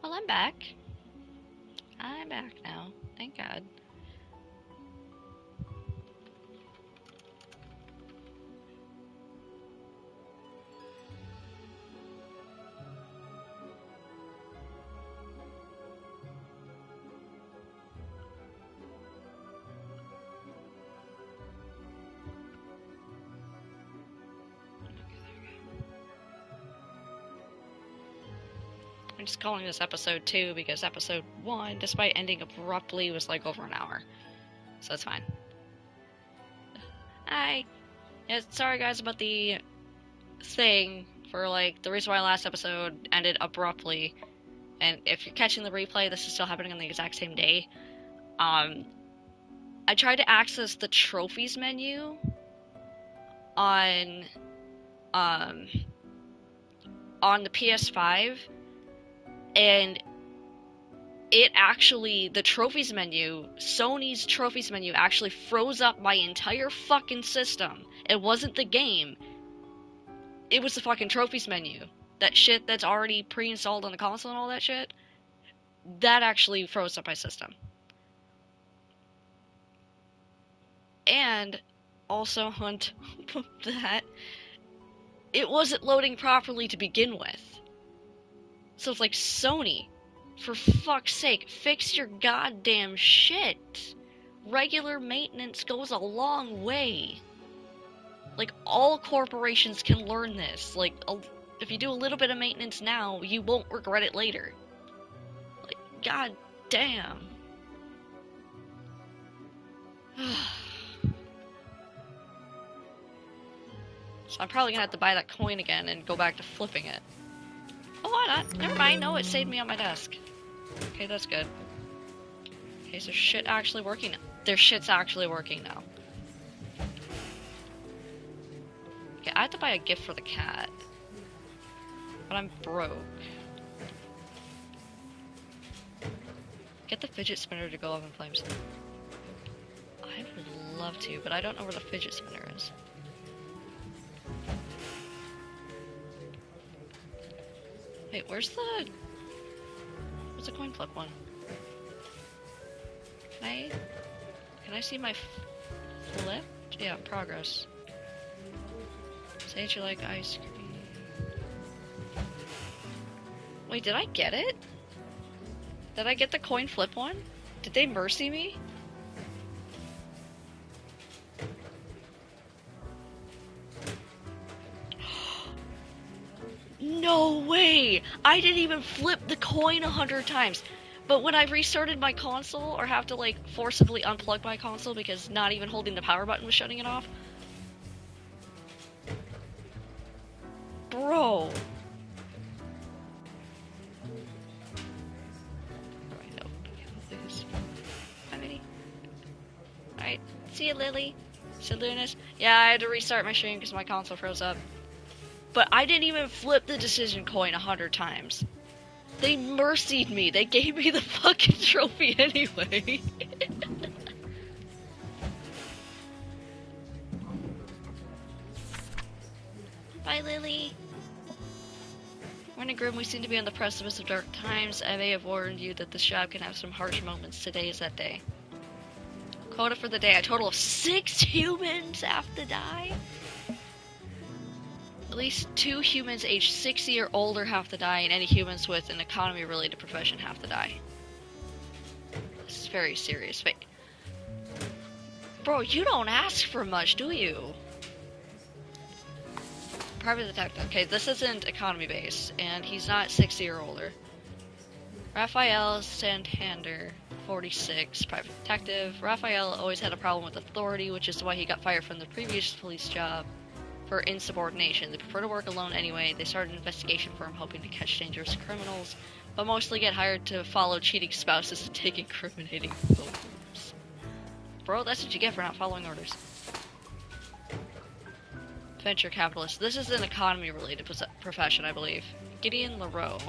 Well, I'm back. I'm back now. Thank God. I'm just calling this episode 2 because episode 1, despite ending abruptly, was like over an hour. So it's fine. Hi. Yeah, sorry guys about the thing for like the reason why last episode ended abruptly. And if you're catching the replay, this is still happening on the exact same day. I tried to access the trophies menu on the PS5, and it actually, the trophies menu, Sony's trophies menu actually froze up my entire fucking system. It wasn't the game. It was the fucking trophies menu. That shit that's already pre-installed on the console and all that shit. That actually froze up my system. And also on top of that, it wasn't loading properly to begin with. So it's like, Sony, for fuck's sake, fix your goddamn shit. Regular maintenance goes a long way. Like, all corporations can learn this. Like, if you do a little bit of maintenance now, you won't regret it later. Like, god damn. So I'm probably gonna have to buy that coin again and go back to flipping it. Oh, why not? Never mind. No, it saved me on my desk. Okay, that's good. Okay, so shit actually working now. Their shit's actually working now. Okay, I have to buy a gift for the cat. But I'm broke. Get the fidget spinner to go up in flames. I would love to, but I don't know where the fidget spinner is. Wait, where's the coin flip one? Can I see my flip? Yeah, progress. Say that you like ice cream. Wait, did I get it? Did I get the coin flip one? Did they mercy me? No way! I didn't even flip the coin 100 times. But when I restarted my console, or have to like forcibly unplug my console because not even holding the power button was shutting it off. Bro! Hi, Midy. Alright, see you, Lily. Salunas. Yeah, I had to restart my stream because my console froze up. But I didn't even flip the decision coin 100 times. They mercied me. They gave me the fucking trophy anyway. Bye, Lily. Morning, Grim. We seem to be on the precipice of dark times. I may have warned you that this job can have some harsh moments. Today is that day. Quota for the day. A total of 6 humans have to die. At least 2 humans aged 60 or older have to die, and any humans with an economy-related profession have to die. This is very serious. Wait. Bro, you don't ask for much, do you? Private detective. Okay, this isn't economy-based, and he's not 60 or older. Raphael Santander, 46, private detective. Raphael always had a problem with authority, which is why he got fired from the previous police job for insubordination. They prefer to work alone anyway. They started an investigation firm hoping to catch dangerous criminals, but mostly get hired to follow cheating spouses and take incriminating photos. Bro, that's what you get for not following orders. Venture capitalist. This is an economy-related profession, I believe. Gideon LaRoe,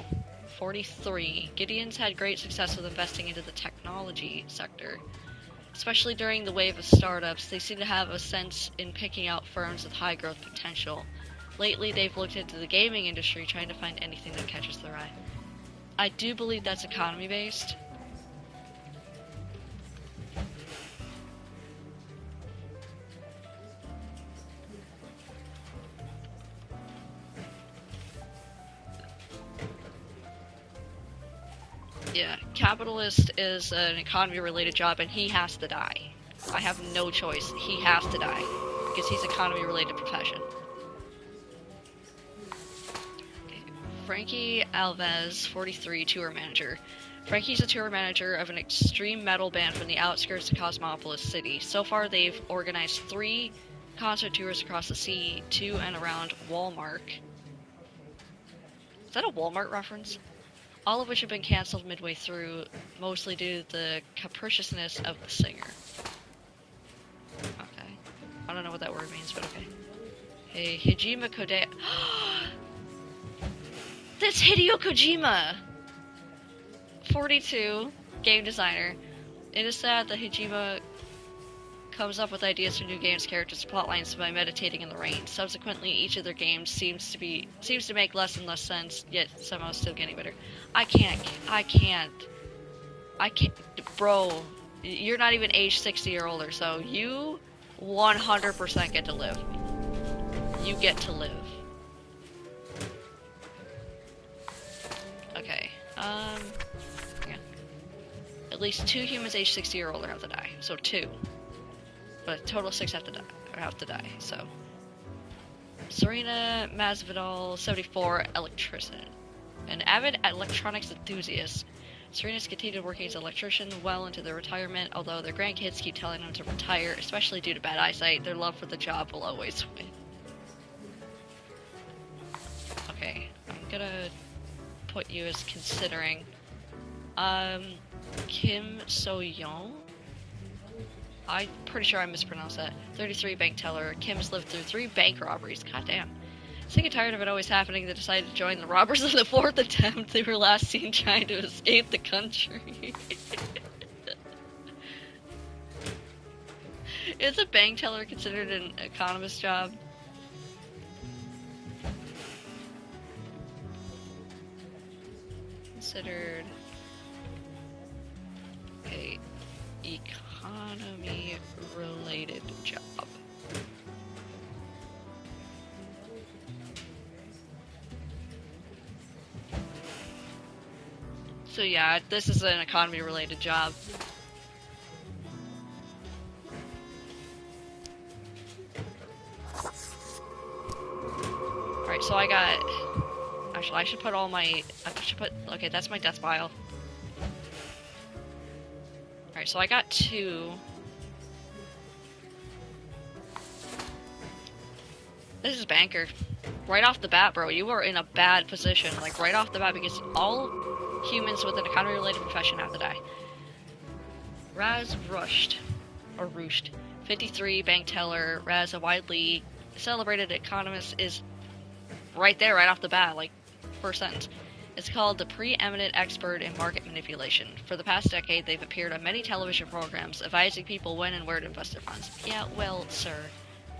43. Gideon's had great success with investing into the technology sector. Especially during the wave of startups, they seem to have a sense in picking out firms with high growth potential. Lately, they've looked into the gaming industry, trying to find anything that catches their eye. I do believe that's economy based. Yeah, capitalist is an economy-related job, and he has to die. I have no choice. He has to die because he's economy-related profession. Okay. Frankie Alves, 43, tour manager. Frankie's a tour manager of an extreme metal band from the outskirts of Cosmopolis City. So far, they've organized 3 concert tours across the sea, 2 and around Walmart. Is that a Walmart reference? All of which have been cancelled midway through, mostly due to the capriciousness of the singer. Okay. I don't know what that word means, but okay. Hey, Hijima Kode... That's Hideo Kojima! 42, game designer. It is sad that Hijima comes up with ideas for new games, characters, plotlines by meditating in the rain. Subsequently, each of their games seems to make less and less sense, yet somehow still getting better. I can't, bro, you're not even age 60 or older, so you 100% get to live. You get to live. Okay, yeah. At least 2 humans age 60 or older have to die, so 2. But a total of 6 have to die, so. Serena Masvidal, 74, electrician. An avid electronics enthusiast, Serena's continued working as an electrician well into their retirement, although their grandkids keep telling them to retire, especially due to bad eyesight. Their love for the job will always win. Okay, I'm gonna put you as considering. Kim So-young? I'm pretty sure I mispronounced that. 33, bank teller. Kim's lived through 3 bank robberies. Goddamn. Sick and tired of it always happening, they decided to join the robbers in the 4th attempt. They were last seen trying to escape the country. Is a bank teller considered an economist job? Considered a economy related job. So yeah, this is an economy related job. Alright, so I got... Actually, I should put all my... Okay, that's my death pile. Alright, so I got 2. This is banker. Right off the bat, bro, you are in a bad position. Like, right off the bat, because all humans with an economy-related profession have to die. Raz Rushed. Or Rushed. 53, bank teller. Raz, a widely celebrated economist, is right there, right off the bat, like, first sentence. It's called the preeminent expert in market manipulation. For the past decade, they've appeared on many television programs, advising people when and where to invest their funds. Yeah, well, sir.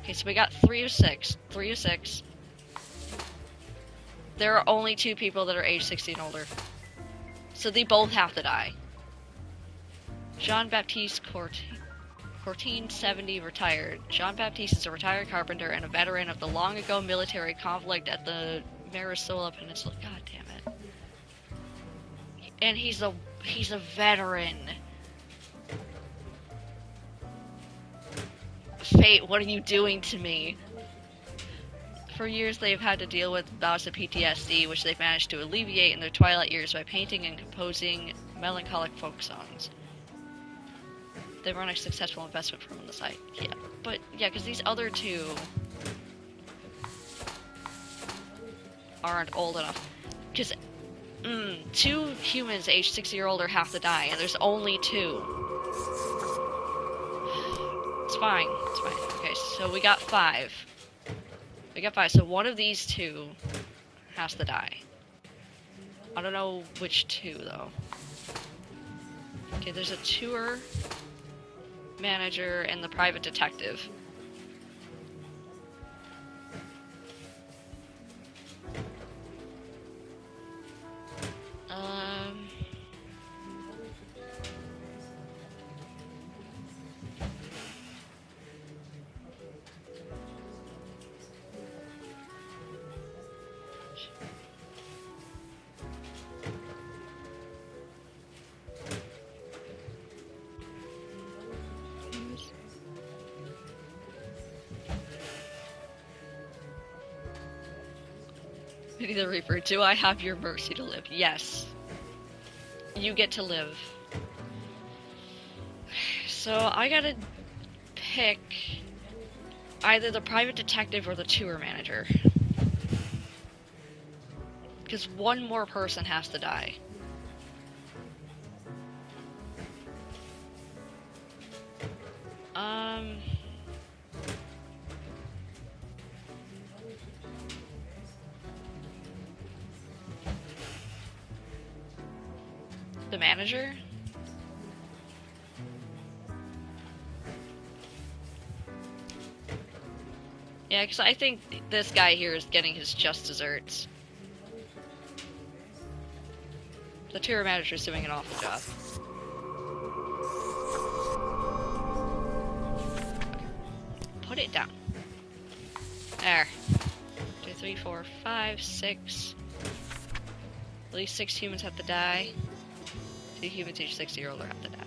Okay, so we got 3 of 6. 3 of 6. There are only 2 people that are age 60 and older. So they both have to die. Jean-Baptiste Courtine, 70, retired. Jean-Baptiste is a retired carpenter and a veteran of the long-ago military conflict at the Marisola Peninsula. God damn it. And he's a veteran. Fate, what are you doing to me? For years, they've had to deal with bouts of PTSD, which they've managed to alleviate in their twilight years by painting and composing melancholic folk songs. They run a successful investment firm on the site. Yeah, but yeah, because these other 2 aren't old enough. Because 2 humans aged 60 or older have to die, and there's only 2. It's fine. It's fine. Okay, so we got 5. We got 5, so one of these 2 has to die. I don't know which 2, though. Okay, there's a tour manager and the private detective. Midy the Reaper, do I have your mercy to live? Yes. You get to live. So I gotta pick either the private detective or the tour manager. Because one more person has to die. The manager? Yeah, because I think this guy here is getting his just desserts. The tour manager is doing an awful job. Put it down. There. 2, 3, 4, 5, 6. At least 6 humans have to die. 2 humans each 60-year-old have to die.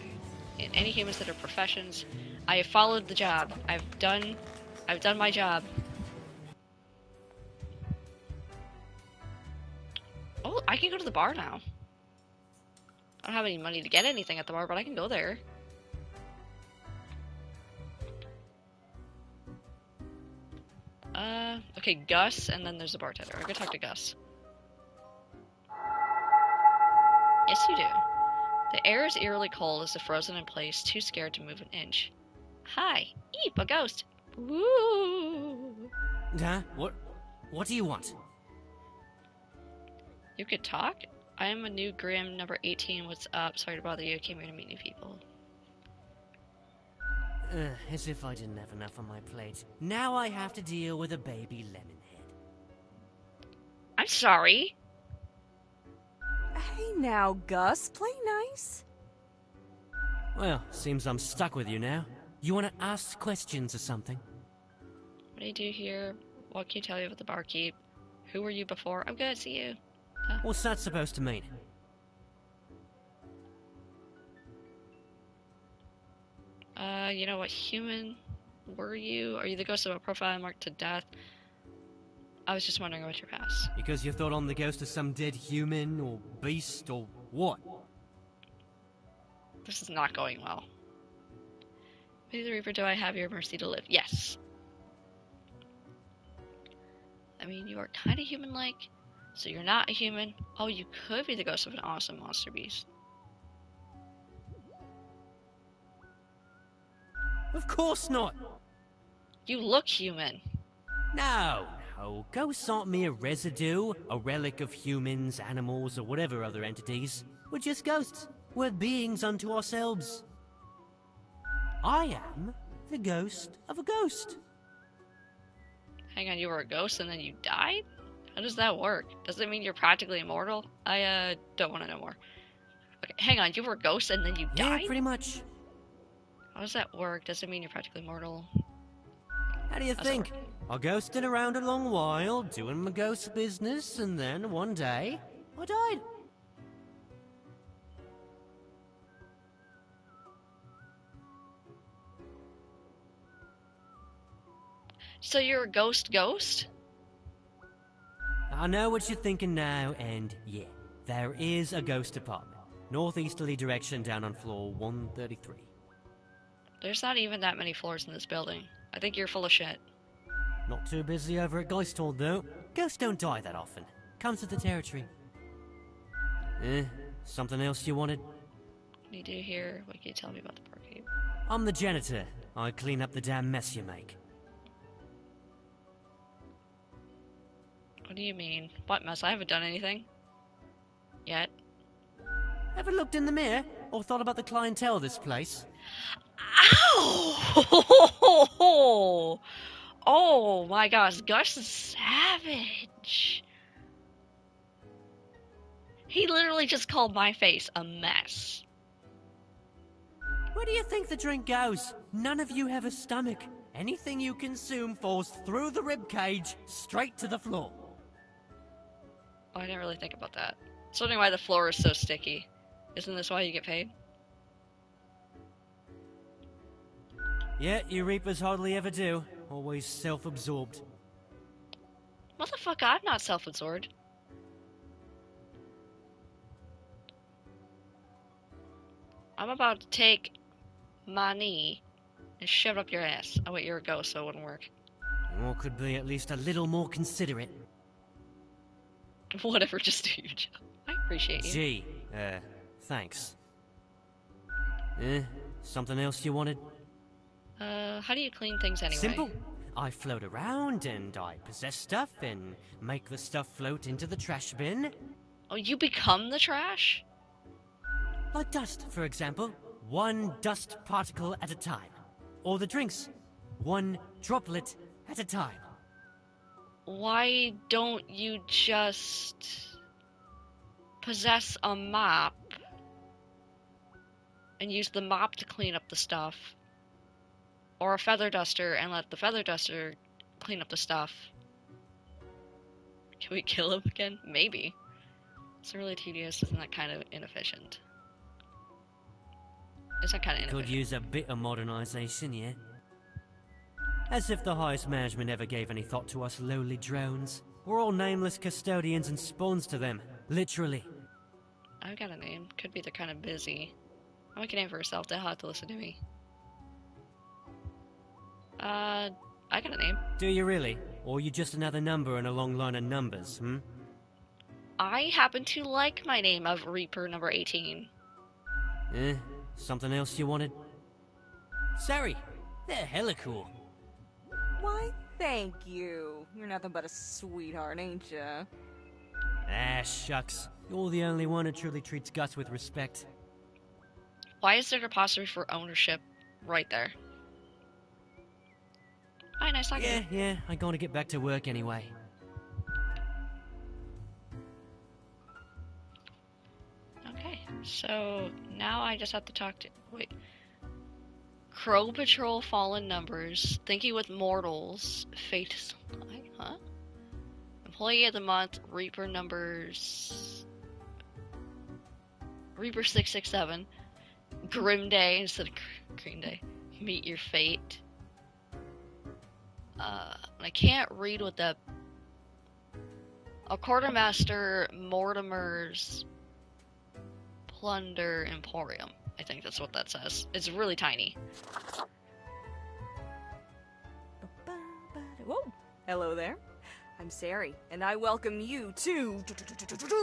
And any humans that are professions, I have followed the job. I've done my job. Oh, I can go to the bar now. I don't have any money to get anything at the bar, but I can go there. Okay, Gus, and then there's a bartender. I'm gonna talk to Gus. Yes, you do. The air is eerily cold as if frozen in place, too scared to move an inch. Hi, Eep, a ghost. Woo! Huh? What do you want? You could talk? I am a new Grim, number 18. What's up? Sorry to bother you. I came here to meet new people. As if I didn't have enough on my plate. Now I have to deal with a baby lemonhead. I'm sorry. Hey now, Gus. Play nice. Well, seems I'm stuck with you now. You want to ask questions or something? What do you do here? What can you tell me about the barkeep? Who were you before? I'm good. See you. What's that supposed to mean? You know what human were you? Are you the ghost of a profile marked to death? I was just wondering about your past. Because you thought I'm the ghost of some dead human or beast or what? This is not going well. Midy the Reaper, do I have your mercy to live? Yes. I mean, you are kind of human-like, so you're not a human. Oh, you could be the ghost of an awesome monster beast. Of course not! You look human. No. Ghosts aren't mere residue, a relic of humans, animals, or whatever other entities. We're just ghosts. We're beings unto ourselves. I am the ghost of a ghost. Hang on, you were a ghost and then you died? How does that work? Does it mean you're practically immortal? I, don't want to know more. Okay, hang on, you were a ghost and then you died? Yeah, pretty much. How does that work? Does it mean you're practically immortal? How do you think? I ghosted around a long while, doing my ghost business, and then one day, I died. So you're a ghost? I know what you're thinking now, and yeah, there is a ghost apartment. Northeasterly direction down on floor 133. There's not even that many floors in this building. I think you're full of shit. Not too busy over at Geisthold, though. Ghosts don't die that often. Comes with the territory. Something else you wanted? What do you do here? What can you tell me about the barkeep? I'm the janitor. I clean up the damn mess you make. What do you mean? What mess? I haven't done anything. Yet. Ever looked in the mirror? Or thought about the clientele of this place? Ow! Oh my gosh, Gus is savage. He literally just called my face a mess. Where do you think the drink goes? None of you have a stomach. Anything you consume falls through the ribcage, straight to the floor. Oh, I didn't really think about that. I was wondering why the floor is so sticky. Isn't this why you get paid? Yeah, you reapers hardly ever do. Always self-absorbed. Motherfucker, I'm not self-absorbed. I'm about to take my knee and shove it up your ass. Oh wait, you're a ghost, so it wouldn't work. Or could be at least a little more considerate. Whatever, just do your job. I appreciate you. Gee, thanks. Something else you wanted? How do you clean things anyway? Simple. I float around and I possess stuff and make the stuff float into the trash bin. Oh, you become the trash? Like dust, for example. One dust particle at a time. Or the drinks. One droplet at a time. Why don't you just possess a mop and use the mop to clean up the stuff? Or a feather duster and let the feather duster clean up the stuff? Can we kill him again? Maybe. It's really tedious. Isn't that kind of inefficient? Is that kind of inefficient? Could use a bit of modernization, yeah? As if the highest management ever gave any thought to us lowly drones. We're all nameless custodians and spawns to them. Literally. I've got a name. Could be they're kind of busy. I'll make a name for herself. They'll have to listen to me. I got a name. Do you really? Or are you just another number in a long line of numbers, I happen to like my name of Reaper number 18. Something else you wanted? Sorry, they're hella cool. Why, thank you. You're nothing but a sweetheart, ain't ya? Ah, shucks. You're the only one who truly treats Gus with respect. Why is there an apostrophe for ownership right there? Hi, nice talking to you. Yeah, I gotta get back to work anyway. Okay, so now I just have to talk to... Wait. Crow Patrol Fallen Numbers. Thinking with Mortals. Fate Supply, huh? Employee of the Month. Reaper numbers... Reaper 667. Grim Day instead of Green Day. Meet Your Fate. I can't read what the... A Quartermaster Mortimer's Plunder Emporium. I think that's what that says. It's really tiny. Whoa! Hello there. I'm Sari, and I welcome you to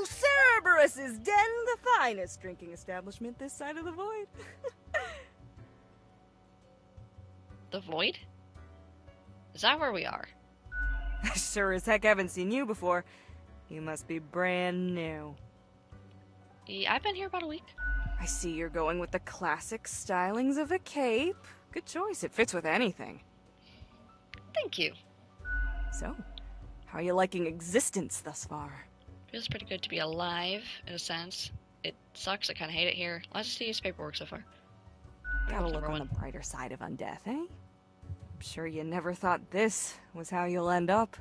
Cerberus's Den, the finest drinking establishment this side of the void. The Void? Is that where we are? I sure as heck haven't seen you before. You must be brand new. Yeah, I've been here about a week. I see you're going with the classic stylings of a cape. Good choice. It fits with anything. Thank you. So, how are you liking existence thus far? Feels pretty good to be alive, in a sense. It sucks, I kinda hate it here. Lots of tedious paperwork so far. Gotta look on the brighter side of undeath, eh? I'm sure you never thought this was how you'll end up.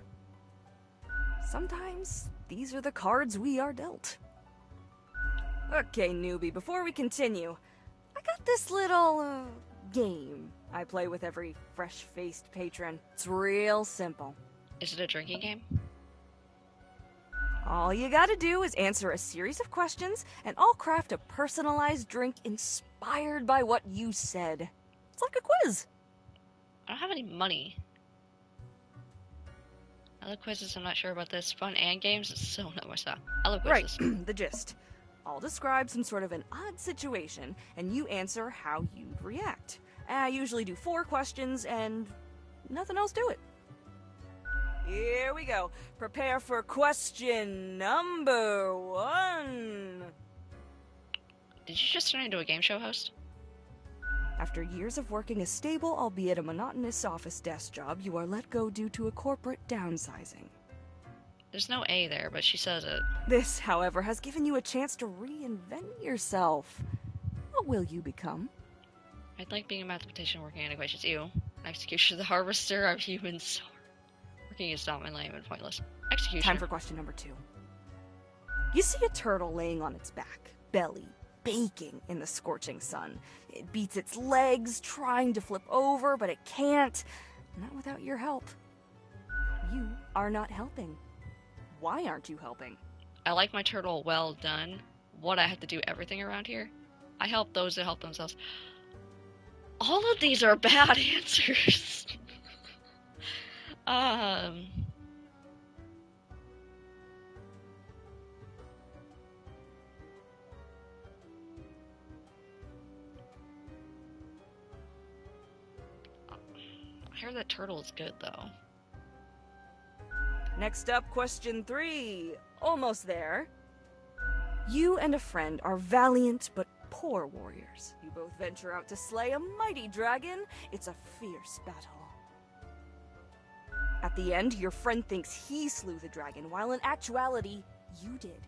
Sometimes, these are the cards we are dealt. Okay, newbie, before we continue, I got this little, game I play with every fresh-faced patron. It's real simple. Is it a drinking game? All you gotta do is answer a series of questions, and I'll craft a personalized drink inspired by what you said. It's like a quiz. I don't have any money. I love quizzes, I'm not sure about this. Fun and games, it's so not my style. I love quizzes. Right, the gist. I'll describe some sort of an odd situation, and you answer how you'd react. I usually do 4 questions, and nothing else to it. Here we go. Prepare for question number 1. Did you just turn into a game show host? After years of working a stable, albeit a monotonous office desk job, you are let go due to a corporate downsizing. There's no A there, but she says it. This, however, has given you a chance to reinvent yourself. What will you become? I'd like being a mathematician working on equations. Ew. Execution of the harvester of humans. Working is dumb and lame and pointless. Execution. Time for question number 2. You see a turtle laying on its back, belly baking in the scorching sun. It beats its legs, trying to flip over, but it can't. Not without your help. You are not helping. Why aren't you helping? I like my turtle well done. What, I have to do everything around here? I help those that help themselves. All of these are bad answers. I hear that turtle is good, though. Next up, question 3. Almost there. You and a friend are valiant but poor warriors. You both venture out to slay a mighty dragon. It's a fierce battle. At the end, your friend thinks he slew the dragon, while in actuality, you did.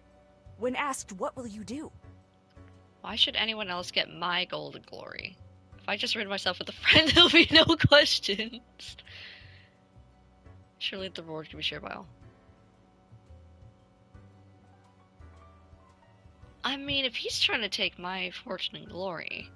When asked, what will you do? Why should anyone else get my golden glory? If I just rid myself with a friend, there'll be no questions. Surely the reward can be shared by all. I mean, if he's trying to take my fortune and glory,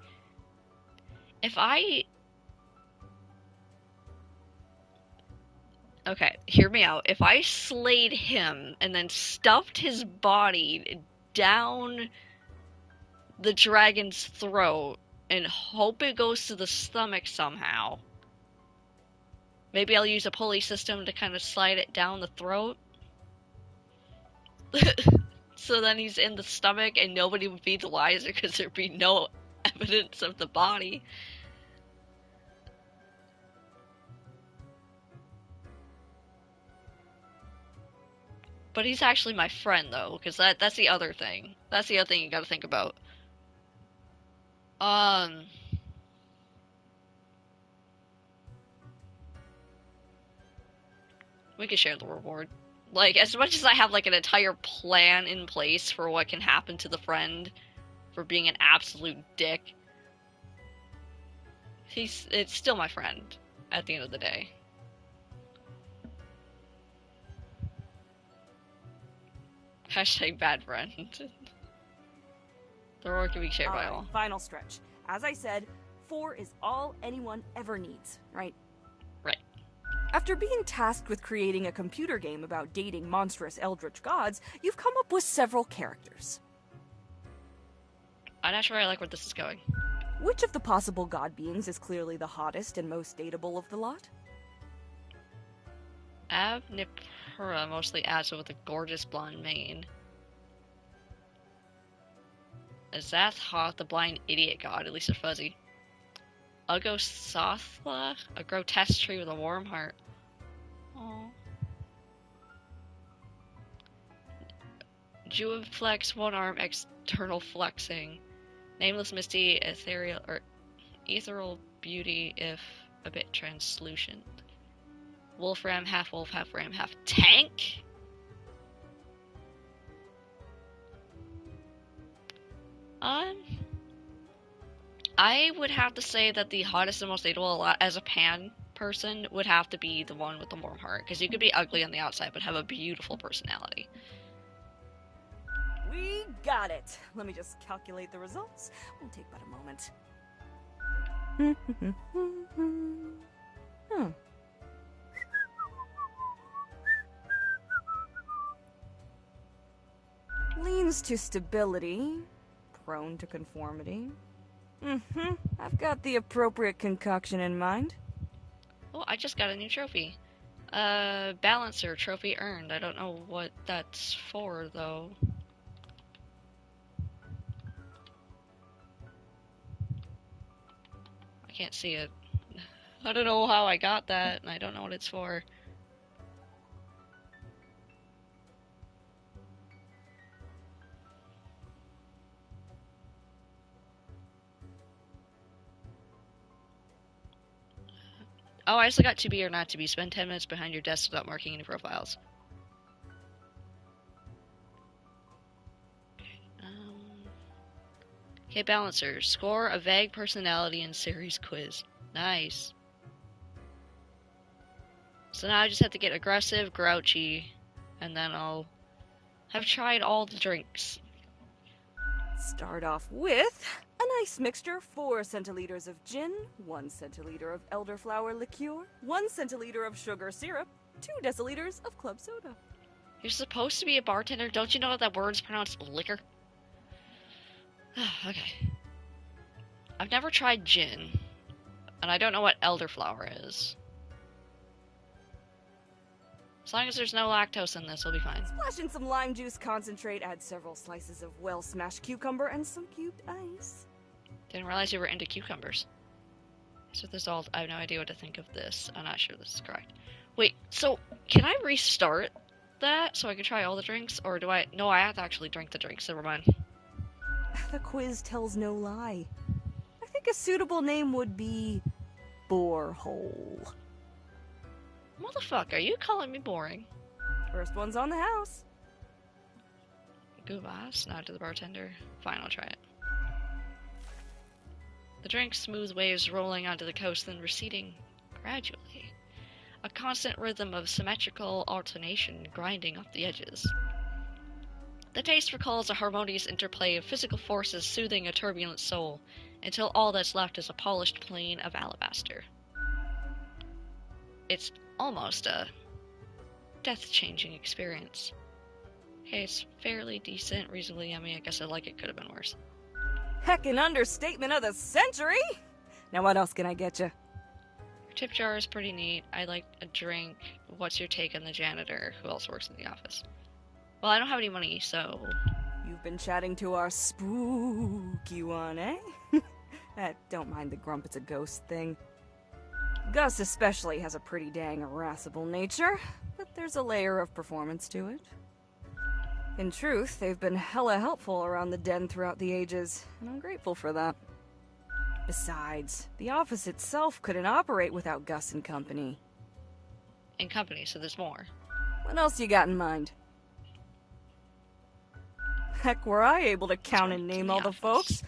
Okay, hear me out. If I slayed him and then stuffed his body down the dragon's throat and hope it goes to the stomach somehow, maybe I'll use a pulley system to kind of slide it down the throat. So then he's in the stomach and nobody would be the wiser because there'd be no evidence of the body. But he's actually my friend, though, because that's the other thing. That's the other thing you gotta think about. We could share the reward. Like, as much as I have, like, an entire plan in place for what can happen to the friend for being an absolute dick, it's still my friend at the end of the day. Hashtag bad friend. The reward can be shared by all. Final stretch. As I said, 4 is all anyone ever needs, right? Right. After being tasked with creating a computer game about dating monstrous eldritch gods, you've come up with several characters. I'm not sure I like where this is going. Which of the possible god beings is clearly the hottest and most dateable of the lot? Avnipura mostly adds with a gorgeous blonde mane. Azath Hoth, the blind idiot god, at least they're fuzzy. Ugosothla, a grotesque tree with a warm heart. Aww. Juvenflex, one arm, external flexing. Nameless Misty, ethereal beauty, if a bit translucent. Wolfram, half ram, half tank? I would have to say that the hottest and most dateable as a pan person would have to be the one with the warm heart, because you could be ugly on the outside but have a beautiful personality. We got it. Let me just calculate the results. Won't take but a moment. Leans to stability, prone to conformity. I've got the appropriate concoction in mind. Oh, I just got a new trophy. Balancer, trophy earned. I don't know what that's for, though. I can't see it. I don't know how I got that, and I don't know what it's for. Oh, I also got to be or not to be. Spend 10 minutes behind your desk without marking any profiles. Okay, Balancer. Score a vague personality in series quiz. Nice. So now I just have to get aggressive, grouchy, and then I'll have tried all the drinks. Start off with a nice mixture: 4 centiliters of gin, 1 centiliter of elderflower liqueur, 1 centiliter of sugar syrup, 2 deciliters of club soda. You're supposed to be a bartender. Don't you know that word's pronounced liquor? Okay. I've never tried gin, and I don't know what elderflower is. As long as there's no lactose in this, we'll be fine. Splash in some lime juice concentrate, add several slices of well-smashed cucumber, and some cubed ice. Didn't realize you were into cucumbers. So this all, I have no idea what to think of this. I'm not sure this is correct. Wait, so can I restart that so I can try all the drinks? Or do I? No, I have to actually drink the drinks. Never mind. The quiz tells no lie. I think a suitable name would be Borehole. Motherfucker, are you calling me boring? First one's on the house. Goodbye, nod to the bartender. Fine, I'll try it. The drink, smooth waves rolling onto the coast, then receding gradually. A constant rhythm of symmetrical alternation grinding up the edges. The taste recalls a harmonious interplay of physical forces soothing a turbulent soul, until all that's left is a polished plane of alabaster. It's almost a death-changing experience. Okay, it's fairly decent, reasonably yummy. I guess I like it, could have been worse. Heck, an understatement of the century! Now what else can I get you? Your tip jar is pretty neat. I like a drink. What's your take on the janitor who also works in the office? Well, I don't have any money, so... You've been chatting to our spooky one, eh? Don't mind the grump, it's a ghost thing. Gus especially has a pretty dang irascible nature, but there's a layer of performance to it. In truth, they've been hella helpful around the den throughout the ages, and I'm grateful for that. Besides, the office itself couldn't operate without Gus and company. In company, so there's more. What else you got in mind? Heck, were I able to count and name all the folks?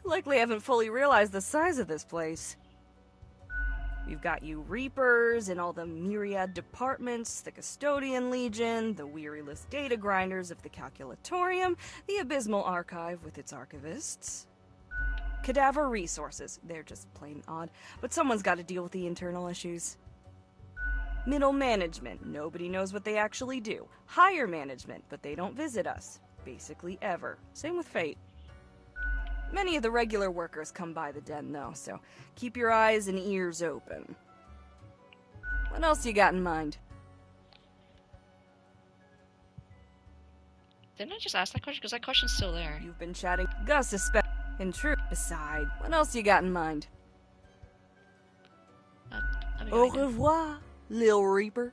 You likely haven't fully realized the size of this place. We've got you Reapers in all the myriad departments, the Custodian Legion, the weariless data grinders of the Calculatorium, the Abysmal Archive with its archivists. Cadaver Resources, they're just plain odd, but someone's got to deal with the internal issues. Middle Management, nobody knows what they actually do. Higher Management, but they don't visit us. Basically ever. Same with Fate. Many of the regular workers come by the den, though, so keep your eyes and ears open. What else you got in mind? Didn't I just ask that question? Because that question's still there. You've been chatting Gus in truth. Beside, what else you got in mind? Au revoir, Lil Reaper.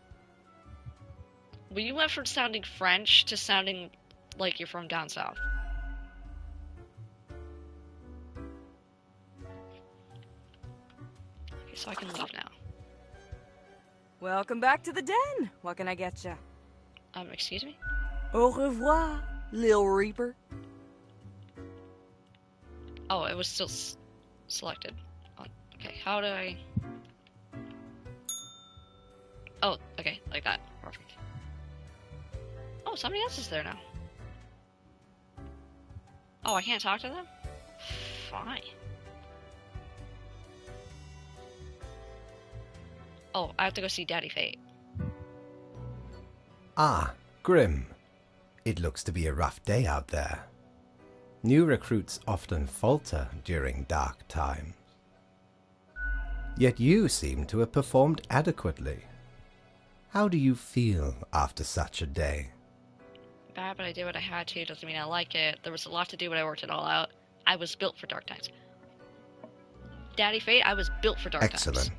Well, you went from sounding French to sounding like you're from down south. Okay, so I can leave now. Welcome back to the den. What can I get you? Excuse me? Au revoir, Lil Reaper. Oh, it was still selected. Okay, how do I... Oh, okay, like that. Perfect. Oh, somebody else is there now. Oh, I can't talk to them? Fine. Oh, I have to go see Daddy Fate. Ah, Grim. It looks to be a rough day out there. New recruits often falter during dark times. Yet you seem to have performed adequately. How do you feel after such a day? Bad, but I did what I had to. Doesn't mean I like it. There was a lot to do, but I worked it all out. I was built for dark times. Daddy Fate, I was built for dark times. Excellent.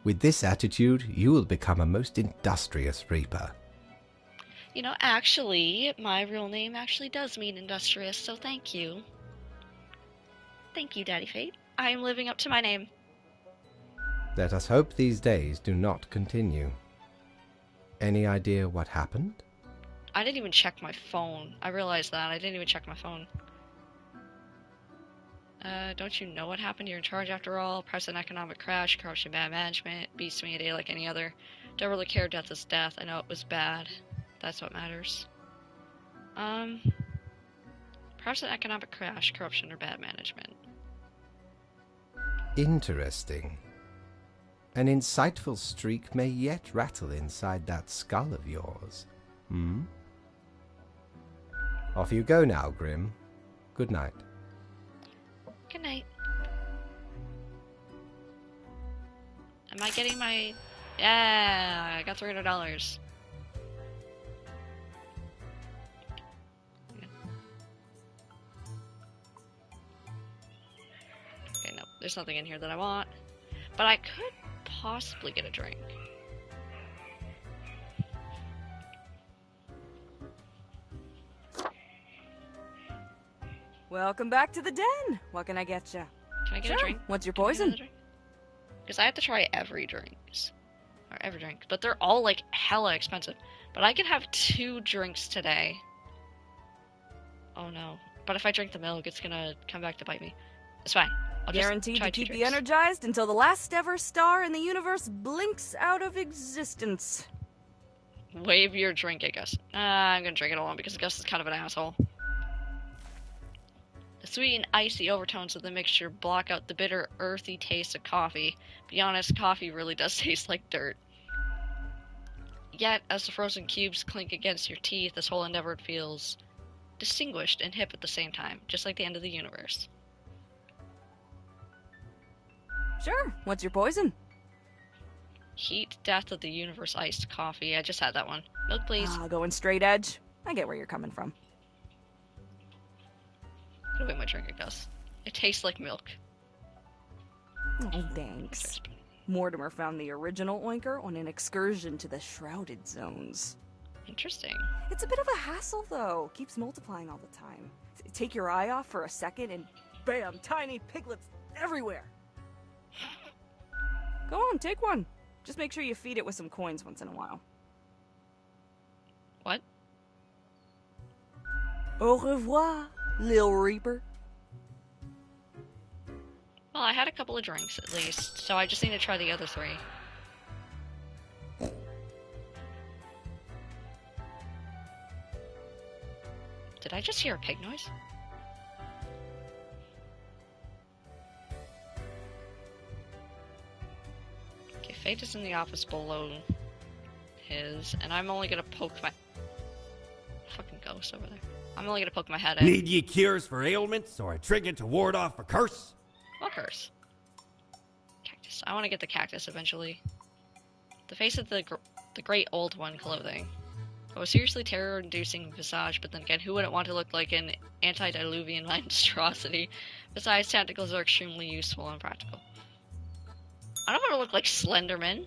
With this attitude, you will become a most industrious Reaper. You know, actually, my real name actually does mean industrious, so thank you. Thank you, Daddy Fate. I am living up to my name. Let us hope these days do not continue. Any idea what happened? I didn't even check my phone. I realized that. I didn't even check my phone. Don't you know what happened? You're in charge after all. Press an economic crash, corruption, bad management. Beats me a day like any other. Don't really care. Death is death. I know it was bad. That's what matters. Perhaps an economic crash, corruption, or bad management. Interesting. An insightful streak may yet rattle inside that skull of yours. Off you go now, Grim. Good night. Good night. I getting my... Yeah, I got $300. Okay, no, there's nothing in here that I want. But I could possibly get a drink. Welcome back to the den. What can I get you? Can I get a drink? What's your poison? Because I have to try every drink. But they're all, like, hella expensive. But I can have 2 drinks today. Oh no. But if I drink the milk, it's gonna come back to bite me. It's fine. I'll Guaranteed just to try keep 2 you drinks. energized until the last ever star in the universe blinks out of existence. Wave your drink, I guess. I'm gonna drink it alone because Gus is kind of an asshole. The sweet and icy overtones of the mixture block out the bitter, earthy taste of coffee. Be honest, coffee really does taste like dirt. Yet, as the frozen cubes clink against your teeth, this whole endeavor feels distinguished and hip at the same time, just like the end of the universe. Sure. What's your poison? Heat, death of the universe, iced coffee. I just had that one. Milk, please. Going straight edge. I get where you're coming from. Get away my drink, I guess. It tastes like milk. Oh, thanks. Mortimer found the original oinker on an excursion to the Shrouded Zones. Interesting. It's a bit of a hassle, though. Keeps multiplying all the time. Take your eye off for a second and bam, tiny piglets everywhere. Go on, take one. Just make sure you feed it with some coins once in a while. What? Au revoir, Lil Reaper. Well, I had a couple of drinks, at least, so I just need to try the other 3. Did I just hear a pig noise? Okay, Fate is in the office below his, and I'm only gonna poke my... fucking ghost over there. I'm only gonna poke my head in. Need ye cures for ailments or a trinket to ward off a curse? What curse? Cactus. I want to get the cactus eventually. The face of the great old one clothing. A seriously terror-inducing visage, but then again, who wouldn't want to look like an antediluvian monstrosity? Besides, tentacles are extremely useful and practical. I don't want to look like Slenderman.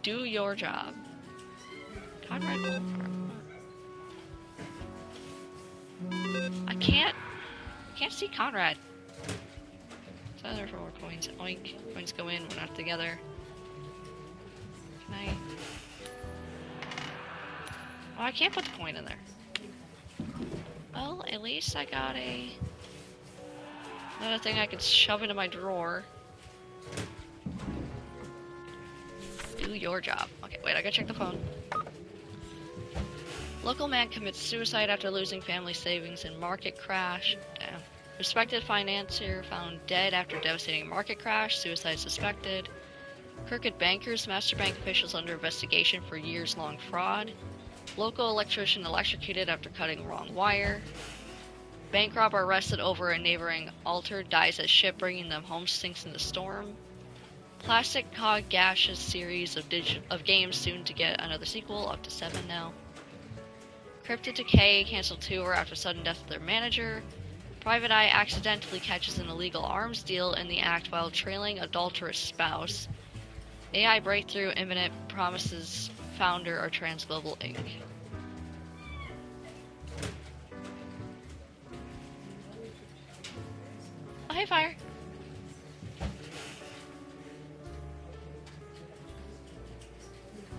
Do your job. Conrad Wolfhard. I can't see Conrad. So there for more coins. Oink. Coins go in, we're not together. Can I? Oh, I can't put the coin in there. Well, at least I got another thing I can shove into my drawer. Do your job. Okay, wait, I gotta check the phone. Local man commits suicide after losing family savings in market crash. Damn. Respected financier found dead after devastating market crash. Suicide suspected. Crooked bankers, master bank officials under investigation for years-long fraud. Local electrician electrocuted after cutting wrong wire. Bank robber arrested over a neighboring altar, dies as ship bringing them home sinks in the storm. Plastic Cog Gaseous series of games soon to get another sequel, up to 7 now. Cryptid Decay canceled tour after sudden death of their manager. Private Eye accidentally catches an illegal arms deal in the act while trailing adulterous spouse. AI breakthrough imminent, promises founder or Trans Global Inc. Oh, hey, Fire.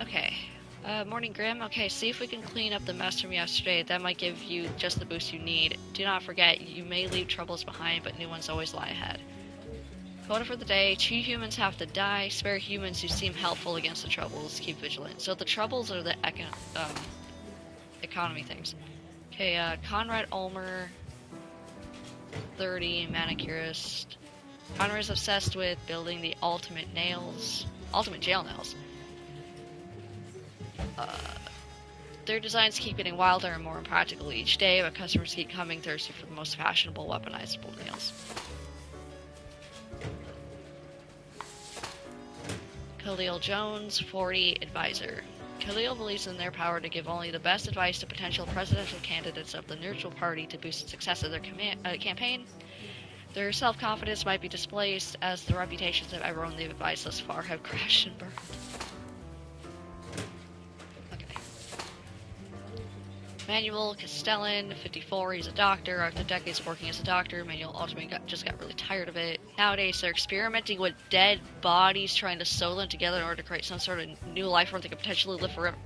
Okay. Morning Grim. Okay, see if we can clean up the mess from yesterday. That might give you just the boost you need. Do not forget, you may leave troubles behind, but new ones always lie ahead. Quota for the day: 2 humans have to die. Spare humans who seem helpful against the troubles. Keep vigilant. So the troubles are the economy things. Okay, Conrad Ulmer, 30, manicurist. Conrad is obsessed with building the ultimate jail nails. Their designs keep getting wilder and more impractical each day, but customers keep coming thirsty for the most fashionable, weaponizable nails. Khalil Jones, 40, advisor. Khalil believes in their power to give only the best advice to potential presidential candidates of the neutral party to boost the success of their campaign. Their self-confidence might be displaced as the reputations of everyone they've advised thus far have crashed and burned. Okay. Manuel Castellan, 54, he's a doctor. After decades of working as a doctor, Manuel ultimately just got really tired of it. Nowadays, they're experimenting with dead bodies, trying to sew them together in order to create some sort of new life form that could potentially live forever.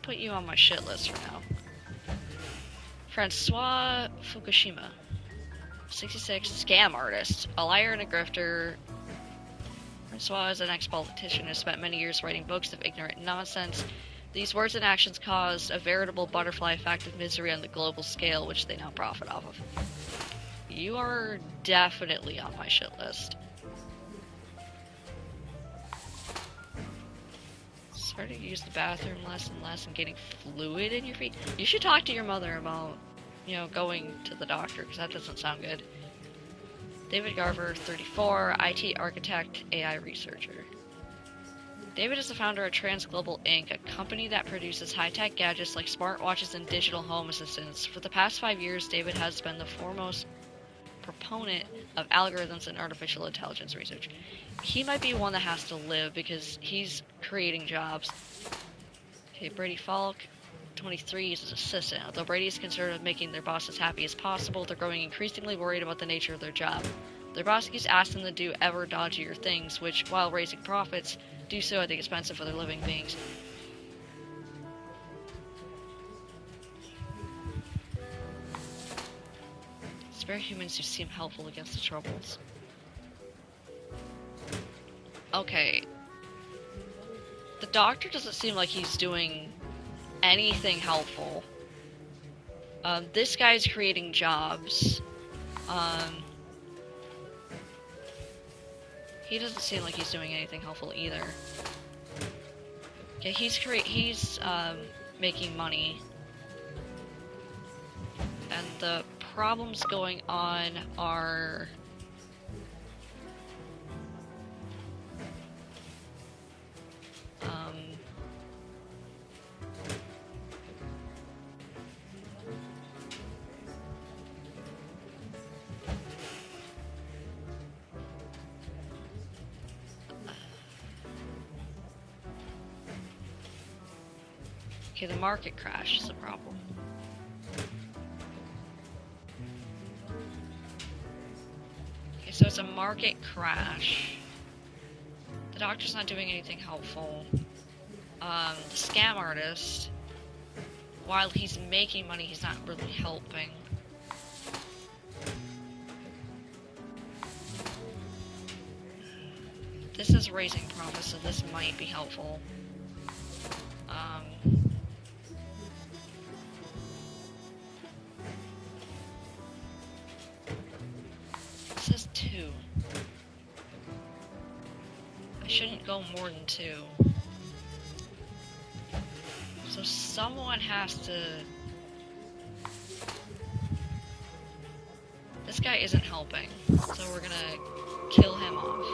Put you on my shit list for now. Francois Fukushima, 66, scam artist, a liar and a grifter. Francois is an ex-politician who spent many years writing books of ignorant nonsense. These words and actions caused a veritable butterfly effect of misery on the global scale, which they now profit off of. You are definitely on my shit list. Starting to use the bathroom less and less and getting fluid in your feet. You should talk to your mother about, going to the doctor, because that doesn't sound good. David Garver, 34, IT architect, AI researcher. David is the founder of Transglobal Inc., a company that produces high-tech gadgets like smartwatches and digital home assistants. For the past 5 years, David has been the foremost proponent of algorithms and artificial intelligence research. He might be one that has to live because he's creating jobs. Okay, Brady Falk, 23, is his assistant. Although Brady is concerned with making their boss as happy as possible, they're growing increasingly worried about the nature of their job. Their boss keeps asking them to do ever dodgier things, which, while raising profits, do so at the expense of other living beings. Spare humans who seem helpful against the troubles. Okay. The doctor doesn't seem like he's doing anything helpful. This guy's creating jobs. He doesn't seem like he's doing anything helpful either. Okay, he's making money. And the problems going on are... Okay, the market crash is a problem. Okay, so it's a market crash. The doctor's not doing anything helpful. The scam artist, while he's making money, he's not really helping. This is raising profits, so this might be helpful. This is 2. I shouldn't go more than 2. So someone has to... This guy isn't helping, so we're gonna kill him off.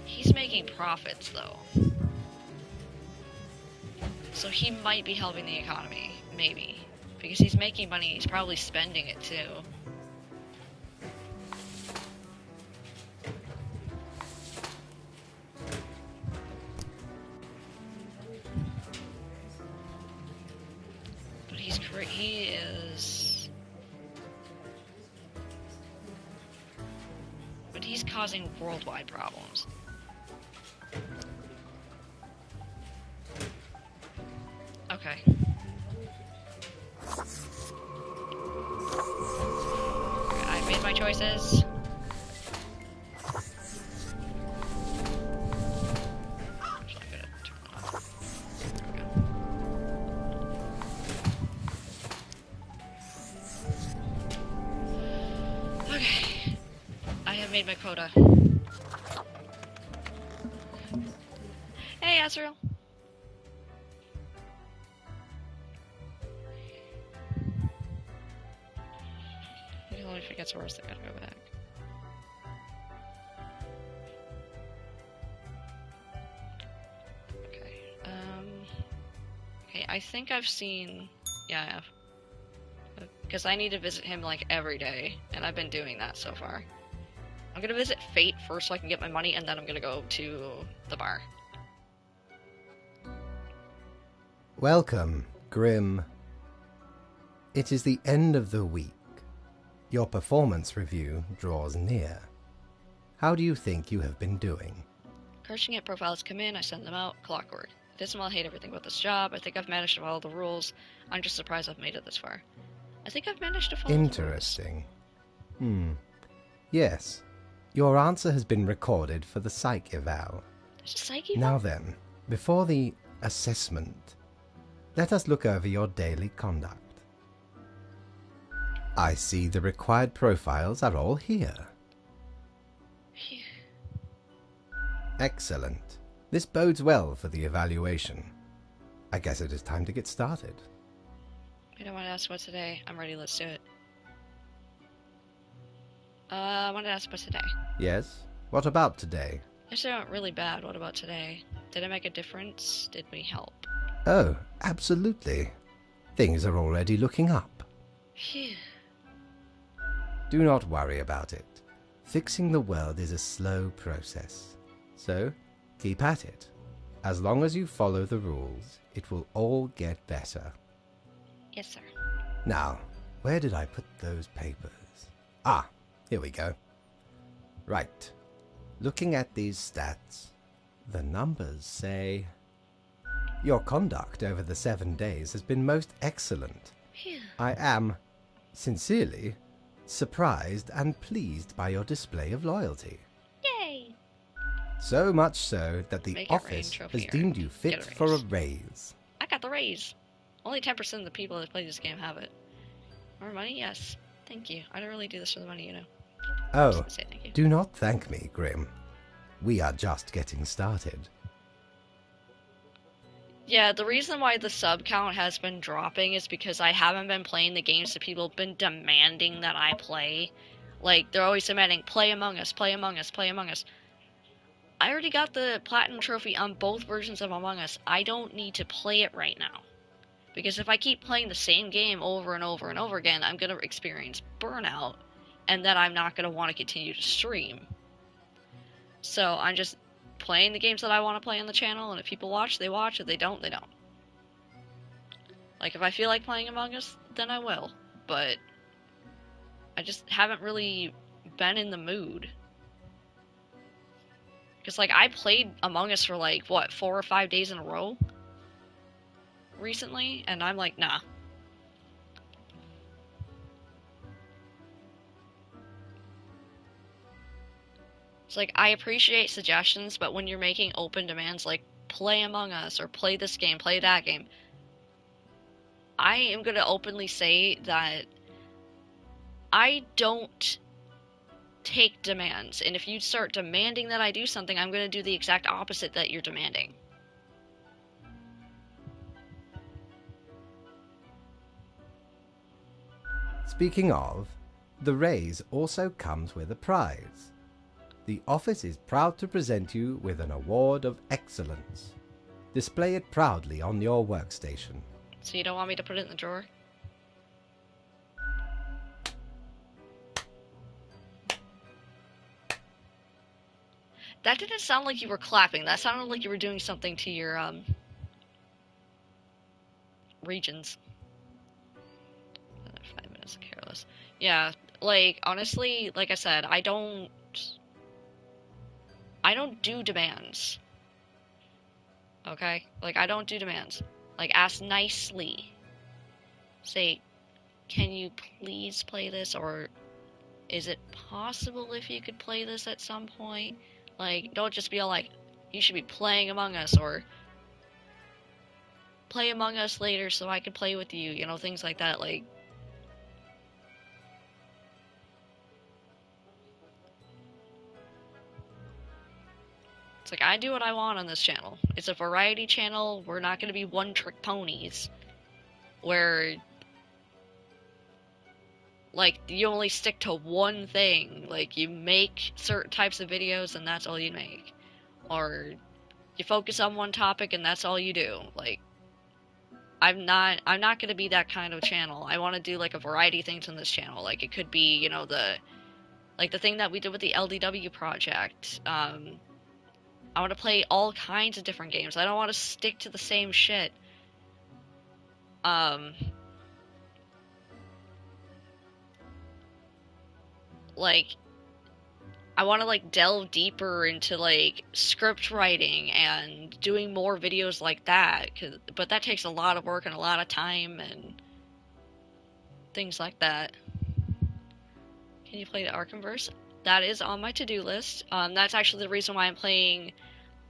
He's making profits, though. So he might be helping the economy, maybe. Because he's making money, he's probably spending it, too. But he is... But he's causing worldwide problems. Okay. I've made my choices. Actually, I'm gonna turn it off. There we go. Okay. I have made my quota. Hey, Azrael. Well, if it gets worse, I gotta go back. Okay. Okay, I think I've seen... Yeah, I have. Because I need to visit him, like, every day. And I've been doing that so far. I'm gonna visit Fate first so I can get my money, and then I'm gonna go to the bar. Welcome, Grim. It is the end of the week. Your performance review draws near. How do you think you have been doing? Cursing it profiles come in, I send them out, clockwork. Dismal, I hate everything about this job. I think I've managed to follow the rules. I'm just surprised I've made it this far. I think I've managed to follow the rules. Interesting. Yes. Your answer has been recorded for the psych eval. There's a psych eval? Now then, before the assessment, let us look over your daily conduct. I see the required profiles are all here. Phew. Excellent. This bodes well for the evaluation. I guess it is time to get started. I don't want to ask what today. I'm ready, let's do it. I wanted to ask about today. Yes? What about today? Yesterday went really bad. What about today? Did it make a difference? Did we help? Oh, absolutely. Things are already looking up. Phew. Do not worry about it. Fixing the world is a slow process. So, keep at it. As long as you follow the rules, it will all get better. Yes, sir. Now, where did I put those papers? Ah, here we go. Right. Looking at these stats, the numbers say... Your conduct over the 7 days has been most excellent. Phew. I am, sincerely, surprised and pleased by your display of loyalty. Yay! So much so that the Make it rain, office trophy has earned. deemed you fit Get a for a raise. raise. I got the raise. Only 10% of the people that play this game have it. More money? Yes. Thank you. I don't really do this for the money, you know. Oh, Just to say thank you. do not thank me, Grim. We are just getting started. Yeah, the reason why the sub count has been dropping is because I haven't been playing the games that people have been demanding that I play. Like, they're always demanding, play Among Us, play Among Us, play Among Us. I already got the Platinum Trophy on both versions of Among Us. I don't need to play it right now. Because if I keep playing the same game over and over and over again, I'm going to experience burnout. And then I'm not going to want to continue to stream. So I'm just playing the games that I want to play on the channel, and if people watch, they watch. If they don't, they don't. Like, if I feel like playing Among Us, then I will. But I just haven't really been in the mood. Because, like, I played Among Us for, like, what, 4 or 5 days in a row? Recently, and I'm like, nah. It's like, I appreciate suggestions, but when you're making open demands like, play Among Us, or play this game, play that game, I am going to openly say that I don't take demands, and if you start demanding that I do something, I'm going to do the exact opposite that you're demanding. Speaking of, the raise also comes with a prize. The office is proud to present you with an award of excellence. Display it proudly on your workstation. So you don't want me to put it in the drawer? That didn't sound like you were clapping. That sounded like you were doing something to your, regions. 5 minutes, careless. Yeah, like, honestly, like I said, I don't do demands. Okay? Like, I don't do demands. Like, ask nicely. Say, can you please play this? Or, is it possible if you could play this at some point? Like, don't just be all like, you should be playing Among Us, or play Among Us later so I can play with you, you know, things like that, like... It's like, I do what I want on this channel. It's a variety channel. We're not going to be one-trick ponies. Where like, you only stick to one thing. Like, you make certain types of videos and that's all you make. Or you focus on one topic and that's all you do. Like, I'm not gonna be that kind of channel. I want to do, like, a variety of things on this channel. Like, it could be, you know, the thing that we did with the LDW project. I want to play all kinds of different games. I don't want to stick to the same shit. Like, I want to, like, delve deeper into, like, script writing and doing more videos like that, but that takes a lot of work and a lot of time and things like that. Can you play the Arkhamverse? That is on my to-do list. That's actually the reason why I'm playing,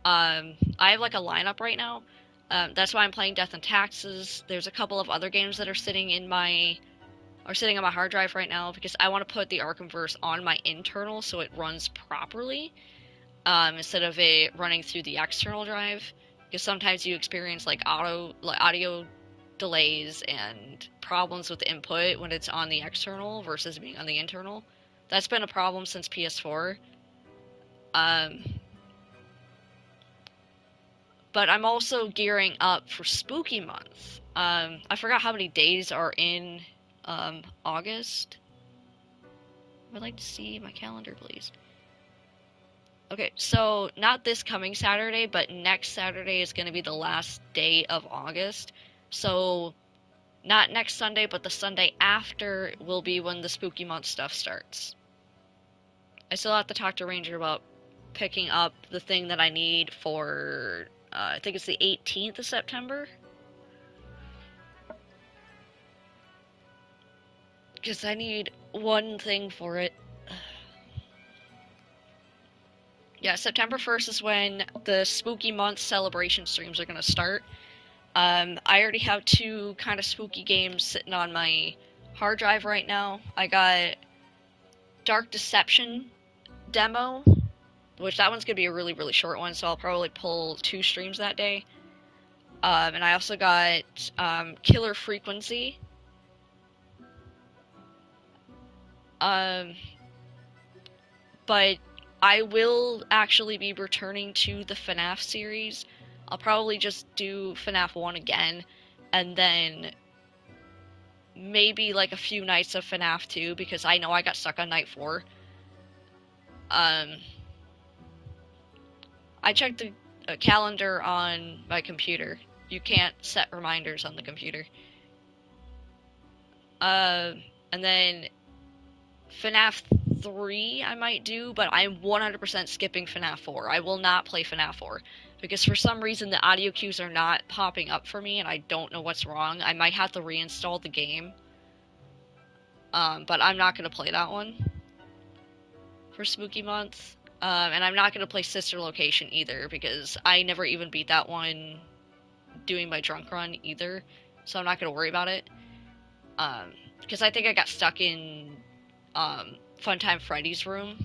I have, like, a lineup right now. That's why I'm playing Death and Taxes. There's a couple of other games that are sitting on my hard drive right now, because I want to put the Arkhamverse on my internal so it runs properly, instead of it running through the external drive, because sometimes you experience, like, audio delays and problems with the input when it's on the external versus being on the internal. That's been a problem since PS4. But I'm also gearing up for Spooky Month. I forgot how many days are in August. I would like to see my calendar, please. Okay, so not this coming Saturday, but next Saturday is going to be the last day of August. So not next Sunday, but the Sunday after will be when the Spooky Month stuff starts. I still have to talk to Ranger about picking up the thing that I need for, I think it's the 18th of September. Because I need one thing for it. Yeah, September 1st is when the Spooky Month celebration streams are going to start. I already have 2 kind of spooky games sitting on my hard drive right now. I got Dark Deception demo, which that one's going to be a really, really short one, so I'll probably pull 2 streams that day. And I also got Killer Frequency. But I will actually be returning to the FNAF series. I'll probably just do FNAF 1 again, and then maybe, like, a few nights of FNAF 2, because I know I got stuck on night 4. I checked the calendar on my computer. You can't set reminders on the computer. And then FNAF 3 I might do, but I'm 100% skipping FNAF 4. I will not play FNAF 4, because for some reason the audio cues are not popping up for me, and I don't know what's wrong. I might have to reinstall the game. But I'm not going to play that one for Spooky Month. And I'm not going to play Sister Location either, because I never even beat that one doing my drunk run either, so I'm not going to worry about it. Because I think I got stuck in Funtime Freddy's room.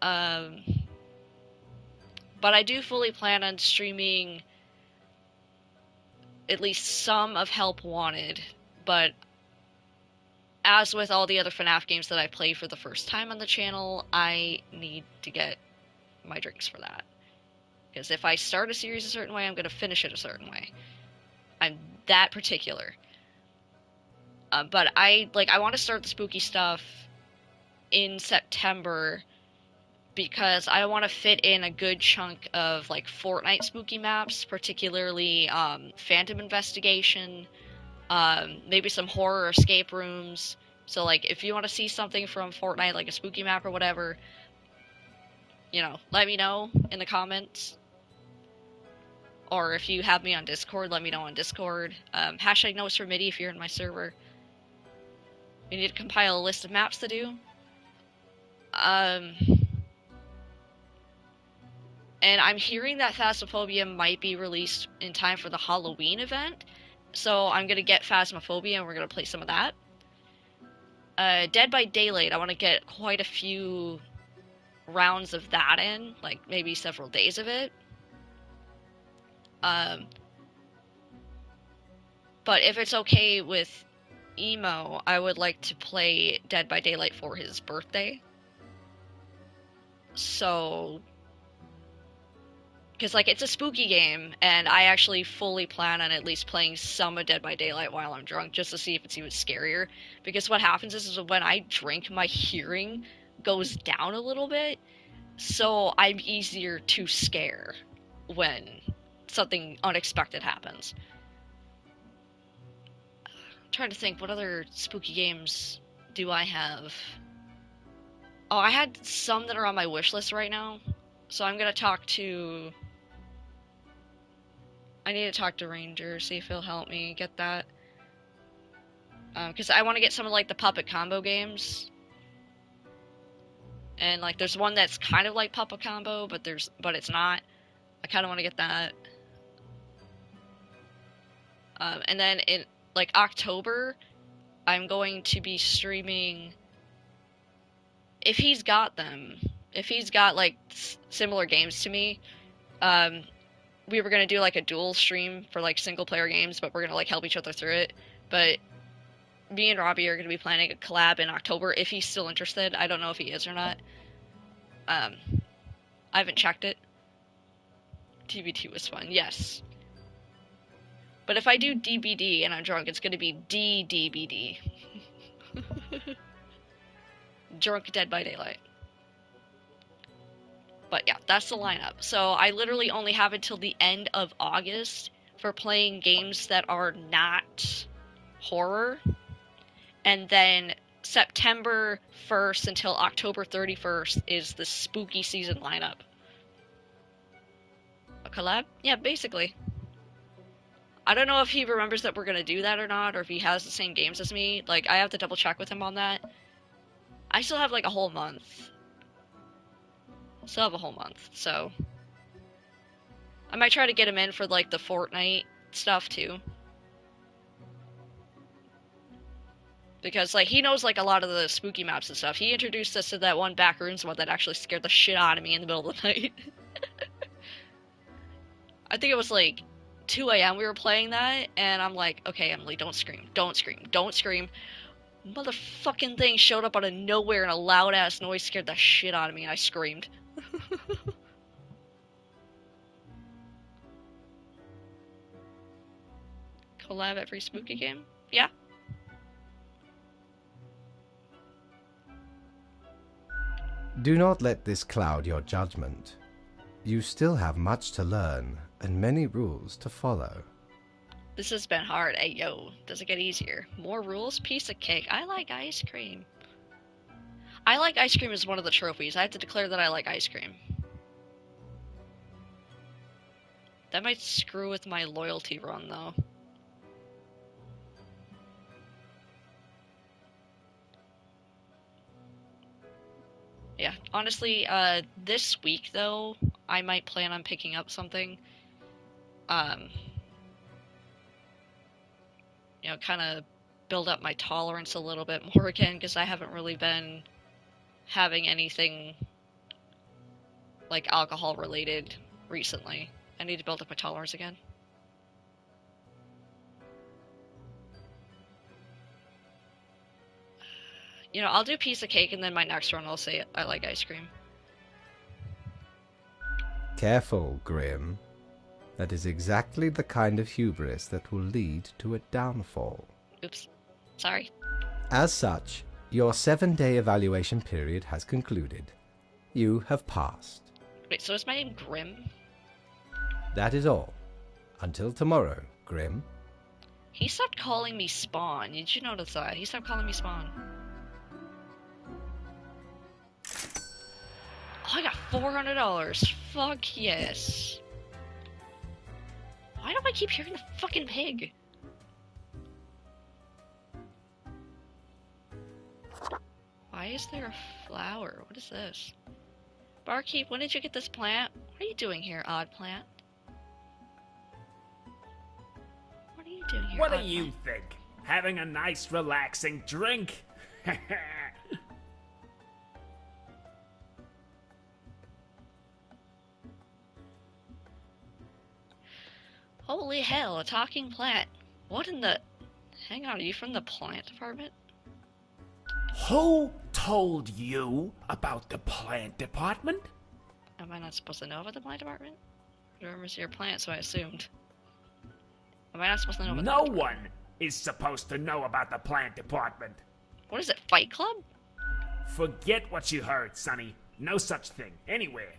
But I do fully plan on streaming at least some of Help Wanted, but as with all the other FNAF games that I play for the first time on the channel, I need to get my drinks for that. Because if I start a series a certain way, I'm going to finish it a certain way. I'm that particular. But I want to start the spooky stuff in September, because I want to fit in a good chunk of, like, Fortnite spooky maps, particularly Phantom Investigation, maybe some horror escape rooms. So, like, if you want to see something from Fortnite, like a spooky map or whatever, you know, let me know in the comments. Or if you have me on Discord, let me know on Discord. Hashtag notes for Midy if you're in my server. We need to compile a list of maps to do. And I'm hearing that Phasmophobia might be released in time for the Halloween event. So I'm going to get Phasmophobia and we're going to play some of that. Dead by Daylight, I want to get quite a few rounds of that in. Like, maybe several days of it. But if it's okay with emo, I would like to play Dead by Daylight for his birthday. So, because like it's a spooky game, and I actually fully plan on at least playing some of Dead by Daylight while I'm drunk, just to see if it's even scarier. Because what happens is when I drink, my hearing goes down a little bit, so I'm easier to scare when something unexpected happens. I'm trying to think, what other spooky games do I have? Oh, I had some that are on my wish list right now, so I'm gonna talk to... I need to talk to Ranger, see if he'll help me get that. Because I want to get some of, like, the Puppet Combo games. And, like, there's one that's kind of like Puppet Combo, but it's not. I kind of want to get that. And then in, like, October, I'm going to be streaming... If he's got them, if he's got, like, similar games to me, we were going to do, like, a dual stream for, like, single-player games, but we're going to, like, help each other through it. But me and Robbie are going to be planning a collab in October, if he's still interested. I don't know if he is or not. I haven't checked it. TBT was fun, yes. But if I do DBD and I'm drunk, it's going to be DDBD. Drunk Dead by Daylight. But yeah, that's the lineup. So I literally only have until the end of August for playing games that are not horror. And then September 1st until October 31st is the spooky season lineup. A collab? Yeah, basically. I don't know if he remembers that we're going to do that or not, or if he has the same games as me. Like, I have to double check with him on that. I still have, like, a whole month. Still have a whole month, so... I might try to get him in for, like, the Fortnite stuff, too. Because, like, he knows, like, a lot of the spooky maps and stuff. He introduced us to that one Backrooms one that actually scared the shit out of me in the middle of the night. I think it was, like, 2 a.m. we were playing that, and I'm like, okay, Emily, don't scream, don't scream, don't scream. Motherfucking thing showed up out of nowhere and a loud-ass noise scared the shit out of me, and I screamed. Collab every spooky game? Yeah. Do not let this cloud your judgment. You still have much to learn and many rules to follow. This has been hard. Hey, yo, does it get easier? More rules? Piece of cake. I like ice cream. I like ice cream as one of the trophies. I have to declare that I like ice cream. That might screw with my loyalty run, though. Yeah, honestly, this week, though, I might plan on picking up something. You know, kind of build up my tolerance a little bit more again, because I haven't really been having anything, like, alcohol-related recently. I need to build up my tolerance again. You know, I'll do piece of cake, and then my next run I'll say I like ice cream. Careful, Grim. That is exactly the kind of hubris that will lead to a downfall. Oops. Sorry. As such, your 7-day evaluation period has concluded. You have passed. Wait, so is my name Grim? That is all. Until tomorrow, Grim. He stopped calling me Spawn. Did you notice that? He stopped calling me Spawn. Oh, I got $400. Fuck yes. Why do I keep hearing the fucking pig? Why is there a flower? What is this? Barkeep, when did you get this plant? What are you doing here, odd plant? What are you doing here, What do odd you plant? think? Having a nice, relaxing drink? Holy hell, a talking plant. What in the Hang on, are you from the plant department? Who told you about the plant department? Am I not supposed to know about the plant department? You oversee your plant, so I assumed. Am I not supposed to know about No the one is supposed to know about the plant department. What is it, Fight Club? Forget what you heard, Sonny. No such thing, anywhere.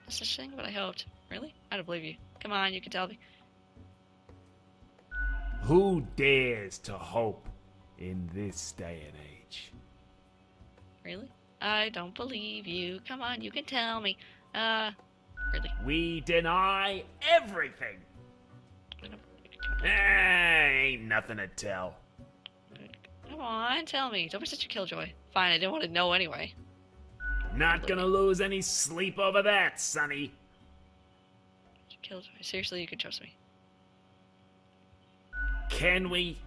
No such thing, but I hoped. Really? I don't believe you. Come on, you can tell me. Who dares to hope in this day and age? Really? I don't believe you. Come on, you can tell me. Really? We deny everything. Ain't nothing to tell. Come on, tell me. Don't be such a killjoy. Fine, I didn't want to know anyway. Not gonna lose any sleep over that, Sonny. Killjoy. Seriously, you can trust me. Can we?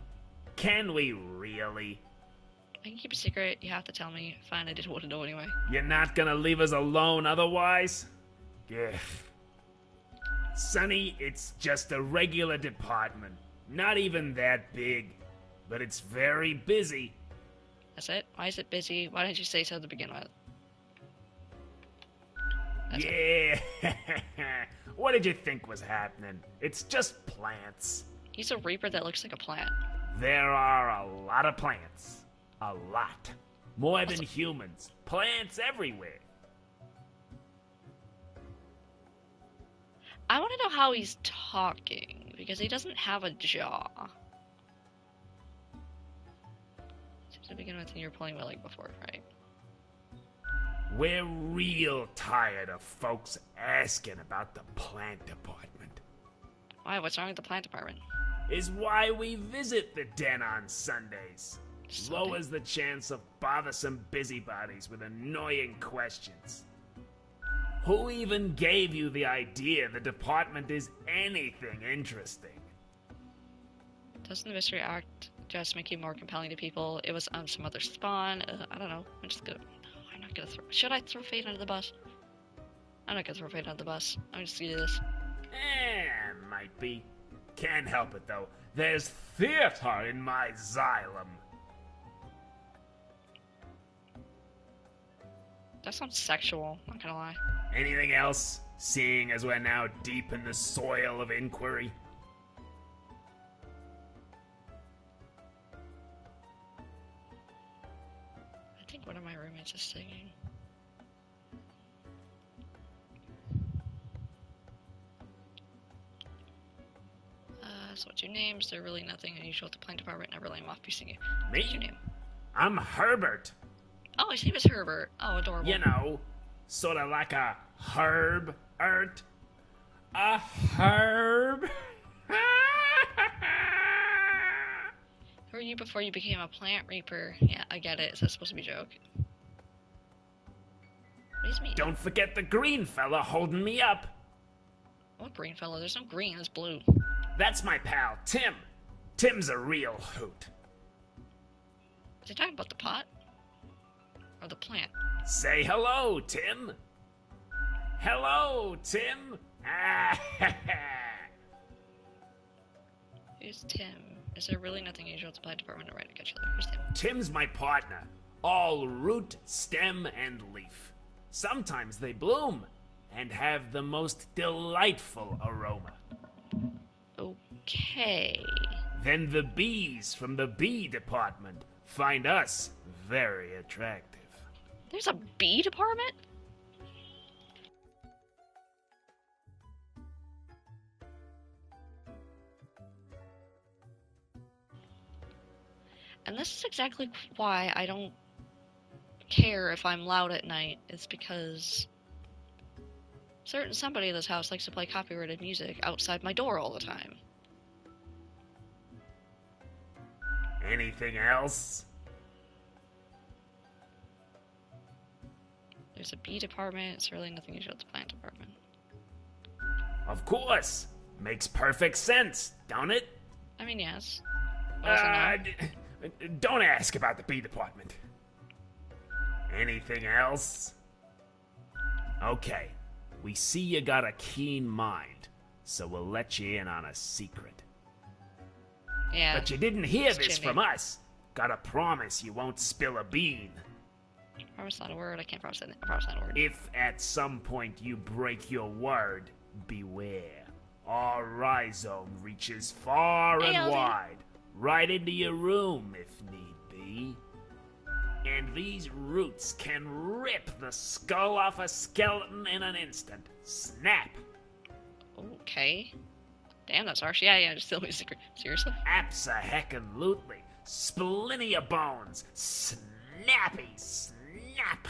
Can we really? I can keep a secret. You have to tell me. Fine, I didn't want to know anyway. You're not gonna leave us alone otherwise? Yeah. Sonny, it's just a regular department. Not even that big. But it's very busy. That's it? Why is it busy? Why didn't you say so to begin with? That's Yeah. What did you think was happening? It's just plants. He's a reaper that looks like a plant. There are a lot of plants. A lot. More than humans. Plants everywhere. I want to know how he's talking, because he doesn't have a jaw. To begin with, you were pulling my leg before, right? We're real tired of folks asking about the plant department. Why? What's wrong with the plant department? Is why we visit the den on Sundays. Sunday? Lowers the chance of bothersome busybodies with annoying questions. Who even gave you the idea the department is anything interesting? Doesn't the mystery act just make you more compelling to people? It was some other spawn. I don't know. I'm just gonna. No, I'm not gonna throw. Should I throw Fate under the bus? I'm not gonna throw Fate under the bus. I'm just gonna do this. Might be. Can't help it though. There's theater in my xylem. That sounds sexual. Not gonna lie. Anything else? Seeing as we're now deep in the soil of inquiry. I think one of my roommates is singing. So what's your name? Is there really nothing unusual at the plant department? Never lay him off piecing you. Me? What's your name? I'm Herbert. Oh, his name is Herbert. Oh, adorable. You know, sort of like a herb-ert. A herb. Who were you before you became a plant reaper? Yeah, I get it. Is that supposed to be a joke? What does it mean? Don't forget the green fella holding me up. What green fellow? There's no green. It's blue. That's my pal, Tim. Tim's a real hoot. Is he talking about the pot? Or the plant? Say hello, Tim. Hello, Tim. Who's Tim? Is there really nothing unusual at the plant department? Alright, I got you there. Who's Tim? Tim's my partner. All root, stem, and leaf. Sometimes they bloom and have the most delightful aroma. Okay. Then the bees from the bee department find us very attractive. There's a bee department? And this is exactly why I don't care if I'm loud at night. It's because somebody in this house likes to play copyrighted music outside my door all the time. Anything else? There's a bee department. It's really nothing unusual at the plant department. Of course. Makes perfect sense, don't it? I mean, yes. But also no. Don't ask about the bee department. Anything else? Okay. We see you got a keen mind, so we'll let you in on a secret. Yeah. But you didn't hear It's this chimney. from us. Gotta promise you won't spill a bean. Promise not a word. I can't promise anything. I promise not a word. If at some point you break your word, beware. Our rhizome reaches far Hey, and Alvin. wide, right into your room if need be. And these roots can rip the skull off a skeleton in an instant. Snap! Okay. Damn, that's harsh. Yeah, just tell me seriously. Abso-heckin-lutely. Splinter your bones. Snappy snap.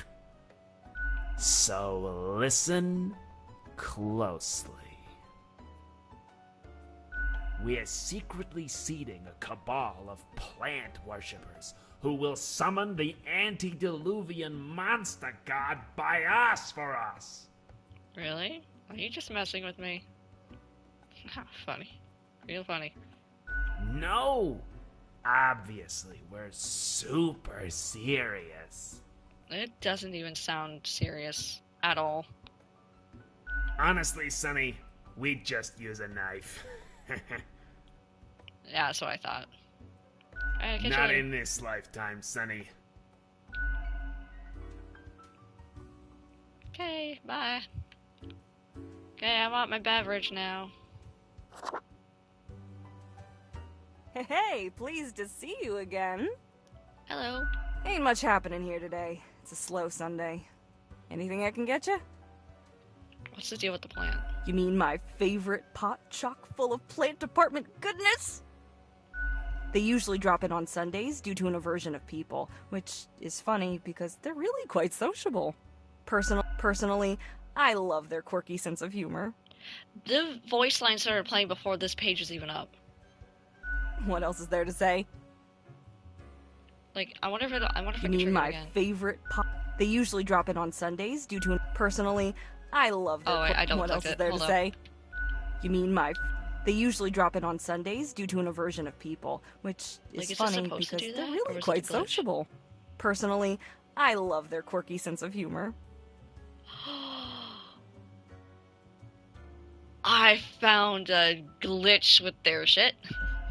So listen closely. We're secretly seeding a cabal of plant worshippers who will summon the antediluvian monster god Bias for us. Really? Are you just messing with me? Funny. Real funny. No! Obviously, we're super serious. It doesn't even sound serious at all. Honestly, Sonny, we'd just use a knife. Yeah, that's what I thought. Alright, catch you Not later. in this lifetime, Sonny. Okay, bye. Okay, I want my beverage now. Hey, pleased to see you again. Hello. Ain't much happening here today. It's a slow Sunday. Anything I can get you? What's the deal with the plant? You mean my favorite pot chock full of plant department goodness? They usually drop in on Sundays due to an aversion of people, which is funny because they're really quite sociable. Personally, I love their quirky sense of humor. The voice line started playing before this page was even up. What else is there to say? Like, I wonder if I You can mean trigger it my again. favorite pot? They usually drop in on Sundays due to personally, I love their Oh, wait, I what else double-clicked is it. there Hold to up. say? You mean my They usually drop in on Sundays due to an aversion of people, which Like, is is this funny supposed to because do they're that, or really was it quite a glitch? sociable. Personally, I love their quirky sense of humor. I found a glitch with their shit.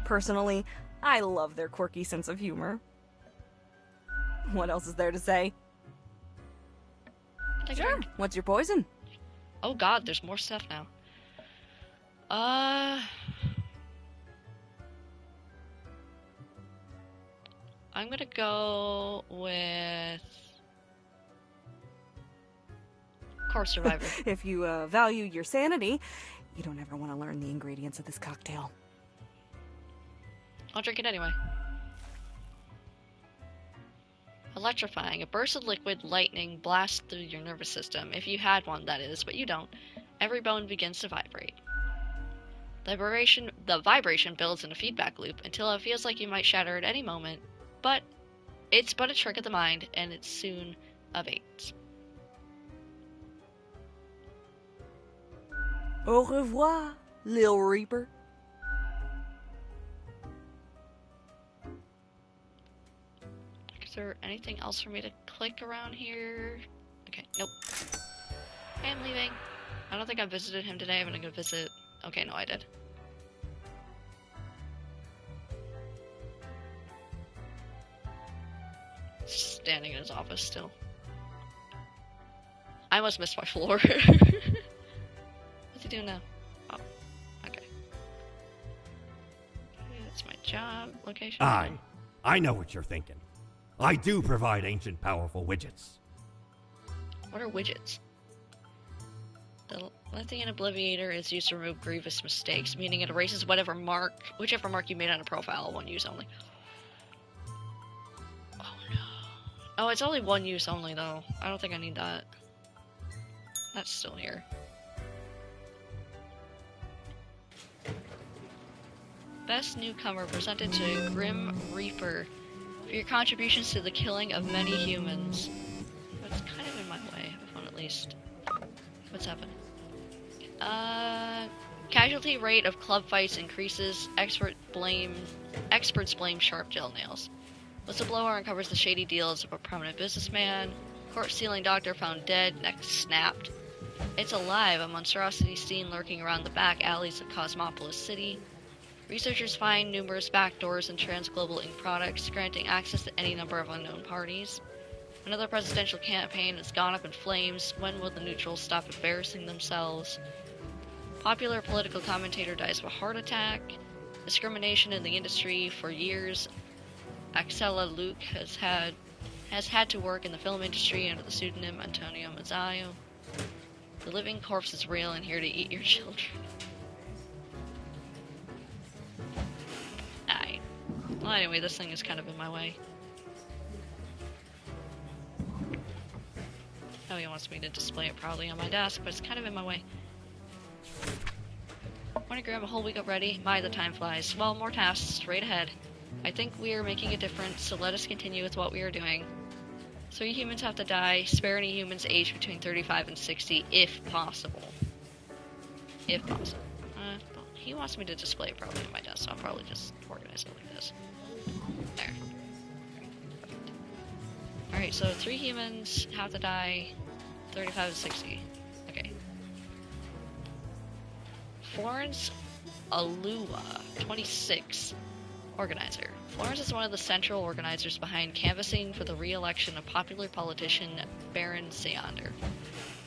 Personally, I love their quirky sense of humor. What else is there to say? Like, Sure. What's your poison? Oh god, there's more stuff now. I'm gonna go with Corpse Survivor. If you value your sanity, you don't ever want to learn the ingredients of this cocktail. I'll drink it anyway. Electrifying. A burst of liquid lightning blasts through your nervous system. If you had one, that is, but you don't. Every bone begins to vibrate. The vibration builds in a feedback loop until it feels like you might shatter at any moment, but it's but a trick of the mind, and it soon abates. Au revoir, Lil Reaper. Is there anything else for me to click around here? Okay, nope. Okay, I'm leaving. I don't think I visited him today. I'm gonna go visit. Okay, no, I did. Standing in his office still. I must miss my floor. What's he doing now? Oh, okay. That's my job location. I know what you're thinking. I do provide ancient powerful widgets. What are widgets? The Lithian Obliviator is used to remove grievous mistakes, meaning it erases whichever mark you made on a profile, one use only. Oh no. Oh, it's only one use only though. I don't think I need that. That's still here. Best newcomer presented to Grim Reaper for your contributions to the killing of many humans. That's kind of in my way. Have fun at least. What's happening? Casualty rate of club fights increases. Experts blame sharp gel nails. Whistleblower uncovers the shady deals of a prominent businessman. Court-stealing doctor found dead, neck snapped. It's alive, a monstrosity seen lurking around the back alleys of Cosmopolis City. Researchers find numerous backdoors in transglobal ink products, granting access to any number of unknown parties. Another presidential campaign has gone up in flames. When will the neutrals stop embarrassing themselves? Popular political commentator dies of a heart attack. Discrimination in the industry for years. Axela Luke has had to work in the film industry under the pseudonym Antonio Mazzaio. The living corpse is real and here to eat your children. Aye. Well, anyway, this thing is kind of in my way. Oh, he wants me to display it proudly on my desk, but it's kind of in my way. Want to grab a whole week up ready? My, the time flies. Well, more tasks straight ahead. I think we are making a difference, so let us continue with what we are doing. 3 humans have to die. Spare any humans aged between 35 and 60, if possible. If possible. He wants me to display it probably on my desk, so I'll probably just organize it like this. There. Alright, so 3 humans have to die. 35 and 60. Okay. Florence Alua, 26. Organizer. Florence is one of the central organizers behind canvassing for the re-election of popular politician Baron Seander.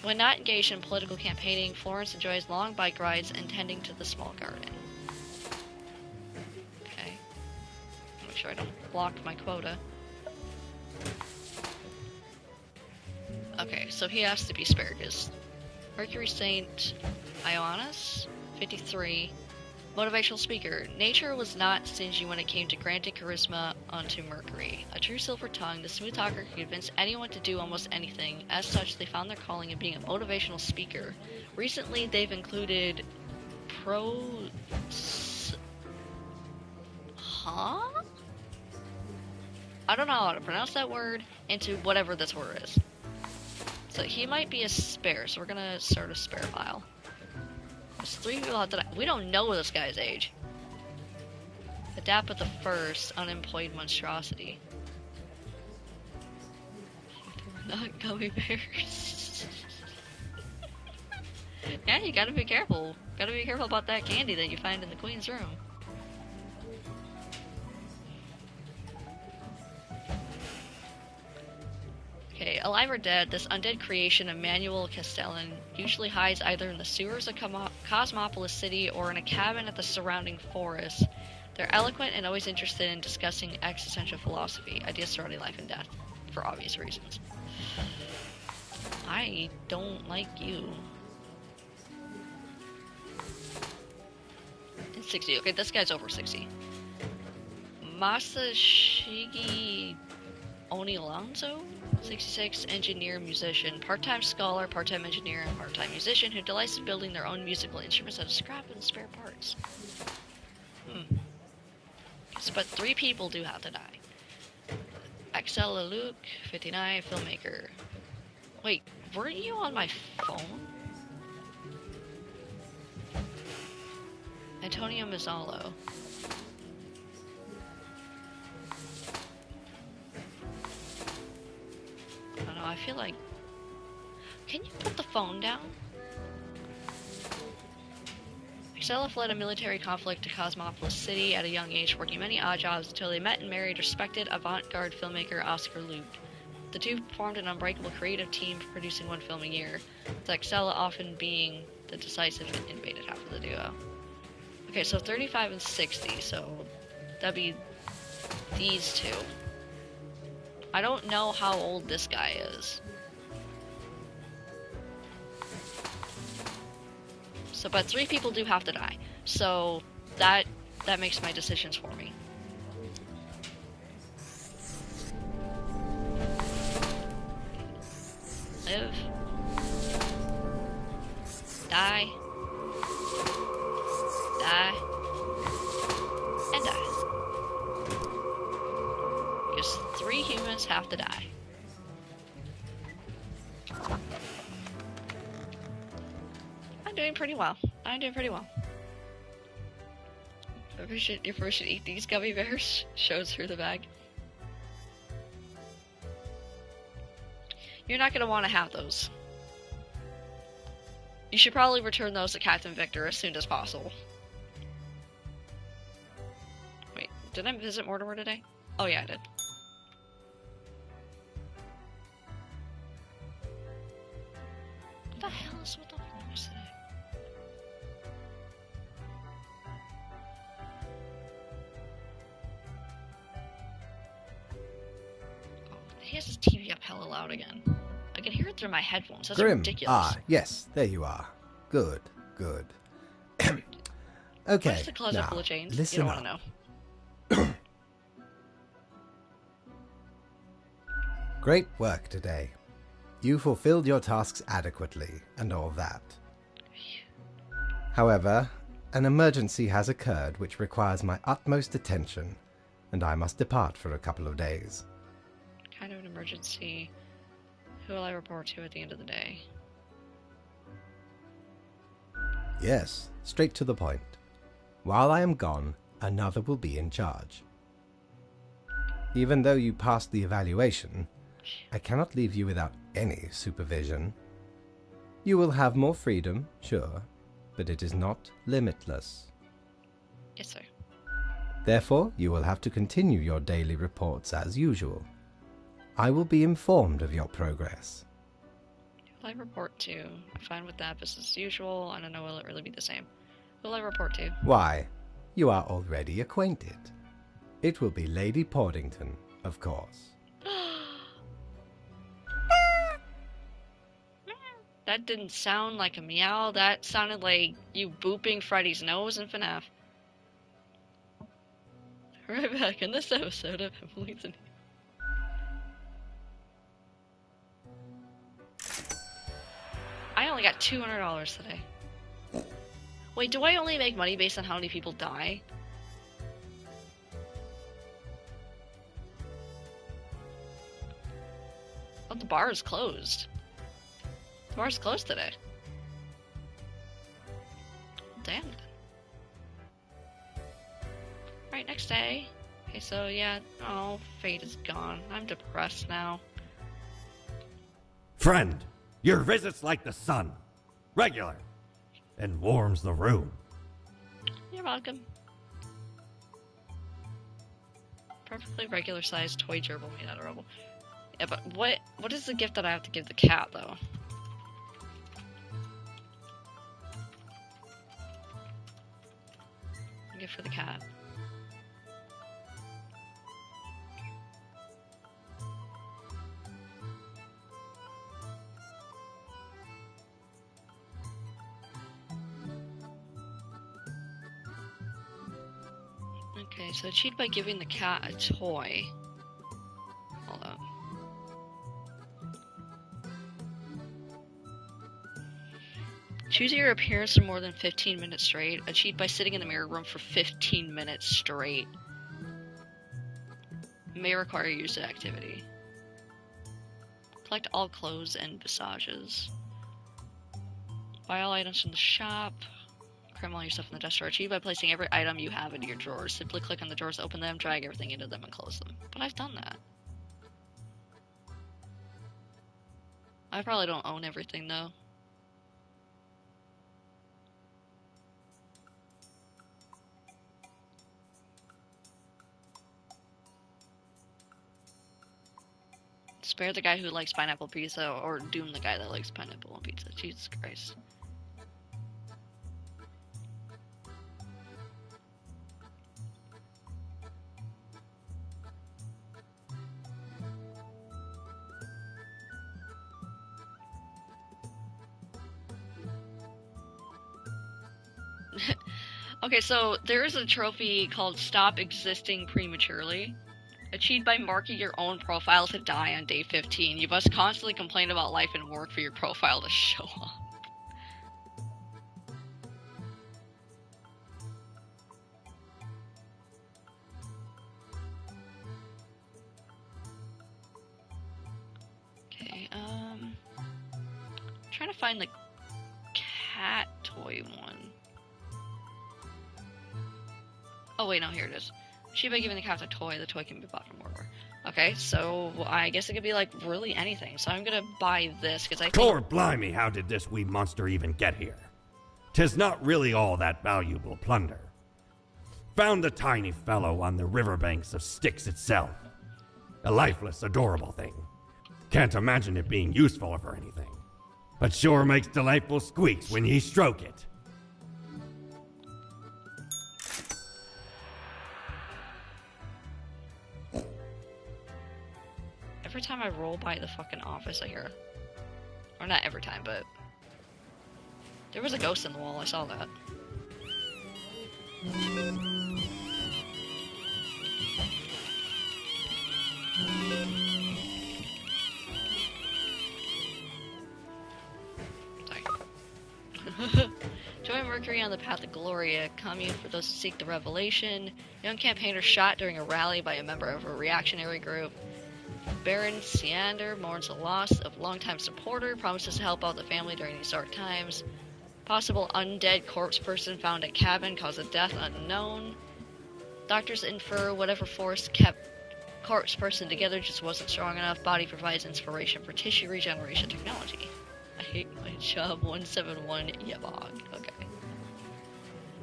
When not engaged in political campaigning, Florence enjoys long bike rides and tending to the small garden. Okay. Make sure I don't block my quota. Okay, so he has to be asparagus. Mercury Saint Ioannis, 53. Motivational speaker. Nature was not stingy when it came to granting charisma onto Mercury. A true silver tongue, the smooth talker could convince anyone to do almost anything. As such, they found their calling in being a motivational speaker. Recently, they've included I don't know how to pronounce that word into whatever this word is. So he might be a spare, so we're gonna start a spare file. There's 3 people out that we don't know this guy's age. Adapt with the first unemployed monstrosity. Not gummy bears. Yeah, you gotta be careful. Gotta be careful about that candy that you find in the queen's room. Okay, alive or dead, this undead creation of Manuel Castellan usually hides either in the sewers of Cosmopolis City or in a cabin at the surrounding forest. They're eloquent and always interested in discussing existential philosophy, ideas surrounding life and death, for obvious reasons. I don't like you. It's 60. Okay, this guy's over 60. Masashigi Onilonzo? 66, engineer, musician, part-time scholar, part-time engineer, and part-time musician who delights in building their own musical instruments out of scrap and spare parts. But 3 people do have to die. Axel Luke, 59, filmmaker. Wait, weren't you on my phone? Antonio Mazzallo. I don't know, I feel like... Can you put the phone down? Axella fled a military conflict to Cosmopolis City at a young age, working many odd jobs until they met and married respected avant-garde filmmaker Oscar Luke. The two formed an unbreakable creative team for producing 1 film a year, with Axella often being the decisive and innovative half of the duo. Okay, so 35 and 60, so that'd be these 2. I don't know how old this guy is. So, but 3 people do have to die. So that makes my decisions for me. Live. Die. Die. And die. Because 3 humans have to die. I'm doing pretty well. You first should eat these gummy bears. Shows through the bag. You're not going to want to have those. You should probably return those to Captain Victor as soon as possible. Did I visit Mortimer today? Oh yeah, I did. What the hell is with the noise today? Oh, he has his TV up hella loud again. I can hear it through my headphones. That's Grim. ridiculous. Ah, yes, there you are. Good, good. Okay, Where's the closet now, full of chains? listen You don't want up. to know. Great work today. You fulfilled your tasks adequately, and all that. However, an emergency has occurred which requires my utmost attention, and I must depart for a couple of days. Kind of an emergency. Who will I report to at the end of the day? Yes, straight to the point. While I am gone, another will be in charge. Even though you passed the evaluation, I cannot leave you without any supervision. You will have more freedom, sure, but it is not limitless. Yes, sir. Therefore, you will have to continue your daily reports as usual. I will be informed of your progress. Who will I report to? I'm fine with that, business as usual. I don't know, will it really be the same? Who will I report to? Why, you are already acquainted. It will be Lady Portington, of course. That didn't sound like a meow. That sounded like you booping Freddy's nose in FNAF. Right back in this episode of Emily's and... I only got $200 today. Wait, do I only make money based on how many people die? Oh, the bar is closed. The bar's closed today. Damn it. Right, next day. Okay, so yeah, oh, fate is gone. I'm depressed now. Friend, your visit's like the sun. Regular. And warms the room. You're welcome. Perfectly regular sized toy gerbil made out of rubble. Yeah, but what is the gift that I have to give the cat, though? A gift for the cat. Okay, so cheat by giving the cat a toy. Hold on. Choose your appearance for more than 15 minutes straight. A cheat by sitting in the mirror room for 15 minutes straight. May require use of activity. Collect all clothes and visages. Buy all items from the shop. Cram all your stuff in the desk drawer. Achieve by placing every item you have into your drawers. Simply click on the drawers, open them, drag everything into them, and close them. But I've done that. I probably don't own everything, though. Spare the guy who likes pineapple pizza, or doom the guy that likes pineapple on pizza. Jesus Christ. Okay, so there is a trophy called Stop Existing Prematurely. Achieved by marking your own profile to die on day 15. You must constantly complain about life and work for your profile to show up. Okay, trying to find the cat toy one. Oh wait, no, here it is. Achieved by giving the cat a toy, the toy can be bought from Mortimer. Okay, so I guess it could be like really anything. So I'm gonna buy this because I think... Tor blimey, how did this wee monster even get here? 'Tis not really all that valuable plunder. Found the tiny fellow on the riverbanks of Styx itself. A lifeless, adorable thing. Can't imagine it being useful for anything. But sure makes delightful squeaks when ye stroke it. Every time I roll by the fucking office, I hear... Or not every time, but... There was a ghost in the wall, I saw that. Sorry. Join Mercury on the path of glory, a commune for those who seek the revelation. Young campaigner shot during a rally by a member of a reactionary group. Baron Seander mourns the loss of longtime supporter, promises to help out the family during these dark times. Possible undead corpse person found at cabin, cause of death unknown. Doctors infer whatever force kept corpse person together just wasn't strong enough. Body provides inspiration for tissue regeneration technology. I hate my job. 171 Yabog. Okay.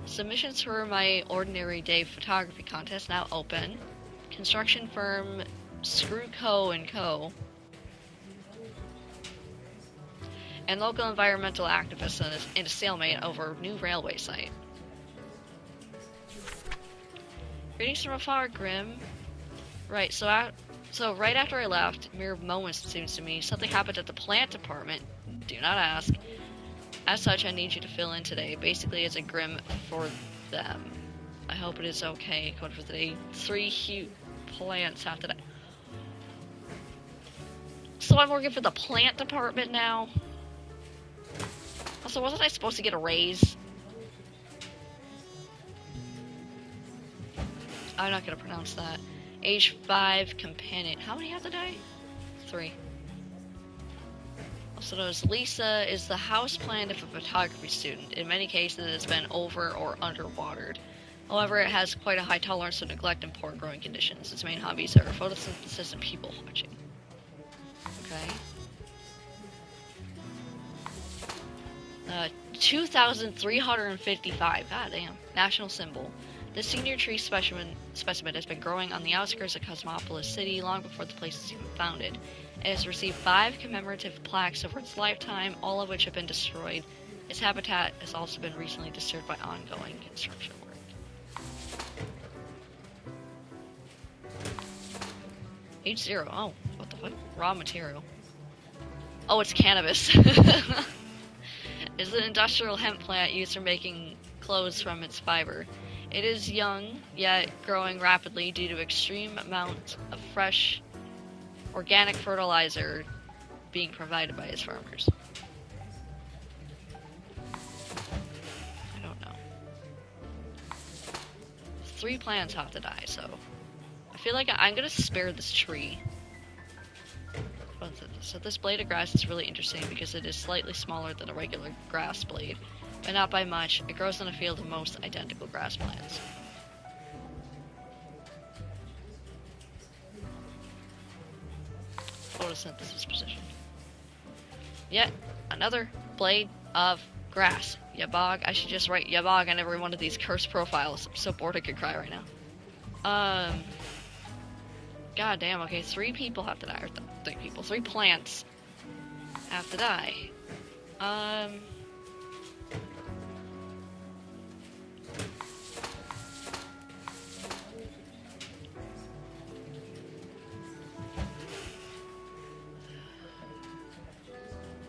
Submissions for my ordinary day photography contest now open. Construction firm Screw Co. & Co. and local environmental activists in a stalemate over new railway site. Greetings from afar, Grim. Right, so right after I left, mere moments it seems to me, something happened at the plant department. Do not ask. As such, I need you to fill in today. Basically, it's a Grim for them. I hope it is okay. Code for the day. 3 huge plants have to die. So I'm working for the plant department now? Also, wasn't I supposed to get a raise? I'm not gonna pronounce that. Age 5 companion. How many have to die? 3. Also known as Lisa is the house plant of a photography student. In many cases, it's been over or underwatered. However, it has quite a high tolerance to neglect and poor growing conditions. Its main hobbies are photosynthesis and people watching. Okay. 2,355. God damn. National symbol. The senior tree specimen has been growing on the outskirts of Cosmopolis City long before the place was even founded. It has received 5 commemorative plaques over its lifetime, all of which have been destroyed. Its habitat has also been recently disturbed by ongoing construction work. H0. Oh, what the fuck? Raw material. Oh, it's cannabis. It's an industrial hemp plant used for making clothes from its fiber. It is young, yet growing rapidly due to extreme amounts of fresh, organic fertilizer being provided by its farmers. I don't know. 3 plants have to die, so I feel like I'm gonna spare this tree. So this blade of grass is really interesting because it is slightly smaller than a regular grass blade, but not by much. It grows in a field of most identical grass plants. Photosynthesis position. Yet another blade of grass. Yabog. I should just write Yabog on every one of these cursed profiles. I'm so bored I could cry right now. God damn, okay, 3 people have to die. Or 3 people. 3 plants have to die.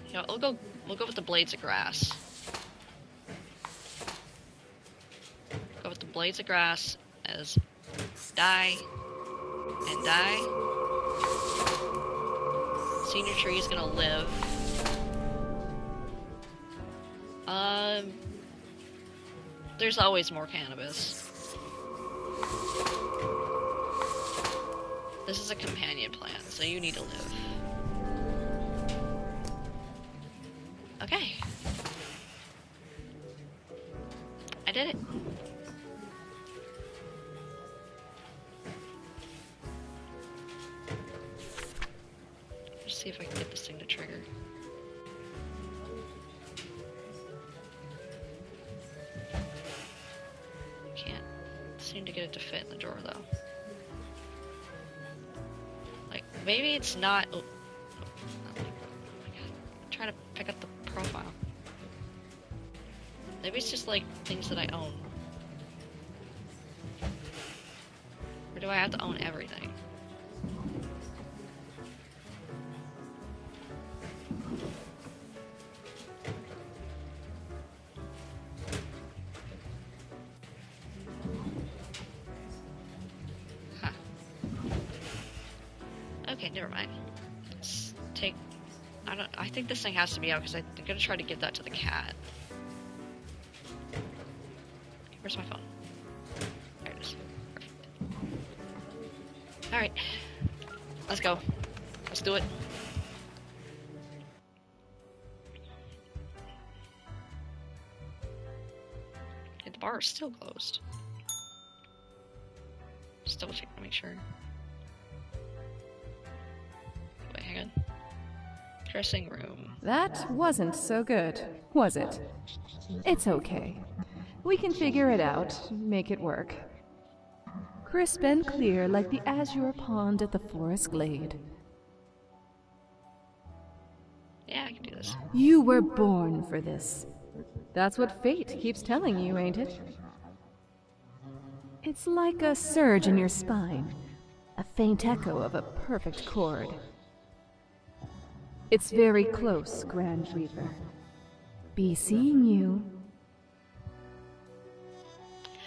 You know, we'll go with the blades of grass. Go with the blades of grass as die and die. Senior tree is gonna live. There's always more cannabis. This is a companion plant, so you need to live. Okay. I did it. Let's see if I can get this thing to trigger. Can't. seem to get it to fit in the drawer, though. Like, maybe it's not... Oh, my God. I'm trying to pick up the profile. Maybe it's just, like, things that I own. Or do I have to own everything? Huh. Okay, never mind. Let's take... I think this thing has to be out because I'm gonna try to give that to the cat. Where's my phone? There it is. Alright. Let's go. Let's do it. Okay, the bar is still closed. Just double check to make sure. Wait, hang on. Dressing room. That wasn't so good, was it? It's okay. We can figure it out, make it work. Crisp and clear like the azure pond at the forest glade. Yeah, I can do this. You were born for this. That's what fate keeps telling you, ain't it? It's like a surge in your spine, a faint echo of a perfect chord. It's very close, Grand Reaper. Be seeing you.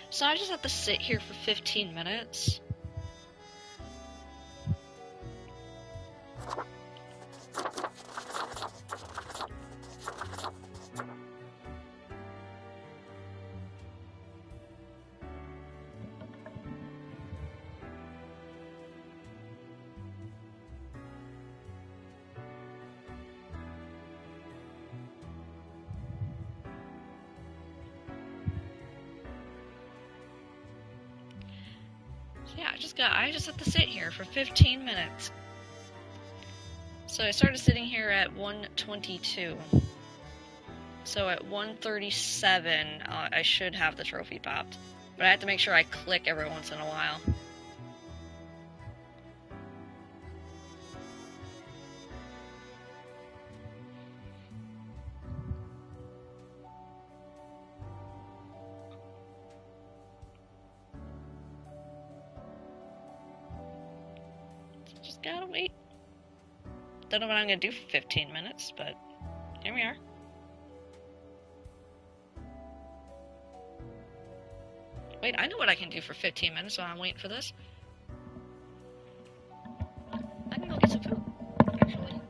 So I just have to sit here for 15 minutes? Yeah, I just have to sit here for 15 minutes. So I started sitting here at 1:22. So at 1:37, I should have the trophy popped. But I have to make sure I click every once in a while. Just gotta wait. Don't know what I'm gonna do for 15 minutes, but here we are. Wait, I know what I can do for 15 minutes while I'm waiting for this. I can go get some food, actually.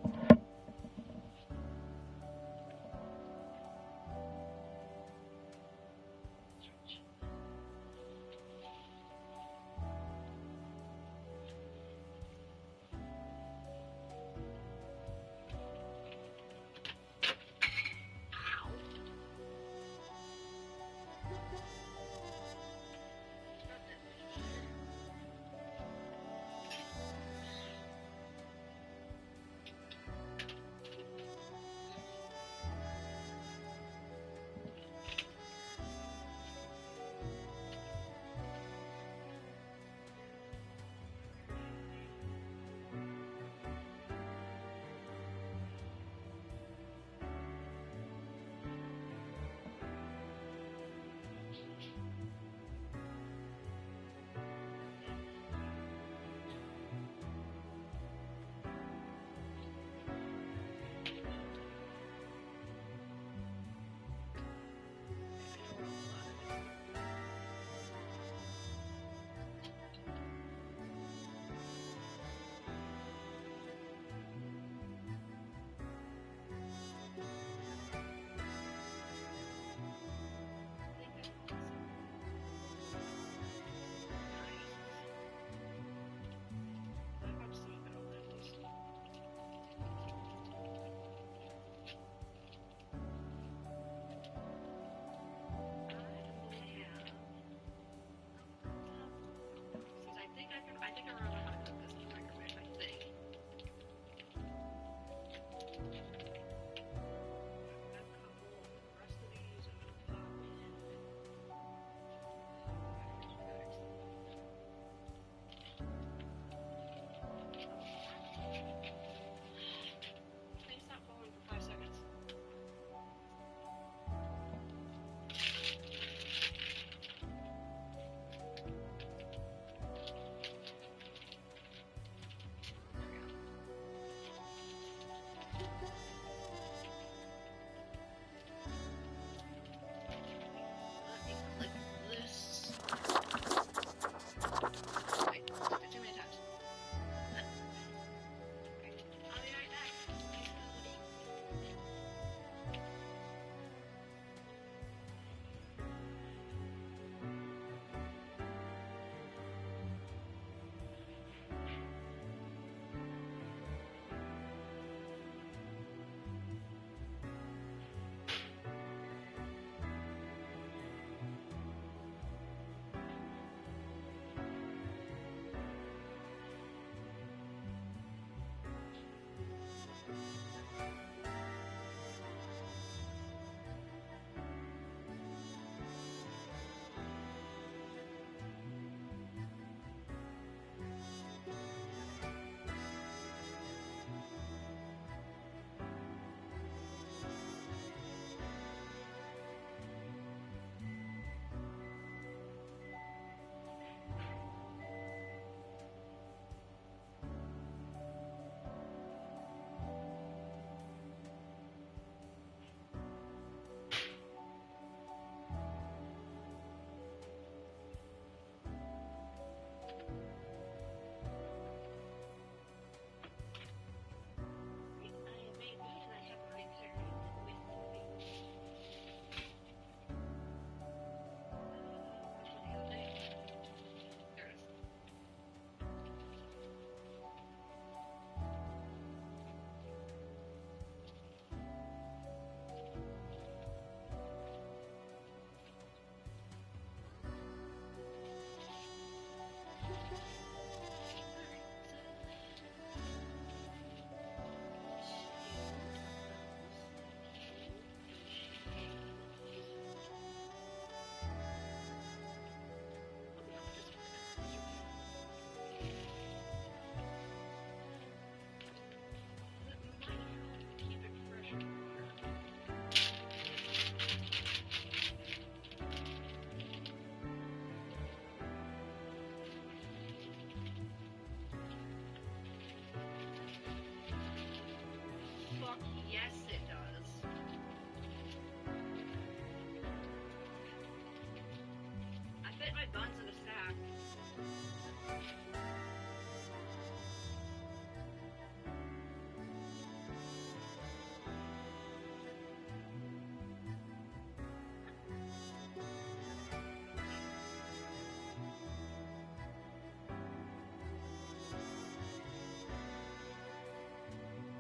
Guns in a stack.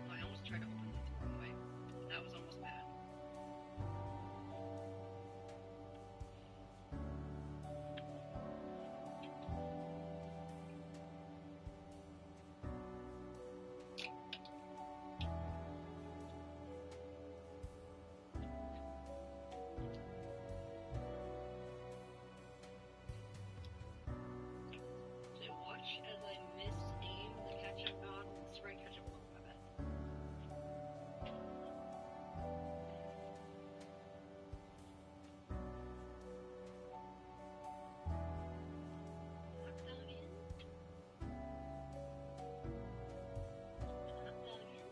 I almost tried to open the wrong way. That was almost bad. So watch as I miss aim the ketchup god with the spray ketchup on my bed. Hot dog in. Hot dog in.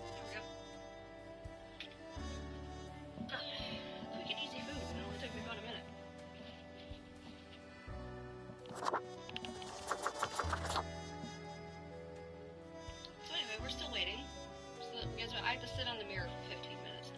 There we go. Quick and easy food. It only took me about a minute. So anyway, we're still waiting. So guess what? I have to sit on the mirror for 15 minutes.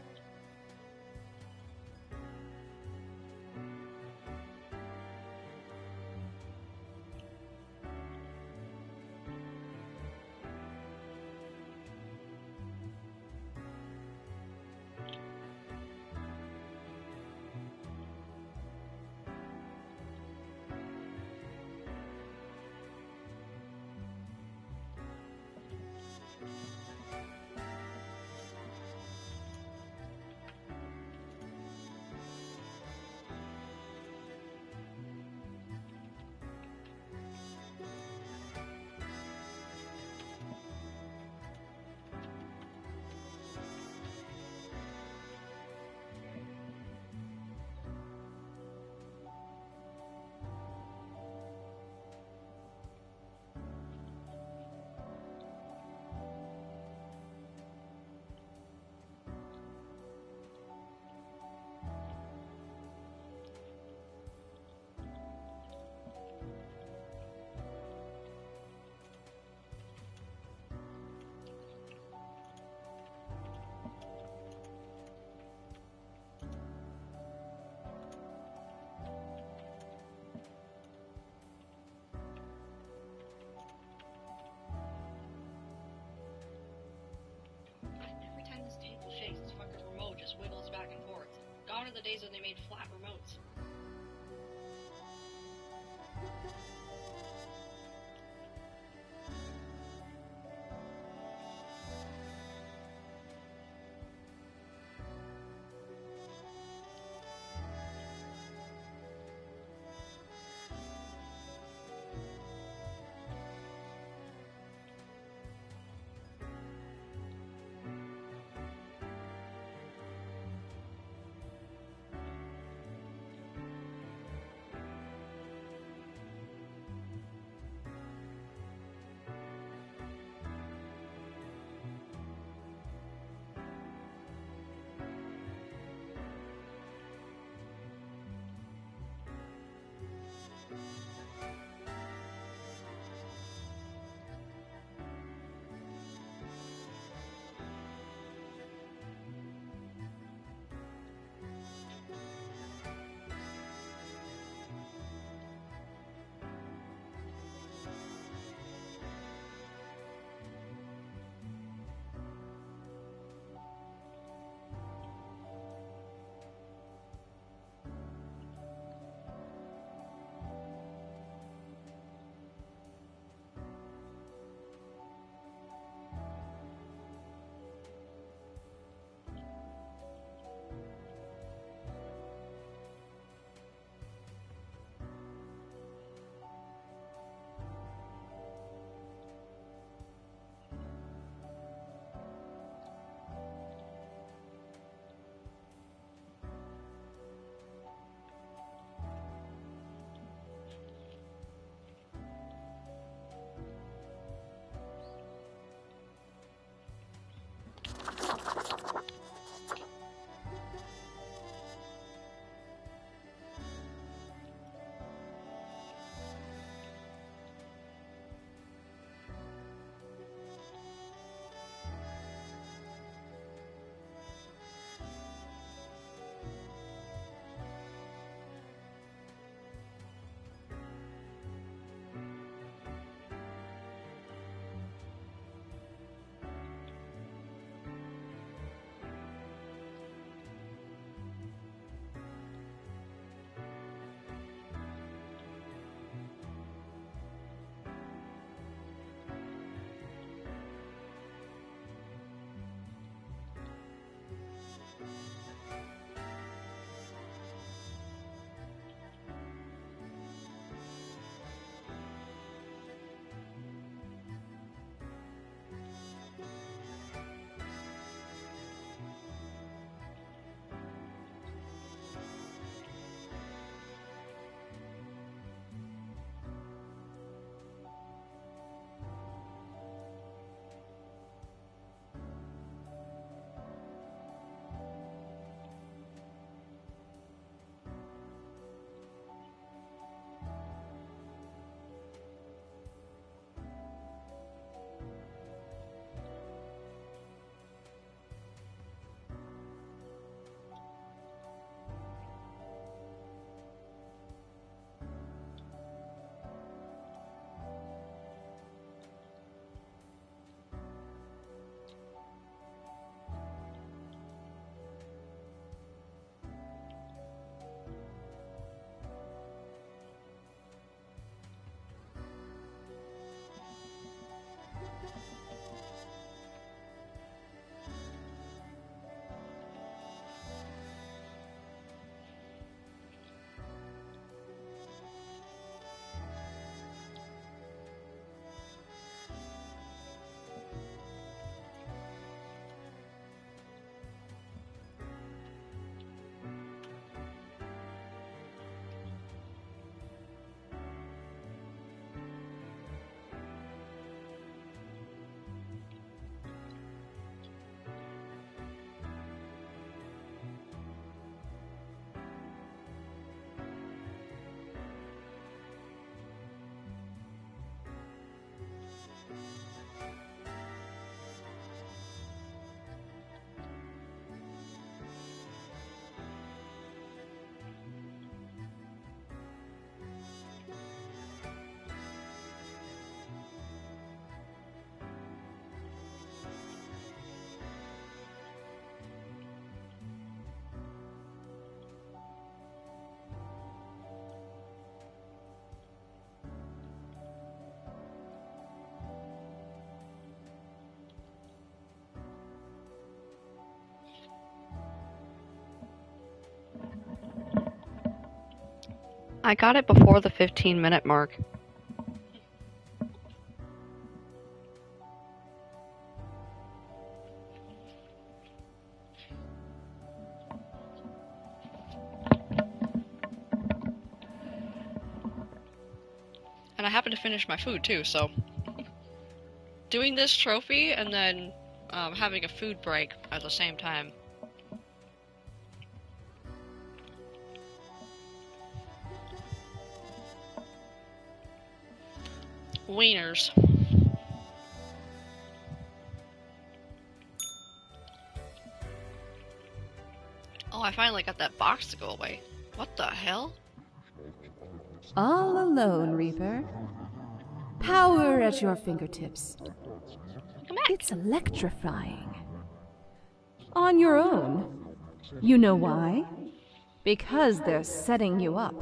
Every time this table shakes, this fucking remote just wiggles back and forth. Gone are the days when they made flat remotes. I got it before the 15-minute mark. And I happen to finish my food too, so doing this trophy and then having a food break at the same time. Wieners. Oh, I finally got that box to go away. What the hell? All alone, Reaper. Power at your fingertips. Come back. It's electrifying. On your own. You know why? Because they're setting you up.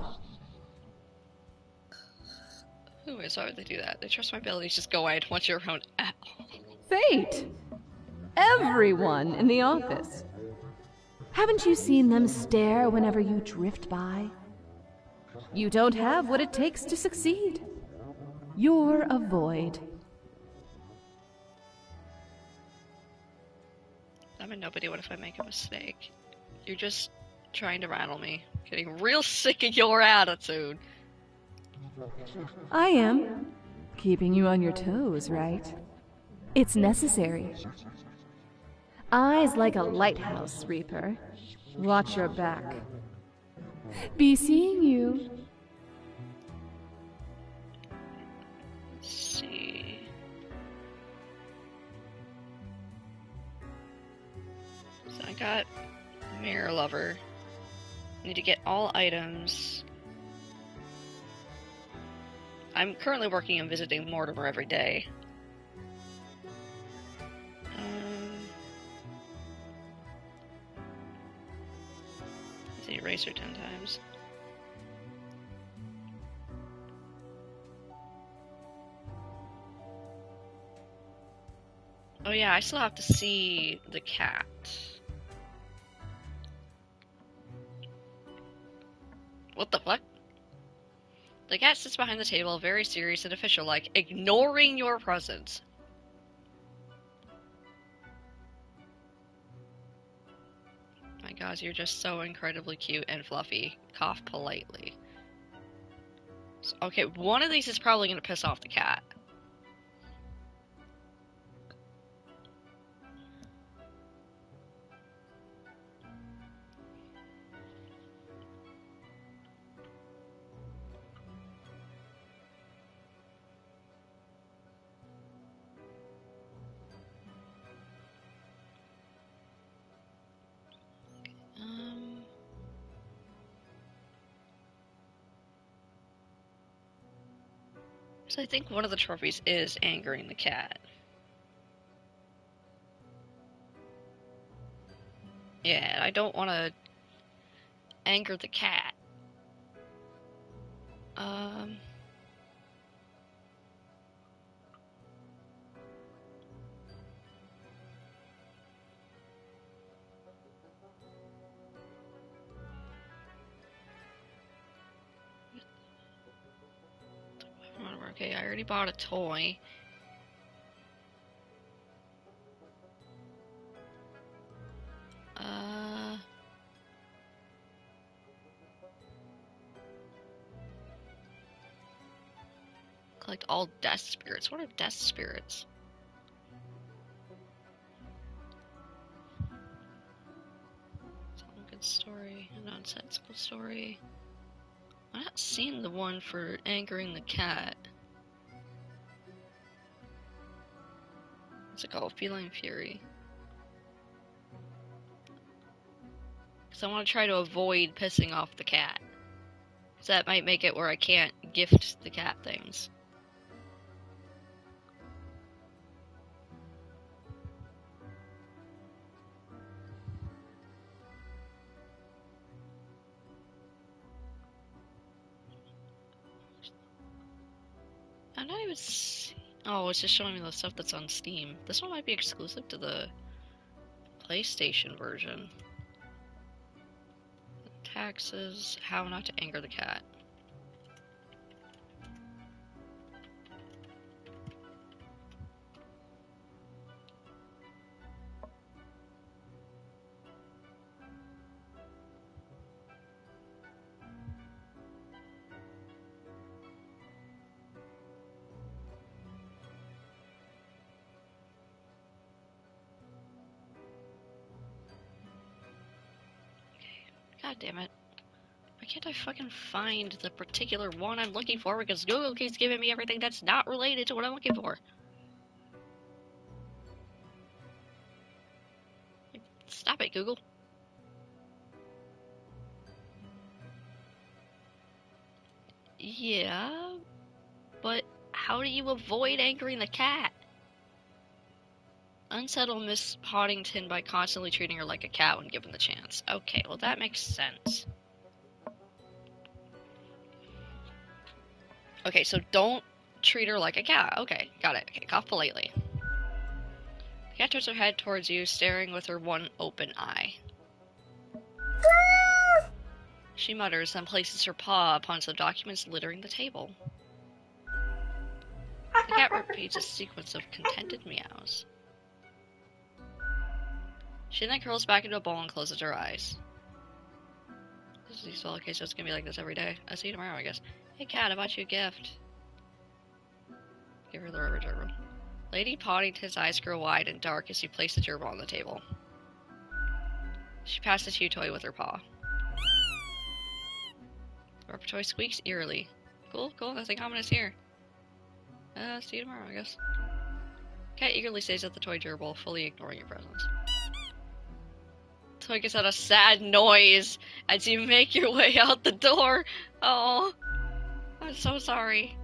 Who is? Why would they do that? They trust my abilities, just go away. I don't want your own. Ow. Fate! Everyone in the office. Haven't you seen them stare whenever you drift by? You don't have what it takes to succeed. You're a void. I'm a nobody. What if I make a mistake? You're just trying to rattle me. Getting real sick of your attitude. I am. Keeping you on your toes, right? It's necessary. Eyes like a lighthouse, Reaper. Watch your back. Be seeing you. Let's see. So I got Mirror Lover. Need to get all items. I'm currently working on visiting Mortimer every day. Let's see, eraser 10 times. Oh yeah, I still have to see the cat. What the fuck? The cat sits behind the table, very serious and official-like, ignoring your presence. My god, you're just so incredibly cute and fluffy. Cough politely. So, okay, one of these is probably gonna piss off the cat. So I think one of the trophies is angering the cat. Yeah, I don't want to anger the cat. Okay, I already bought a toy. Collect all death spirits. What are death spirits? Tell a good story, a nonsensical story. I'm not seeing the one for angering the cat. What's it called? Feeling Fury. Because I want to try to avoid pissing off the cat. Because that might make it where I can't gift the cat things. I'm not even oh, it's just showing me the stuff that's on Steam. This one might be exclusive to the PlayStation version. Taxes, how not to anger the cat. God damn it. Why can't I fucking find the particular one I'm looking for? Because Google keeps giving me everything that's not related to what I'm looking for. Stop it, Google. Yeah, but how do you avoid angering the cat? Unsettle Miss Poddington by constantly treating her like a cat when given the chance. Okay, well that makes sense. Okay, so don't treat her like a cat. Okay, got it. Okay, cough politely. The cat turns her head towards you, staring with her one open eye. She mutters, then places her paw upon some documents littering the table. The cat repeats a sequence of contented meows. She then curls back into a ball and closes her eyes. This is useful. Okay, so it's gonna be like this every day. I'll see you tomorrow, I guess. Hey cat, I bought you a gift. Give her the rubber gerbil. Lady Poddington's eyes grow wide and dark as you place the gerbil on the table. She passes the chew toy with her paw. The rubber toy squeaks eerily. Cool, nothing ominous here. See you tomorrow, I guess. Cat eagerly stays at the toy gerbil, fully ignoring your presence. Toy gets out a sad noise as you make your way out the door. Oh, I'm so sorry.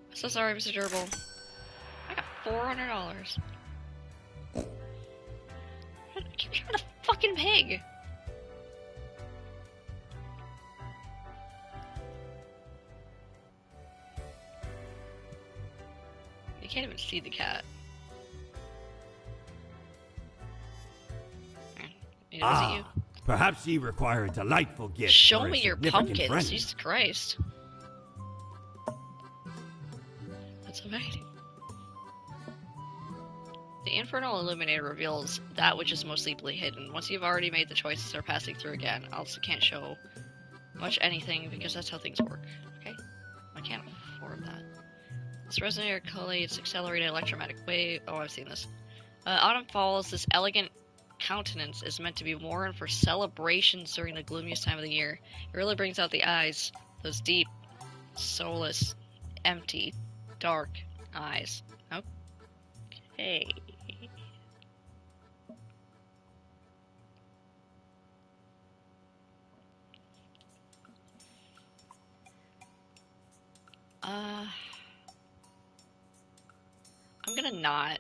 I'm so sorry, Mr. Gerbil. I got $400. Keep hearing the fucking pig. You can't even see the cat. Is it you? Perhaps ye require a delightful gift. Show for a me your significant pumpkins, friend. Jesus Christ. That's amazing. The Infernal Illuminator reveals that which is most deeply hidden. Once you've already made the choices or passing through again, I also can't show much anything because that's how things work. Okay? I can't afford that. This resonator collates accelerated electromagnetic wave. Oh, I've seen this. Autumn falls. This elegant countenance is meant to be worn for celebrations during the gloomiest time of the year. It really brings out the eyes, those deep, soulless, empty, dark eyes. Okay. I'm gonna not.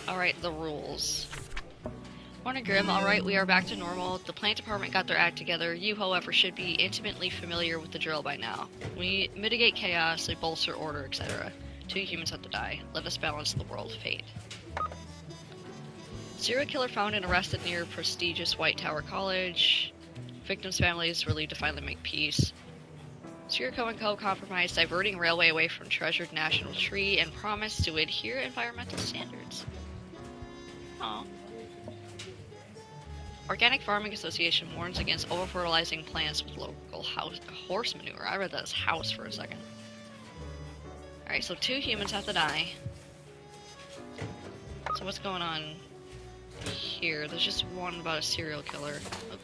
Alright, the rules. Morning, Grim. Alright, we are back to normal. The plant department got their act together. You, however, should be intimately familiar with the drill by now. We mitigate chaos, we bolster order, etc. 2 humans have to die. Let us balance the world's fate. Serial killer found and arrested near prestigious White Tower College. Victims' families relieved to finally make peace. Sirco and Co. compromised diverting railway away from treasured national tree and promised to adhere environmental standards. Aww. Organic Farming Association warns against over-fertilizing plants with local horse manure. I read that as house for a second. Alright, so 2 humans have to die. So what's going on here? There's just one about a serial killer. Oh.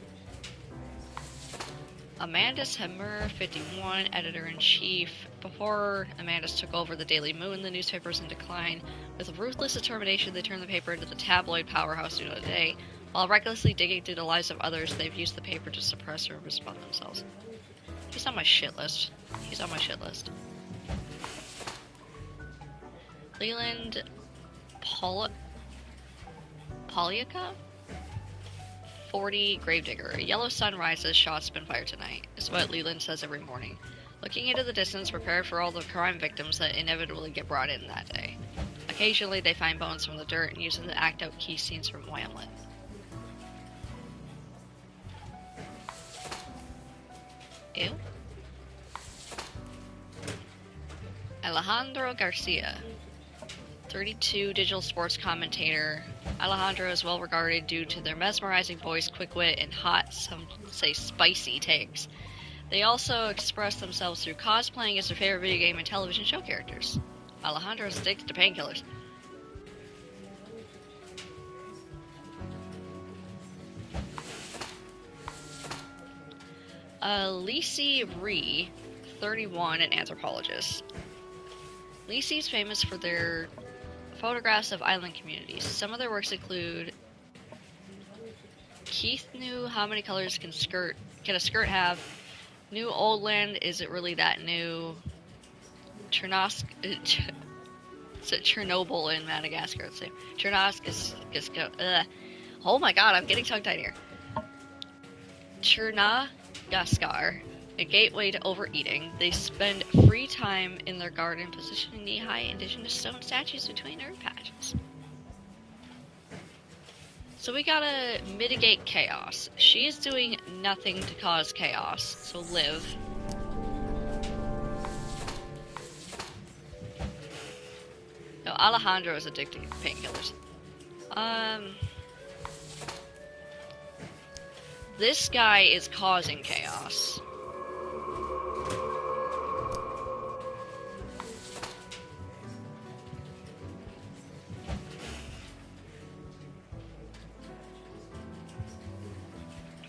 Amandus Hemmer, 51, editor-in-chief. Before Amandus took over the Daily Moon, the newspaper was in decline. With ruthless determination, they turned the paper into the tabloid powerhouse we know today. While recklessly digging through the lives of others, they've used the paper to suppress rumors about themselves. He's on my shit list. He's on my shit list. Leland Poliaka? 40, Gravedigger. A yellow sun rises, shots been fired tonight, is what Leland says every morning. Looking into the distance, prepared for all the crime victims that inevitably get brought in that day. Occasionally, they find bones from the dirt and use them to act out key scenes from Whamlet. Ew. Alejandro Garcia, 32, digital sports commentator. Alejandro is well regarded due to their mesmerizing voice, quick wit, and hot, some say spicy takes. They also express themselves through cosplaying as their favorite video game and television show characters. Alejandro is addicted to painkillers. Lisi Ree, 31, an anthropologist. Lisi's famous for their photographs of island communities. Some of their works include Keith Knew How Many Colors Can a Skirt Have? New Old Land, Is It Really That New? Chernobyl in Madagascar. Let's see. Oh my god, I'm getting tongue-tied here. Chernagaskar, a gateway to overeating. They spend free time in their garden positioning knee-high indigenous stone statues between herb patches. So we gotta mitigate chaos. She is doing nothing to cause chaos, so live. No, Alejandro is addicted to painkillers. This guy is causing chaos.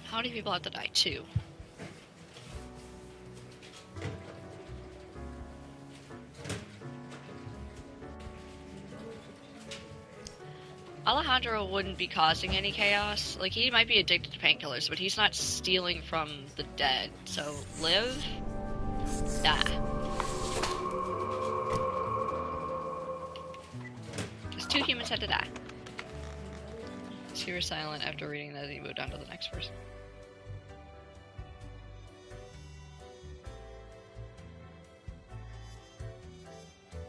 How many people have to die? 2. Alejandro wouldn't be causing any chaos. Like, he might be addicted to painkillers, but he's not stealing from the dead. So, live, die. Because 2 humans had to die. So you were silent after reading that, and you moved on to the next person.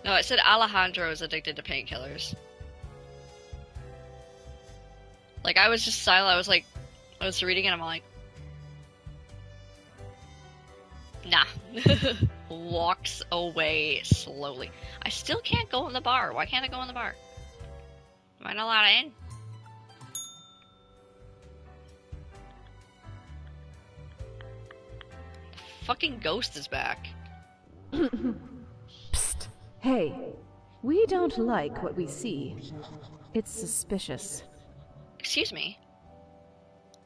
No, it said Alejandro is addicted to painkillers. Like, I was just silent. I was reading it, and I'm like, nah. Walks away slowly. I still can't go in the bar. Why can't I go in the bar? Am I not allowed in? The fucking ghost is back. Psst. Hey, we don't like what we see. It's suspicious. Excuse me.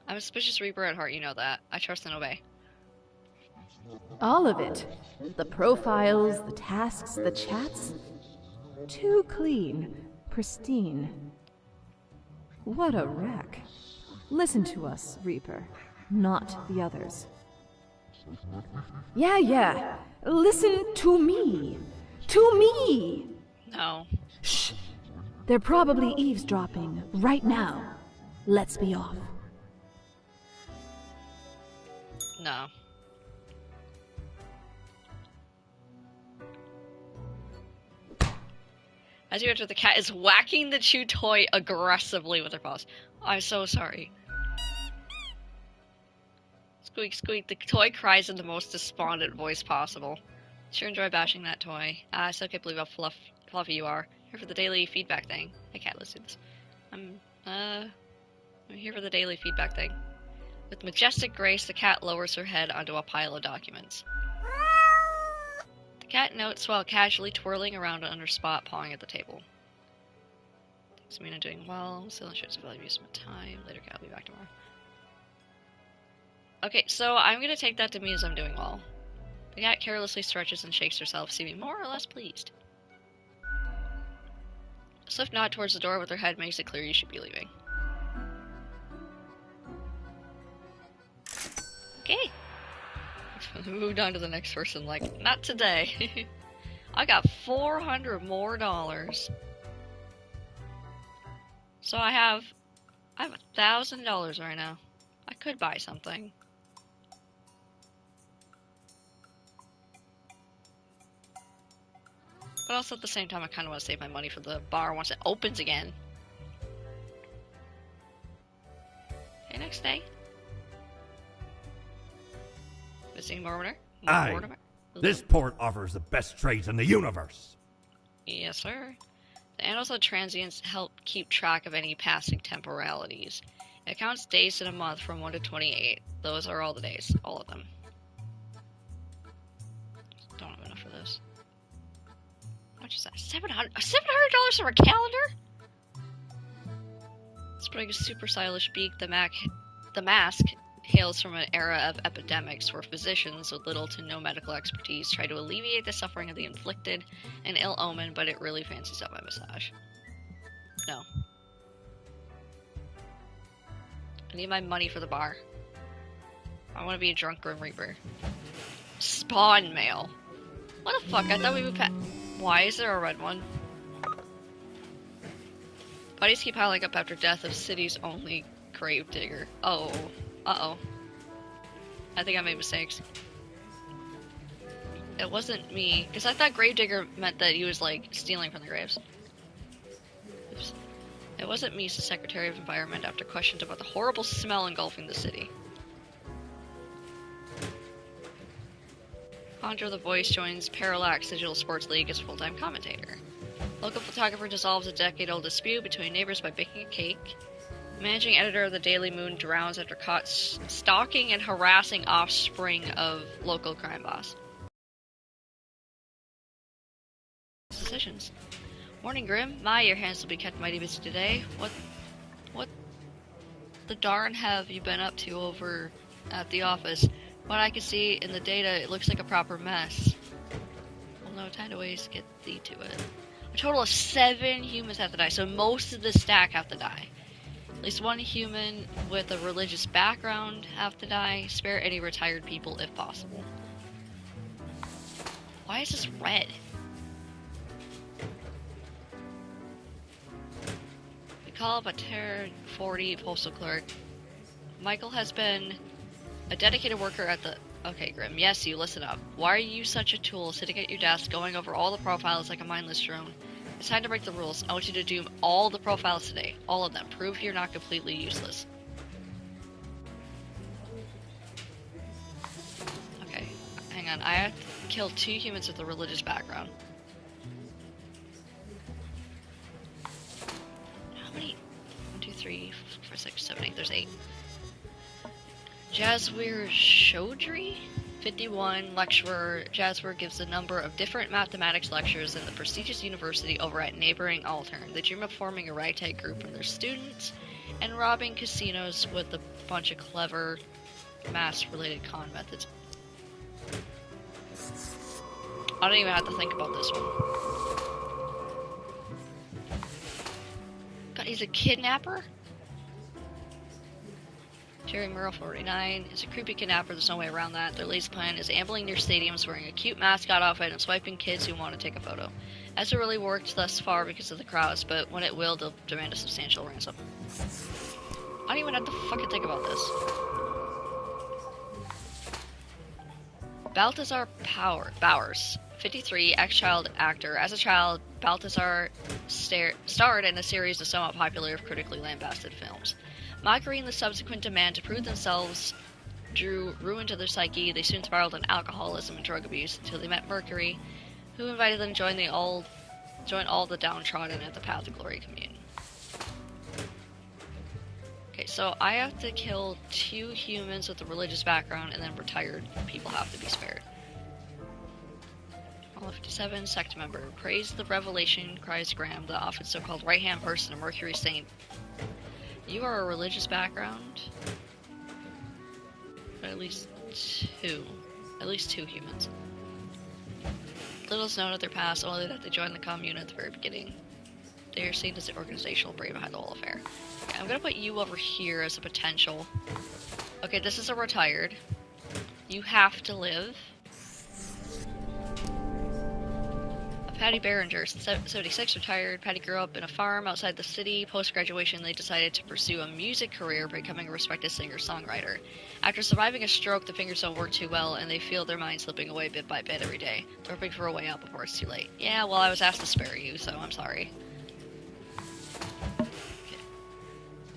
I'm a suspicious reaper at heart, you know that. I trust and obey. All of it. The profiles, the tasks, the chats. Too clean, pristine. What a wreck. Listen to us, Reaper, not the others. Yeah. Listen to me. To me! No. Shh. They're probably eavesdropping right now. Let's be off. No. As you enter, the cat is whacking the chew toy aggressively with her paws. I'm so sorry. Squeak, squeak. The toy cries in the most despondent voice possible. Sure enjoy bashing that toy. I still can't believe how fluffy you are. Here for the daily feedback thing. I can't listen to this. I'm here for the daily feedback thing. With majestic grace, the cat lowers her head onto a pile of documents. The cat notes while casually twirling around on her spot, pawing at the table. Thanks, Mina, doing well. Still shows the value of my time. Later, cat, I'll be back tomorrow. Okay, so I'm gonna take that to mean as I'm doing well. The cat carelessly stretches and shakes herself, seeming more or less pleased. A swift nod towards the door with her head makes it clear you should be leaving. Okay. Moved on to the next person, like, not today. I got $400 more. So I have $1,000 right now. I could buy something. But also at the same time, I kind of want to save my money for the bar once it opens again. Okay, next day. Visiting Mortimer? Aye. This port offers the best trades in the universe. Yes, sir. The annals of transients help keep track of any passing temporalities. It counts days in a month from 1 to 28. Those are all the days. All of them. Don't have enough for this. How much is that? $700 for a calendar? Spraying a super stylish beak, the mask hails from an era of epidemics where physicians with little to no medical expertise try to alleviate the suffering of the inflicted, an ill omen, but it really fancies up my massage. No. I need my money for the bar. I want to be a drunk Grim Reaper. Spawn mail. What the fuck? I thought we would Why is there a red one? Bodies keep piling up after death of city's only gravedigger. Oh. Uh-oh. I think I made mistakes. It wasn't me, because I thought gravedigger meant that he was, like, stealing from the graves. Oops. It wasn't me, said Secretary of Environment, after questions about the horrible smell engulfing the city. Andre the Voice joins Parallax Digital Sports League as full-time commentator. Local photographer dissolves a decade-old dispute between neighbors by baking a cake. Managing editor of the Daily Moon drowns after caught stalking and harassing offspring of local crime boss. Decisions. Morning, Grim. Your hands will be kept mighty busy today. What the darn have you been up to over at the office? What I can see in the data, it looks like a proper mess. Well, no time to waste. Get thee to it. A total of 7 humans have to die, so most of the stack have to die. At least 1 human with a religious background have to die. Spare any retired people if possible. Why is this red? We call up a Terror 40 postal clerk. Michael has been a dedicated worker at the... Okay, Grim. Yes, you listen up. Why are you such a tool sitting at your desk going over all the profiles like a mindless drone? It's time to break the rules. I want you to doom all the profiles today. All of them. Prove you're not completely useless. Okay, hang on. I have to kill 2 humans with a religious background. How many? 1, 2, 3, 4, 5, 6, 7, 8. There's 8. Jaswir Chaudhry? 51, lecturer. Jaswir gives a number of different mathematics lectures in the prestigious university over at neighboring Altern. They dream of forming a ragtag group from their students and robbing casinos with a bunch of clever math-related con methods. I don't even have to think about this one. God, he's a kidnapper? Jerry Murrow 49 is a creepy kidnapper, there's no way around that. Their latest plan is ambling near stadiums wearing a cute mascot outfit and swiping kids who want to take a photo. Hasn't really worked thus far because of the crowds, but when it will, they'll demand a substantial ransom. I don't even have to fucking think about this. Balthazar Bowers, 53, ex-child actor. As a child, Balthazar starred in a series of somewhat popular, critically lambasted films. Mockery and the subsequent demand to prove themselves drew ruin to their psyche. They soon spiraled in alcoholism and drug abuse until they met Mercury, who invited them to join all the downtrodden at the Path of Glory commune. Okay, so I have to kill 2 humans with a religious background, and then retired people have to be spared. 57, sect member. Praise the revelation, cries Graham, the often so-called right-hand person of Mercury Saint. You are a religious background? At least 2. At least 2 humans. Little is known of their past, only that they joined the commune at the very beginning. They are seen as the organizational brain behind the whole affair. Okay, I'm gonna put you over here as a potential. Okay, this is a retired. You have to live. Patty Behringer, 76, retired. Patty grew up in a farm outside the city. Post-graduation, they decided to pursue a music career, becoming a respected singer-songwriter. After surviving a stroke, the fingers don't work too well, and they feel their mind slipping away bit by bit every day. They're hoping for a way out before it's too late. Yeah, well, I was asked to spare you, so I'm sorry. Okay.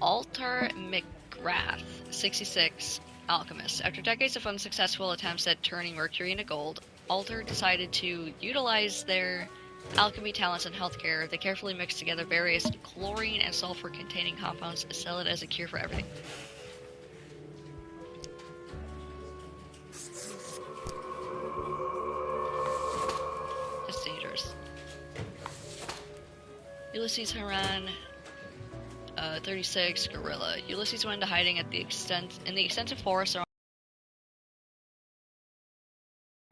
Altar McGrath, 66, alchemist. After decades of unsuccessful attempts at turning mercury into gold, Altar decided to utilize their alchemy talents in healthcare. They carefully mixed together various chlorine and sulfur containing compounds to sell it as a cure for everything. It's dangerous. Ulysses Haran, 36, gorilla. Ulysses went into hiding in the extensive forest around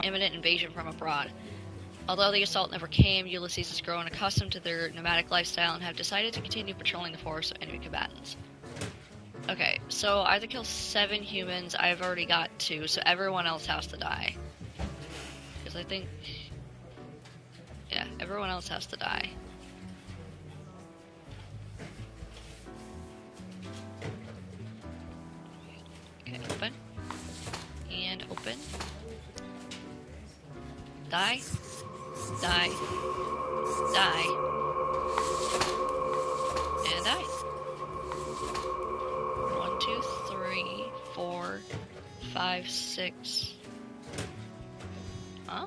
imminent invasion from abroad. Although the assault never came, Ulysses has grown accustomed to their nomadic lifestyle and have decided to continue patrolling the forest of enemy combatants. Okay, so I have to kill 7 humans. I've already got 2, so everyone else has to die. Because I think... yeah, everyone else has to die. Okay, open. And open. Die. Die. Die. And die. 1, 2, 3, 4, 5, 6. Huh?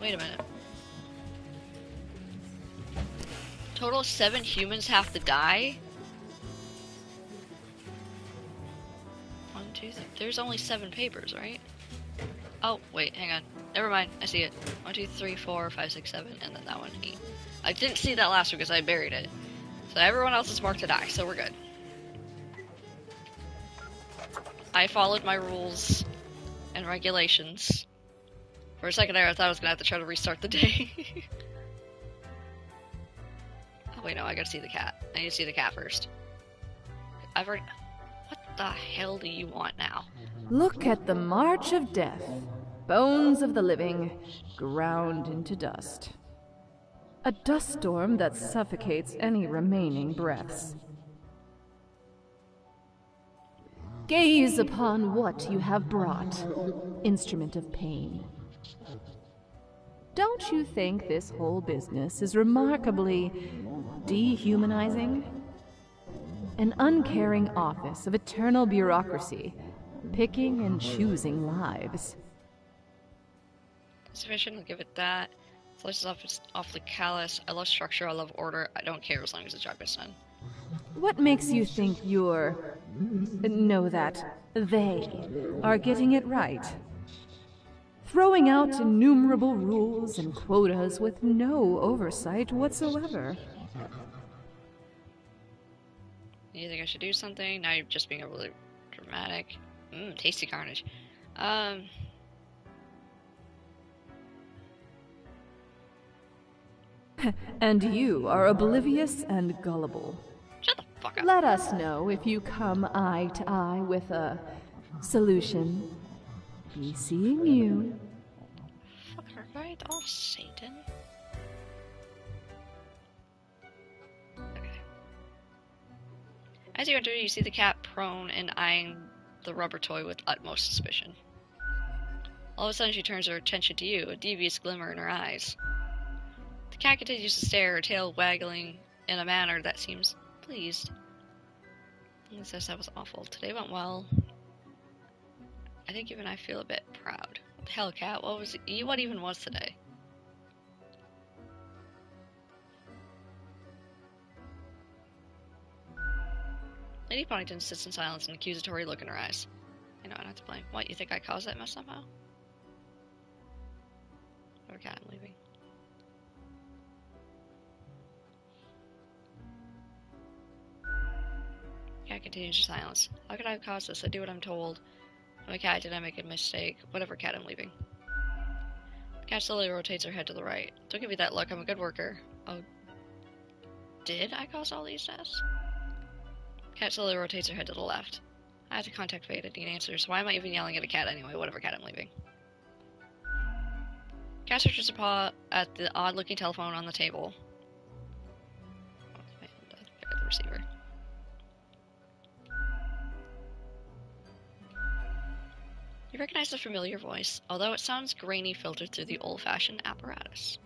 Wait a minute. Total 7 humans have to die? 1, 2, 3. There's only 7 papers, right? Oh, wait, hang on. Never mind, I see it. 1, 2, 3, 4, 5, 6, 7, and then that one, 8. I didn't see that last one because I buried it. So everyone else is marked to die, so we're good. I followed my rules and regulations. For a second there, I thought I was gonna have to try to restart the day. Oh wait, no, I gotta see the cat. I need to see the cat first. I've already... What the hell do you want now? Look at the march of death. Bones of the living, ground into dust. A dust storm that suffocates any remaining breaths. Gaze upon what you have brought, instrument of pain. Don't you think this whole business is remarkably dehumanizing? An uncaring office of eternal bureaucracy, picking and choosing lives. Sufficient, I'll give it that. Slices off is awfully callous. I love structure, I love order. I don't care as long as the job gets done. What makes you think that they are getting it right? Throwing out innumerable rules and quotas with no oversight whatsoever. You think I should do something? Now you're just being overly dramatic. Tasty carnage. And you are oblivious and gullible. Shut the fuck up. Let us know if you come eye to eye with a solution. Be seeing you. Fucker, right off, Satan. Okay. As you enter, you see the cat prone and eyeing the rubber toy with utmost suspicion. All of a sudden, she turns her attention to you, a devious glimmer in her eyes. The cat continues to stare, her tail waggling in a manner that seems pleased. He says that was awful. Today went well. I think even I feel a bit proud. What the hell, cat? What even was today? Lady Ponyton sits in silence, an accusatory look in her eyes. I know, I'm not to blame. What, you think I caused that mess somehow? Oh, cat, I'm leaving. Cat continues her silence. How could I have caused this? I do what I'm told. I'm a cat, did I make a mistake? Whatever, cat, I'm leaving. The cat slowly rotates her head to the right. Don't give me that look, I'm a good worker. Oh. Did I cause all these deaths? Cat slowly rotates her head to the left. I have to contact Fate. I need answers. Why am I even yelling at a cat anyway? Whatever, cat, I'm leaving. Cat searches a paw at the odd-looking telephone on the table. Okay, pick up the receiver. You recognize the familiar voice, although it sounds grainy filtered through the old-fashioned apparatus.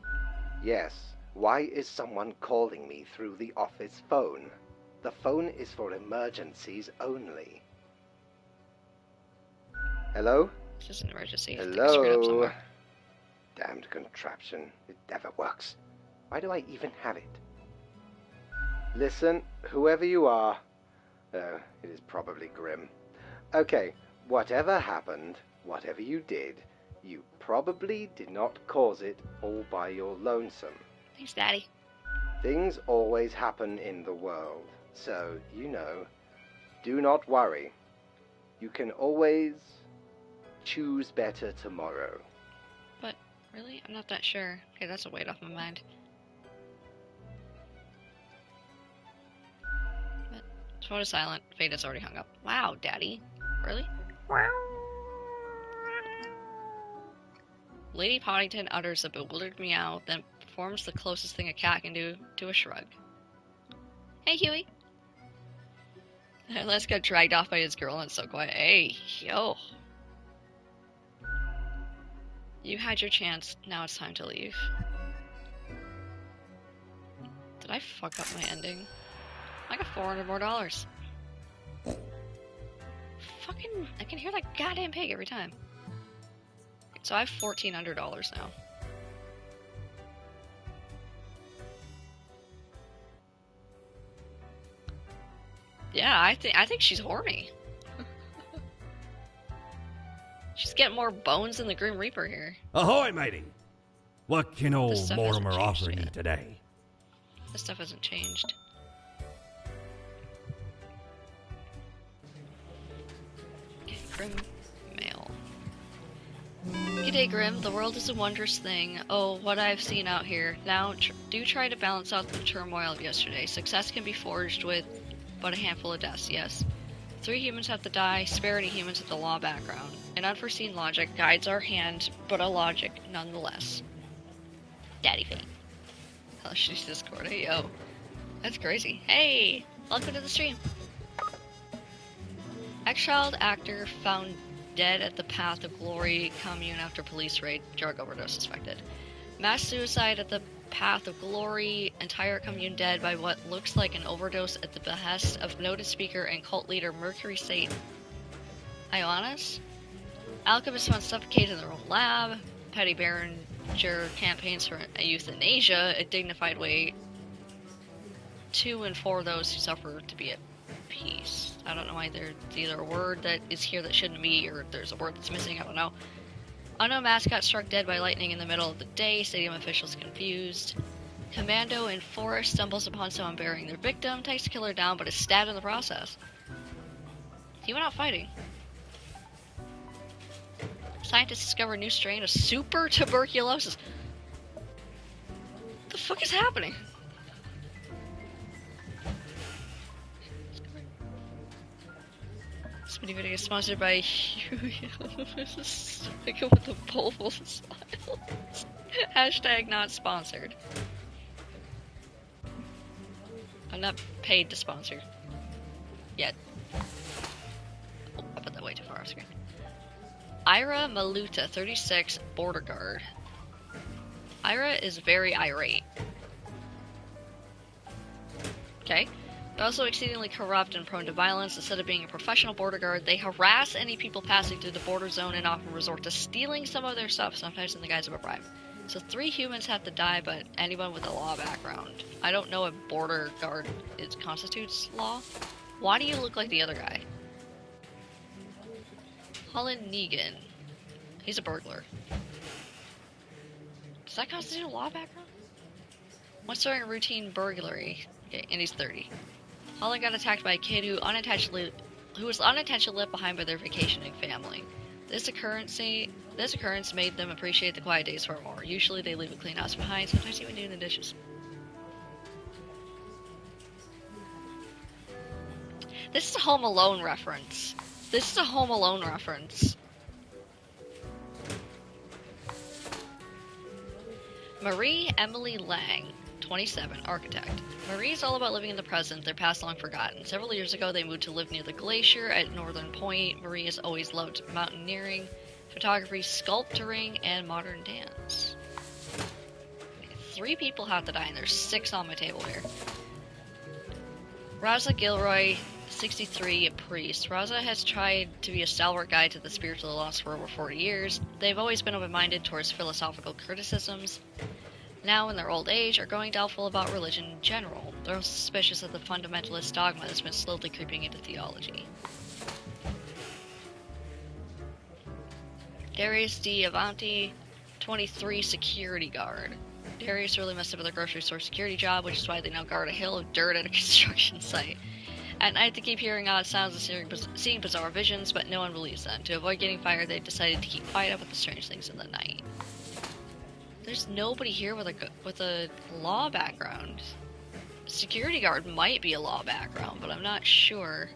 Yes. Why is someone calling me through the office phone? The phone is for emergencies only. Hello? This is an emergency. I think I screwed up Hello? somewhere. Damned contraption. It never works. Why do I even have it? Listen, whoever you are. Oh, it is probably Grim. Okay, whatever happened, whatever you did, you probably did not cause it all by your lonesome. Thanks, Daddy. Things always happen in the world, so, do not worry. You can always choose better tomorrow. But, really? I'm not that sure. Okay, that's a weight off my mind. But, phone is silent. Fate has already hung up. Wow, Daddy. Really? Lady Poddington utters a bewildered meow, then performs the closest thing a cat can do to a shrug. Hey, Huey. Les got dragged off by his girl and it's so quiet. Hey, yo. You had your chance, now it's time to leave. Did I fuck up my ending? I got $400 more. Fucking, I can hear that goddamn pig every time. So I have $1,400 now. Yeah, I think she's horny. She's getting more bones than the Grim Reaper here. Ahoy, Midy! What can old stuff Mortimer hasn't changed offer you yet. today? This stuff hasn't changed. Okay, Grim mail. G'day, Grim. The world is a wondrous thing. Oh, what I've seen out here. Now, do try to balance out the turmoil of yesterday. Success can be forged with but a handful of deaths, yes. 3 humans have to die, spare any humans with the law background. An unforeseen logic guides our hand, but a logic nonetheless. Daddy Fate. Oh, she's Discord. Hey, yo. That's crazy. Hey! Welcome to the stream. Ex-child actor found dead at the Path of Glory commune after police raid. Drug overdose suspected. Mass suicide at the Path of Glory. Entire commune dead by what looks like an overdose at the behest of noted speaker and cult leader Mercury Satan Ioannis. Alchemists found suffocated in their own lab. Petty Behringer campaigns for euthanasia, a dignified way to and for those who suffer to be at peace. I don't know why there's either a word that is here that shouldn't be, or there's a word that's missing, I don't know. Unknown mascot struck dead by lightning in the middle of the day, stadium officials confused. Commando in forest stumbles upon someone burying their victim, takes the killer down, but is stabbed in the process. He went out fighting. Scientists discover a new strain of super tuberculosis. What the fuck is happening? This Midy video is sponsored by Huey with the Volvo smiles. Hashtag not sponsored. I'm not paid to sponsor. Yet. Oh, I put that way too far off screen. Ira Maluta, 36, border guard. Ira is very irate. Okay. They're also exceedingly corrupt and prone to violence. Instead of being a professional border guard, they harass any people passing through the border zone and often resort to stealing some of their stuff, sometimes in the guise of a bribe. So 3 humans have to die, but anyone with a law background. I don't know if border guard constitutes law. Why do you look like the other guy? Holland Negan. He's a burglar. Does that constitute a law background? Once during a routine burglary. Okay, and he's 30. Holland got attacked by a kid who was unintentionally left behind by their vacationing family. This occurrence made them appreciate the quiet days far more. Usually they leave a clean house behind, sometimes even doing the dishes. This is a Home Alone reference. This is a Home Alone reference. Marie Emily Lang, 27, architect. Marie is all about living in the present, their past long forgotten. Several years ago, they moved to live near the glacier at Northern Point. Marie has always loved mountaineering, photography, sculpturing, and modern dance. 3 people have to die, and there's 6 on my table here. Raza Gilroy, 63, a priest. Raza has tried to be a stalwart guide to the spiritually lost for over 40 years. They've always been open-minded towards philosophical criticisms. Now, in their old age, are growing doubtful about religion in general. They're suspicious of the fundamentalist dogma that's been slowly creeping into theology. Darius D. Avanti, 23, security guard. Darius really messed up with their grocery store security job, which is why they now guard a hill of dirt at a construction site. At night, they keep hearing odd sounds and seeing bizarre visions, but no one believes them. To avoid getting fired, they decided to keep quiet about the strange things in the night. There's nobody here with a law background. Security guard might be a law background, but I'm not sure.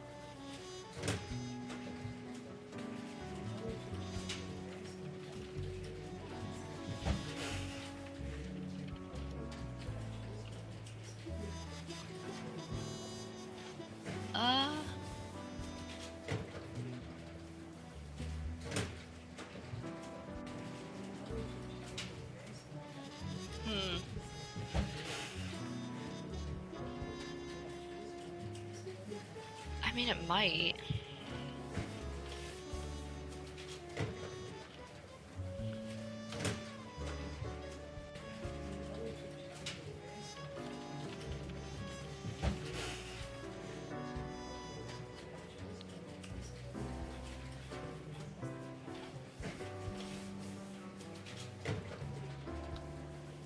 I mean, it might.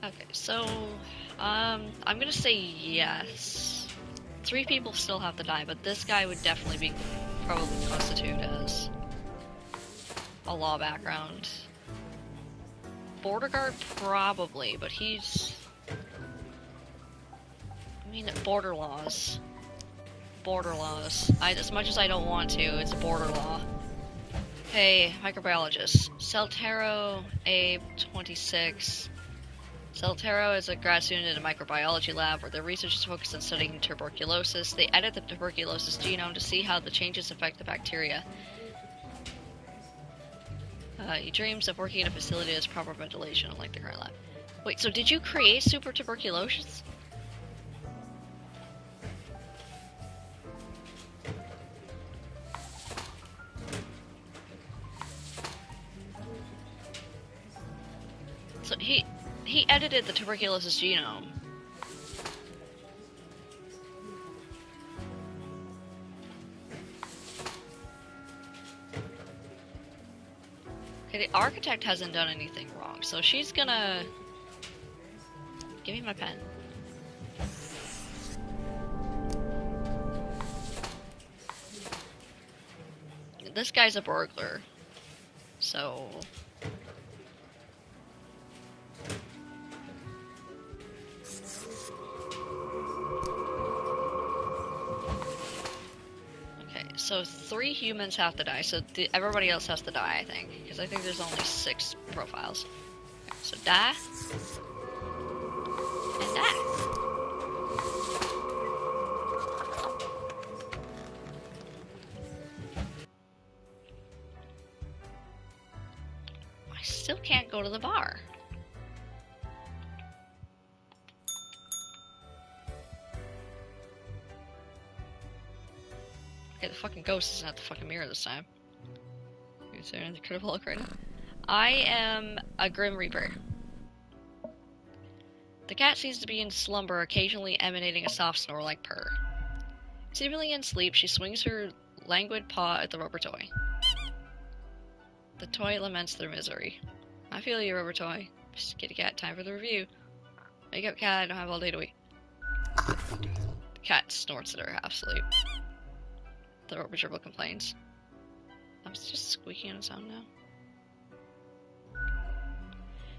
Okay, so, I'm gonna say yes. 3 people still have to die, but this guy would definitely be probably constitute as a law background. Border guard probably, but he's... I mean, border laws. Border laws. As much as I don't want to, it's a border law. Hey, microbiologist. Celtero, Abe, 26. Celtero is a grad student in a microbiology lab where their research is focused on studying tuberculosis. They edit the tuberculosis genome to see how the changes affect the bacteria. He dreams of working in a facility that has proper ventilation, unlike the current lab. Wait, so did you create super tuberculosis? So he edited the tuberculosis genome. Okay, the architect hasn't done anything wrong, so she's gonna... Give me my pen. This guy's a burglar, so... So 3 humans have to die, so everybody else has to die, I think. Because I think there's only 6 profiles. Okay, so die. And die. I still can't go to the bar. Okay, the fucking ghost isn't at the fucking mirror this time. You're staring at the critical look right now. I am a Grim Reaper. The cat seems to be in slumber, occasionally emanating a soft snore-like purr. Seemingly in sleep, she swings her languid paw at the rubber toy. The toy laments their misery. I feel you, rubber toy. Psst, kitty cat, time for the review. Wake up, cat, I don't have all day to wait. The cat snorts at her half-sleep. The rubber gerbil complains. I'm just squeaking on its own now.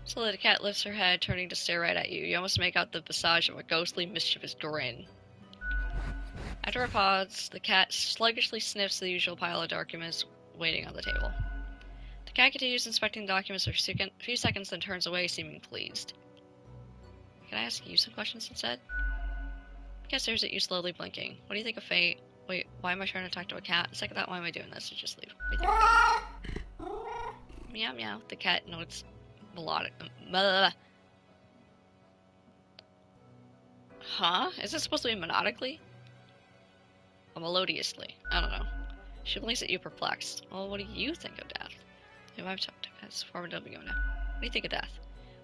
So the cat lifts her head, turning to stare right at you. You almost make out the visage of a ghostly, mischievous grin. After a pause, the cat sluggishly sniffs the usual pile of documents waiting on the table. The cat continues inspecting the documents for a few seconds, then turns away, seeming pleased. Can I ask you some questions instead? The cat stares at you, slowly blinking. What do you think of fate? Wait, why am I trying to talk to a cat? Second thought, why am I doing this? Just leave. Meow meow. The cat notes melodic. Huh? Is it supposed to be melodically? Or melodiously? I don't know. She blinks at you, perplexed. Well, what do you think of death? Who I've talked to? That's far to go now. What do you think of death?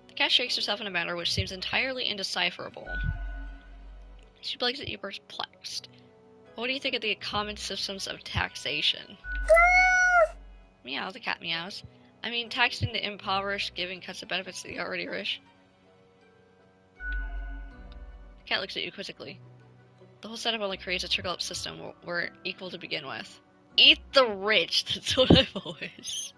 The cat shakes herself in a manner which seems entirely indecipherable. She blinks at you, perplexed. What do you think of the common systems of taxation? Meow, the cat meows. I mean, taxing the impoverished, giving cuts of benefits to the already rich. Cat looks at you quizzically. The whole setup only creates a trickle-up system where we're equal to begin with. Eat the rich! That's what I've always...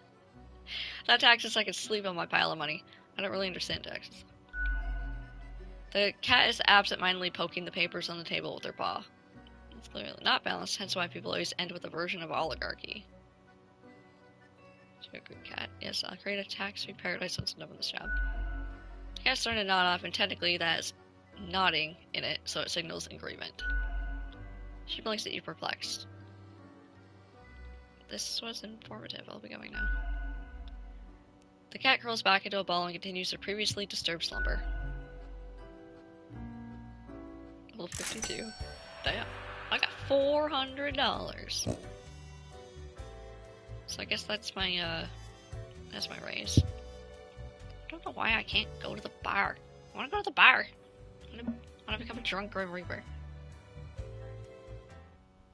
That taxes I could sleep on my pile of money. I don't really understand taxes. The cat is absent-mindedly poking the papers on the table with her paw. It's clearly not balanced, hence why people always end with a version of oligarchy. You're a good cat. Yes, I'll create a tax-free paradise once I'm done with this job. The cat's starting to nod off, and technically that is nodding in it, so it signals agreement. She blinks at you perplexed. This was informative. I'll be going now. The cat curls back into a ball and continues her previously disturbed slumber. Level 52. Damn. I got $400. So I guess that's my raise. I don't know why I can't go to the bar. I want to go to the bar. I want to become a drunk Grim Reaper.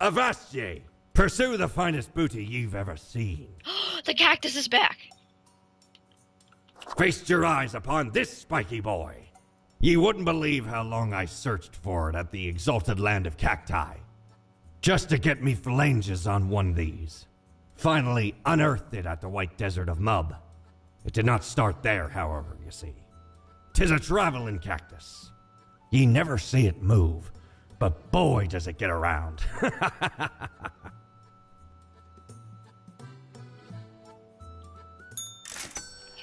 Avast ye! Pursue the finest booty you've ever seen. The cactus is back! Feast your eyes upon this spiky boy. Ye wouldn't believe how long I searched for it at the exalted land of cacti. Just to get me phalanges on one of these. Finally unearthed it at the White Desert of Mub. It did not start there, however, you see. 'Tis a traveling cactus. Ye never see it move, but boy does it get around.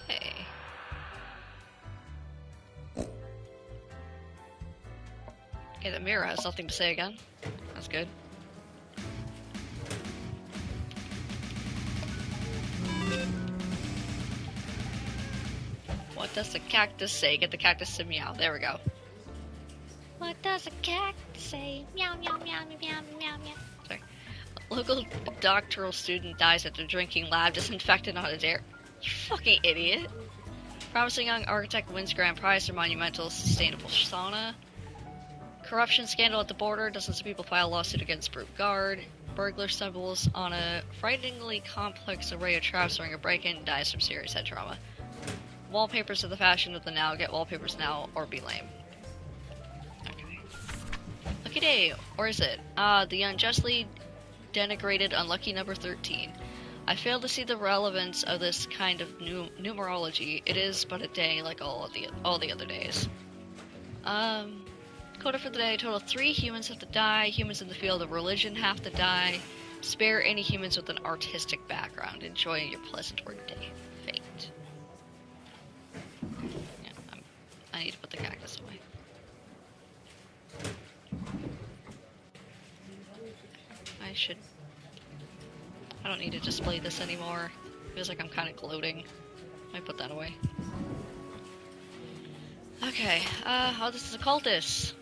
Okay. Okay, the mirror has something to say again. That's good. What does the cactus say? Get the cactus to meow. There we go. What does a cactus say? Meow, meow, meow, meow, meow, meow, meow. Sorry. A local doctoral student dies after drinking lab disinfectant on a dare. You fucking idiot. Promising young architect wins grand prize for monumental sustainable sauna. Corruption scandal at the border. Dozens of people file lawsuit against Brute Guard. Burglar stumbles on a frighteningly complex array of traps during a break-in and dies from serious head trauma. Wallpapers are the fashion of the now. Get wallpapers now or be lame. Okay. Lucky day. Or is it? The unjustly denigrated unlucky number 13. I fail to see the relevance of this kind of numerology. It is but a day like all the other days. Quota for the day. Total 3 humans have to die. Humans in the field of religion have to die. Spare any humans with an artistic background. Enjoy your pleasant workday. Fate. Yeah, I need to put the cactus away. I don't need to display this anymore. Feels like I'm kind of gloating. I put that away. Okay, oh, this is a cultist.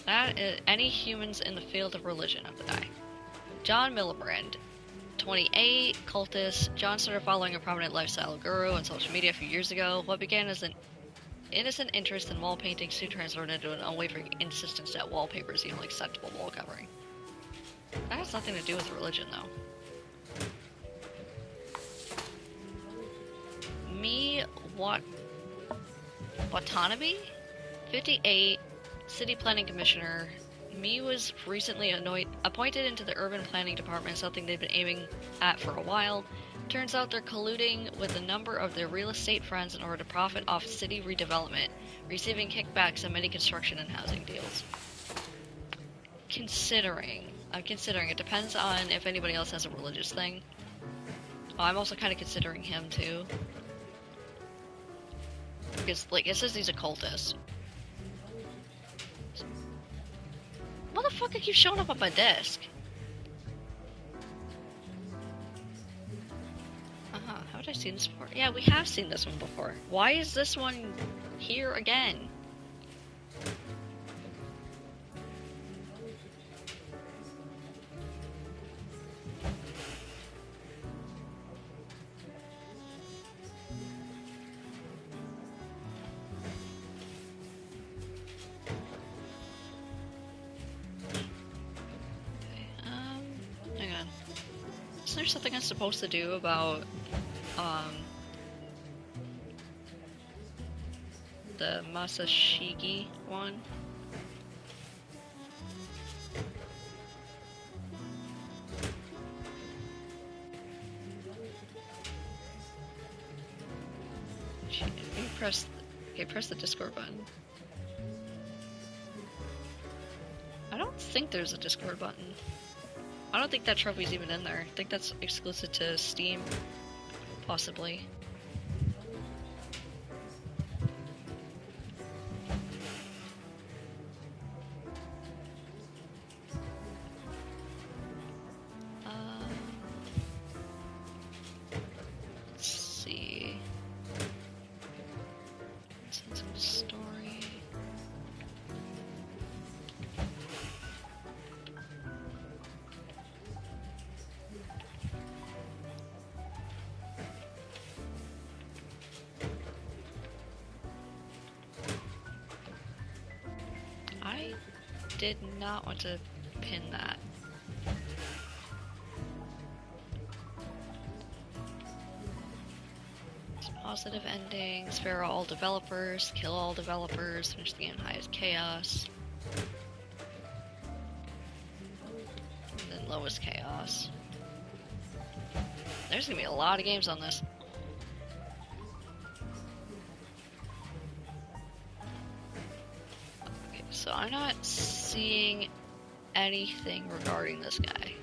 That is any humans in the field of religion have to die. John Millibrand, 28, cultist. John started following a prominent lifestyle guru on social media a few years ago. What began as an innocent interest in wall painting soon transformed into an unwavering insistence that wallpaper is the only acceptable wall covering. That has nothing to do with religion, though. Watanabe? 58, City Planning Commissioner. Me was recently appointed into the Urban Planning Department, something they've been aiming at for a while. Turns out they're colluding with a number of their real estate friends in order to profit off city redevelopment, receiving kickbacks on many construction and housing deals. I'm considering. It depends on if anybody else has a religious thing. Oh, I'm also kind of considering him, too. Because, like, it says he's a cultist. Motherfucker keeps showing up on my desk. Haven't I seen this before? Yeah, we have seen this one before. Why is this one here again? Isn't there something I'm supposed to do about, the Masashigi one? Press the Discord button. I don't think there's a Discord button. I don't think that trophy's even in there. I think that's exclusive to Steam. Possibly. Let's see. Send some story. I did not want to pin that. Positive endings, spare all developers, kill all developers, finish the game high as chaos. And then low as chaos. There's gonna be a lot of games on this. Okay, so I'm not seeing anything regarding this guy.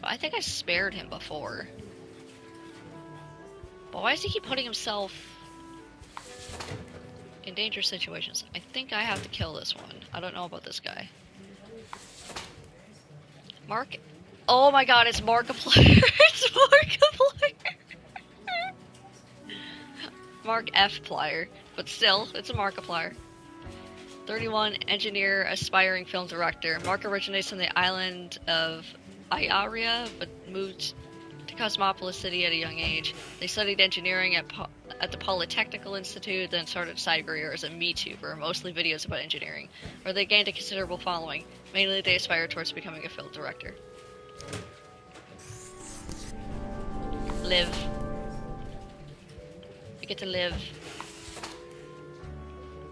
I think I spared him before. But why does he keep putting himself in dangerous situations? I think I have to kill this one. I don't know about this guy. Mark? Oh my god, it's Markiplier. It's Markiplier. Mark F. Plier. But still, it's a Markiplier. 31, engineer, aspiring film director. Mark originates from the island of Iaria, but moved to Cosmopolis City at a young age. They studied engineering at the Polytechnical Institute, then started a side career as a MeTuber, mostly videos about engineering, where they gained a considerable following. Mainly, they aspire towards becoming a film director. Live. You get to live.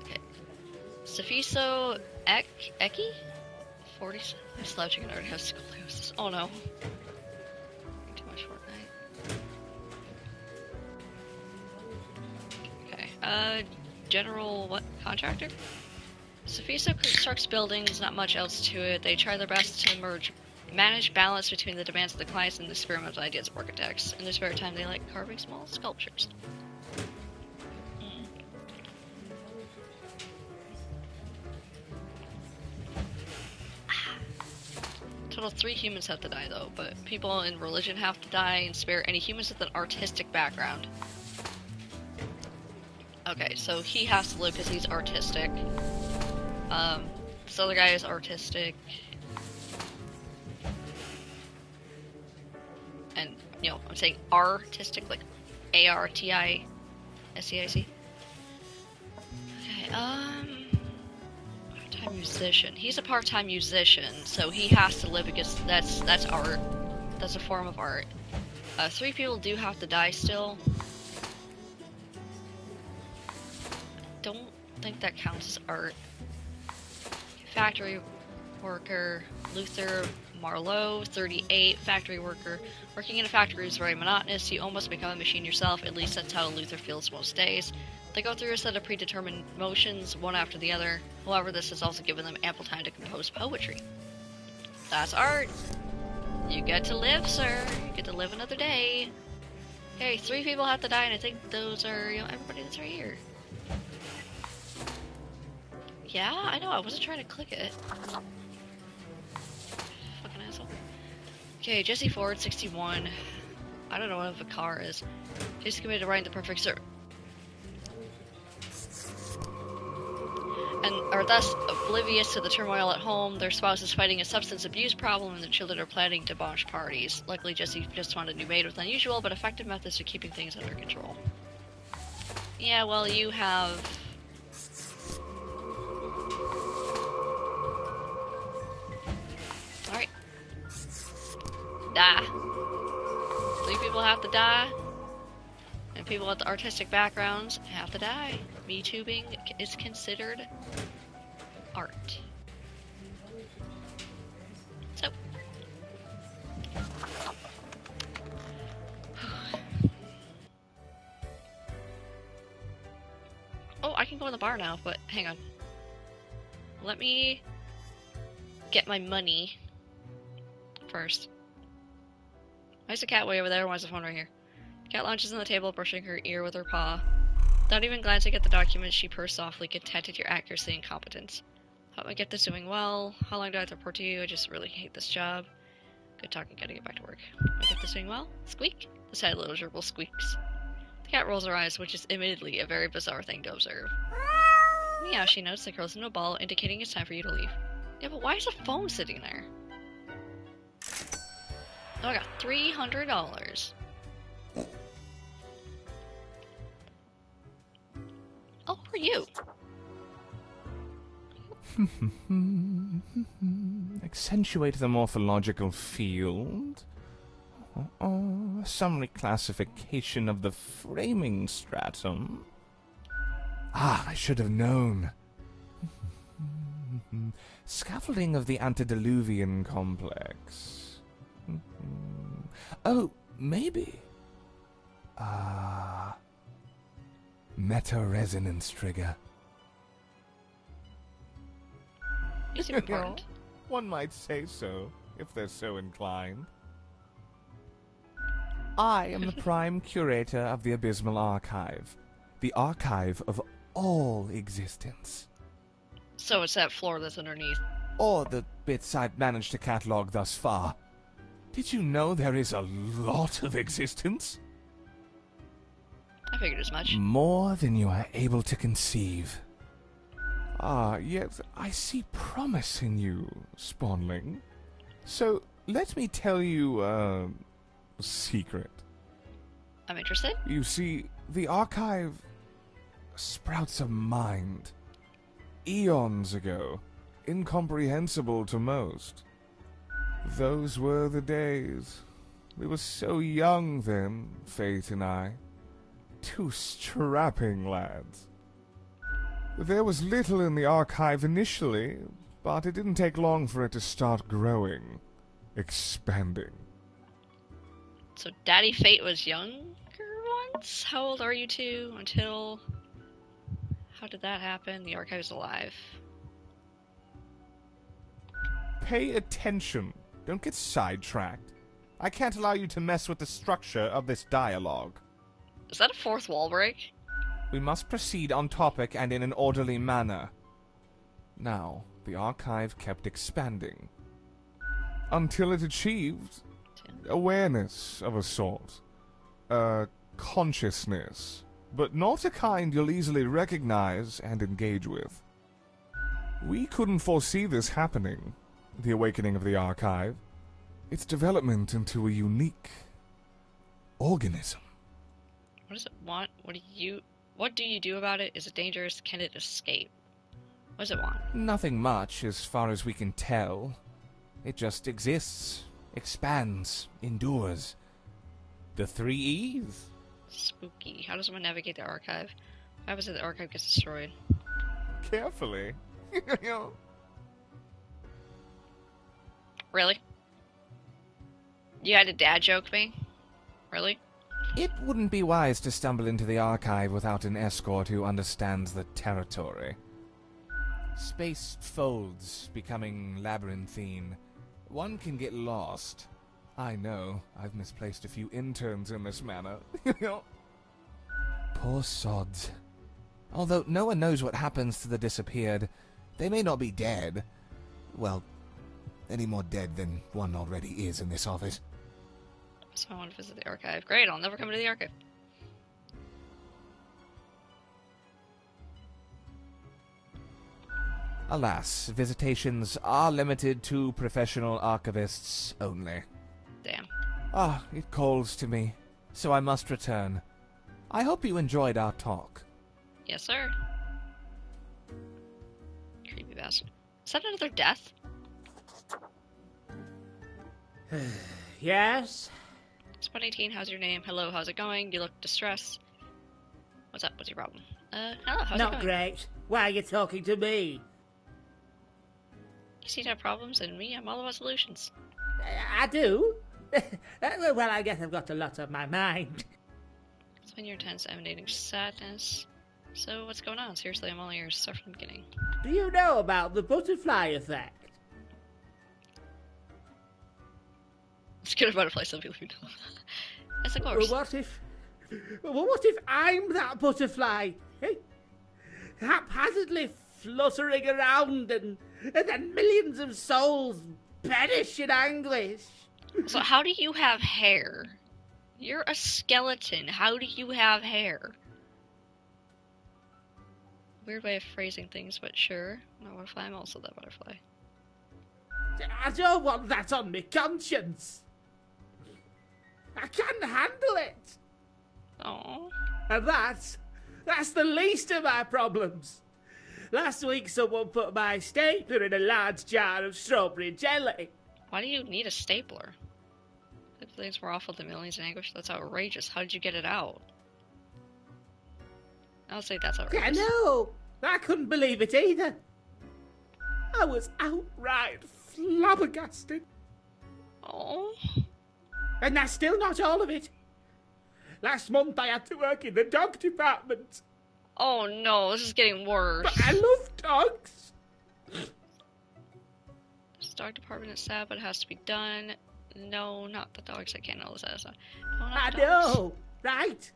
Okay. Safiso Eki? 40. My slouching already has scoliosis. Oh no. Too much Fortnite. Okay. General what? Contractor? Safiso constructs buildings, not much else to it. They try their best to manage balance between the demands of the clients and the experimental ideas of architects. In their spare time, they like carving small sculptures. Total 3 humans have to die though, but people in religion have to die, and spare any humans with an artistic background. Okay, so he has to live because he's artistic. This other guy is artistic. And, you know, I'm saying artistic, like A-R-T-I-S-E-I-C. Okay, part-time musician. He's a part-time musician, so he has to live because that's art. That's a form of art. 3 people do have to die still. Don't think that counts as art. Factory worker, Luther Marlowe, 38, factory worker. Working in a factory is very monotonous. You almost become a machine yourself. At least that's how Luther feels most days. They go through a set of predetermined motions, one after the other. However, this has also given them ample time to compose poetry. That's art. You get to live, sir. You get to live another day. Okay, 3 people have to die, and I think those are, you know, everybody that's right here. Yeah, I know, I wasn't trying to click it. Fucking asshole. Okay, Jesse Ford, 61. I don't know what a car is. She's committed to writing the perfect and are thus oblivious to the turmoil at home. Their spouse is fighting a substance abuse problem, and the children are planning debauch parties. Luckily, Jesse just found a new maid with unusual but effective methods for keeping things under control. Yeah, well, you have... Alright. Die. 3 people have to die. And people with artistic backgrounds have to die. MeTubing is considered art. So, Oh, I can go in the bar now, but hang on. Let me get my money first. Why is the cat way over there? Why is the phone right here? Cat launches on the table, brushing her ear with her paw. Without even glancing at the document, she purrs softly, content at your accuracy and competence. Hope my gift is doing well. How long do I have to report to you? I just really hate this job. Good talking, gotta get back to work. My gift is doing well? Squeak? The sad little gerbil squeaks. The cat rolls her eyes, which is admittedly a very bizarre thing to observe. Meow, she notes, that curls into a ball, indicating it's time for you to leave. Yeah, but why is the phone sitting there? Oh, I got $300. Oh, who are you? Accentuate the morphological field. Some reclassification of the framing stratum. Ah, I should have known. Scaffolding of the antediluvian complex. Oh, maybe. Meta-resonance trigger. Is it important? One might say so, if they're so inclined. I am the prime curator of the Abysmal Archive. The archive of all existence. So it's that floor that's underneath. Or the bits I've managed to catalog thus far. Did you know there is a lot of existence? I figured as much. More than you are able to conceive. Ah, yet I see promise in you, Spawnling. So, let me tell you a secret. I'm interested. You see, the archive sprouts a mind. Eons ago, incomprehensible to most. Those were the days. We were so young then, Fate and I. Two strapping lads. There was little in the archive initially, but it didn't take long for it to start growing, expanding. So Daddy Fate was younger once? How old are you two? Until... How did that happen? The archive is alive. Pay attention. Don't get sidetracked. I can't allow you to mess with the structure of this dialogue. Is that a fourth wall break? We must proceed on topic and in an orderly manner. Now, the archive kept expanding. Until it achieved awareness of a sort. Consciousness. But not a kind you'll easily recognize and engage with. We couldn't foresee this happening, the awakening of the archive. Its development into a unique organism. What does it want? What do you do about it? Is it dangerous? Can it escape? What does it want? Nothing much, as far as we can tell. It just exists, expands, endures. The 3 E's. Spooky. How does one navigate the archive? What happens if the archive gets destroyed? Carefully. Really? You had a dad joke me? Really? It wouldn't be wise to stumble into the archive without an escort who understands the territory. Space folds, becoming labyrinthine. One can get lost. I know, I've misplaced a few interns in this manner. Poor sods. Although no one knows what happens to the disappeared, they may not be dead. Well, any more dead than one already is in this office. So I want to visit the archive. Great, I'll never come to the archive. Alas, visitations are limited to professional archivists only. Damn. Ah, it calls to me, so I must return. I hope you enjoyed our talk. Yes, sir. Creepy bastard. Is that another death? Yes? Spot 18, how's your name? Hello, how's it going? You look distressed. What's up? What's your problem? Hello, how's it Not going? great. Why are you talking to me? You seem to have problems, and me, I'm all about solutions. I do? Well, I guess I've got a lot on my mind. It's when you're intense, emanating sadness. So what's going on? Seriously, I'm all ears. Start from the beginning. Do you know about the butterfly effect? It's good about a place some people who know. Yes, of course. What if I'm that butterfly? Eh? Haphazardly fluttering around and then millions of souls perish in anguish. So how do you have hair? You're a skeleton. How do you have hair? Weird way of phrasing things, but sure. I'm a butterfly. I'm also that butterfly. I don't want that on my conscience. I can't handle it. Oh. And that's the least of my problems. Last week someone put my stapler in a large jar of strawberry jelly. Why do you need a stapler? If things were awful to millions in anguish, that's outrageous. How did you get it out? I'll say that's outrageous. I know. I couldn't believe it either. I was outright flabbergasted. Oh. And that's still not all of it. Last month I had to work in the dog department. Oh no, this is getting worse. But I love dogs. This dog department is sad, but it has to be done. No, not the dogs. I can't know this. No, I the dogs. know, right?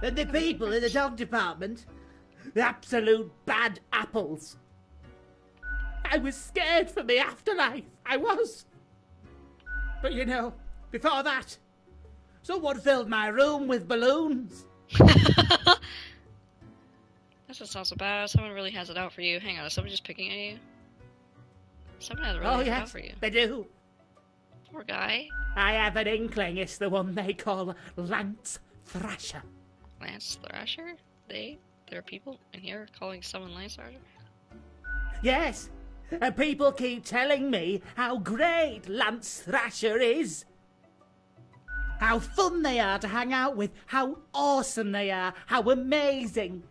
And the people in the dog department, the absolute bad apples. I was scared for the afterlife. I was. But you know, before that, someone filled my room with balloons. That doesn't sound so bad. Someone really has it out for you. Hang on, is someone just picking at you? Someone has really it out for you. They do. Poor guy. I have an inkling it's the one they call Lance Thrasher. Lance Thrasher? There are people in here calling someone Lance Thrasher? Yes, and people keep telling me how great Lance Thrasher is. How fun they are to hang out with, how awesome they are, how amazing.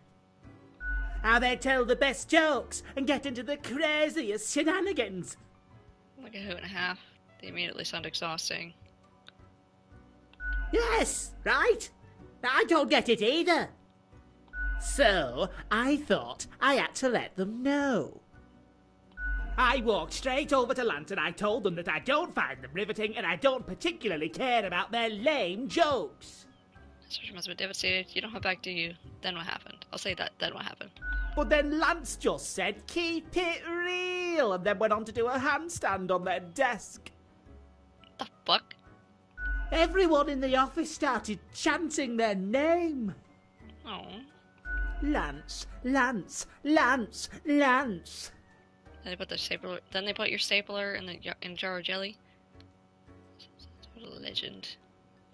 How they tell the best jokes and get into the craziest shenanigans. Like a hoot and a half. They immediately sound exhausting. Yes, right? I don't get it either. So, I thought I had to let them know. I walked straight over to Lance and I told them that I don't find them riveting and I don't particularly care about their lame jokes. So you must have been devastated. You don't have back, do you? Then what happened? I'll say that. Then what happened? But then Lance just said, keep it real, and then went on to do a handstand on their desk. The fuck? Everyone in the office started chanting their name. Oh. Lance, Lance, Lance, Lance. Then they put the stapler. Then they put your stapler in a jar of jelly. What a legend.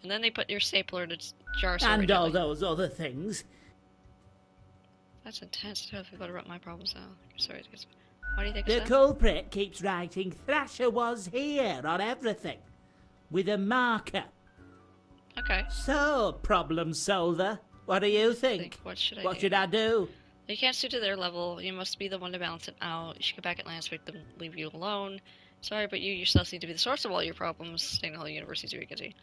And then they put your stapler in a jar of strawberry And all jelly. those other things. That's intense. I feel better about my problems now. Sorry. Why do you think The so? culprit keeps writing Thrasher was here on everything. With a marker. Okay. So, problem solver, what do you think? What should I What do? should I do? You can't stoop to their level. You must be the one to balance it out. You should get back at Lance, make them leave you alone. Sorry, but you yourself seem to be the source of all your problems. Staying in the whole universe is very good.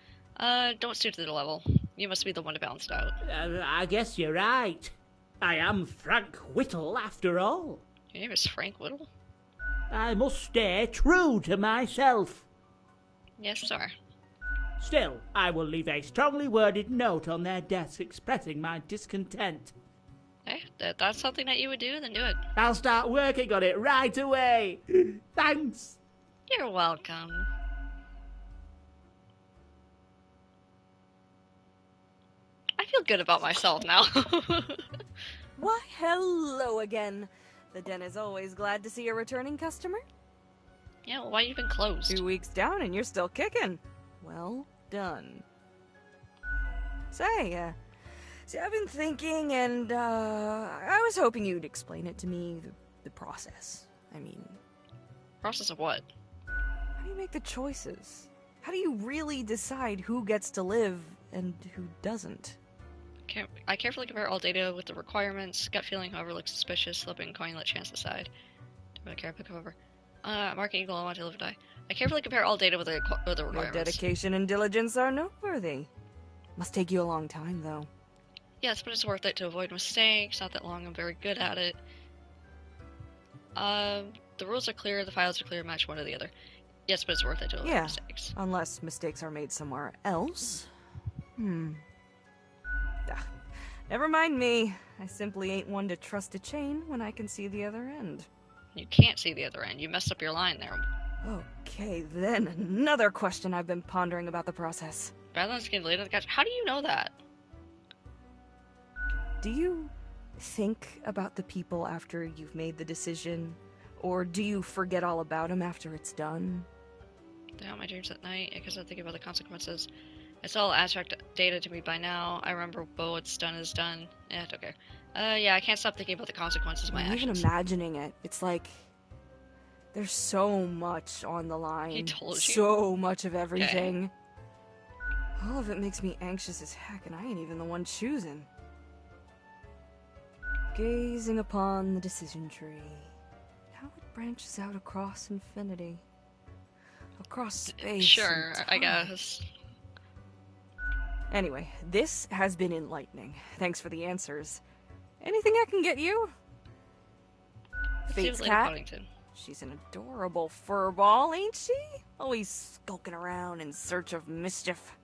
Don't stoop to their level. You must be the one to balance it out. I guess you're right. I am Frank Whittle after all. Your name is Frank Whittle? I must stay true to myself. Yes, sir. Still, I will leave a strongly worded note on their desk expressing my discontent. Hey, that's something that you would do, then do it. I'll start working on it right away. Thanks. You're welcome. I feel good about myself now. Why, hello again. The den is always glad to see a returning customer. Yeah, well, why you been closed? 2 weeks down and you're still kicking. Well done. Say, I've been thinking and, I was hoping you'd explain it to me, the process. I mean... Process of what? How do you make the choices? How do you really decide who gets to live and who doesn't? I carefully compare all data with the requirements. Gut feeling, however, looks suspicious. Flipping a coin, let chance decide. Don't really care, pick over. Marking equal, I want to live or die. I carefully compare all data with the requirements. Your dedication and diligence are noteworthy. Must take you a long time, though. Yes, but it's worth it to avoid mistakes. Not that long, I'm very good at it. The rules are clear, the files are clear, match one or the other. Yes, but it's worth it to avoid Yeah, mistakes. unless mistakes are made somewhere else. Ah, never mind me. I simply ain't one to trust a chain when I can see the other end. You can't see the other end. You messed up your line there. Okay, then another question I've been pondering about the process. Badlands getting laid on the couch. How do you know that? Do you think about the people after you've made the decision? Or do you forget all about them after it's done? They haunt my dreams at night because I think about the consequences. It's all abstract data to me by now. I remember what's done is done. I don't care. Yeah, I can't stop thinking about the consequences of my actions. Even imagining it, it's like there's so much on the line. He told you. So much of everything. Okay. All of it makes me anxious as heck, and I ain't even the one choosing. Gazing upon the decision tree. How it branches out across infinity. Across space. Sure, and time. I guess. Anyway, this has been enlightening. Thanks for the answers. Anything I can get you? Fate's cat? Paddington. She's an adorable furball, ain't she? Always skulking around in search of mischief.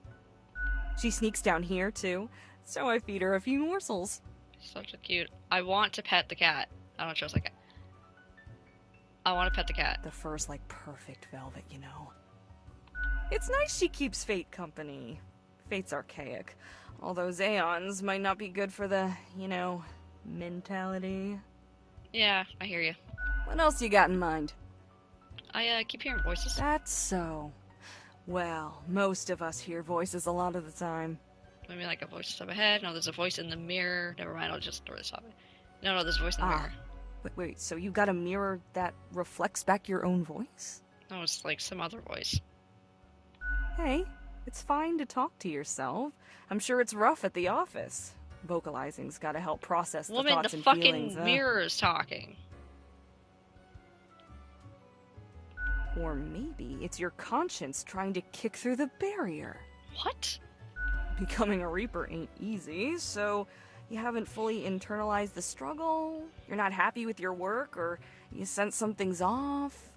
She sneaks down here, too, so I feed her a few morsels. Such a cute. I want to pet the cat. I don't trust that cat. I want to pet the cat. The fur's like perfect velvet, you know. It's nice she keeps Fate company. Fate's archaic. All those aeons might not be good for the, you know, mentality. Yeah, I hear you. What else you got in mind? I keep hearing voices. That's so. Well, most of us hear voices a lot of the time. Maybe like a voice up ahead. No, there's a voice in the mirror. Never mind, I'll just throw this off. No, there's a voice in the mirror. Wait, so you got a mirror that reflects back your own voice? No, it's like some other voice. Hey, it's fine to talk to yourself. I'm sure it's rough at the office. Vocalizing's gotta help process the Woman, thoughts the and fucking feelings. mirror is talking. Or maybe it's your conscience trying to kick through the barrier. What? Becoming a Reaper ain't easy, so you haven't fully internalized the struggle, you're not happy with your work, or you sense something's off.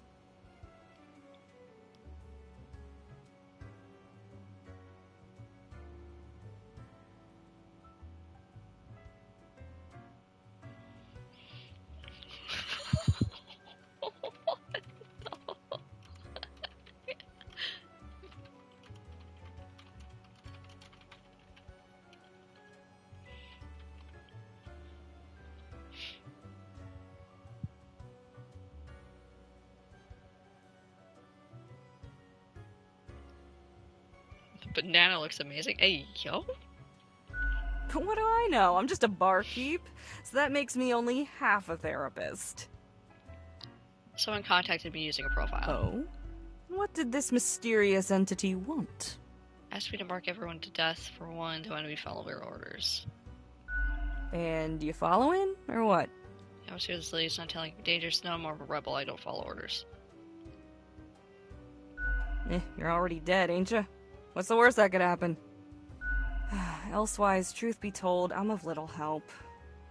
Banana looks amazing. Hey, yo. But what do I know? I'm just a barkeep, so that makes me only half a therapist. Someone contacted me using a profile. Oh? What did this mysterious entity want? Asked me to mark everyone to death for one who wanted me to follow their orders. And you following, or what? I was here this lady's not telling me dangerous. No, I'm more of a rebel. I don't follow orders. You're already dead, ain't you? What's the worst that could happen? Elsewise, truth be told, I'm of little help.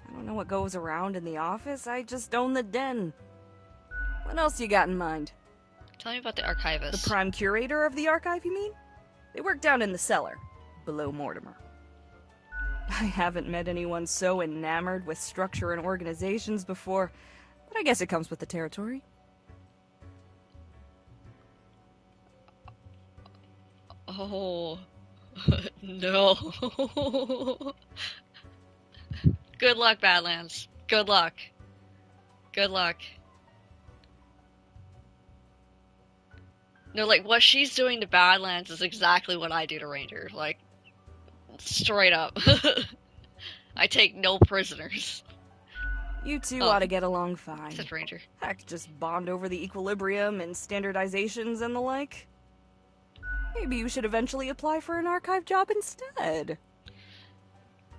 I don't know what goes around in the office, I just own the den. What else you got in mind? Tell me about the archivist. The prime curator of the archive, you mean? They work down in the cellar, below Mortimer. I haven't met anyone so enamored with structure and organizations before, but I guess it comes with the territory. Oh, no. Good luck, Badlands. Good luck. Good luck. No, like, what she's doing to Badlands is exactly what I do to Ranger. Like, straight up. I take no prisoners. You two ought to get along fine. Except Ranger. Heck, just bond over the equilibrium and standardizations and the like. Maybe you should eventually apply for an archive job instead.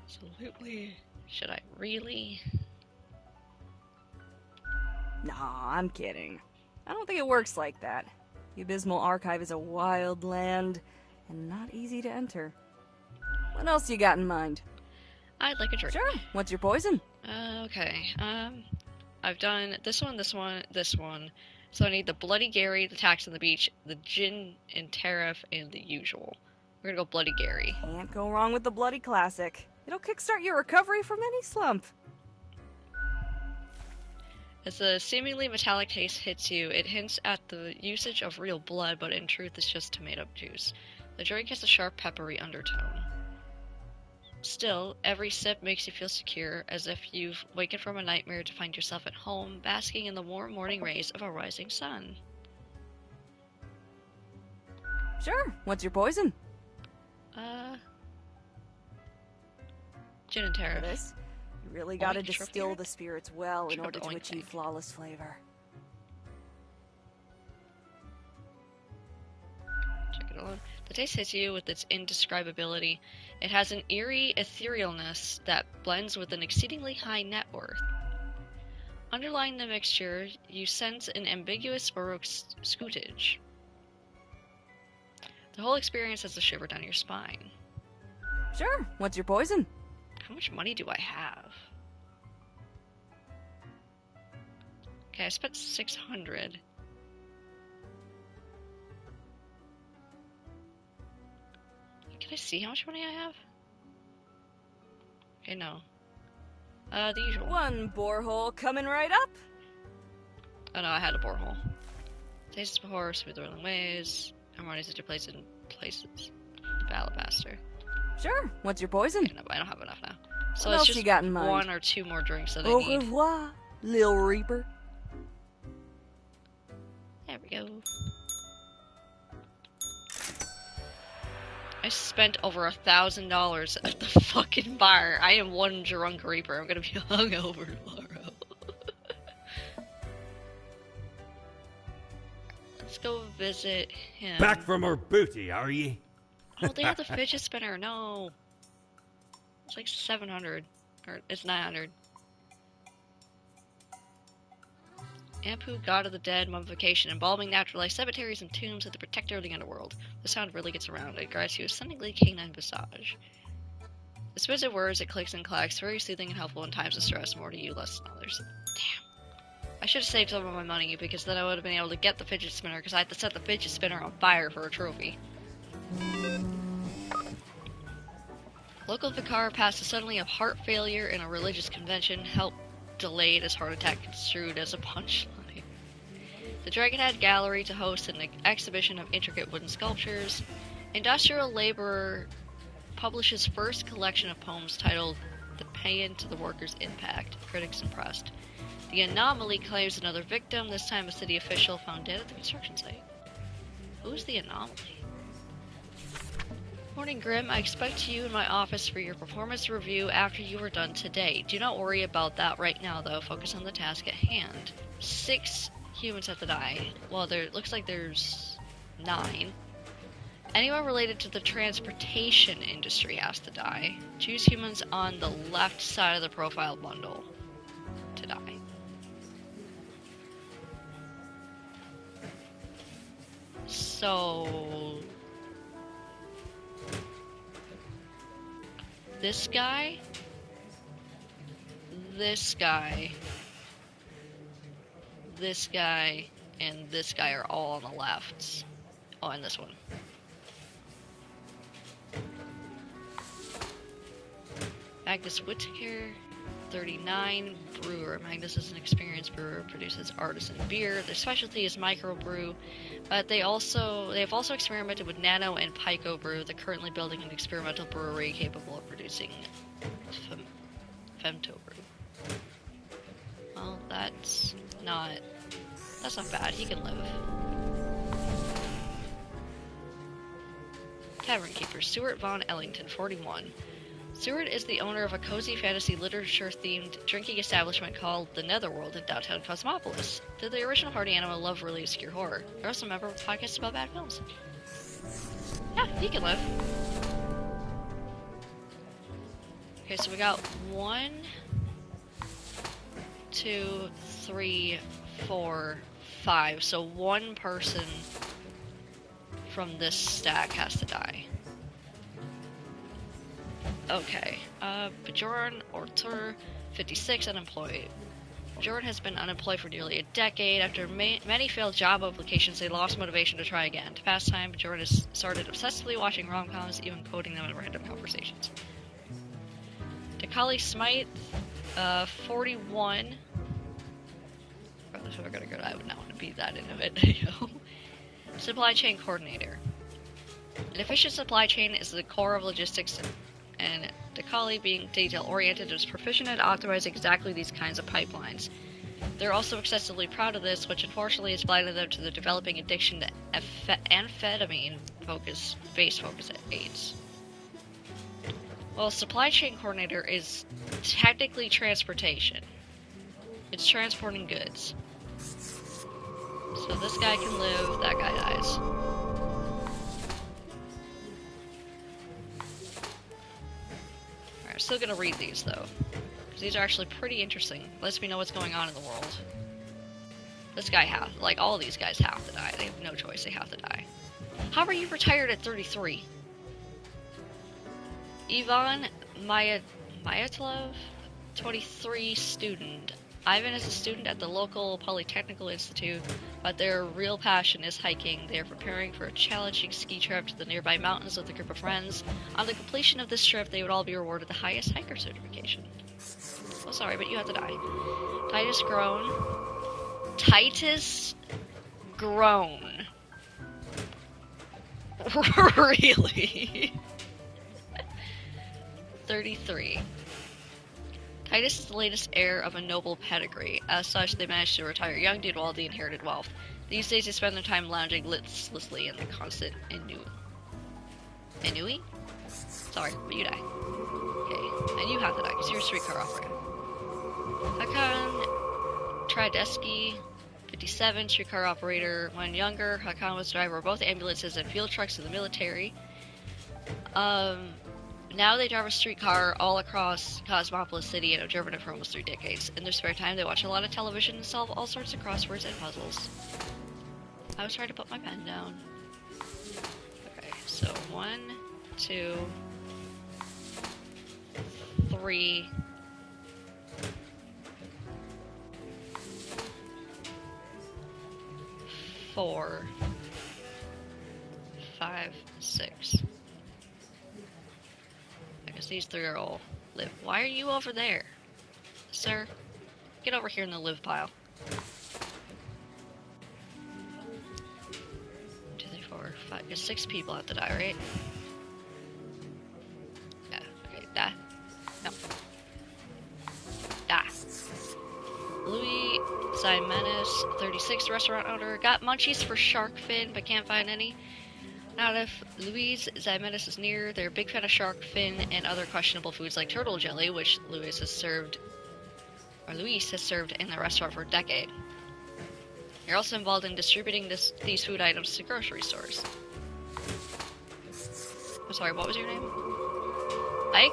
Absolutely. Should I really? Nah, I'm kidding. I don't think it works like that. The Abysmal Archive is a wild land, and not easy to enter. What else you got in mind? I'd like a drink. Sure. What's your poison? Okay. I've done this one, this one, this one. So I need the Bloody Gary, the Tax on the Beach, the Gin and Tariff, and the usual. We're gonna go Bloody Gary. Can't go wrong with the Bloody Classic. It'll kickstart your recovery from any slump. As the seemingly metallic taste hits you, it hints at the usage of real blood, but in truth it's just tomato juice. The drink has a sharp, peppery undertone. Still, every sip makes you feel secure, as if you've wakened from a nightmare to find yourself at home, basking in the warm morning rays of a rising sun. Sure. What's your poison? Gin and Tariff. This. You really gotta make sure distill here. the spirits well in Sure, order to oink, achieve oink. flawless flavor. Check it out. The taste hits you with its indescribability. It has an eerie etherealness that blends with an exceedingly high net worth. Underlying the mixture, you sense an ambiguous baroque scutage. The whole experience has a shiver down your spine. Sure. What's your poison? How much money do I have? Okay, I spent 600. Can I see how much money I have? Okay, no. The usual. One borehole coming right up. Oh no, I had a borehole. Tastes before, smooth rolling ways. Harmonies at your places. The Alabaster. Sure. What's your poison? Okay, no, but I don't have enough now. So What it's else just you got in mind? one or two more drinks that I Au need. revoir, Lil Reaper. There we go. I spent over $1,000 at the fucking bar. I am one drunk reaper. I'm gonna be hungover tomorrow. Let's go visit him. Back from her booty, are ye? Oh, they have the fidget spinner. No. It's like 700. Or it's 900. Ampu, god of the dead, mummification, embalming natural life, cemeteries and tombs, and the protector of the underworld. The sound really gets around. It grants you a stunningly canine massage. The spits words, it clicks and clacks, very soothing and helpful in times of stress, more to you, less than others. Damn. I should have saved some of my money, because then I would have been able to get the fidget spinner, because I had to set the fidget spinner on fire for a trophy. Local vicar passes suddenly of heart failure in a religious convention, help delayed as heart attack construed as a punchline. The Dragonhead Gallery to host an exhibition of intricate wooden sculptures. Industrial Laborer publishes first collection of poems titled The Paean to the Workers' Impact. Critics impressed. The Anomaly claims another victim, this time a city official found dead at the construction site. Who's the Anomaly? Morning, Grim. I expect you in my office for your performance review after you are done today. Do not worry about that right now, though. Focus on the task at hand. 6 humans have to die. Well, there looks like there's 9. Anyone related to the transportation industry has to die. Choose humans on the left side of the profile bundle to die. So... this guy, this guy, this guy, and this guy are all on the left. Oh, and this one. Magnus Whittaker, 39, brewer. Magnus is an experienced brewer, produces artisan beer. Their specialty is microbrew, but they've also experimented with nano and pico brew. They're currently building an experimental brewery capable of producing femto brew. Well, that's not bad. He can live. Tavern Keeper, Stuart Von Ellington, 41. Stuart is the owner of a cozy fantasy literature-themed drinking establishment called The Netherworld in downtown Cosmopolis. They're the original party animal love really obscure horror. They're also a member of a podcast about bad films. Yeah, he can live. Okay, so we got 1, 2, 3, 4, 5. So one person from this stack has to die. Okay. Bjorn Ortur, 56, unemployed. Bjorn has been unemployed for nearly a decade. After many failed job applications, they lost motivation to try again. To pass time, Bjorn has started obsessively watching rom-coms, even quoting them in random conversations. Dakali Smythe, 41. If we're gonna go, I would not want to be that into it. Supply chain coordinator. An efficient supply chain is the core of logistics, and Dakali, being detail-oriented, is proficient at optimizing exactly these kinds of pipelines. They're also excessively proud of this, which unfortunately has blinded them to the developing addiction to amphetamine-based focus aids. Well, supply chain coordinator is technically transportation. It's transporting goods. So this guy can live, that guy dies. Alright, I'm still gonna read these though, because these are actually pretty interesting. Lets me know what's going on in the world. This guy like all these guys have to die. They have no choice, they have to die. How are you retired at 33? Ivan Myatlov, 23, student. Ivan is a student at the local Polytechnical Institute, but their real passion is hiking. They are preparing for a challenging ski trip to the nearby mountains with a group of friends. On the completion of this trip, they would all be rewarded the highest hiker certification. Oh, sorry, but you have to die. Titus Grown. Really? 33. Titus is the latest heir of a noble pedigree. As such, they managed to retire young due to all the inherited wealth. These days, they spend their time lounging listlessly in the constant ennui? Sorry, but you die. Okay, and you have to die, because you're a streetcar operator. Hakan Tradesky, 57, streetcar operator. When younger, Hakan was driver of both ambulances and field trucks in the military. Now they drive a streetcar all across Cosmopolis City and have driven it for almost 3 decades. In their spare time, they watch a lot of television and solve all sorts of crosswords and puzzles. I was trying to put my pen down. Okay, so 1, 2, 3. 4, 5, 6. These 3 are all live. Why are you over there? Sir, get over here in the live pile. 1, 2, 3, 4, 5. There's 6 people have to die, right? Yeah, okay, die. No. Die. Louis Zymenis, 36, restaurant owner. Got munchies for shark fin, but can't find any. Now, if Louise Zymenis is near, they're a big fan of shark fin and other questionable foods like turtle jelly, which Louise has served in the restaurant for a decade. You're also involved in distributing these food items to grocery stores. I'm sorry, what was your name? Ike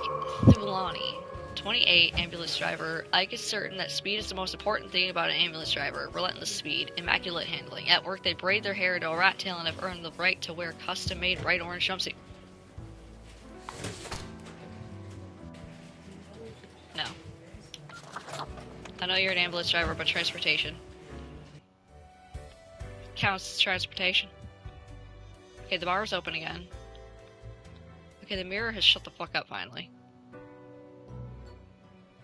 Thulani, 28, ambulance driver. Ike is certain that speed is the most important thing about an ambulance driver. Relentless speed, immaculate handling. At work, they braid their hair into a rat tail and have earned the right to wear custom-made bright orange jumpsuit. No. I know you're an ambulance driver, but transportation counts as transportation. Okay, the bar is open again. Okay, the mirror has shut the fuck up finally.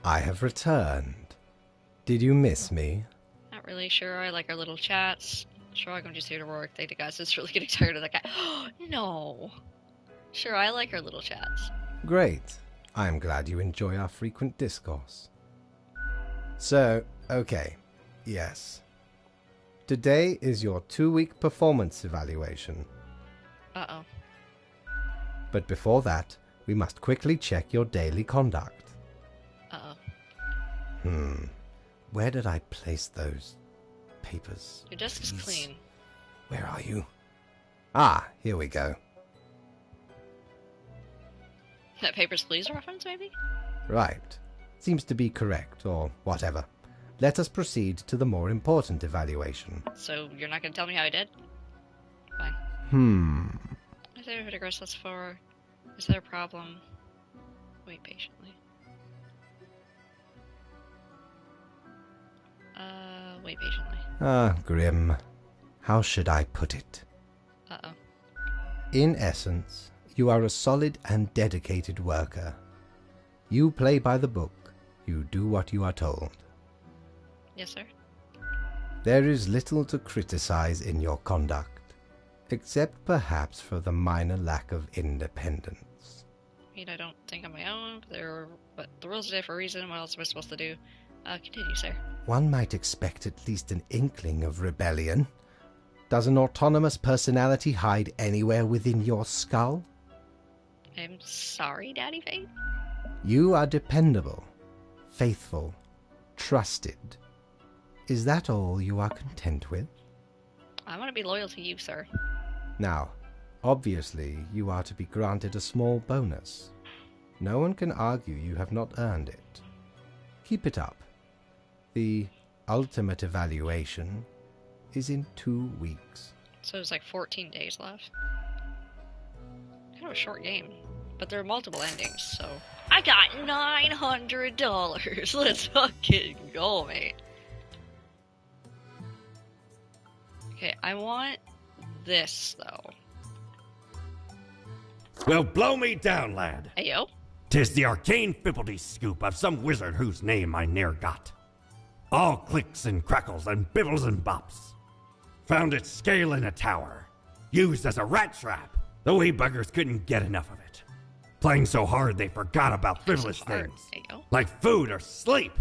I have returned. Did you miss me? Not really sure. I like our little chats. Sure, I'm just here to work. Thank you guys. It's really getting tired of that guy. No. Sure, I like our little chats. Great. I am glad you enjoy our frequent discourse. So, okay. Yes. Today is your 2-week performance evaluation. Uh-oh. But before that, we must quickly check your daily conduct. Uh-oh. Where did I place those papers? Your desk is clean. Where are you? Ah, here we go. That Papers, Please reference, maybe? Right. Seems to be correct, or whatever. Let us proceed to the more important evaluation. So, you're not going to tell me how I did? Fine. Is there a progress thus far? Is there a problem? Wait patiently. Wait patiently. Ah, Grim. How should I put it? Uh-oh. In essence, you are a solid and dedicated worker. You play by the book. You do what you are told. Yes, sir. There is little to criticize in your conduct, except perhaps for the minor lack of independence. I mean, I don't think on my own, but the rules are there for a reason. What else am I supposed to do? Continue, sir. One might expect at least an inkling of rebellion. Does an autonomous personality hide anywhere within your skull? I'm sorry, Daddy Fate. You are dependable, faithful, trusted. Is that all you are content with? I want to be loyal to you, sir. Now, obviously, you are to be granted a small bonus. No one can argue you have not earned it. Keep it up. The ultimate evaluation is in 2 weeks. So there's like 14 days left. Kind of a short game. But there are multiple endings, so... I got $900! Let's fucking go, mate. Okay, I want this, though. Well, blow me down, lad. Hey, yo. 'Tis the arcane fibbledy scoop of some wizard whose name I ne'er got. All clicks and crackles and bibbles and bops. Found its scale in a tower. Used as a rat trap. The wee buggers couldn't get enough of it. Playing so hard they forgot about frivolous things. Hey, yo. Like food or sleep.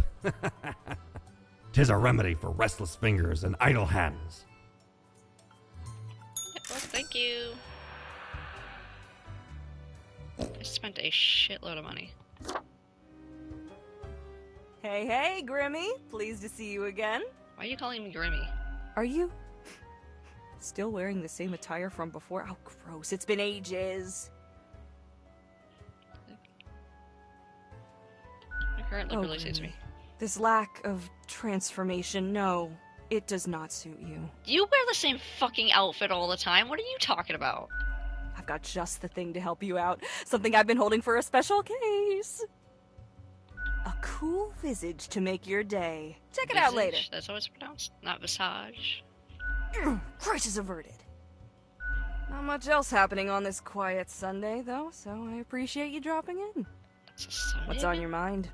'Tis a remedy for restless fingers and idle hands. Well, thank you. I spent a shitload of money. Hey, Grimmy. Pleased to see you again. Why are you calling me Grimmy? Are you still wearing the same attire from before? Oh, gross. It's been ages. My current look really suits me. This lack of transformation, no, it does not suit you. You wear the same fucking outfit all the time. What are you talking about? I've got just the thing to help you out. Something I've been holding for a special case. A cool visage to make your day. Check it out later. That's how it's pronounced. Not visage. Crisis averted. Not much else happening on this quiet Sunday, though, so I appreciate you dropping in. What's on your mind?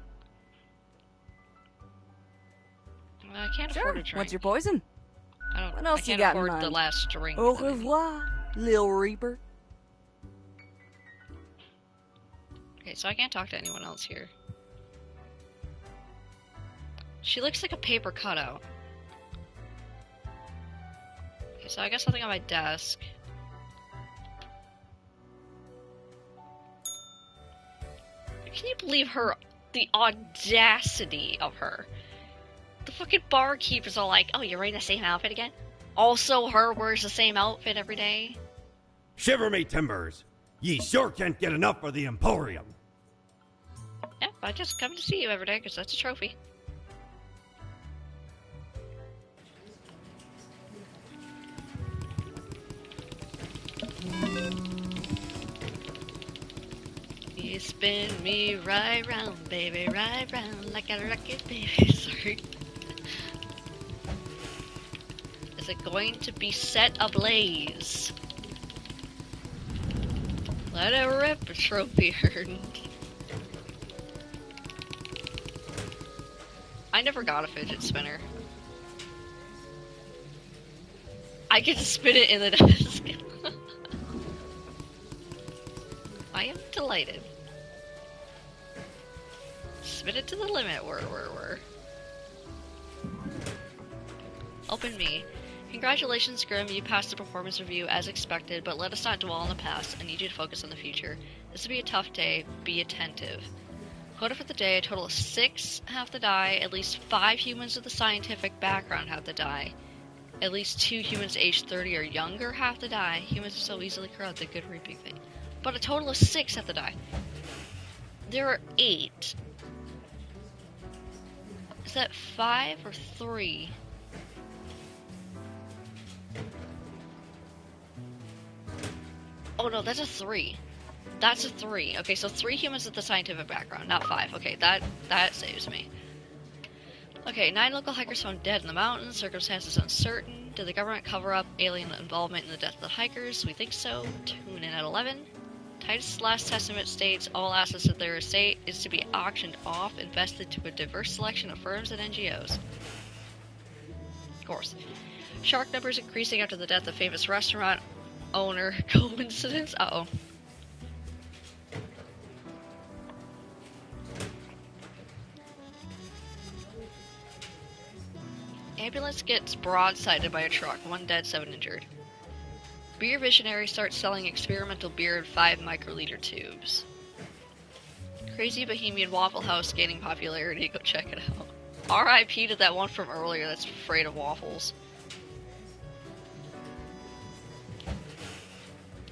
I can't afford a drink. What's your poison? What else you got in mind? I can't afford the last drink. Au revoir, Lil Reaper. Okay, so I can't talk to anyone else here. She looks like a paper cutout. Okay, so I got something on my desk. Can you believe her? The audacity of her. The fucking barkeeper's all like, oh, you're wearing the same outfit again? Also, her wears the same outfit every day? Shiver me timbers. Ye sure can't get enough of the Emporium. Yeah, I just come to see you every day because that's a trophy. You spin me right round, baby, right round like a rocket, baby. Sorry. Is it going to be set ablaze? Let it rip, a trophy earned. I never got a fidget spinner. I get to spin it in the desk. I am delighted. Spin it to the limit, we're. Open me. Congratulations, Grim, you passed the performance review as expected, but let us not dwell on the past. I need you to focus on the future. This will be a tough day. Be attentive. Quota for the day, a total of 6 have to die. At least 5 humans with a scientific background have to die. At least 2 humans aged 30 or younger have to die. Humans are so easily corrupted, good reaping thing. But a total of 6 have to die. There are 8. Is that 5 or 3? Oh no, that's a 3. That's a 3. Okay, so 3 humans with the scientific background, not 5. Okay, that saves me. Okay, 9 local hikers found dead in the mountains. Circumstances uncertain. Did the government cover up alien involvement in the death of the hikers? We think so. Tune in at 11. Titus' last testament states all assets of their estate is to be auctioned off, invested to a diverse selection of firms and NGOs. Of course. Shark numbers increasing after the death of famous restaurant owner. Coincidence? Uh-oh. Ambulance gets broadsided by a truck. 1 dead, 7 injured. Beer visionary starts selling experimental beer in 5 microliter tubes. Crazy Bohemian Waffle House gaining popularity. Go check it out. R.I.P. to that one from earlier that's afraid of waffles.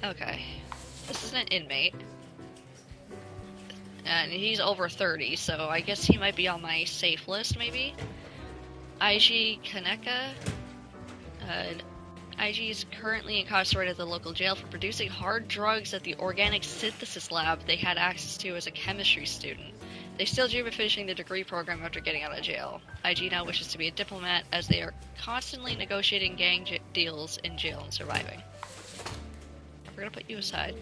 Okay. This is an inmate. And he's over 30, so I guess he might be on my safe list, maybe? IG Kaneka. IG is currently incarcerated at the local jail for producing hard drugs at the organic synthesis lab they had access to as a chemistry student. They still dream of finishing the degree program after getting out of jail. IG now wishes to be a diplomat as they are constantly negotiating gang deals in jail and surviving. We're gonna put you aside.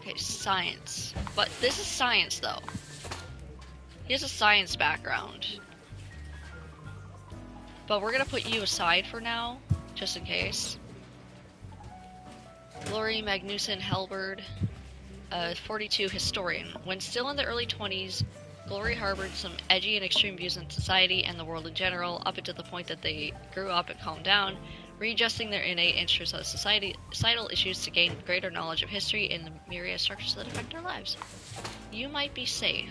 Okay, science. But this is science, though. He has a science background. But we're gonna put you aside for now, just in case. Lori Magnuson Helberd, 42, historian. When still in the early 20s, Glory harbored some edgy and extreme views on society and the world in general, up until the point that they grew up and calmed down, readjusting their innate interests on societal issues to gain greater knowledge of history and the myriad structures that affect our lives. You might be safe.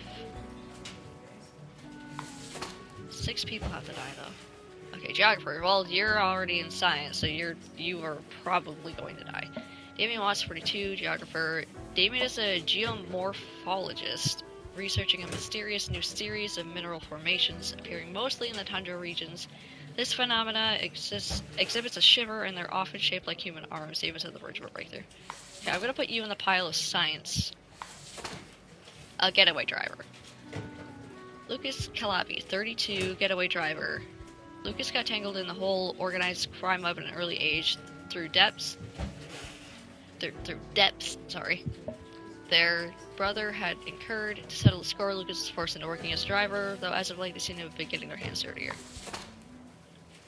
6 people have to die, though. Okay, geographer. Well, you're already in science, so you are probably going to die. Damien Watts, 42, geographer. Damien is a geomorphologist, researching a mysterious new series of mineral formations appearing mostly in the tundra regions. This phenomena exhibits a shiver, and they're often shaped like human arms. Davis at the verge of a breakthrough. Okay, I'm gonna put you in the pile of science. A getaway driver. Lucas Calabi, 32, getaway driver. Lucas got tangled in the whole organized crime of an early age through depths. Their brother had incurred. To settle the score, Lucas was forced into working as a driver, though as of late they seem to have been getting their hands dirtier.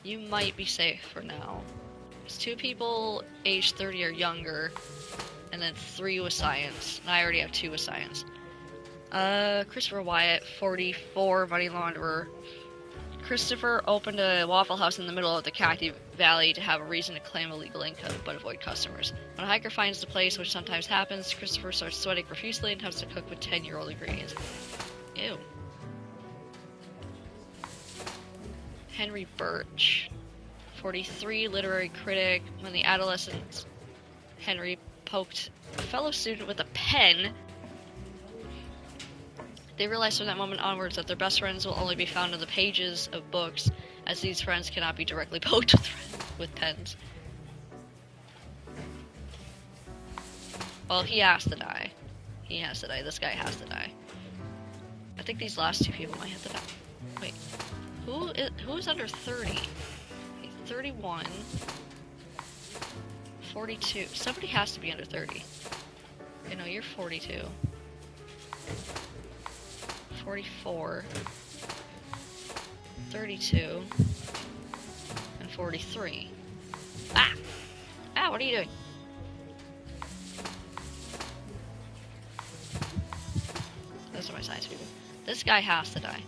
You might be safe for now. There's 2 people aged 30 or younger, and then 3 with science. And I already have 2 with science. Christopher Wyatt, 44, money launderer. Christopher opened a Waffle House in the middle of the Cacti Valley to have a reason to claim illegal income, but avoid customers. When a hiker finds the place, which sometimes happens, Christopher starts sweating profusely and has to cook with 10-year-old ingredients. Ew. Henry Birch, 43, literary critic. When the adolescent Henry poked a fellow student with a pen, they realized from that moment onwards that their best friends will only be found in the pages of books, as these friends cannot be directly poked with pens. Well, he has to die. He has to die. This guy has to die. I think these last 2 people might have to die. Wait. Who is under 30? Okay, 31. 42. Somebody has to be under 30. Okay, no, you're 42. 44. 32. And 43. Ah! Ah, what are you doing? Those are my science people. This guy has to die.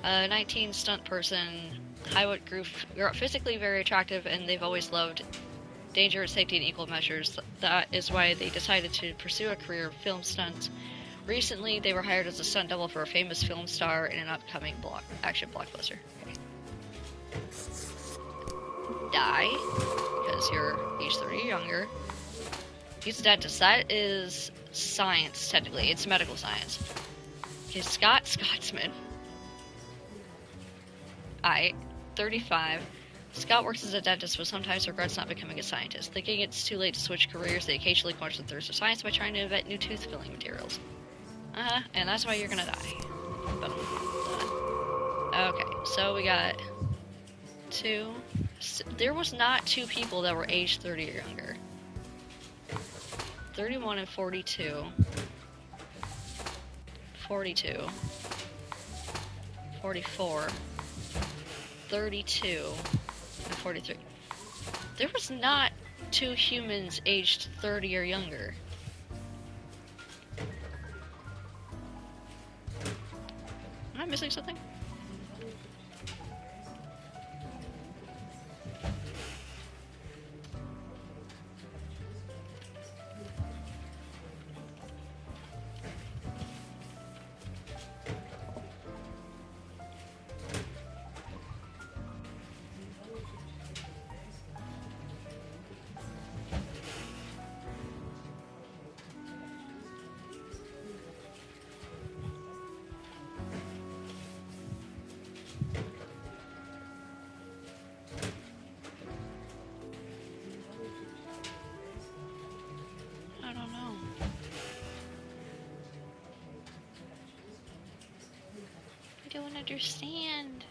19, stunt person. Highwood grew up physically very attractive, and they've always loved danger, safety, and equal measures. That is why they decided to pursue a career of film stunts. Recently, they were hired as a stunt double for a famous film star in an upcoming action blockbuster. Okay. Die, because you're age 30 or younger. He's a dentist. That is science, technically. It's medical science. Okay, Scotsman. 35. Scott works as a dentist, but sometimes regrets not becoming a scientist. Thinking it's too late to switch careers, they occasionally quench the thirst of science by trying to invent new tooth-filling materials. And that's why you're gonna die. But, okay, so we got 2. There was not 2 people that were aged 30 or younger. 31 and 42. 42. 44. 32. And 43. There was not 2 humans aged 30 or younger. Am I missing something? Don't understand.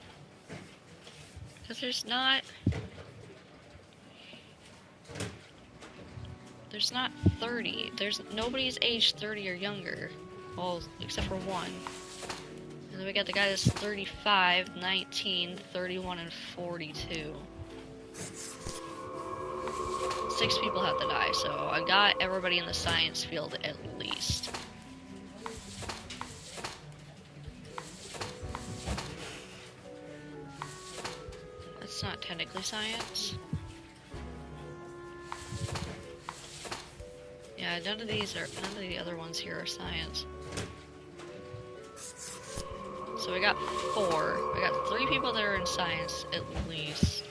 Because there's not 30. Nobody's aged 30 or younger. Well, except for 1. And then we got the guy that's 35, 19, 31, and 42. 6 people have to die, so I got everybody in the science field at least. Not technically science. Yeah, none of the other ones here are science. So we got 4. We got 3 people that are in science at least.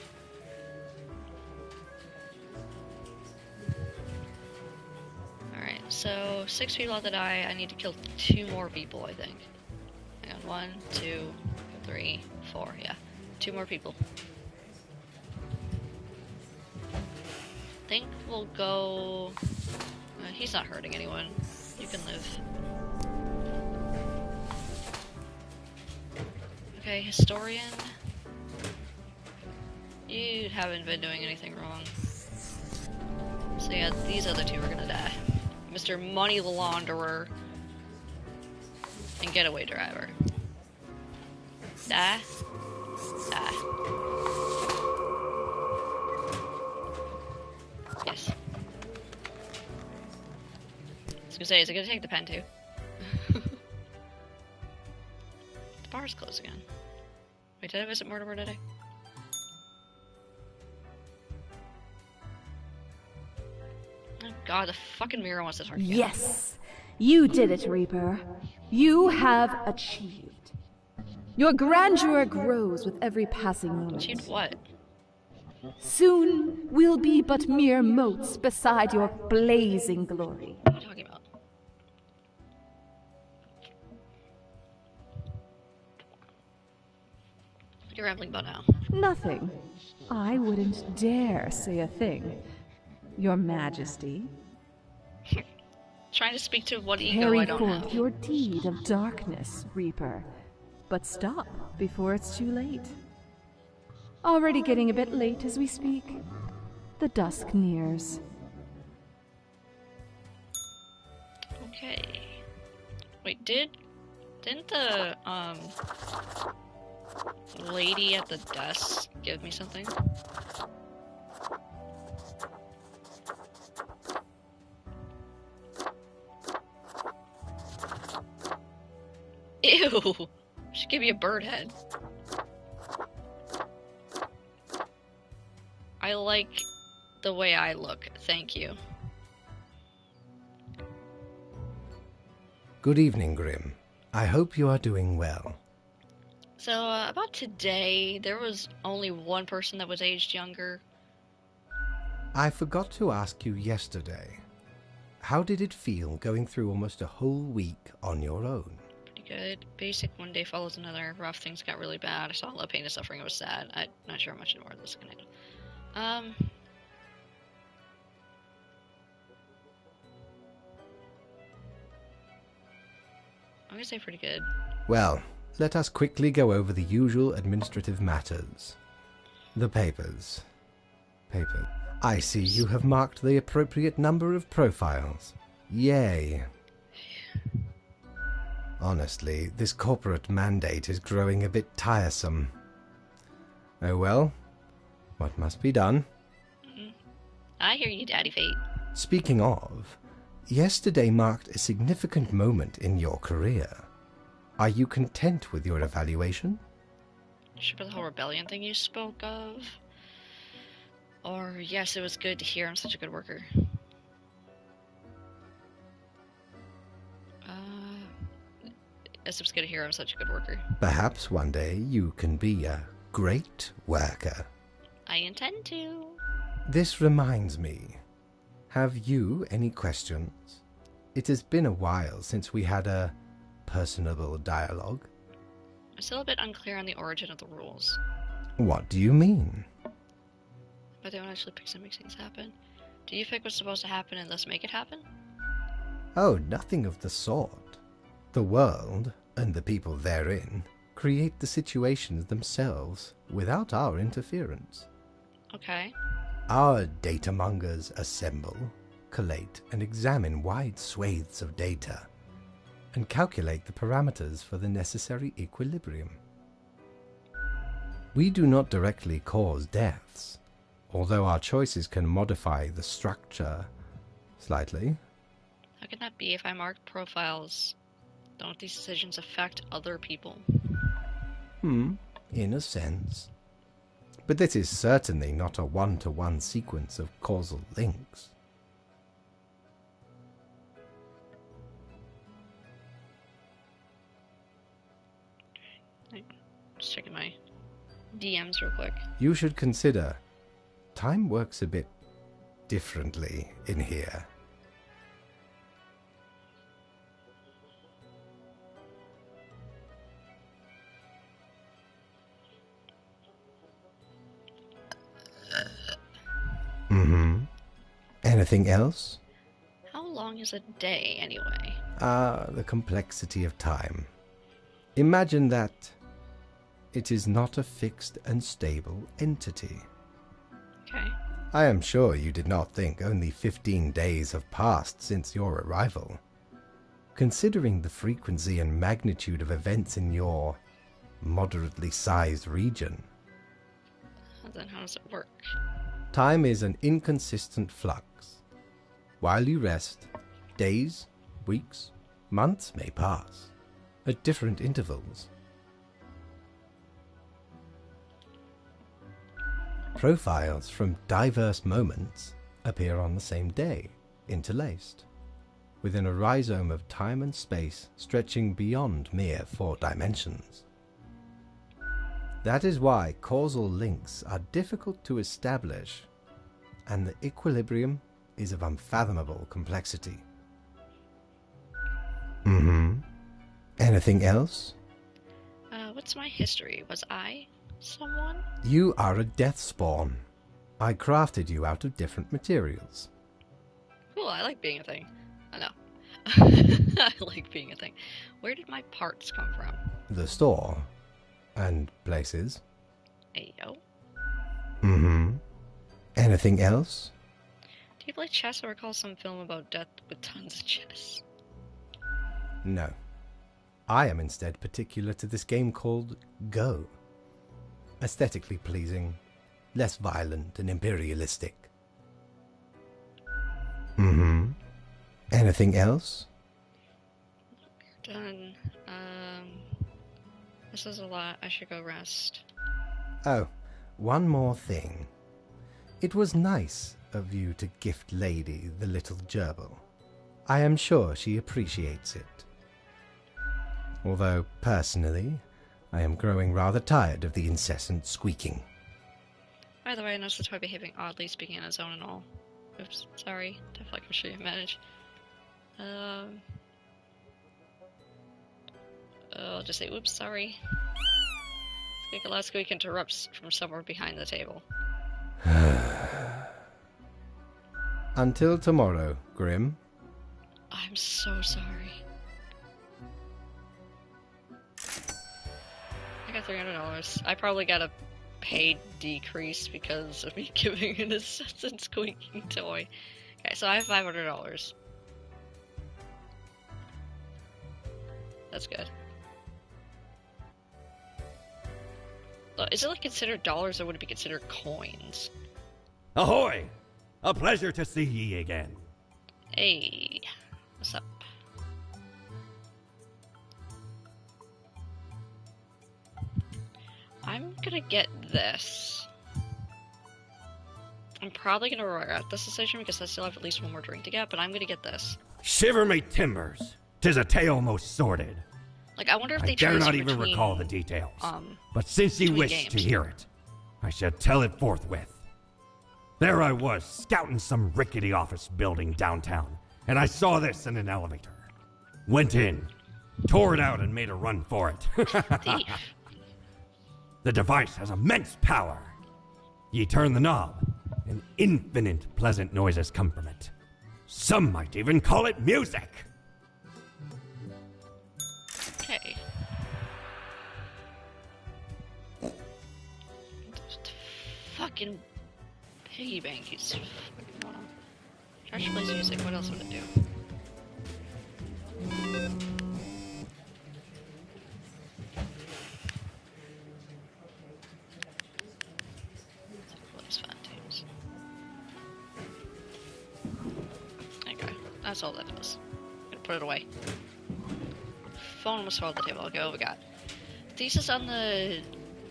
Alright, so 6 people have to die. I need to kill 2 more people, I think. Hang on, 1, 2, 3, 4, yeah. 2 more people. I think we'll go... he's not hurting anyone. You can live. Okay, historian. You haven't been doing anything wrong. So yeah, these other 2 are gonna die. Mr. Money Launderer and Getaway Driver. Die. Die. Yes. I was gonna say, is it gonna take the pen too? The bar's closed again. Wait, did I visit Mortimer today? Oh god, the fucking mirror wants to talk again. Yes, you did it, Reaper. You have achieved. Your grandeur grows with every passing moment. Achieved what? Soon we'll be but mere motes beside your blazing glory. What are you talking about? What are you rambling about now? Nothing. I wouldn't dare say a thing. Your Majesty. Trying to speak to what ego Carry I don't forth have. your deed of darkness, Reaper. But stop before it's too late. Already getting a bit late as we speak. The dusk nears. Okay. Wait, didn't the lady at the desk give me something? Ew! She gave me a bird head. I like the way I look, thank you. Good evening, Grim. I hope you are doing well. So, about today, there was only 1 person that was aged younger. I forgot to ask you yesterday. How did it feel going through almost a whole week on your own? Pretty good. Basic one day follows another. Rough things got really bad. I saw a lot of pain and suffering. It was sad. I'm not sure how much more of this is gonna do. I'm gonna say pretty good. Well, let us quickly go over the usual administrative matters. The papers. I see you have marked the appropriate number of profiles. Yay. Honestly, this corporate mandate is growing a bit tiresome. Oh well, what must be done? I hear you, Daddy Fate. Speaking of, yesterday marked a significant moment in your career. Are you content with your evaluation? Should be the whole rebellion thing you spoke of. Or, yes, it was good to hear I'm such a good worker. Yes, it was good to hear I'm such a good worker. Perhaps one day you can be a great worker. I intend to. This reminds me. Have you any questions? It has been a while since we had a personable dialogue. I'm still a bit unclear on the origin of the rules. What do you mean? But they don't actually pick and make things happen. Do you pick what's supposed to happen and thus make it happen? Oh, nothing of the sort. The world, and the people therein, create the situations themselves without our interference. Okay. Our data mongers assemble, collate, and examine wide swathes of data, and calculate the parameters for the necessary equilibrium. We do not directly cause deaths, although our choices can modify the structure slightly. How can that be if I mark profiles? Don't these decisions affect other people? In a sense. But this is certainly not a one-to-one sequence of causal links. Just checking my DMs real quick. You should consider, time works a bit differently in here. Anything else? How long is a day, anyway? The complexity of time. Imagine that it is not a fixed and stable entity. Okay. I am sure you did not think only 15 days have passed since your arrival. Considering the frequency and magnitude of events in your moderately sized region. Then how does it work? Time is an inconsistent flux. While you rest, days, weeks, months may pass, at different intervals. Profiles from diverse moments appear on the same day, interlaced, within a rhizome of time and space stretching beyond mere 4 dimensions. That is why causal links are difficult to establish, and the equilibrium is of unfathomable complexity. Anything else? What's my history? Was I someone? You are a death spawn. I crafted you out of different materials. Cool, I like being a thing. I know. I like being a thing. Where did my parts come from? The store. And places. Ayo. Anything else? Do you play chess or recall some film about death with tons of chess? No. I am instead particular to this game called Go. Aesthetically pleasing, less violent and imperialistic. Anything else? Done. This is a lot. I should go rest. Oh, one more thing. It was nice of you to gift Lady the little gerbil. I am sure she appreciates it. Although, personally, I am growing rather tired of the incessant squeaking. By the way, I noticed the toy behaving oddly, speaking on its own and all. Oops, sorry. Definitely I'm sure you managed. I'll just say, oops, sorry. Last squeak interrupts from somewhere behind the table. Until tomorrow, Grim. I'm so sorry. I got $300. I probably got a paid decrease because of me giving an assassin squeaking toy. Okay, so I have $500. That's good. Is it like considered dollars or would it be considered coins? Ahoy! A pleasure to see ye again. Hey, what's up? I'm gonna get this. I'm probably gonna regret this decision because I still have at least one more drink to get, but I'm gonna get this. Shiver me timbers! 'Tis a tale most sordid. Like, I wonder if they I dare chose not even between, recall the details. But since ye wish games. to hear it, I shall tell it forthwith. There I was, scouting some rickety office building downtown, and I saw this in an elevator. Went in, tore it out, and made a run for it. Thief. The device has immense power. Ye turn the knob, and infinite pleasant noises come from it. Some might even call it music. Okay. Fucking piggy bank is fucking going on. Trash plays music, what else would it do? Plays fun teams. Okay, that's all that does. I'm gonna put it away. Phone almost fell off the table. I'll go. We got thesis on the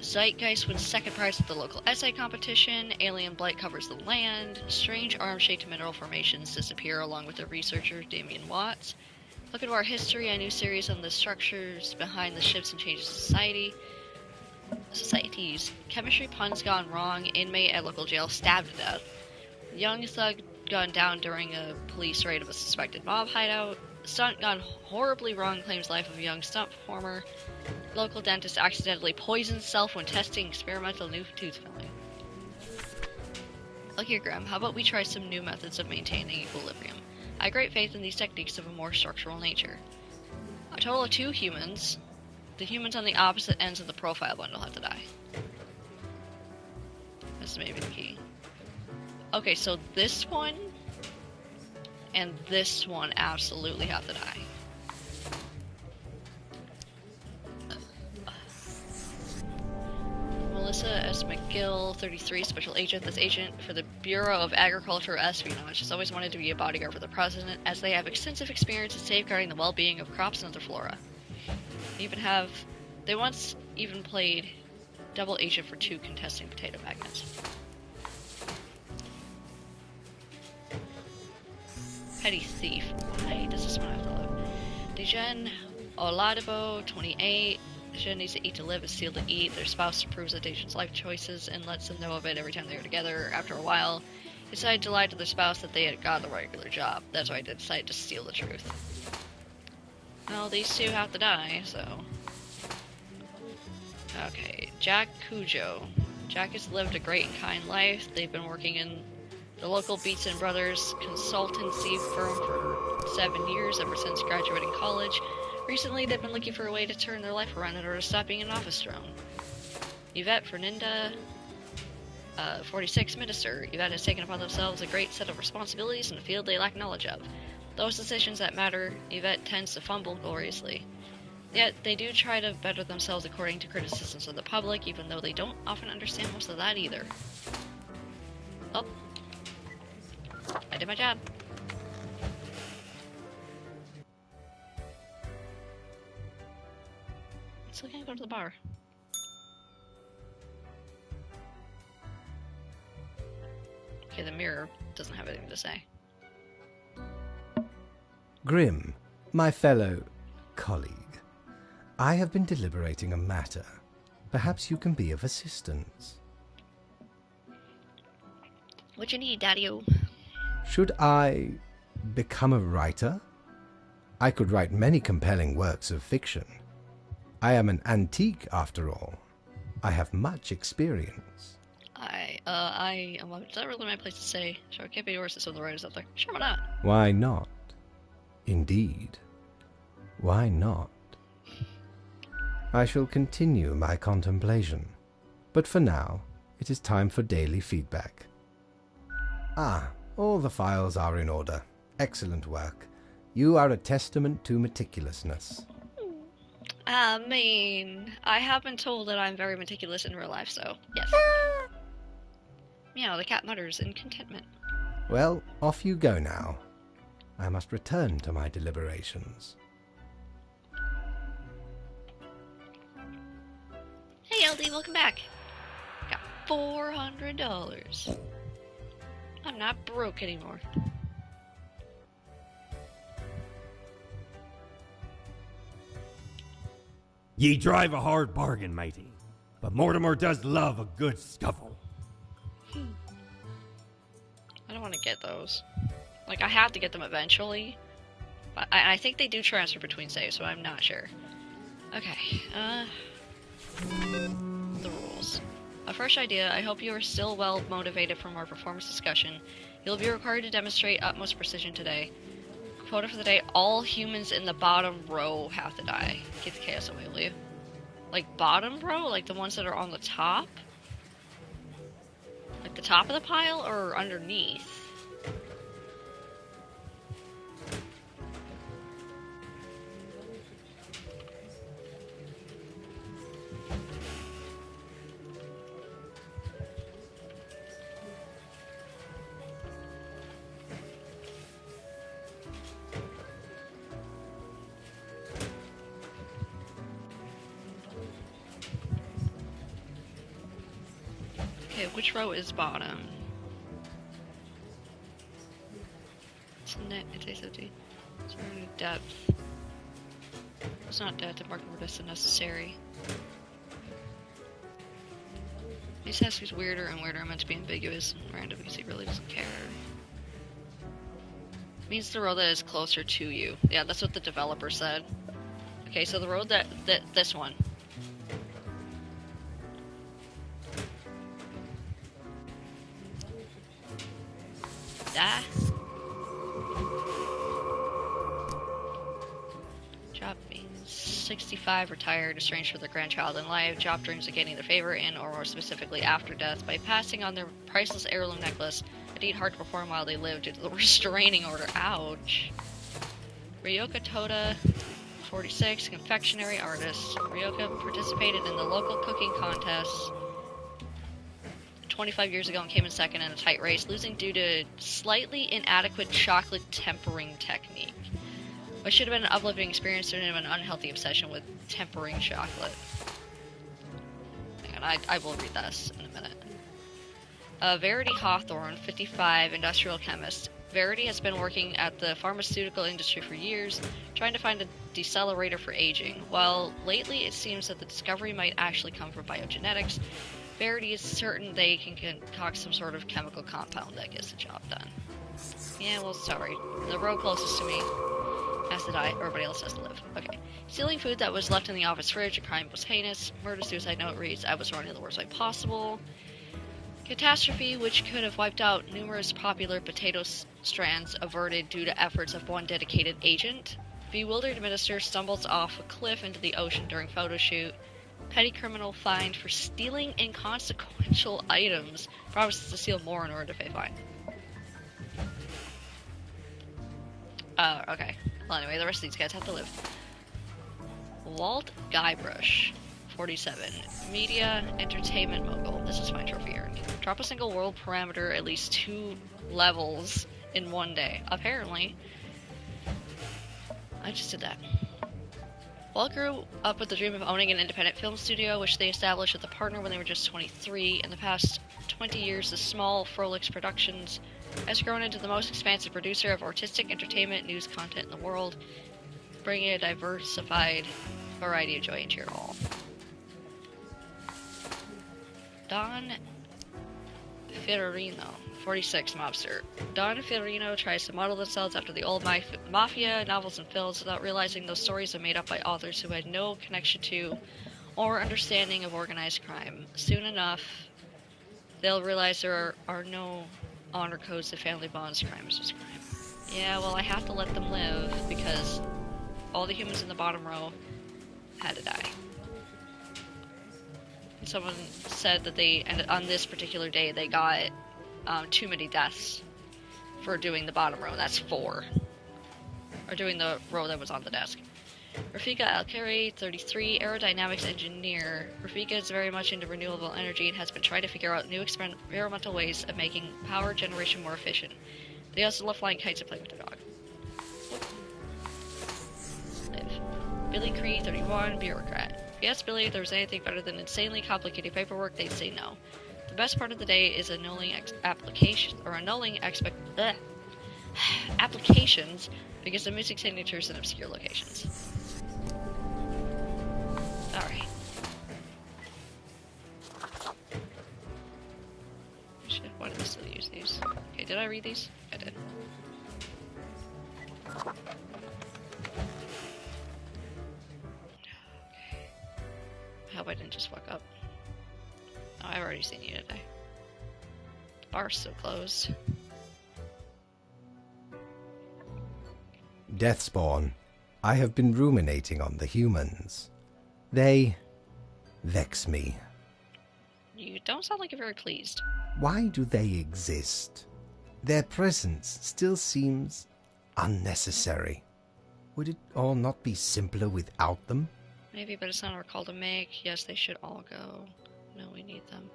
Zeitgeist wins second prize at the local essay competition. Alien blight covers the land. Strange arm-shaped mineral formations disappear along with the researcher Damien Watts. Look into our history, a new series on the structures behind the ships and changes societies. Chemistry puns gone wrong. Inmate at local jail stabbed to death. Young thug gunned down during a police raid of a suspected mob hideout. Stunt gone horribly wrong claims life of a young stunt performer. Local dentist accidentally poisons self when testing experimental new tooth filling. Look here, Graham, how about we try some new methods of maintaining equilibrium? I have great faith in these techniques of a more structural nature. A total of 2 humans. The humans on the opposite ends of the profile bundle have to die. This may be the key. Okay, so this one and this one absolutely have to die. Melissa S. McGill, 33, Special Agent. This agent for the Bureau of Agricultural Espionage has always wanted to be a bodyguard for the President, as they have extensive experience in safeguarding the well-being of crops and other flora. They once even played double agent for 2 contesting potato magnets. Petty thief. Why does this one have to load? Dejen Oladipo, 28. Dejen needs to eat to live and steal to eat. Their spouse approves of Dejen's life choices and lets them know of it every time they're together. After a while, they decide to lie to their spouse that they had got the regular job. That's why they decided to steal the truth. Well, these 2 have to die, so... Okay, Jack Cujo. Jack has lived a great and kind life. They've been working in the local Beats and Brothers consultancy firm for 7 years, ever since graduating college. Recently, they've been looking for a way to turn their life around in order to stop being an office drone. Yvette Fernanda, 46, Minister. Yvette has taken upon themselves a great set of responsibilities in a field they lack knowledge of. Those decisions that matter, Yvette tends to fumble gloriously. Yet, they do try to better themselves according to criticisms of the public, even though they don't often understand most of that either. Oh. I did my job. Still can't go to the bar. Okay, the mirror doesn't have anything to say. Grim, my fellow colleague, I have been deliberating a matter. Perhaps you can be of assistance. What you need, Daddy-o? Should I become a writer? I could write many compelling works of fiction. I am an antique, after all. I have much experience. Is that really my place to say? Sure, it can't be yours, so the writers out there. Sure, why not? Why not? Indeed. Why not? I shall continue my contemplation, but for now, it is time for daily feedback. Ah, all the files are in order. Excellent work. You are a testament to meticulousness. I mean, I have been told that I'm very meticulous in real life, so yes. Meow, the cat mutters in contentment. Well, off you go now. I must return to my deliberations. Hey, LD, welcome back. Got $400. I'm not broke anymore. Ye drive a hard bargain, Mighty, but Mortimer does love a good scuffle. I don't want to get those. Like, I have to get them eventually. But I think they do transfer between saves, so I'm not sure. Okay, the rules. A fresh idea. I hope you are still well motivated from our performance discussion. You'll be required to demonstrate utmost precision today. Quota for the day, all humans in the bottom row have to die. Keep the chaos away, will you? Like, bottom row? Like the ones that are on the top? Like the top of the pile, or underneath? Okay, which row is bottom? It's net, it's ASOT. It's depth. It's not depth, the marking word is unnecessary. These has to be weirder and weirder, meant to be ambiguous and random because he really doesn't care. Means the road that is closer to you. Yeah, that's what the developer said. Okay, so the road that this one. That. Job means 65, retired, estranged from their grandchild in life. Job dreams of gaining their favor in, or more specifically after death, by passing on their priceless heirloom necklace, a deed hard to perform while they live due to the restraining order. Ouch. Ryoka Toda, 46, confectionery artist. Ryoka participated in the local cooking contest 25 years ago and came in second in a tight race, losing due to slightly inadequate chocolate tempering technique. What should have been an uplifting experience turned into an unhealthy obsession with tempering chocolate. Hang on, I will read this in a minute. Verity Hawthorne, 55, industrial chemist. Verity has been working at the pharmaceutical industry for years, trying to find a decelerator for aging. While lately it seems that the discovery might actually come from biogenetics, Verity is certain they can concoct some sort of chemical compound that gets the job done. Yeah, well, sorry. The row closest to me has to die, everybody else has to live. Okay. Stealing food that was left in the office fridge, a crime was heinous. Murder-suicide note reads, I was running the worst way possible. Catastrophe, which could have wiped out numerous popular potato strands, averted due to efforts of one dedicated agent. Bewildered minister stumbles off a cliff into the ocean during photo shoot. Petty criminal fined for stealing inconsequential items. Promises to steal more in order to pay fine. Okay. Well, anyway, the rest of these guys have to live. Walt Guybrush, 47. Media entertainment mogul. This is my trophy earned. Drop a single world parameter at least 2 levels in one day. Apparently. I just did that. Walt grew up with the dream of owning an independent film studio, which they established with a partner when they were just 23. In the past 20 years, the small Frolix Productions has grown into the most expansive producer of artistic entertainment news content in the world, bringing a diversified variety of joy into your all. Don Fiorino, 46 mobster. Don and Fiorino tries to model themselves after the old mafia novels and films without realizing those stories are made up by authors who had no connection to or understanding of organized crime. Soon enough, they'll realize there are no honor codes to family bonds. Crime is just crime. Yeah, well, I have to let them live because all the humans in the bottom row had to die. Someone said that on this particular day, they got too many deaths for doing the bottom row. That's 4. Or doing the row that was on the desk. Rafika Alkari, 33, aerodynamics engineer. Rafika is very much into renewable energy and has been trying to figure out new experimental ways of making power generation more efficient. They also love flying kites and playing with their dog. Billy Cree, 31, bureaucrat. If you asked Billy if there was anything better than insanely complicated paperwork, they'd say no. The best part of the day is annulling applications because of missing signatures in obscure locations. Alright. Shit, why did I still use these? Okay, did I read these? I did. I hope I didn't just fuck up. Oh, I've already seen you today. The bar's still closed. Deathspawn, I have been ruminating on the humans. They vex me. You don't sound like you're very pleased. Why do they exist? Their presence still seems unnecessary. Would it all not be simpler without them? Maybe, but it's not our call to make. Yes, they should all go. No, we need them.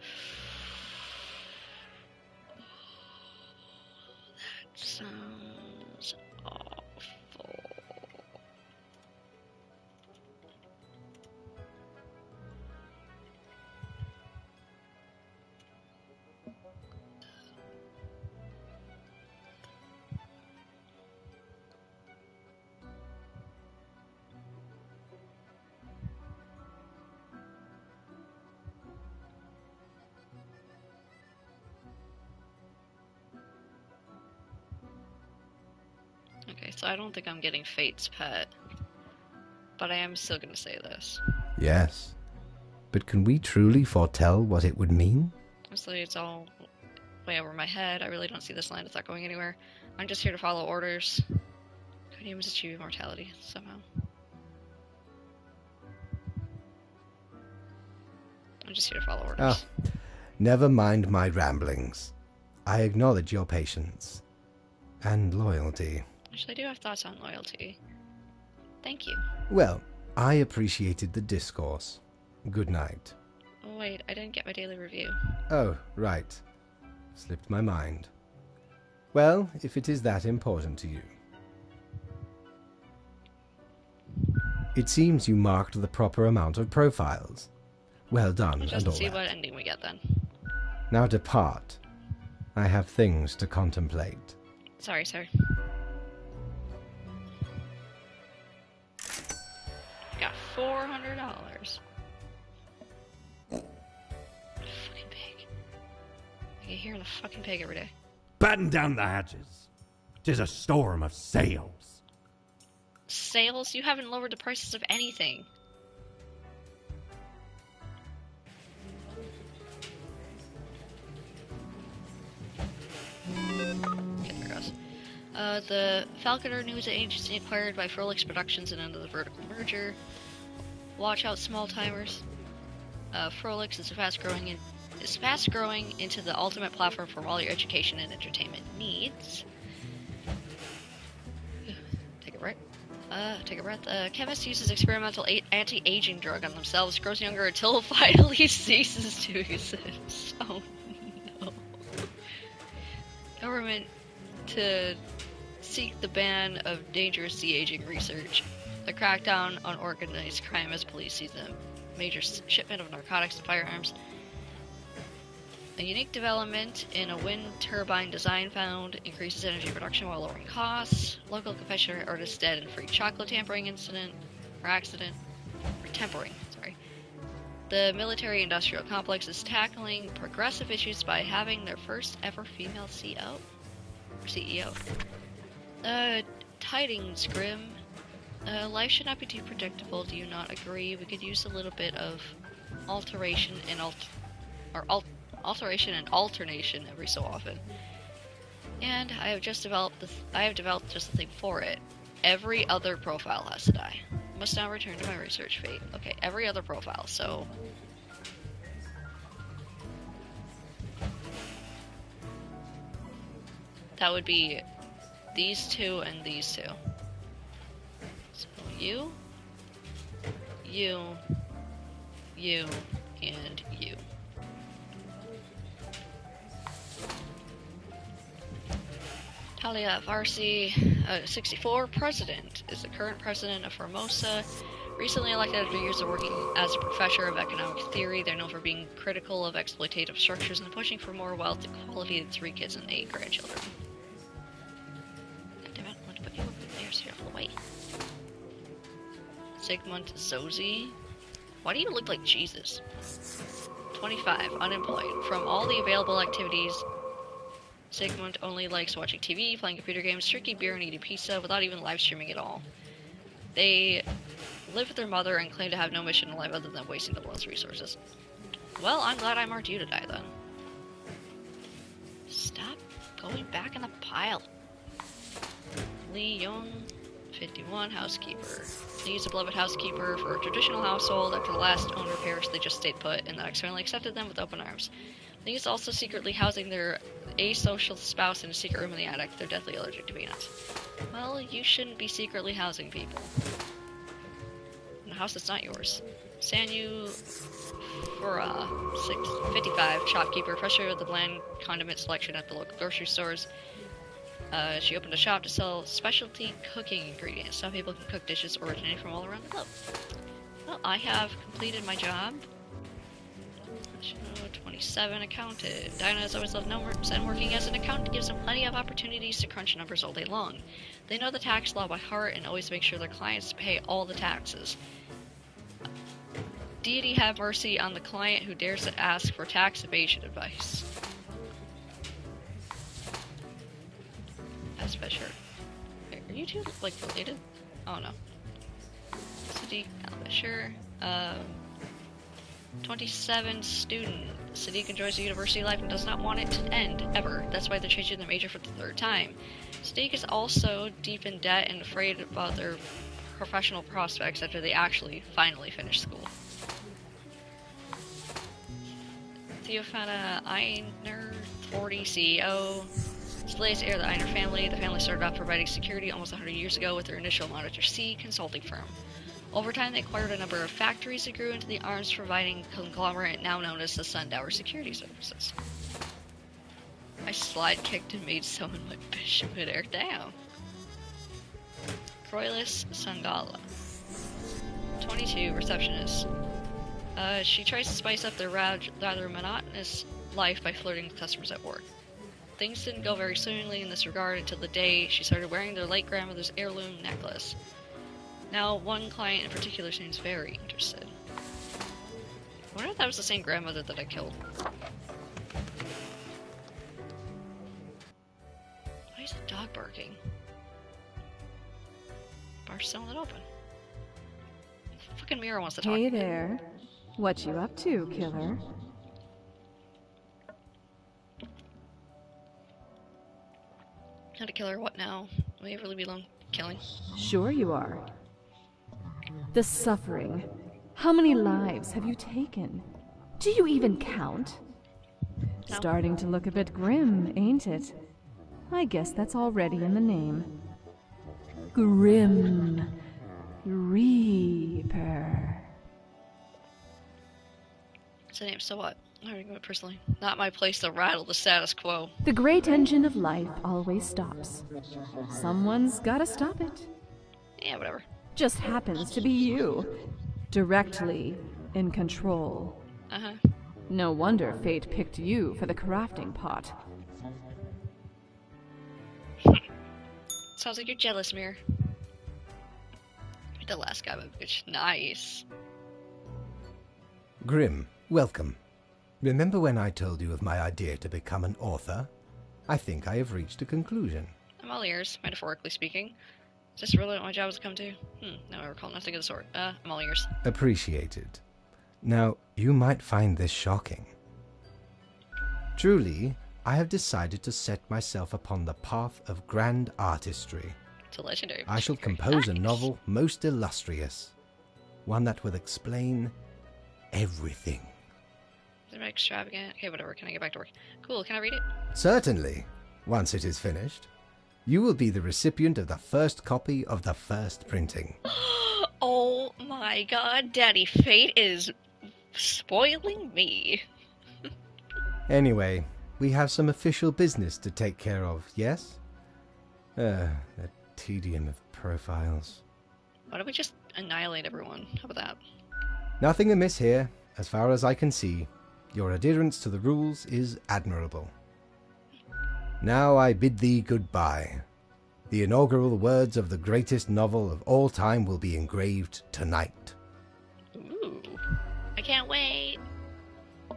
That sounds awful. Okay, so I don't think I'm getting Fate's pet. But I am still gonna say this. Yes. But can we truly foretell what it would mean? Honestly, it's all way over my head. I really don't see this line. It's not going anywhere. I'm just here to follow orders. Could humans achieve immortality somehow? I'm just here to follow orders. Ah, never mind my ramblings. I acknowledge your patience. And loyalty. Actually, I do have thoughts on loyalty. Thank you. Well, I appreciated the discourse. Good night. Oh wait, I didn't get my daily review. Oh, right. Slipped my mind. Well, if it is that important to you. It seems you marked the proper amount of profiles. Well done, We'll and just all see that. what ending we get then. Now depart. I have things to contemplate. Sorry, sir. Got $400. Fucking pig. I can hear the fucking pig every day. Batten down the hatches. 'Tis a storm of sales. Sales? You haven't lowered the prices of anything. Okay, there goes. The Falconer News Agency acquired by Frolix Productions and under the vertical merger. Watch out, small timers. Frolix is fast growing into the ultimate platform for all your education and entertainment needs. Take a breath. Take a breath. Chemist uses experimental anti-aging drug on themselves, grows younger until finally ceases to exist. Oh no. Government to seek the ban of dangerous de-aging research. The crackdown on organized crime as police seize a major shipment of narcotics and firearms. A unique development in a wind turbine design found increases energy production while lowering costs. Local confessional artist dead in free chocolate tampering accident. The military-industrial complex is tackling progressive issues by having their first ever female CEO. Tidings, Grim. Life should not be too predictable, do you not agree? We could use a little bit of alteration and alternation every so often. And I have developed just the thing for it. Every other profile has to die. Must now return to my research fate. Okay, every other profile, so... that would be these two and these two. So you, and you. Talia Varsi, 64, president, is the current president of Formosa. Recently elected after years of working as a professor of economic theory, they're known for being critical of exploitative structures and pushing for more wealth, equality, and 3 kids and 8 grandchildren. God damn it, I want to put you over there so you're all the way. Sigmund Zozi. Why do you look like Jesus? 25, unemployed. From all the available activities, Sigmund only likes watching TV, playing computer games, drinking beer, and eating pizza without even live streaming at all. They live with their mother and claim to have no mission in life other than wasting the world's resources. Well, I'm glad I marked you to die then. Stop going back in the pile. Lee Young, 51, housekeeper. Lee is a beloved housekeeper for a traditional household. After the last owner perished, they just stayed put, and the next family accepted them with open arms. Lee is also secretly housing their asocial spouse in a secret room in the attic. They're deathly allergic to peanuts. Well, you shouldn't be secretly housing people. In a house that's not yours. Sanyu for 55, shopkeeper, frustrated with the bland condiment selection at the local grocery stores. She opened a shop to sell specialty cooking ingredients. Some people can cook dishes originating from all around the globe. Well, I have completed my job. 27, accountant. Dinah has always loved numbers, and working as an accountant gives them plenty of opportunities to crunch numbers all day long. They know the tax law by heart and always make sure their clients pay all the taxes. Deity have mercy on the client who dares to ask for tax evasion advice. That's for sure. Are you two, like, related? Oh, no. Sadiq al-Bashir. 27, student. Sadiq enjoys the university life and does not want it to end, ever. That's why they're changing their major for the 3rd time. Sadiq is also deep in debt and afraid about their professional prospects after they finally finish school. Theophana Einer, 40, CEO. Slays heir of the Einer family. The family started off providing security almost 100 years ago with their initial Monitor C consulting firm. Over time, they acquired a number of factories that grew into the arms-providing conglomerate now known as the Sundower Security Services. I slide-kicked and made someone my bishop midair down. Croylus Sangala. 22, receptionist. She tries to spice up their rather monotonous life by flirting with customers at work. Things didn't go very swimmingly in this regard until the day she started wearing their late grandmother's heirloom necklace. Now, one client in particular seems very interested. I wonder if that was the same grandmother that I killed. Why is the dog barking? Bar's still not open. The fucking mirror wants to talk. Hey there. What you up to, killer? Not a killer, what now? Will you really be alone killing? Sure you are. The suffering. How many lives have you taken? Do you even count? No. Starting to look a bit grim, ain't it? I guess that's already in the name. Grim Reaper. It's a name, so what? I already know it personally. Not my place to rattle the status quo. The great engine of life always stops. Someone's gotta stop it. Yeah, whatever. Just happens to be you. Directly in control. Uh-huh. No wonder fate picked you for the crafting pot. Sounds like you're jealous, Mirror. The last guy, my bitch. Nice. Grim, welcome. Remember when I told you of my idea to become an author? I think I have reached a conclusion. I'm all ears, metaphorically speaking. Is this really what my job is to come to? No, I recall nothing of the sort. I'm all ears. Appreciated. Now, you might find this shocking. Truly, I have decided to set myself upon the path of grand artistry. It's a legendary. I shall compose a novel most illustrious. One that will explain everything. Is it extravagant? Okay, whatever. Can I get back to work? Cool, can I read it? Certainly. Once it is finished, you will be the recipient of the first copy of the first printing. Oh my god, Daddy Fate is spoiling me. Anyway, we have some official business to take care of, yes? The tedium of profiles. Why don't we just annihilate everyone? How about that? Nothing amiss here, as far as I can see. Your adherence to the rules is admirable. Now I bid thee goodbye. The inaugural words of the greatest novel of all time will be engraved tonight. Ooh. I can't wait.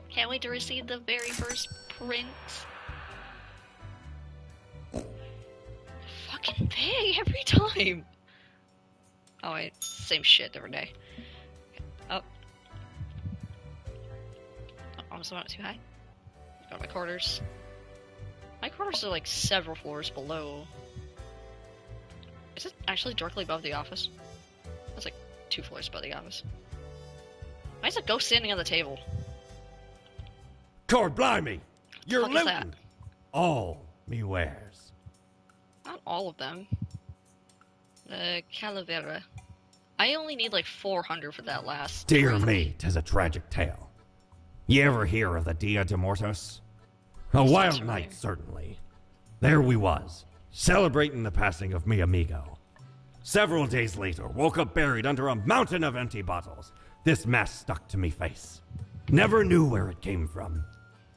Can't wait to receive the very first print. Fucking thing every time. Oh wait, same shit every day. Oh. Almost went too high. Go to my quarters. My quarters are like several floors below. Is it actually directly above the office? That's like 2 floors above the office. Why is a ghost standing on the table? Cord blimey! You're What the fuck is that? looting all me wares. Not all of them. The Calavera. I only need like 400 for that last. Dear me, 'tis a tragic tale. You ever hear of the Dia de Mortos? A wild night, certainly. There we was, celebrating the passing of me amigo. Several days later, woke up buried under a mountain of empty bottles. This mask stuck to me face. Never knew where it came from.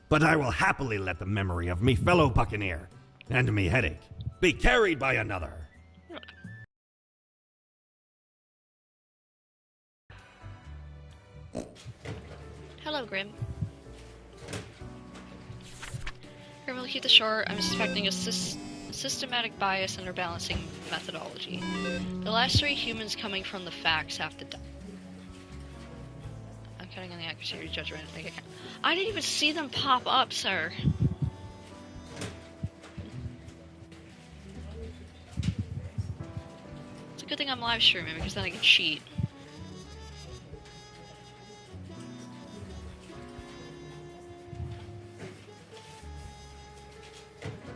But I will happily let the memory of me fellow buccaneer and me headache be carried by another. Hello, Grim. Grim will keep this short. I'm suspecting a systematic bias in our balancing methodology. The last 3 humans coming from the facts have to die. I'm cutting on the accuracy of your judgment. I didn't even see them pop up, sir. It's a good thing I'm live streaming because then I can cheat.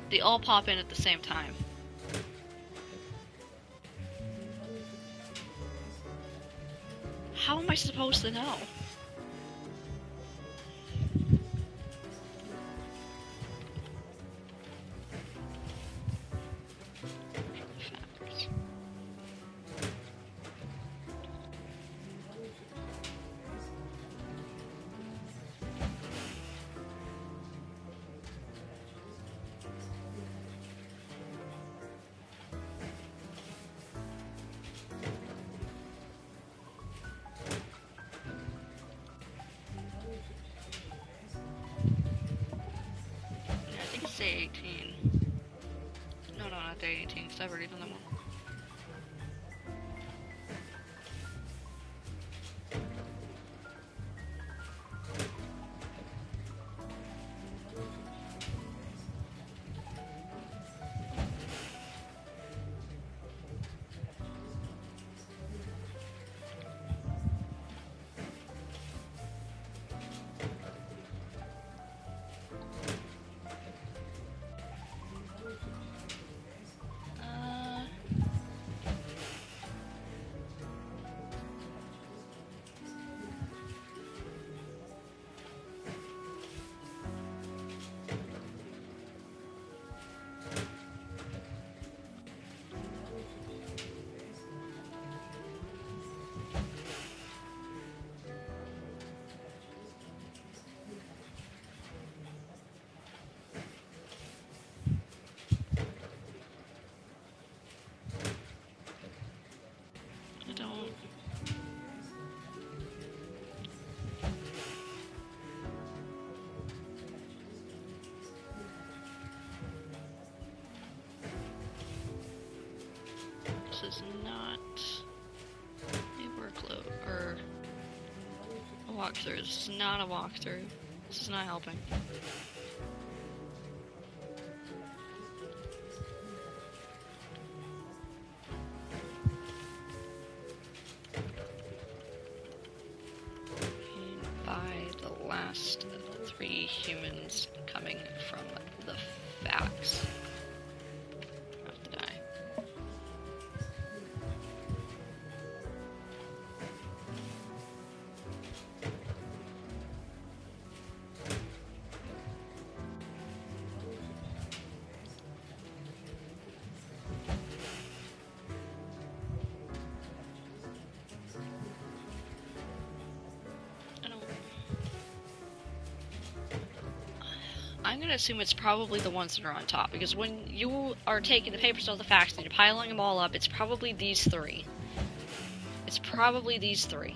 They all pop in at the same time. How am I supposed to know? Day 18. No, not day 18, because I've already done that one. is not a workload, or a walkthrough. This is not a walkthrough. This is not helping. And by the last of the 3 humans coming from the facts. Have to die. I'm gonna assume it's probably the ones that are on top, because when you are taking the papers of the facts and you're piling them all up, it's probably these 3. It's probably these 3.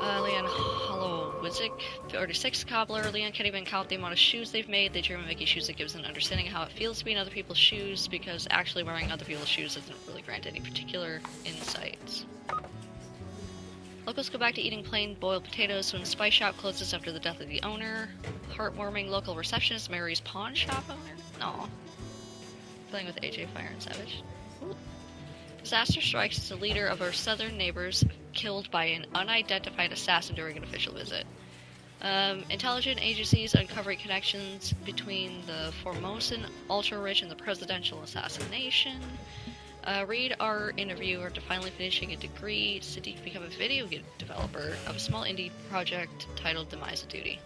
Leon Holowizik, 46, cobbler. Leon can't even count the amount of shoes they've made. They dream of making shoes that gives an understanding of how it feels to be in other people's shoes, because actually wearing other people's shoes doesn't really grant any particular insights. Locals go back to eating plain boiled potatoes when Spice Shop closes after the death of the owner. Heartwarming local receptionist marries pawn shop owner? No. Playing with AJ Fire and Savage. Ooh. Disaster strikes as the leader of our southern neighbors killed by an unidentified assassin during an official visit. Intelligent agencies uncovering connections between the Formosan ultra-rich and the presidential assassination. Read our interview after finally finishing a degree. Sadiq become a video game developer of a small indie project titled Demise of Duty.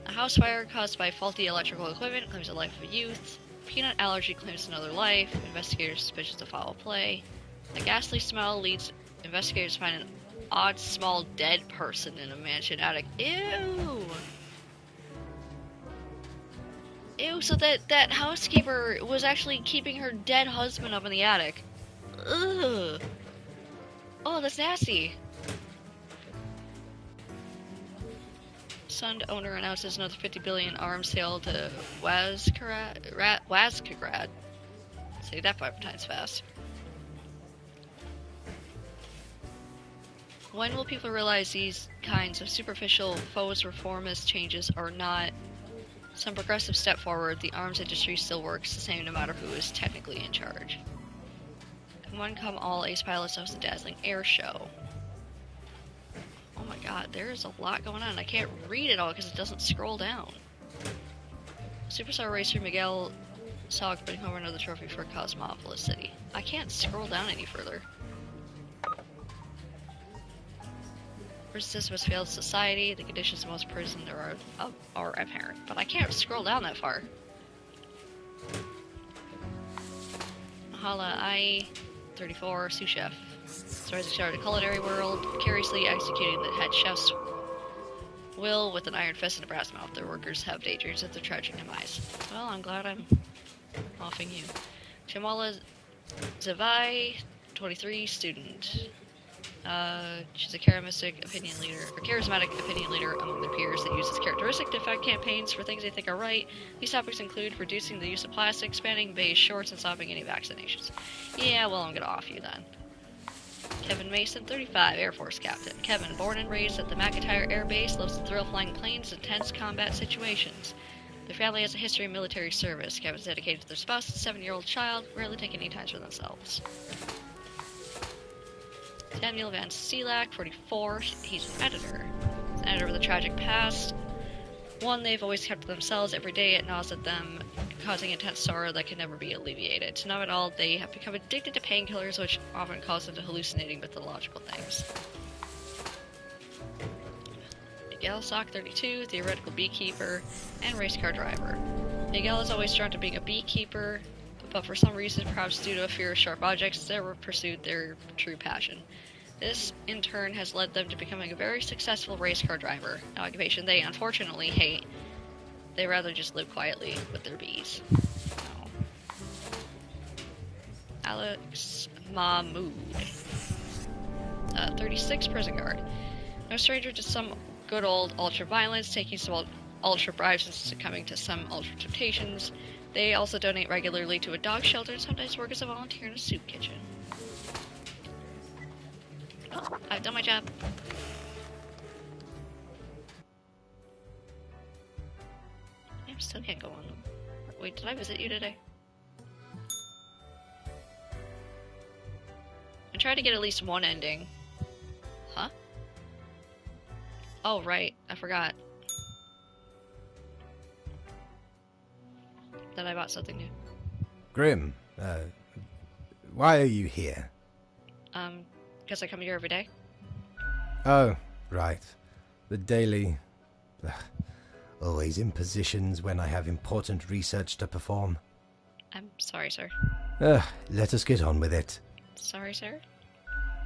A house fire caused by faulty electrical equipment claims the life of a youth. Peanut allergy claims another life. Investigators suspicious of foul play. A ghastly smell leads investigators to find an odd small dead person in a mansion attic. Ew! Ew, so that housekeeper was actually keeping her dead husband up in the attic. Ugh. Oh, that's nasty. Sun owner announces another 50 billion arms sale to Wazkagrad. Say that 5 times fast. When will people realize these kinds of superficial faux reformist changes are not some progressive step forward? The arms industry still works the same no matter who is technically in charge. Come one, come all, ace pilots host a dazzling air show. Oh my god, there is a lot going on. I can't read it all because it doesn't scroll down. Superstar racer Miguel Salk bring home another trophy for Cosmopolis City. I can't scroll down any further. Resistance must fail society. The conditions of most prisons are apparent, but I can't scroll down that far. Hala I-34 sous chef. Stories that start a culinary world, curiously executing the head chef's will with an iron fist and a brass mouth. Their workers have daydreams of their tragic demise. Well, I'm glad I'm offing you. Jamala Zavai, 23, student. She's a charismatic opinion leader among their peers that uses characteristic to affect campaigns for things they think are right. These topics include reducing the use of plastic, expanding beige shorts, and stopping any vaccinations. Yeah, well, I'm gonna off you then. Kevin Mason, 35, Air Force captain. Kevin, born and raised at the McIntyre Air Base, loves the thrill of flying planes in tense combat situations. Their family has a history of military service. Kevin's dedicated to their spouse and 7-year-old child, rarely take any time for themselves. Samuel Van Selak, 44, he's an editor. He's an editor with a tragic past. One they've always kept to themselves. Every day it gnaws at them, causing intense sorrow that can never be alleviated. To numb it all, they have become addicted to painkillers, which often cause them to hallucinating mythological things. Miguel Sock, 32, theoretical beekeeper and race car driver. Miguel is always drawn to being a beekeeper, but for some reason, perhaps due to a fear of sharp objects, never pursued their true passion. This, in turn, has led them to becoming a very successful race car driver, an occupation they unfortunately hate. They rather just live quietly with their bees. Oh. Alex Mahmood, 36, prison guard. No stranger to some good old ultra-violence, taking some ultra bribes and succumbing to some ultra temptations. They also donate regularly to a dog shelter and sometimes work as a volunteer in a soup kitchen. Oh, I've done my job. I still can't go on them. Wait, did I visit you today? I tried to get at least one ending. Huh? Oh, right. I forgot. That I bought something new. Grim, why are you here? Because I come here every day. Oh, right. The daily... always impositions when I have important research to perform. I'm sorry, sir. Let us get on with it. Sorry, sir?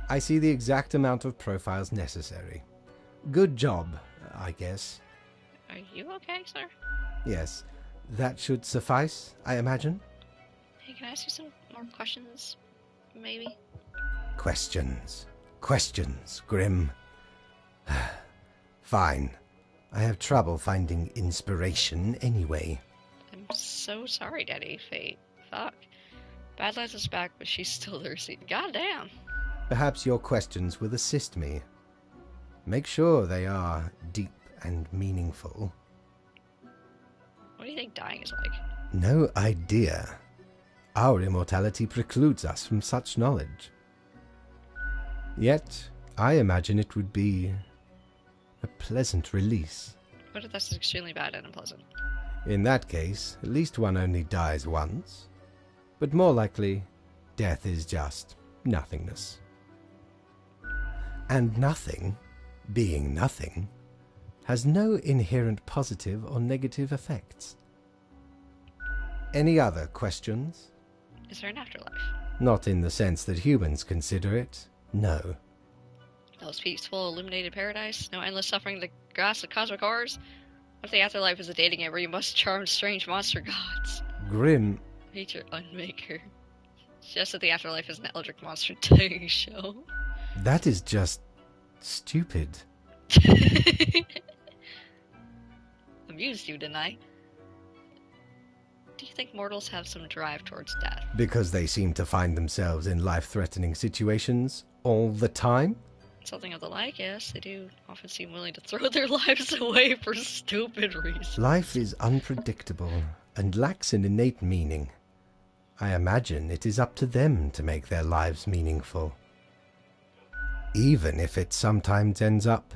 I see the exact amount of profiles necessary. Good job, I guess. Are you okay, sir? Yes, that should suffice, I imagine. Hey, can I ask you some more questions? Maybe? Questions. Questions, Grim. Fine. I have trouble finding inspiration anyway. I'm so sorry, Daddy. Fate. Fuck. Badlands is back, but she's still thirsty. Goddamn. Perhaps your questions will assist me. Make sure they are deep and meaningful. What do you think dying is like? No idea. Our immortality precludes us from such knowledge. Yet, I imagine it would be a pleasant release. What if that's extremely bad and unpleasant? In that case, at least one only dies once. But more likely, death is just nothingness. And nothing, being nothing, has no inherent positive or negative effects. Any other questions? Is there an afterlife? Not in the sense that humans consider it, no. No peaceful, illuminated paradise? No endless suffering, the grass of cosmic horrors? What if the afterlife is a dating game where you must charm strange monster gods? Grim. Nature Unmaker. Just that the afterlife is an eldritch monster dating show. That is just stupid. Amused you, didn't I? Do you think mortals have some drive towards death? Because they seem to find themselves in life-threatening situations all the time? Something of the like, yes. They do often seem willing to throw their lives away for stupid reasons. Life is unpredictable and lacks an innate meaning. I imagine it is up to them to make their lives meaningful. Even if it sometimes ends up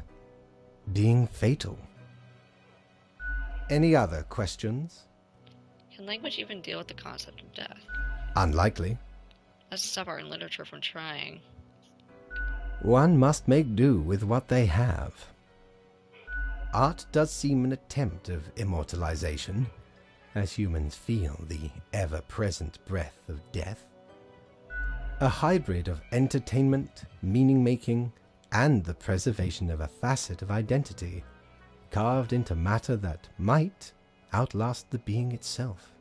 being fatal. Any other questions? Can language even deal with the concept of death? Unlikely. That's to stop art and literature from trying. One must make do with what they have. Art does seem an attempt of immortalization, as humans feel the ever-present breath of death. A hybrid of entertainment, meaning-making, and the preservation of a facet of identity, carved into matter that might outlast the being itself.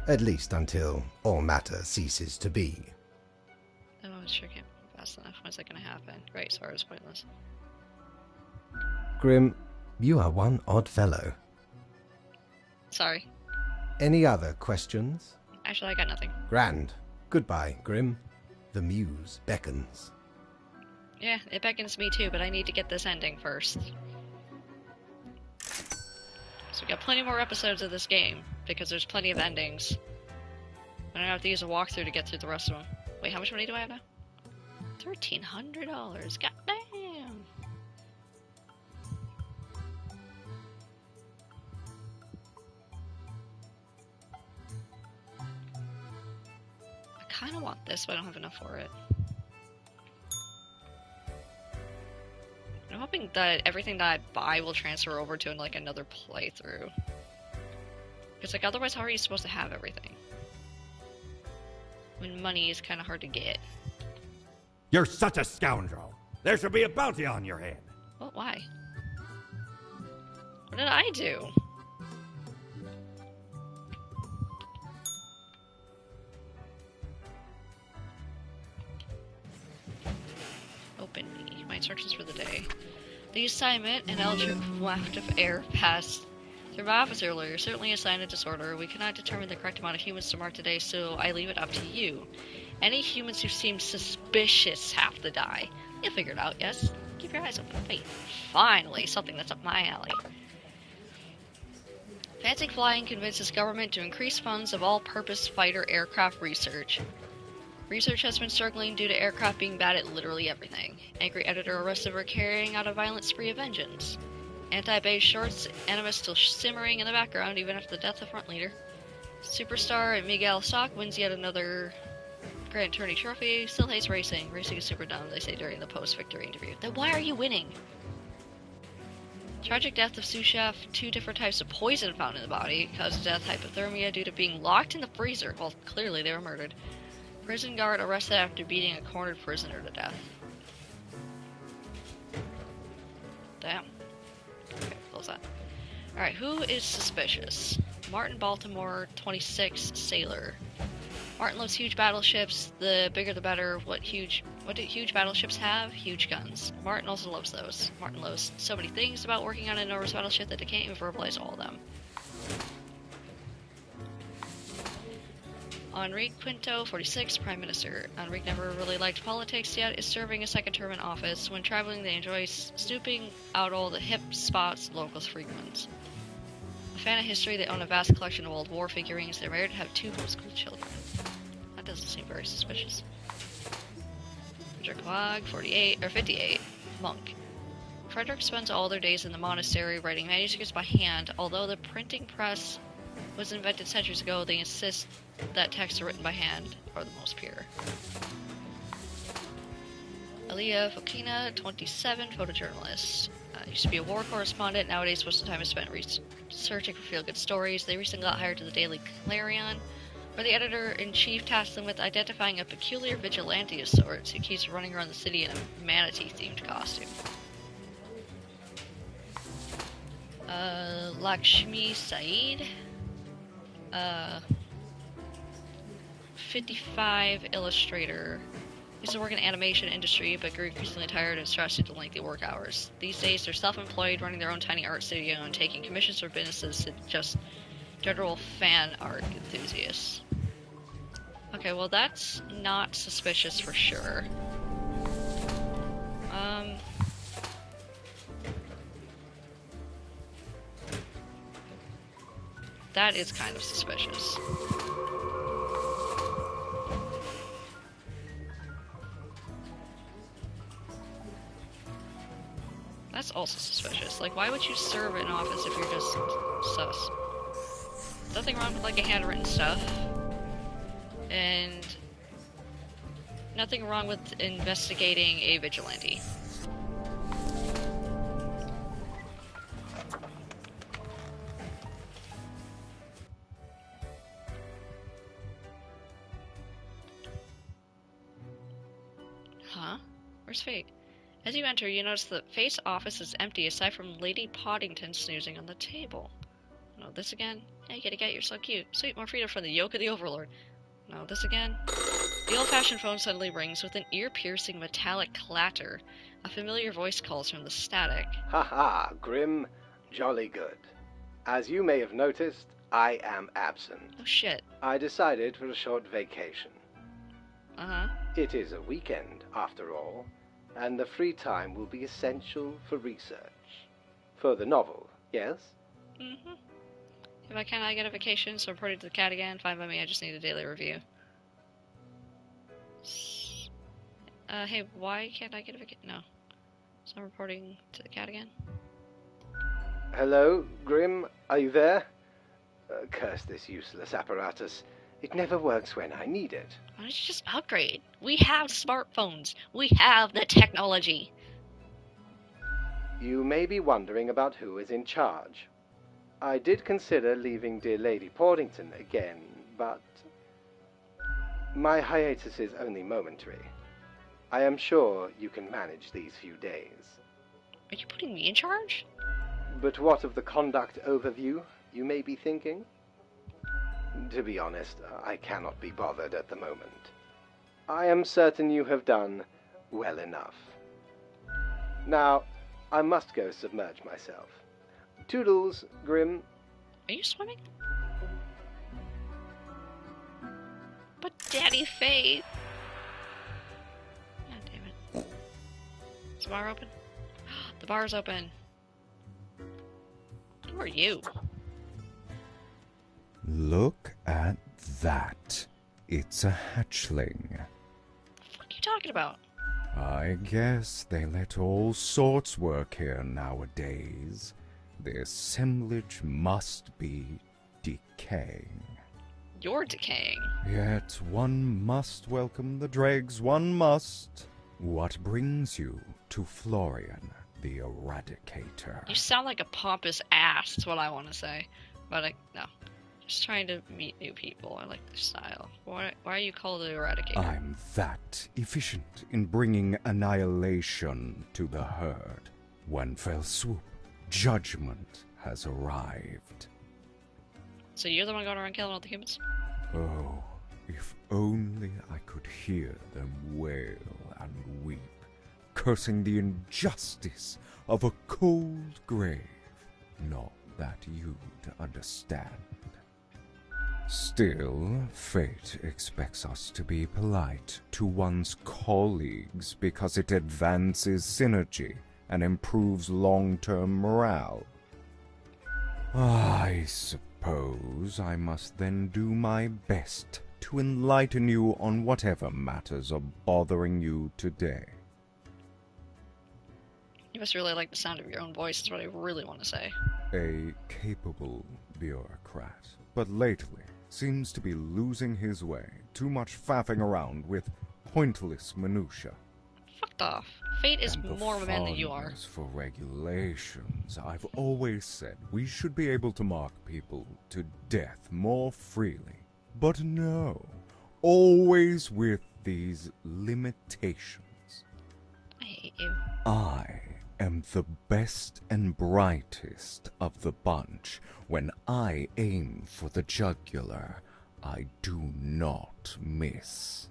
At least until all matter ceases to be. Oh, it sure can't be fast enough. When's that gonna happen? Great, sorry, it's pointless. Grim, you are one odd fellow. Sorry. Any other questions? Actually, I got nothing. Grand. Goodbye, Grim. The muse beckons. Yeah, it beckons me too, but I need to get this ending first. So we got plenty more episodes of this game, because there's plenty of endings. I don't have to use a walkthrough to get through the rest of them. Wait, how much money do I have now? $1,300. Goddamn! I kinda want this, but I don't have enough for it. I'm hoping that everything that I buy will transfer over to like another playthrough. Because like otherwise, how are you supposed to have everything? When money is kind of hard to get. You're such a scoundrel. There should be a bounty on your head. Well, why? What did I do? Open me. My instructions for the day. The assignment, an electric waft of air passed through my office earlier, certainly a sign of disorder. We cannot determine the correct amount of humans to mark today, so I leave it up to you. Any humans who seem suspicious have to die. You'll figure it out, yes? Keep your eyes open. Hey, finally, something that's up my alley. Fancy flying convinces government to increase funds of all-purpose fighter aircraft research. Research has been struggling due to aircraft being bad at literally everything. Angry editor arrested for carrying out a violent spree of vengeance. Anti-base shorts, animus still simmering in the background even after the death of front leader. Superstar Miguel Stock wins yet another Grand Tourney trophy. Still hates racing. Racing is super dumb, they say during the post-victory interview. Then why are you winning? Tragic death of sous chef. 2 different types of poison found in the body. Cause of death hypothermia due to being locked in the freezer. Well, clearly they were murdered. Prison guard arrested after beating a cornered prisoner to death. Damn. Okay, close that. Alright, who is suspicious? Martin Baltimore, 26, sailor. Martin loves huge battleships. The bigger the better. What do huge battleships have? Huge guns. Martin also loves those. Martin loves so many things about working on an enormous battleship that they can't even verbalize all of them. Enrique Quinto, 46, Prime Minister. Enrique never really liked politics, yet is serving a second term in office. When traveling, they enjoy snooping out all the hip spots locals frequent. A fan of history, they own a vast collection of old war figurines. They're married and have 2 homeschooled children. That doesn't seem very suspicious. Frederick Wag, 58, monk. Frederick spends all their days in the monastery writing manuscripts by hand. Although the printing press was invented centuries ago, they insist that texts are written by hand are the most pure. Aliyah Fokina, 27, photojournalist. Used to be a war correspondent. Nowadays, most of the time is spent researching for feel-good stories. They recently got hired to the Daily Clarion, where the editor-in-chief tasked them with identifying a peculiar vigilante of sorts who keeps running around the city in a manatee-themed costume. Lakshmi Saeed, 55, illustrator. Used to work in the animation industry, but grew increasingly tired and stressed due to lengthy work hours. These days, they're self-employed, running their own tiny art studio and taking commissions for businesses to just general fan art enthusiasts. Okay, well that's not suspicious for sure. That is kind of suspicious. That's also suspicious. Like, why would you serve in office if you're just sus? Nothing wrong with, like, a handwritten stuff. And nothing wrong with investigating a vigilante. Huh? Where's Fate? As you enter, you notice the Fate's office is empty aside from Lady Poddington snoozing on the table. No, this again? Hey, kitty cat, you're so cute. Sweet, more freedom from the yoke of the Overlord. No, this again? The old-fashioned phone suddenly rings with an ear-piercing metallic clatter. A familiar voice calls from the static. Ha, Grim. Jolly good. As you may have noticed, I am absent. Oh shit. I decided for a short vacation. Uh-huh. It is a weekend, after all, and the free time will be essential for research. For the novel, yes? Mm-hmm. If I cannot get a vacation, so reporting to the cat again, fine by me, I just need a daily review. Hey, why can't I get a vacation? No. So I'm reporting to the cat again? Hello, Grim, are you there? Curse this useless apparatus. It never works when I need it. Why don't you just upgrade? We have smartphones. We have the technology. You may be wondering about who is in charge. I did consider leaving dear Lady Poddington again, but my hiatus is only momentary. I am sure you can manage these few days. Are you putting me in charge? But what of the conduct overview, you may be thinking? To be honest, I cannot be bothered at the moment. I am certain you have done well enough. Now, I must go submerge myself. Toodles, Grim. Are you swimming? But Daddy Faith. God damn it. Is the bar open? The bar's open. Who are you? Look at that. It's a hatchling. What the fuck are you talking about? I guess they let all sorts work here nowadays. The assemblage must be decaying. You're decaying. Yet one must welcome the dregs, one must. What brings you to Florian, the Eradicator? You sound like a pompous ass, is what I want to say. But no. Just trying to meet new people. I like their style. Why are you called the Eradicator? I'm that efficient in bringing annihilation to the herd. One fell swoop, judgment has arrived. So you're the one going around killing all the humans? Oh, if only I could hear them wail and weep, cursing the injustice of a cold grave. Not that you'd understand. Still, fate expects us to be polite to one's colleagues because it advances synergy and improves long-term morale. I suppose I must then do my best to enlighten you on whatever matters are bothering you today. You must really like the sound of your own voice, is what I really want to say. A capable bureaucrat, but lately seems to be losing his way. Too much faffing around with pointless minutia. Fucked off. Fate is And the more of a man than you are. fondness for regulations. I've always said we should be able to mark people to death more freely. But no, always with these limitations. I hate you. I am the best and brightest of the bunch. When I aim for the jugular, I do not miss.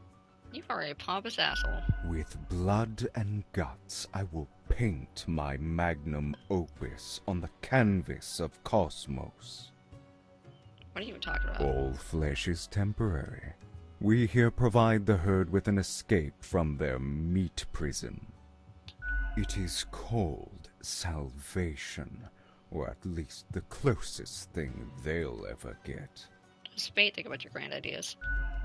You are a pompous asshole. With blood and guts, I will paint my magnum opus on the canvas of cosmos. What are you even talking about? All flesh is temporary. We here provide the herd with an escape from their meat prison. It is called salvation, or at least the closest thing they'll ever get. What does Fate think about your grand ideas?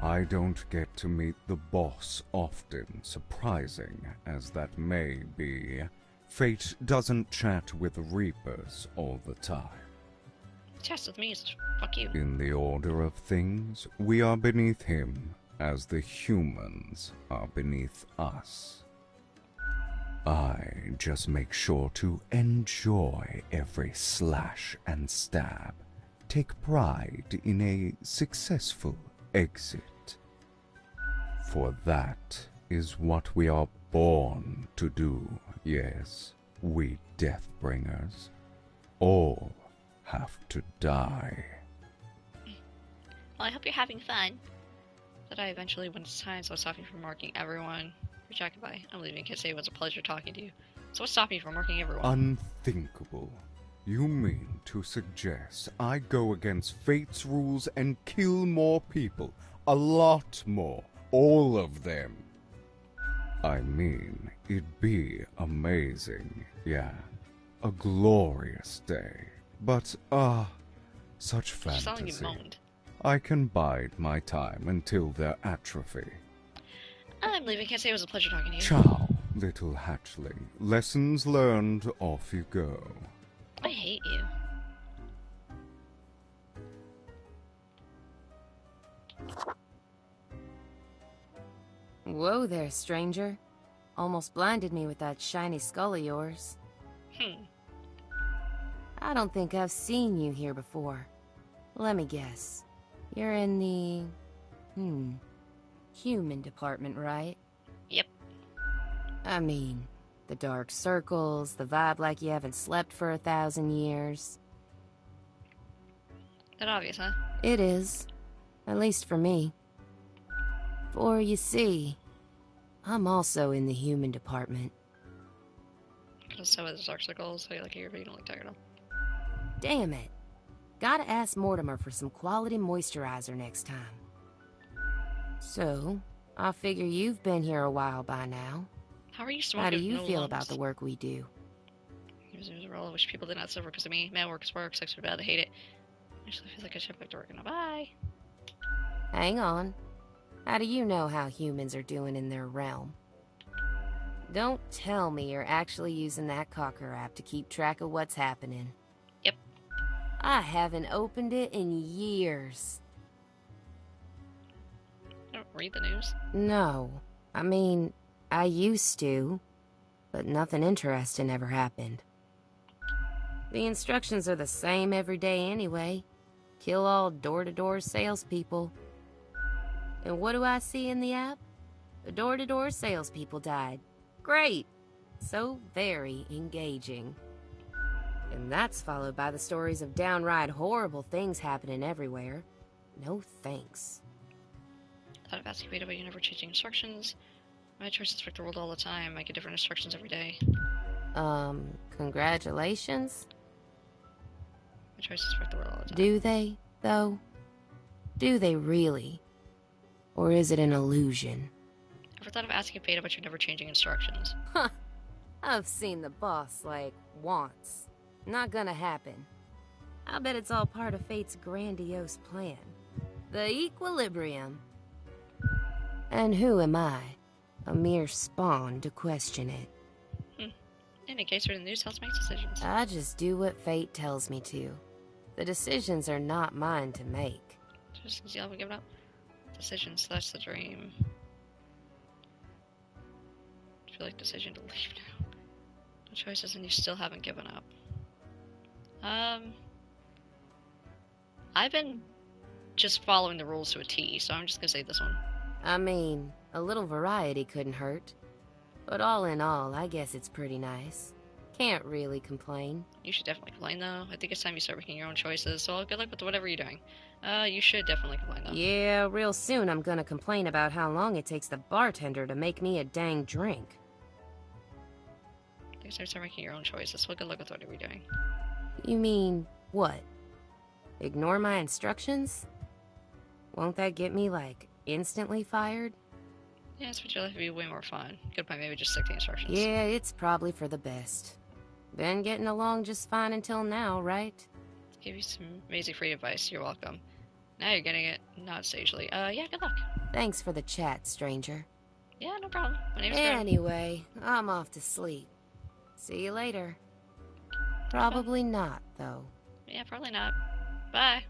I don't get to meet the boss often, surprising as that may be. Fate doesn't chat with Reapers all the time. Chats with me is fuck you. In the order of things, we are beneath him, as the humans are beneath us. I just make sure to enjoy every slash and stab. Take pride in a successful exit. For that is what we are born to do, yes, we Deathbringers. All have to die. Well, I hope you're having fun. That I eventually, when it's time, so I'll stop you from marking everyone. Jack, goodbye. I'm leaving. Can't say it was a pleasure talking to you. So what's stopping you from marking everyone? Unthinkable. You mean to suggest I go against fate's rules and kill more people? A lot more. All of them. I mean, it'd be amazing. Yeah. A glorious day. But, such You sound like you fantasy. moaned. I can bide my time until their atrophy. I'm leaving. Can't say it was a pleasure talking to you. Ciao, little hatchling. Lessons learned, off you go. I hate you. Whoa there, stranger. Almost blinded me with that shiny skull of yours. I don't think I've seen you here before. Let me guess. You're in the... human department, right? Yep. I mean, the dark circles, the vibe like you haven't slept for 1,000 years. That obvious, huh? It is. At least for me. For you see, I'm also in the human department. So with his dark circles, so like you don't look tired at all. Damn it. Gotta ask Mortimer for some quality moisturizer next time. So, I figure you've been here a while by now. How are you smoking? How do you no feel lungs? about the work we do? I wish people did not suffer because of me. Man, work is work, sex is bad, I hate it. Actually, I feel like I should back to work now. Bye. Hang on. How do you know how humans are doing in their realm? Don't tell me you're actually using that Cocker app to keep track of what's happening. Yep. I haven't opened it in years. I don't read the news. No. I mean, I used to, but nothing interesting ever happened. The instructions are the same every day anyway. Kill all door-to-door salespeople. And what do I see in the app? The door-to-door salespeople died. Great! So very engaging. And that's followed by the stories of downright horrible things happening everywhere. No thanks. I thought of asking Veda, but you never changing instructions. My choices affect the world all the time. I get different instructions every day. Congratulations? My choices affect the world all the time. Do they, though? Do they really? Or is it an illusion? Ever thought of asking Veda, but you're never changing instructions? Huh. I've seen the boss, like, once. Not gonna happen. I bet it's all part of Fate's grandiose plan. The equilibrium. And who am I? A mere spawn to question it. In a case where the news house makes decisions. I just do what Fate tells me to. The decisions are not mine to make. Just you haven't given up. Decisions, that's the dream. I feel like decision to leave now. No choices and you still haven't given up. I've been just following the rules to a T, so I'm just gonna say this one. I mean, a little variety couldn't hurt. But all in all, I guess it's pretty nice. Can't really complain. You should definitely complain, though. I think it's time you start making your own choices, so good luck with whatever you're doing. You should definitely complain, though. Yeah, real soon I'm gonna complain about how long it takes the bartender to make me a dang drink. I think you start making your own choices, so good luck with whatever you're doing. You mean, what? Ignore my instructions? Won't that get me, like, instantly fired? Yeah, it's what your life would be way more fun. Good point, maybe just stick to the instructions. Yeah, it's probably for the best. Been getting along just fine until now, right? Give you some amazing free advice, you're welcome. Now you're getting it, not sagely. Yeah, good luck. Thanks for the chat, stranger. Yeah, no problem. My name's Grim. Anyway, I'm off to sleep. See you later. Probably not, though. Yeah, probably not. Bye.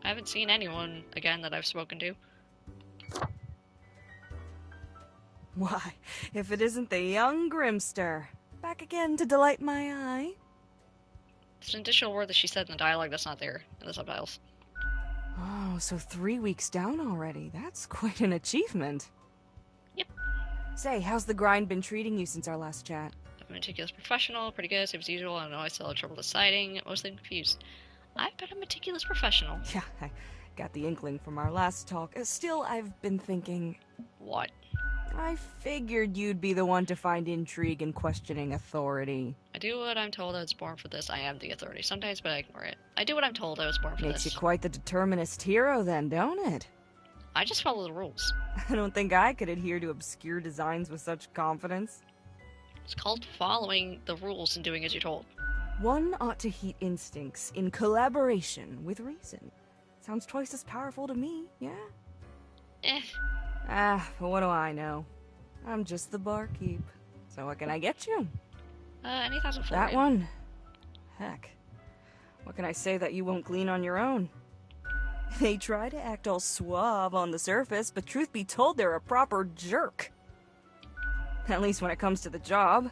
I haven't seen anyone again that I've spoken to. Why, if it isn't the young Grimster. Back again to delight my eye. It's an additional word that she said in the dialogue that's not there in the subtitles. Oh, so 3 weeks down already. That's quite an achievement. Yep. Say, how's the grind been treating you since our last chat? I'm a meticulous professional, pretty good, same as usual. I know I still have trouble deciding, mostly confused. I've been a meticulous professional. Yeah, I got the inkling from our last talk. Still, I've been thinking... What? I figured you'd be the one to find intrigue in questioning authority. I do what I'm told. I was born for this. I am the authority. Sometimes, but I ignore it. I do what I'm told. I was born for Makes this. you quite the determinist hero then, don't it? I just follow the rules. I don't think I could adhere to obscure designs with such confidence. It's called following the rules and doing as you're told. One ought to heed instincts in collaboration with reason. Sounds twice as powerful to me, yeah? But what do I know? I'm just the barkeep. So what can I get you? Any thoughts on That one? Heck. What can I say that you won't glean on your own? They try to act all suave on the surface, but truth be told, they're a proper jerk. At least when it comes to the job.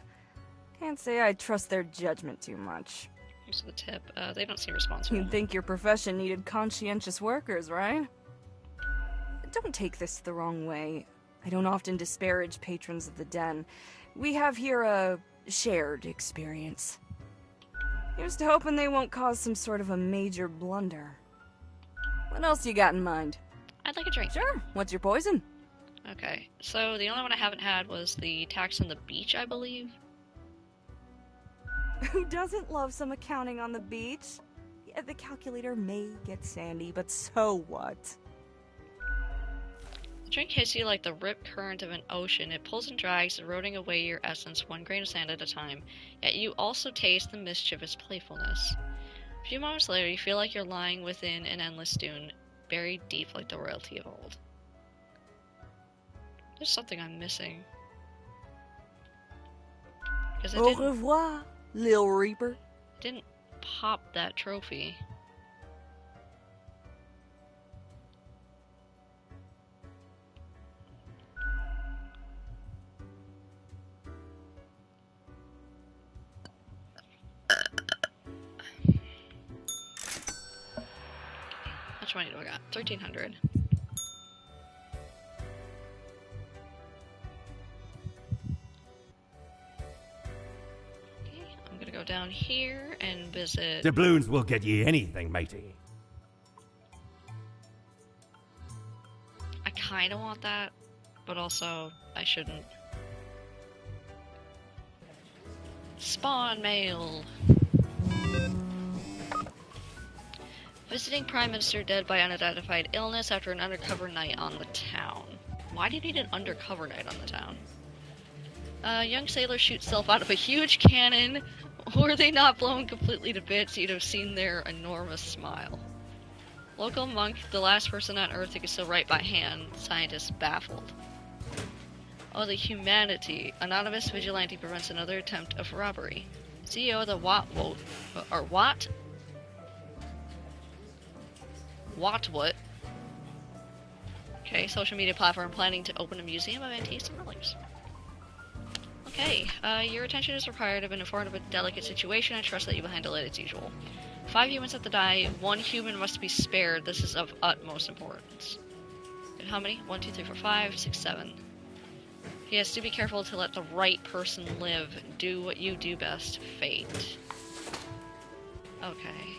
Can't say I trust their judgment too much. Here's the tip. They don't seem responsible. You'd think your profession needed conscientious workers, right? Don't take this the wrong way. I don't often disparage patrons of the den. We have here a shared experience. Here's to hoping they won't cause some sort of a major blunder. What else you got in mind? I'd like a drink. Sure. What's your poison? Okay, so the only one I haven't had was the tax on the beach, I believe. Who doesn't love some accounting on the beach? Yeah, the calculator may get sandy, but so what? The drink hits you like the ripped current of an ocean. It pulls and drags, eroding away your essence one grain of sand at a time. Yet you also taste the mischievous playfulness. A few moments later, you feel like you're lying within an endless dune, buried deep like the royalty of old. There's something I'm missing. Because Au revoir, Lil Reaper. Didn't pop that trophy. How much money do I got? 1,300. I'm gonna go down here and visit. Doubloons will get ye anything, matey. I kinda want that, but also I shouldn't. Spawn mail. Visiting Prime Minister dead by unidentified illness after an undercover night on the town. Why do you need an undercover night on the town? Young sailor shoots self out of a huge cannon. Were they not blown completely to bits, you'd have seen their enormous smile. Local monk, the last person on Earth who could still write by hand. Scientists baffled. Oh, the humanity. Anonymous vigilante prevents another attempt of robbery. CEO of the What? Okay, social media platform planning to open a museum of antiques and relics. Okay, your attention is required. I've been informed of a delicate situation. I trust that you will handle it as usual. 5 humans have to die. 1 human must be spared. This is of utmost importance. And how many? 1, 2, 3, 4, 5, 6, 7. He has to be careful to let the right person live. Do what you do best. Fate. Okay.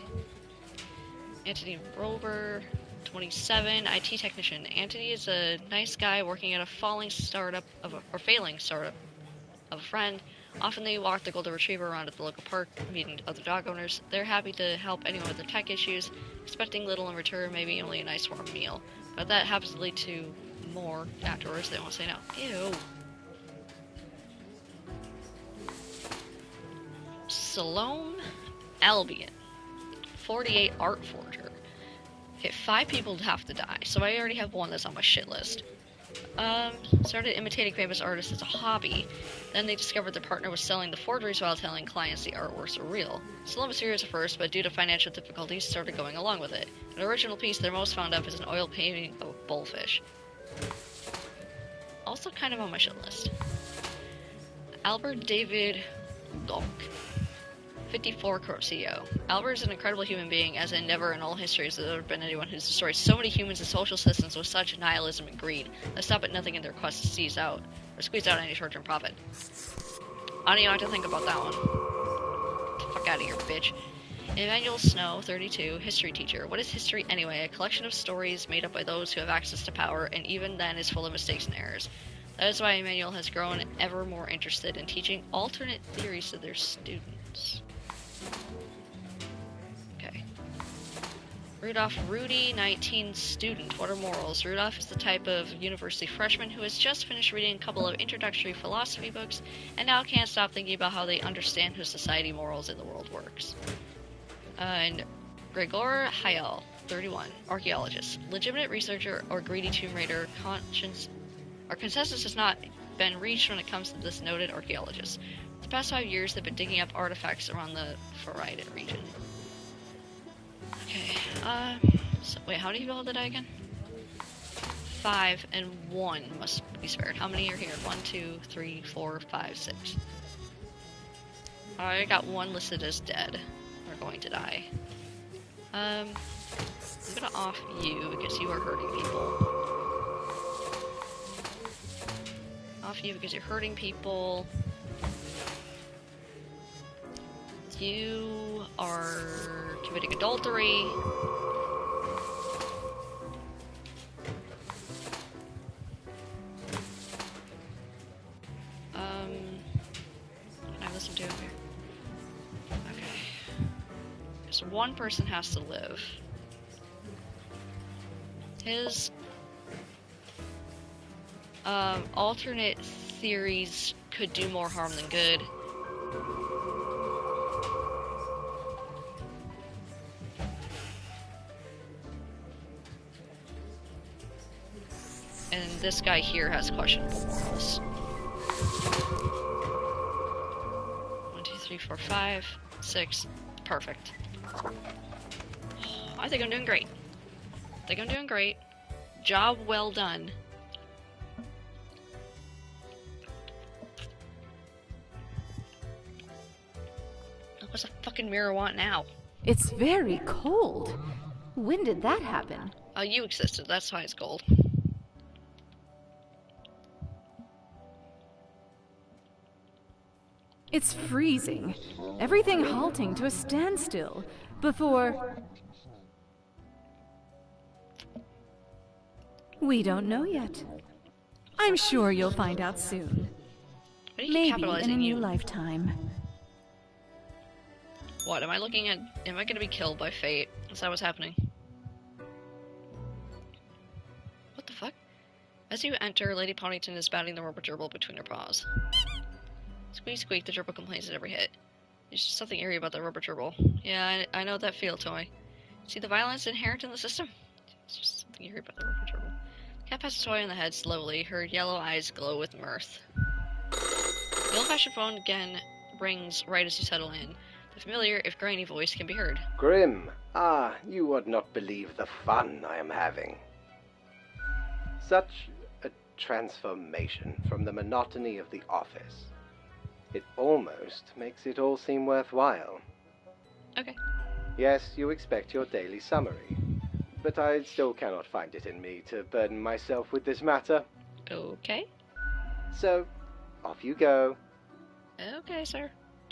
Anthony Rober, 27, IT technician. Anthony is a nice guy working at a failing startup of a friend. Often they walk the golden retriever around at the local park, meeting other dog owners. They're happy to help anyone with their tech issues, expecting little in return, maybe only a nice warm meal. But that happens to lead to more afterwards. They won't say no. Ew. Salome Albion, 48 art forger. Okay, 5 people have to die, so I already have 1 that's on my shit list. Started imitating famous artists as a hobby. Then they discovered their partner was selling the forgeries while telling clients the artworks were real. Still mysterious at first, but due to financial difficulties, started going along with it. An original piece they're most fond of is an oil painting of a bullfish. Also kind of on my shit list. Albert David Locke, 54 corrupt CEO. Albert is an incredible human being, as in never in all history has there ever been anyone who's destroyed so many humans and social systems with such nihilism and greed. They stop at nothing in their quest to squeeze out any short-term profit. I don't even have to think about that one. Get the fuck out of here, bitch. Emmanuel Snow, 32, history teacher. What is history anyway? A collection of stories made up by those who have access to power, and even then is full of mistakes and errors. That is why Emmanuel has grown ever more interested in teaching alternate theories to their students. Okay. Rudolph Rudy, 19, student. What are morals? Rudolph is the type of university freshman who has just finished reading a couple of introductory philosophy books and now can't stop thinking about how they understand how society, morals, and the world works. And Gregor Hayel, 31, archaeologist. Legitimate researcher or greedy tomb raider, consensus has not been reached when it comes to this noted archaeologist. The past 5 years, they've been digging up artifacts around the Fanart region. Okay, so wait, how many people did I again? 5 and 1 must be spared. How many are here? 1, 2, 3, 4, 5, 6. I got 1 listed as dead, or going to die. I'm gonna off you because you are hurting people. Off you because you're hurting people. You are committing adultery. Can I listen to him here? So one person has to live. His alternate theories could do more harm than good. And this guy here has questionable morals. 1, 2, 3, 4, 5, 6. Perfect. I think I'm doing great. Job well done. What's the fucking mirror want now? It's very cold. When did that happen? Oh, you existed. That's why it's gold. It's freezing. Everything halting to a standstill before... We don't know yet. I'm sure you'll find out soon. What are you Maybe in a capitalizing new you? lifetime. What, am I looking at... Am I gonna be killed by fate? Is that what's happening? What the fuck? As you enter, Lady Ponyton is batting the rubber gerbil between her paws. Squeak, squeak, the gerbil complains at every hit. There's just something eerie about the rubber gerbil. Yeah, I know that feel, Toy. See the violence inherent in the system? It's just something eerie about the rubber gerbil. The cat pats Toy on the head slowly, her yellow eyes glow with mirth. The old-fashioned phone again rings right as you settle in. The familiar, if grainy voice can be heard. Grim, you would not believe the fun I am having. Such a transformation from the monotony of the office. It almost makes it all seem worthwhile. Okay. Yes, you expect your daily summary, but I still cannot find it in me to burden myself with this matter. Okay. So, off you go. Okay, sir.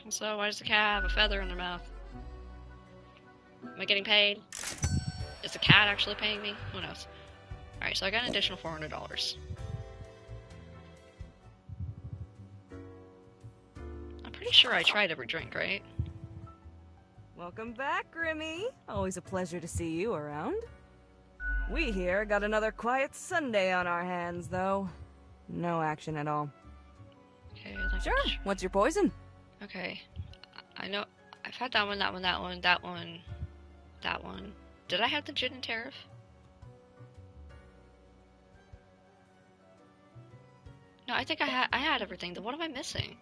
So, why does the cat have a feather in their mouth? Am I getting paid? Is the cat actually paying me? Who knows? Alright, so I got an additional $400. I'm pretty sure I tried every drink, right? Welcome back, Grimmy. Always a pleasure to see you around. We here got another quiet Sunday on our hands, though. No action at all. Okay, Sure. What's your poison? Okay. I know. I've had that one, that one, that one, that one, that one. Did I have the gin and tariff? No, I think I had everything. Then what am I missing?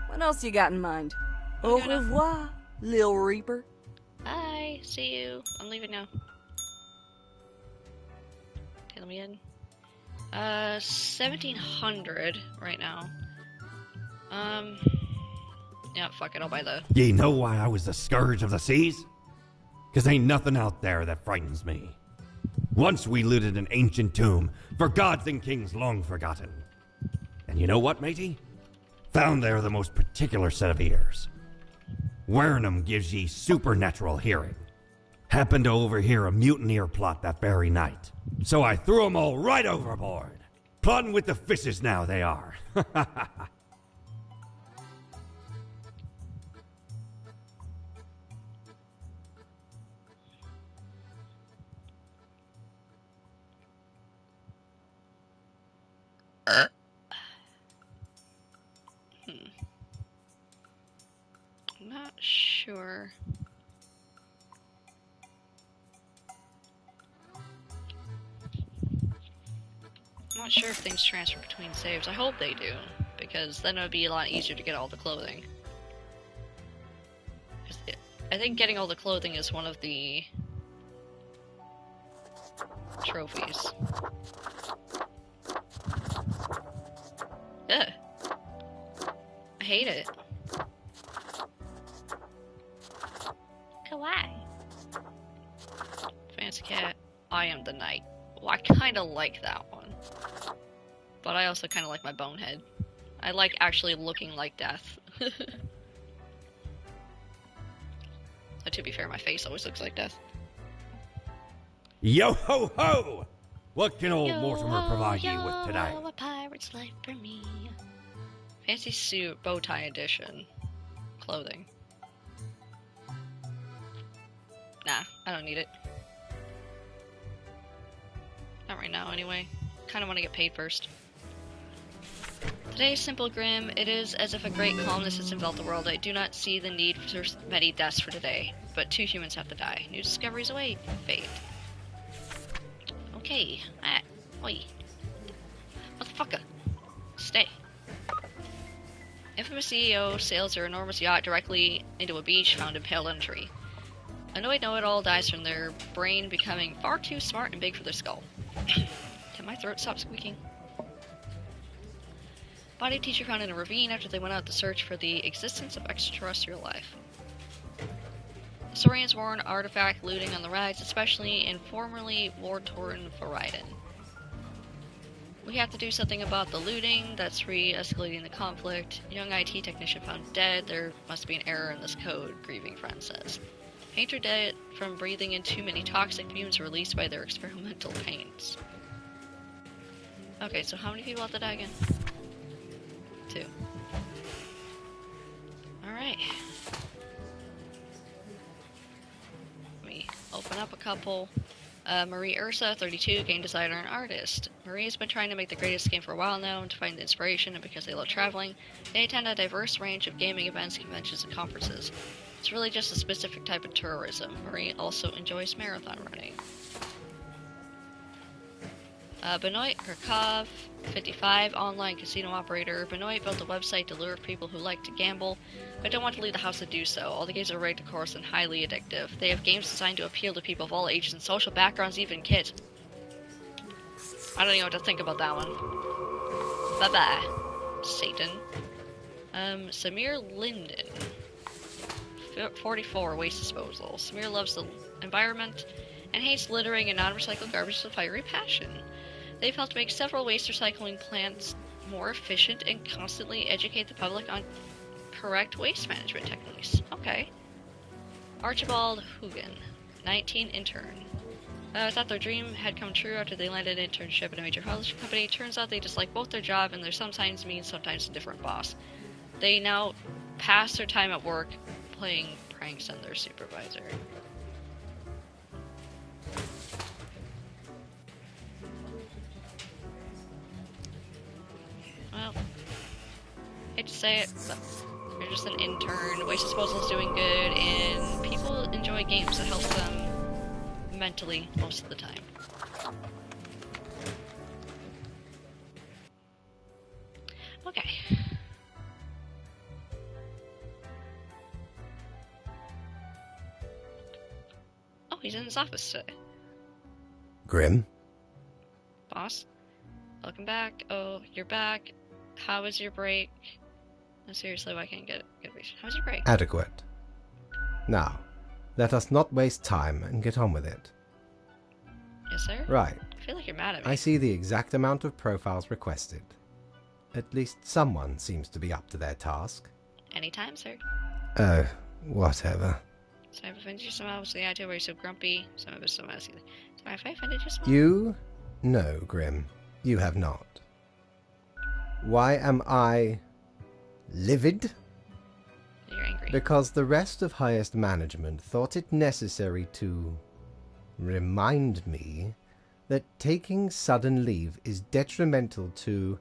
What else you got in mind? Au revoir, Lil Reaper. Bye. See you. I'm leaving now. Okay, let me in. 1700 right now. Yeah, fuck it, I'll buy the... Ye know why I was the scourge of the seas? 'Cause ain't nothing out there that frightens me. Once we looted an ancient tomb for gods and kings long forgotten. And you know what, matey? Found there the most particular set of ears. Wearing 'em gives ye supernatural hearing. Happened to overhear a mutineer plot that very night. So I threw 'em all right overboard. Plotting with the fishes now they are. I'm not sure. I'm not sure if things transfer between saves. I hope they do, because then it would be a lot easier to get all the clothing. 'Cause I think getting all the clothing is one of the trophies. Ugh. I hate it. Kawaii. Fancy cat. I am the knight. Well, I kind of like that one. But I also kind of like my bonehead. I like actually looking like death. But to be fair, my face always looks like death. Yo ho ho! What can old Mortimer provide you with today? A pirate's life for me. Fancy suit, bow tie edition. Clothing. Nah, I don't need it. Not right now, anyway. Kinda wanna get paid first. Today's simple grim. It is as if a great calmness has enveloped the world. I do not see the need for many deaths for today, but 2 humans have to die. New discoveries await. Fate. Okay. Oi. Motherfucker. Stay. Infamous CEO sails their enormous yacht directly into a beach found impaled on a tree. Annoyed know-it-all dies from their brain becoming far too smart and big for their skull. Can my throat stop squeaking? Body teacher found in a ravine after they went out to search for the existence of extraterrestrial life. Historians warn artifact looting on the rise, especially in formerly war-torn Faridon. We have to do something about the looting that's re-escalating the conflict. Young IT technician found dead. There must be an error in this code, grieving friend says. Painter dead from breathing in too many toxic fumes released by their experimental paints. Okay, so how many people have to die again? 2. Alright. Let me open up a couple. Marie Ursa, 32, game designer and artist. Marie has been trying to make the greatest game for a while now, and to find the inspiration, and because they love traveling, they attend a diverse range of gaming events, conventions, and conferences. It's really just a specific type of tourism. Marie also enjoys marathon running. Benoit Kirkov, 55, online casino operator. Benoit built a website to lure people who like to gamble, but don't want to leave the house to do so. All the games are rigged, of course, and highly addictive. They have games designed to appeal to people of all ages and social backgrounds, even kids. I don't even know what to think about that one. Bye-bye, Satan. Samir Linden, 44, waste disposal. Samir loves the environment and hates littering and non-recycled garbage with a fiery passion. They've helped make several waste recycling plants more efficient and constantly educate the public on correct waste management techniques. Okay. Archibald Hugan, 19, intern. Thought their dream had come true after they landed an internship at a major publishing company. Turns out they dislike both their job and they're sometimes mean, sometimes a different boss. They now pass their time at work playing pranks on their supervisor. Well, hate to say it, but you're just an intern. Waste disposal is doing good, and people enjoy games that help them mentally most of the time. Okay. Oh, he's in his office today. Grim? Boss? Welcome back. Oh, you're back. How was your break? No, seriously, why can't I get a reach? How was your break? Adequate. Now, let us not waste time and get on with it. Yes, sir? Right. I feel like you're mad at me. I see the exact amount of profiles requested. At least someone seems to be up to their task. Anytime, sir. Oh, whatever. So I've offended you somehow? Was the idea where you're so grumpy? Some of us so messy. So have I offended you somehow? You? No, Grim. You have not. Why am I livid? You're angry. Because the rest of highest management thought it necessary to remind me that taking sudden leave is detrimental to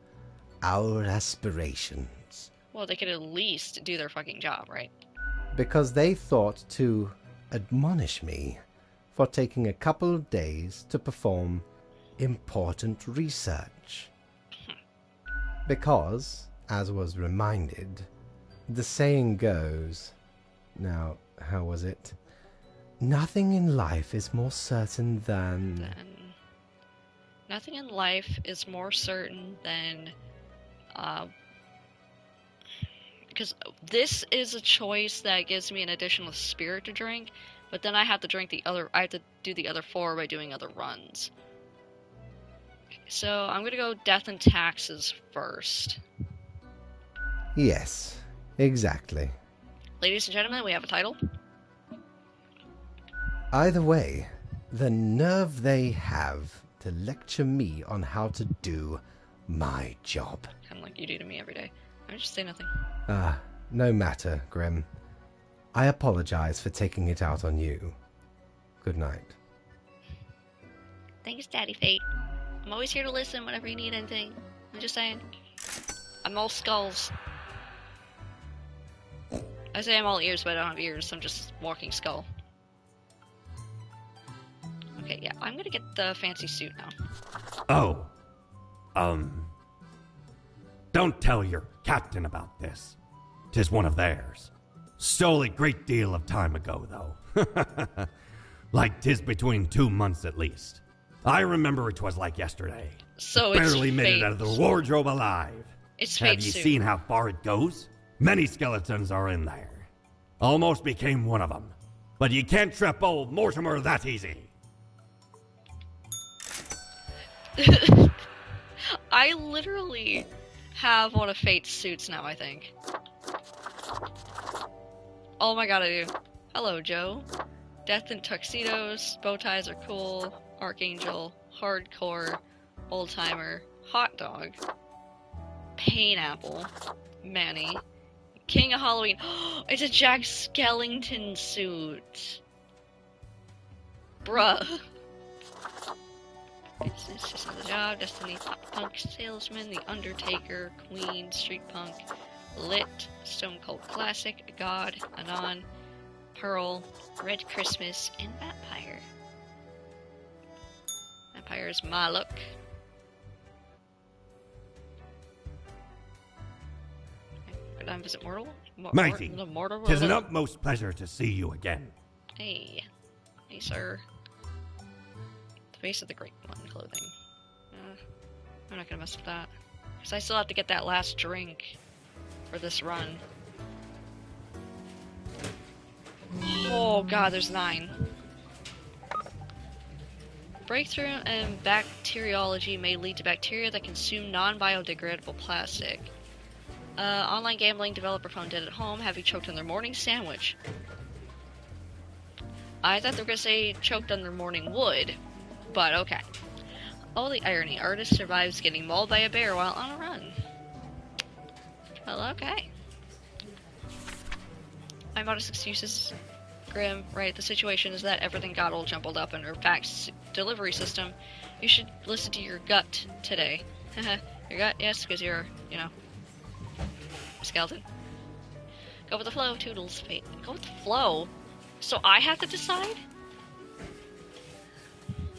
our aspirations. Well, they could at least do their fucking job, right? Because they thought to admonish me for taking a couple of days to perform important research. Because, as was reminded, the saying goes... Now, how was it? Nothing in life is more certain than... Nothing in life is more certain than... because this is a choice that gives me an additional spirit to drink, but then I have to drink the other... I have to do the other 4 by doing other runs. So, I'm gonna go death and taxes first. Yes, exactly. Ladies and gentlemen, we have a title. Either way, the nerve they have to lecture me on how to do my job. Kind of like you do to me every day. I just say nothing. No matter, Grim. I apologize for taking it out on you. Good night. Thanks, Daddy Fate. I'm always here to listen whenever you need anything. I'm just saying. I'm all skulls. I say I'm all ears, but I don't have ears, so I'm just walking skull. Okay, yeah, I'm gonna get the fancy suit now. Oh. Don't tell your captain about this. 'Tis one of theirs. Stole a great deal of time ago, though. Like 'tis between 2 months at least. I remember it was like yesterday. So Barely it's made it out of the wardrobe alive. It's Have Fate's you suit. seen how far it goes? Many skeletons are in there. Almost became one of them. But you can't trap old Mortimer that easy. I literally have one of Fate's suits now, I think. Oh my god, I do. Hello, Joe. Death in tuxedos, bow ties are cool, Archangel, hardcore, old timer, hot dog, Painapple, Manny, King of Halloween. It's a Jack Skellington suit. Bruh. It's just another job. Destiny, Pop Punk, Salesman, The Undertaker, Queen, Street Punk, Lit, Stone Cold Classic, God, Anon, Pearl, Red Christmas, and Vampire. Vampire is my look. Go down and visit Mortal? Mighty, Mortal? 'tis an utmost pleasure to see you again. Hey. Hey, sir. The face of the Great One clothing. I'm not gonna mess with that. Because I still have to get that last drink for this run. Oh god, there's 9. Breakthrough in bacteriology may lead to bacteria that consume non-biodegradable plastic. Online gambling developer found dead at home, having choked on their morning sandwich. I thought they were gonna say choked on their morning wood, but okay. Oh, the irony. Artist survives getting mauled by a bear while on a run. Well, okay. My modest excuses, Grim, right? The situation is that everything got all jumbled up in her fax delivery system. You should listen to your gut today. Your gut? Yes, because you're, you know, a skeleton. Go with the flow, Toodles. Fate. Go with the flow? So I have to decide?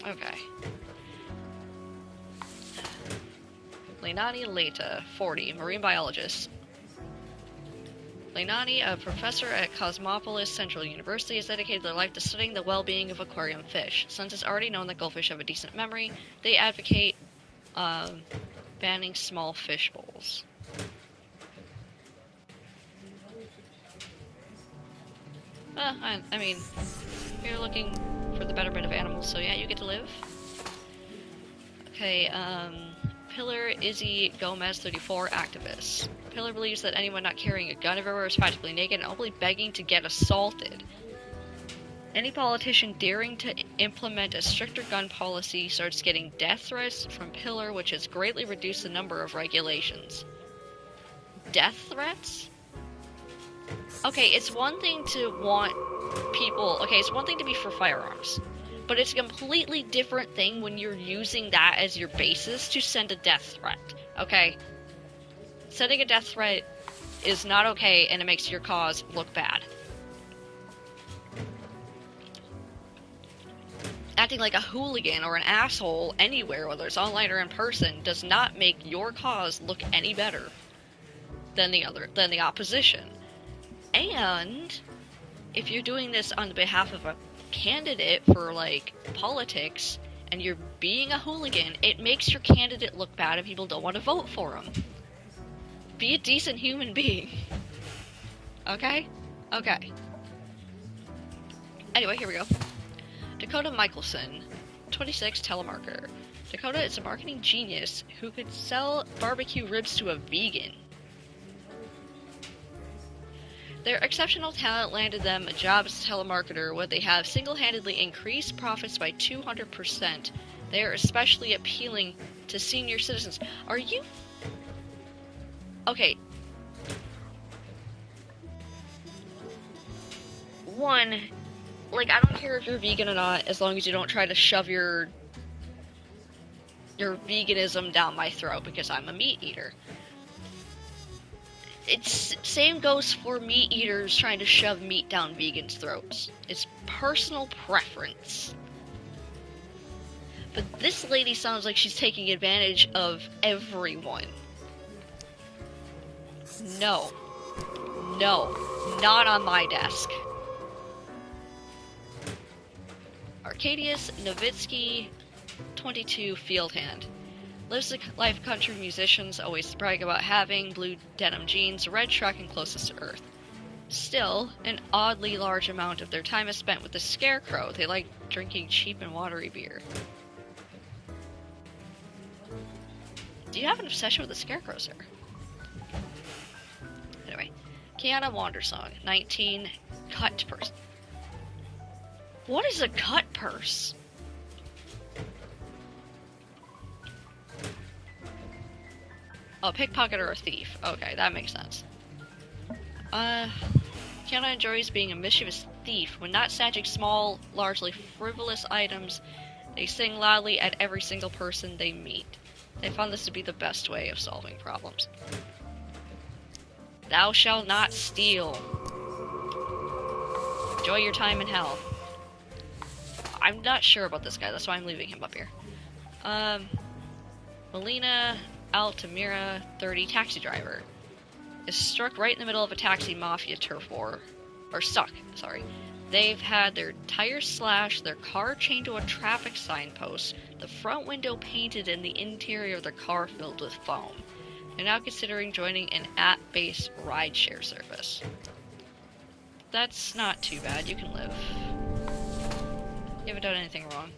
Okay. Lenani Leta, 40, marine biologist. Lenani, a professor at Cosmopolis Central University, has dedicated their life to studying the well-being of aquarium fish. Since it's already known that goldfish have a decent memory, they advocate banning small fish bowls. I mean, you're looking for the betterment of animals, so yeah, you get to live. Okay, Pillar Izzy Gomez, 34, activist. Pillar believes that anyone not carrying a gun everywhere is practically naked and only begging to get assaulted. Any politician daring to implement a stricter gun policy starts getting death threats from Pillar, which has greatly reduced the number of regulations. Death threats? Okay, it's one thing to want people... Okay, it's one thing to be for firearms. But it's a completely different thing when you're using that as your basis to send a death threat, okay? Sending a death threat is not okay, and it makes your cause look bad. Acting like a hooligan or an asshole anywhere, whether it's online or in person, does not make your cause look any better than the opposition. And if you're doing this on behalf of a candidate for, like, politics, and you're being a hooligan, it makes your candidate look bad and people don't want to vote for him. Be a decent human being. Okay? Okay. Anyway, here we go. Dakota Michelson, 26, telemarketer. Dakota is a marketing genius who could sell barbecue ribs to a vegan. Their exceptional talent landed them a job as a telemarketer where they have single-handedly increased profits by 200%. They are especially appealing to senior citizens. Are you... Okay. One, like, I don't care if you're vegan or not, as long as you don't try to shove your veganism down my throat, because I'm a meat eater. It's same goes for meat eaters trying to shove meat down vegans' throats. It's personal preference. But this lady sounds like she's taking advantage of everyone. No. No. Not on my desk. Arcadius Novitsky, 22, field hand. Lives the life country musicians always brag about having, blue denim jeans, red truck, and closest to earth. Still, an oddly large amount of their time is spent with the scarecrow. They like drinking cheap and watery beer. Do you have an obsession with the scarecrow, sir? Anyway, Kiana Wandersong, 19, cut purse. What is a cut purse? Oh, pickpocket or a thief. Okay, that makes sense. Kiana enjoys being a mischievous thief. When not snatching small, largely frivolous items, they sing loudly at every single person they meet. They found this to be the best way of solving problems. Thou shalt not steal. Enjoy your time in hell. I'm not sure about this guy, that's why I'm leaving him up here. Melina Altamira, 30, taxi driver, is struck right in the middle of a taxi mafia turf war. Or stuck, sorry. They've had their tires slashed, their car chained to a traffic signpost, the front window painted, and the interior of their car filled with foam. They're now considering joining an app-based rideshare service. That's not too bad, you can live. You haven't done anything wrong.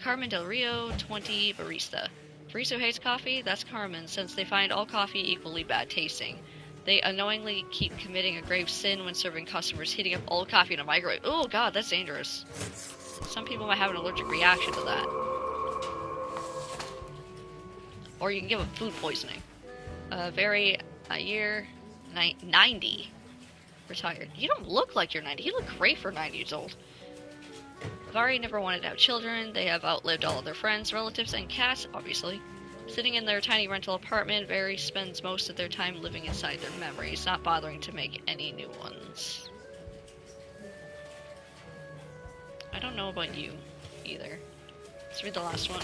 Carmen Del Rio, 20, barista. Barista who hates coffee? That's Carmen, since they find all coffee equally bad tasting. They unknowingly keep committing a grave sin when serving customers, heating up all coffee in a microwave. Oh god, that's dangerous. Some people might have an allergic reaction to that. Or you can give them food poisoning. Very, a year, 90. Retired. You don't look like you're 90. You look great for 90 years old. Vari never wanted to have children. They have outlived all of their friends, relatives, and cats, obviously. Sitting in their tiny rental apartment, Vari spends most of their time living inside their memories, not bothering to make any new ones. I don't know about you, either. Let's read the last one.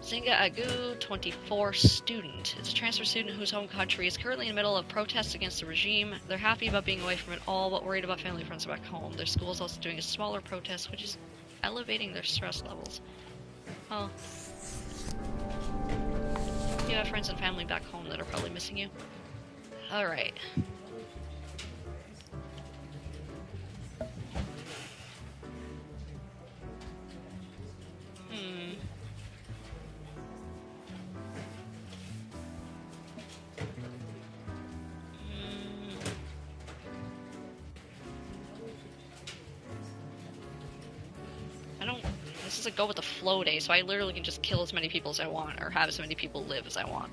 Zinga Agu, 24, student. Is a transfer student whose home country is currently in the middle of protests against the regime. They're happy about being away from it all, but worried about family and friends back home. Their school is also doing a smaller protest, which is elevating their stress levels. Oh. You have friends and family back home that are probably missing you. Alright. This is a go with the flow day, so I literally can just kill as many people as I want, or have as many people live as I want.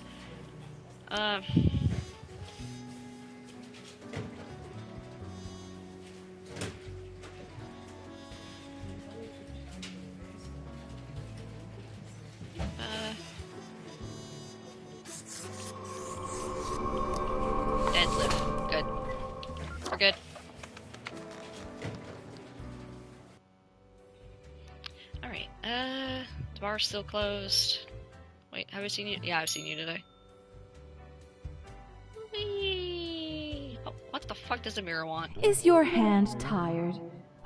Deadlift. Good. We're good. The bar's still closed. Wait, have I seen you? Yeah, I've seen you today. Whee! Oh, what the fuck does the mirror want? Is your hand tired?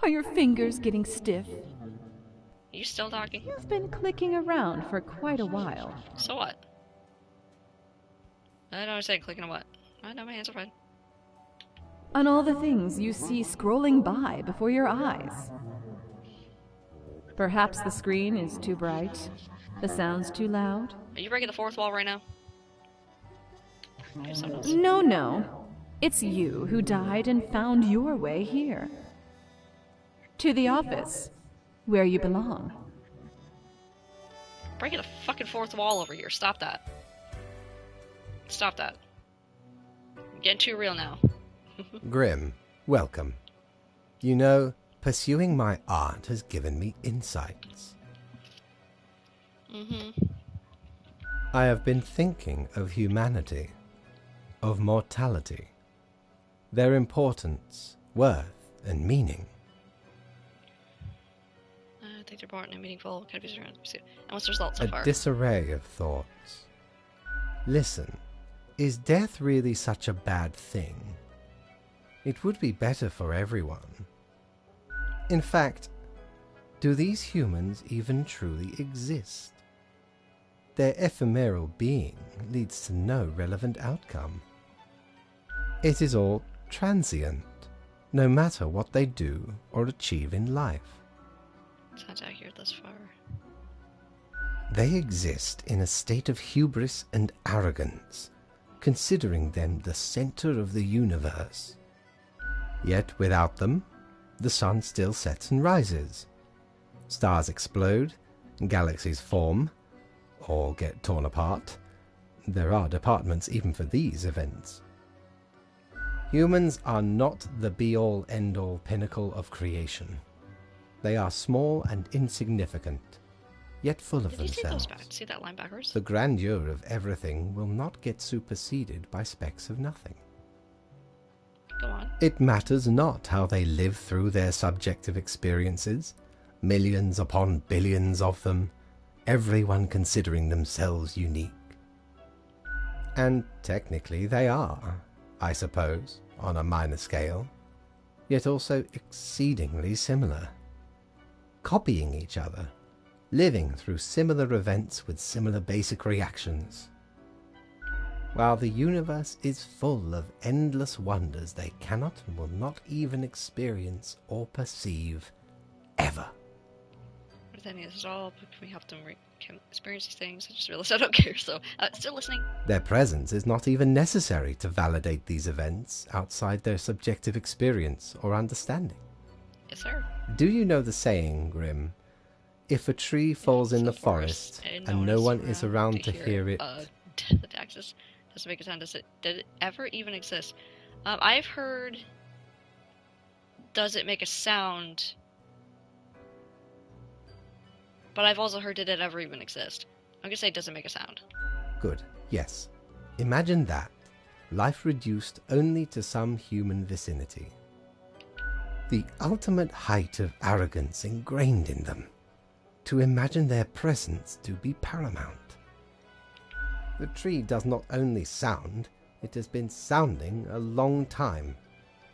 Are your fingers getting stiff? Are you still talking? You've been clicking around for quite a while. So what? I don't understand clicking on what. I know my hands are fine. On all the things you see scrolling by before your eyes. Perhaps the screen is too bright, the sound's too loud. Are you breaking the fourth wall right now? No. It's you who died and found your way here. To the office, where you belong. Breaking the fucking fourth wall over here. Stop that. Stop that. I'm getting too real now. Grim, welcome. You know, pursuing my art has given me insights. I have been thinking of humanity, of mortality, their importance, worth, and meaning. I think they're important and meaningful. Kind of and what's the result so A far? disarray of thoughts. Listen, is death really such a bad thing? It would be better for everyone. In fact, do these humans even truly exist? Their ephemeral being leads to no relevant outcome. It is all transient, no matter what they do or achieve in life. Sounds accurate thus far. They exist in a state of hubris and arrogance, considering them the center of the universe. Yet without them, the sun still sets and rises. Stars explode, galaxies form, or get torn apart. There are departments even for these events. Humans are not the be-all, end-all pinnacle of creation. They are small and insignificant, yet full of Did you see those themselves. back? See that line backwards? The grandeur of everything will not get superseded by specks of nothing. Go on. It matters not how they live through their subjective experiences, millions upon billions of them, everyone considering themselves unique. And technically they are, I suppose, on a minor scale, yet also exceedingly similar. Copying each other, living through similar events with similar basic reactions. While the universe is full of endless wonders they cannot and will not even experience or perceive, ever. What does any of this at all? Can we help them experience these things? I just realized I don't care, so still listening. Their presence is not even necessary to validate these events outside their subjective experience or understanding. Yes, sir. Do you know the saying, Grim? If a tree falls in the forest and no one is around to hear it... The taxes doesn't make a sound. Did it ever even exist? I've heard... Does it make a sound? But I've also heard, did it ever even exist? I'm gonna say, does it make a sound? Good, yes. Imagine that. Life reduced only to some human vicinity. The ultimate height of arrogance ingrained in them. To imagine their presence to be paramount. The tree does not only sound, it has been sounding a long time.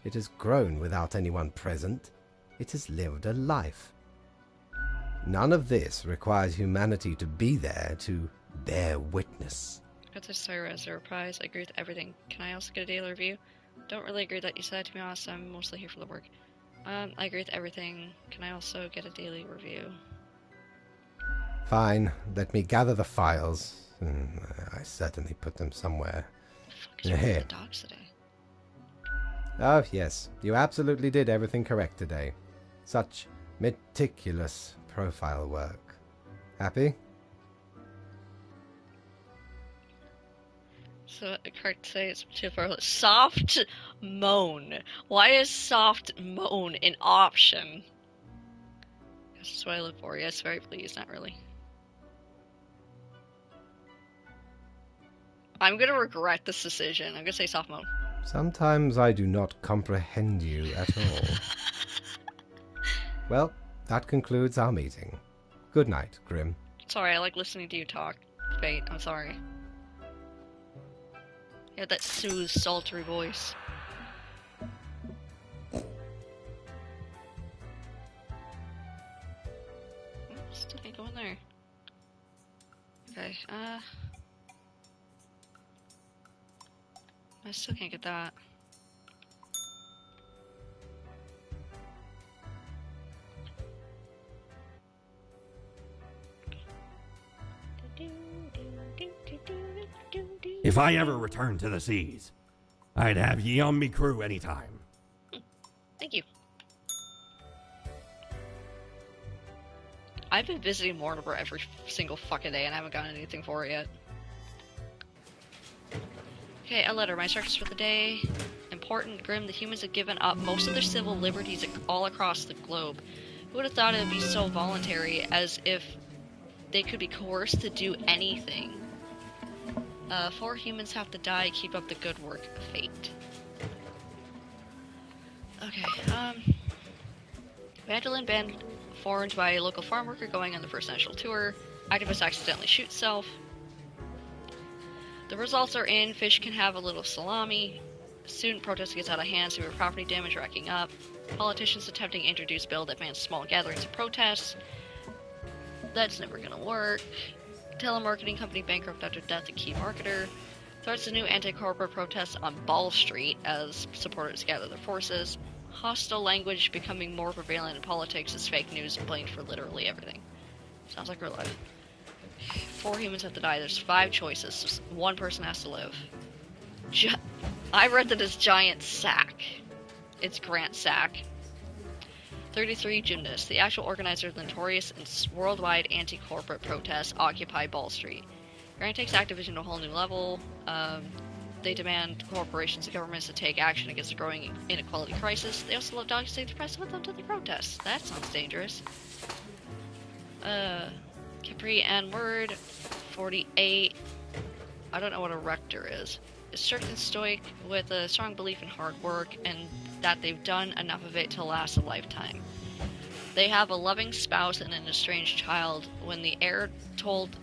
It has grown without anyone present. It has lived a life. None of this requires humanity to be there to bear witness. Got this Sarah as a reprise. I agree with everything. Can I also get a daily review? Don't really agree that you said, to be honest. I'm mostly here for the work. I agree with everything. Can I also get a daily review? Fine. Let me gather the files. I certainly put them somewhere. Here. The dogs today. Oh, yes. You absolutely did everything correct today. Such meticulous profile work. Happy? So, correct to say it's too far. Soft moan. Why is soft moan an option? That's what I live for. Yes, very pleased. Not really. I'm gonna regret this decision. I'm gonna say soft moan. Sometimes I do not comprehend you at all. Well, that concludes our meeting. Good night, Grim. Sorry, I like listening to you talk. Fate, I'm sorry. You have that soothed, sultry voice. Still can't go in there. Okay, I still can't get that. If I ever return to the seas, I'd have ye on me crew anytime. Thank you. I've been visiting Mortimer every single fucking day and I haven't gotten anything for it yet. Okay, a letter. My instructions for the day. important and grim, the humans have given up most of their civil liberties all across the globe. Who would have thought it would be so voluntary, as if they could be coerced to do anything? 4 humans have to die, keep up the good work of fate. Okay, Vandalin band formed by a local farm worker going on the first national tour. Activist accidentally shoots self. The results are in. Fish can have a little salami. Student protest gets out of hand, severe property damage racking up. Politicians attempting to introduce bill that bans small gatherings of protests. That's never gonna work. Telemarketing company bankrupt after death of key marketer. Starts a new anti-corporate protest on Ball Street as supporters gather their forces. Hostile language becoming more prevalent in politics as fake news blamed for literally everything. Sounds like real life. 4 humans have to die. There's 5 choices. Just 1 person has to live. I read that as Giant Sack. It's Grant Sack. 33 gymnasts. The actual organizer of the notorious and worldwide anti-corporate protests Occupy Ball Street. Grant takes Activision to a whole new level. They demand corporations and governments to take action against the growing inequality crisis. They also love dogs to take the press with them to the protests. That sounds dangerous. Capri and Word, 48. I don't know what a rector is. Is strict and stoic with a strong belief in hard work and that they've done enough of it to last a lifetime. They have a loving spouse and an estranged child. When the heir told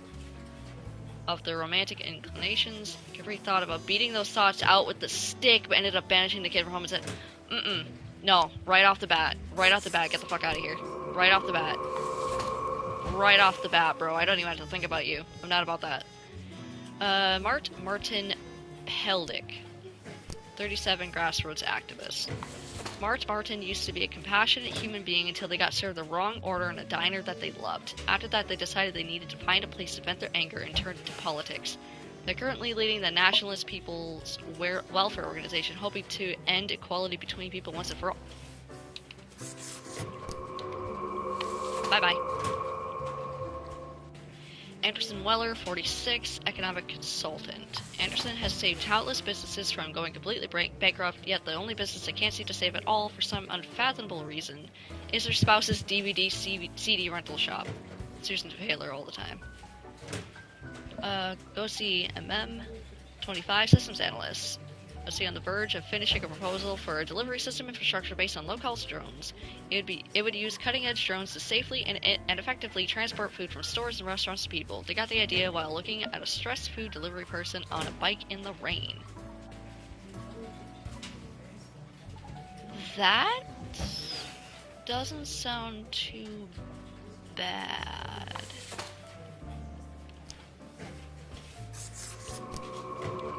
of their romantic inclinations, Capri thought about beating those thoughts out with the stick, but ended up banishing the kid from home and said, no, right off the bat, get the fuck out of here. Right off the bat, bro. I don't even have to think about you. I'm not about that. Martin Heldick, 37, grassroots activist. Martin used to be a compassionate human being until they got served the wrong order in a diner that they loved. After that, they decided they needed to find a place to vent their anger and turned into politics. They're currently leading the Nationalist People's Welfare Organization, hoping to end equality between people once and for all. Bye-bye. Anderson Weller, 46, economic consultant. Anderson has saved countless businesses from going completely bankrupt, yet the only business they can't seem to save at all, for some unfathomable reason, is their spouse's DVD CD rental shop. Susan Taylor all the time. OC 25, systems analyst. OC on the verge of finishing a proposal for a delivery system infrastructure based on low-cost drones. It would use cutting-edge drones to safely and effectively transport food from stores and restaurants to people. They got the idea while looking at a stressed food delivery person on a bike in the rain. That doesn't sound too bad.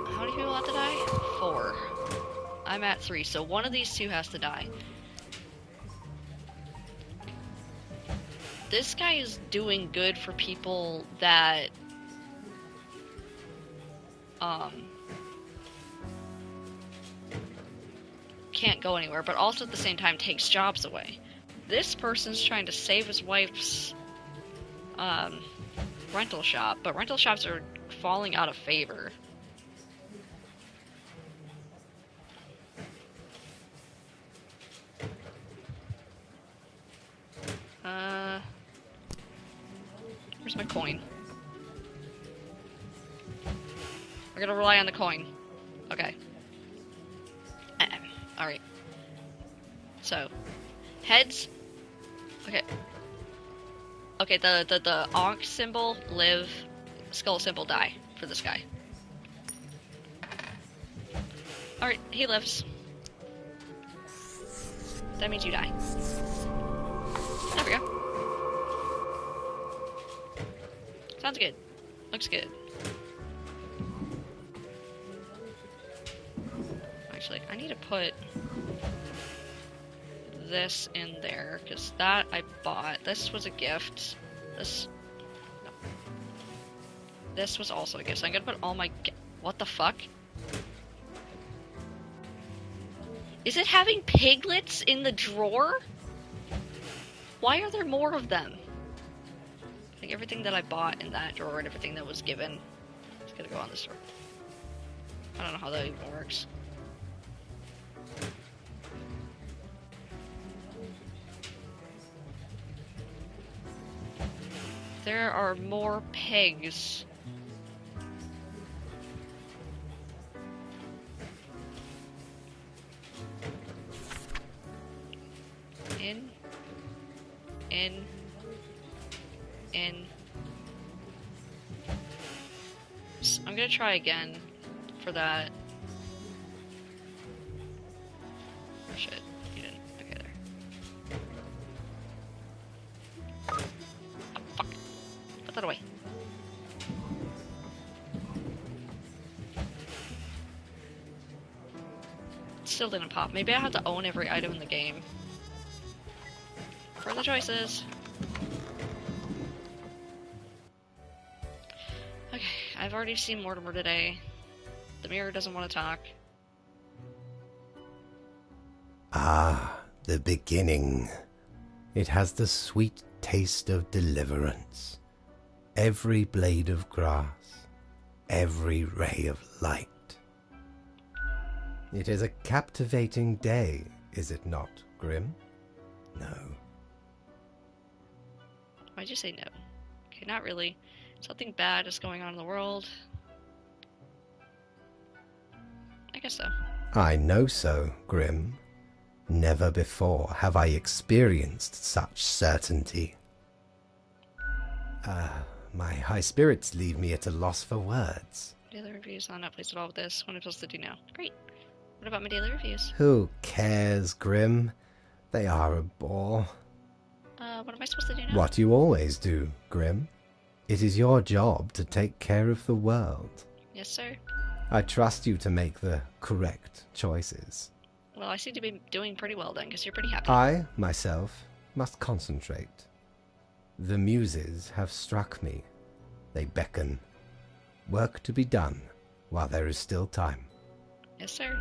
How many people have to die? 4. I'm at 3, so one of these 2 has to die. This guy is doing good for people that can't go anywhere, but also at the same time takes jobs away. This person's trying to save his wife's rental shop, but rental shops are falling out of favor. Where's my coin? We're gonna rely on the coin. Okay. Alright. So, heads. Okay. Okay, the Ankh symbol, live, skull symbol, die for this guy. Alright, he lives. That means you die. There we go. Sounds good. Looks good. Actually, I need to put this in there, because that I bought. This was a gift. This... No. This was also a gift, so I'm gonna put all my... What the fuck? Is it having piglets in the drawer? Why are there more of them? I think everything that I bought in that drawer and everything that was given is gonna go on this drawer. I don't know how that even works. There are more pigs. In. I'm gonna try again for that. Shit, you didn't. Okay, there. Oh, fuck. Put that away. Still didn't pop. Maybe I have to own every item in the game. Further choices. Okay, I've already seen Mortimer today. The mirror doesn't want to talk. Ah, the beginning. It has the sweet taste of deliverance. Every blade of grass, every ray of light. It is a captivating day, is it not, Grim? No. Why'd you say no? Okay, not really. Something bad is going on in the world. I guess so. I know so, Grim. Never before have I experienced such certainty. My high spirits leave me at a loss for words. Daily reviews on Netflix at all with this. What am I supposed to do now? Great. What about my daily reviews? Who cares, Grim? They are a bore. What am I supposed to do now? What you always do, Grim. It is your job to take care of the world. Yes, sir. I trust you to make the correct choices. Well, I seem to be doing pretty well then, because you're pretty happy. I, myself, must concentrate. The muses have struck me. They beckon. Work to be done while there is still time. Yes, sir.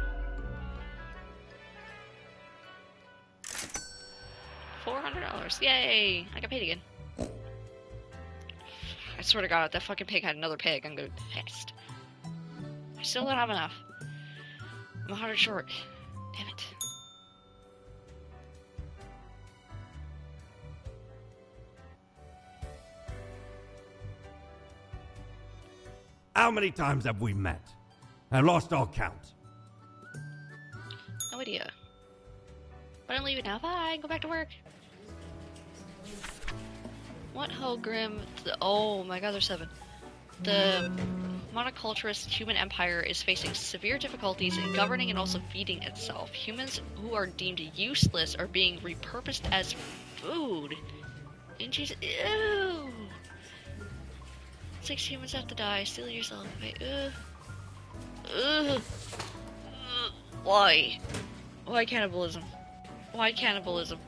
$400. Yay! I got paid again. I swear to God, if that fucking pig had another pig, I'm gonna be pissed. I still don't have enough. I'm 100 short. Damn it. How many times have we met? I lost all count. No idea. But I'm leaving now. Bye. Go back to work. What ho, Grim? Oh my God, there's 7. The monoculturist human empire is facing severe difficulties in governing and also feeding itself. Humans who are deemed useless are being repurposed as food. And she's ew. 6 humans have to die. Steal yourself. Wait, Why? Why cannibalism? Why cannibalism?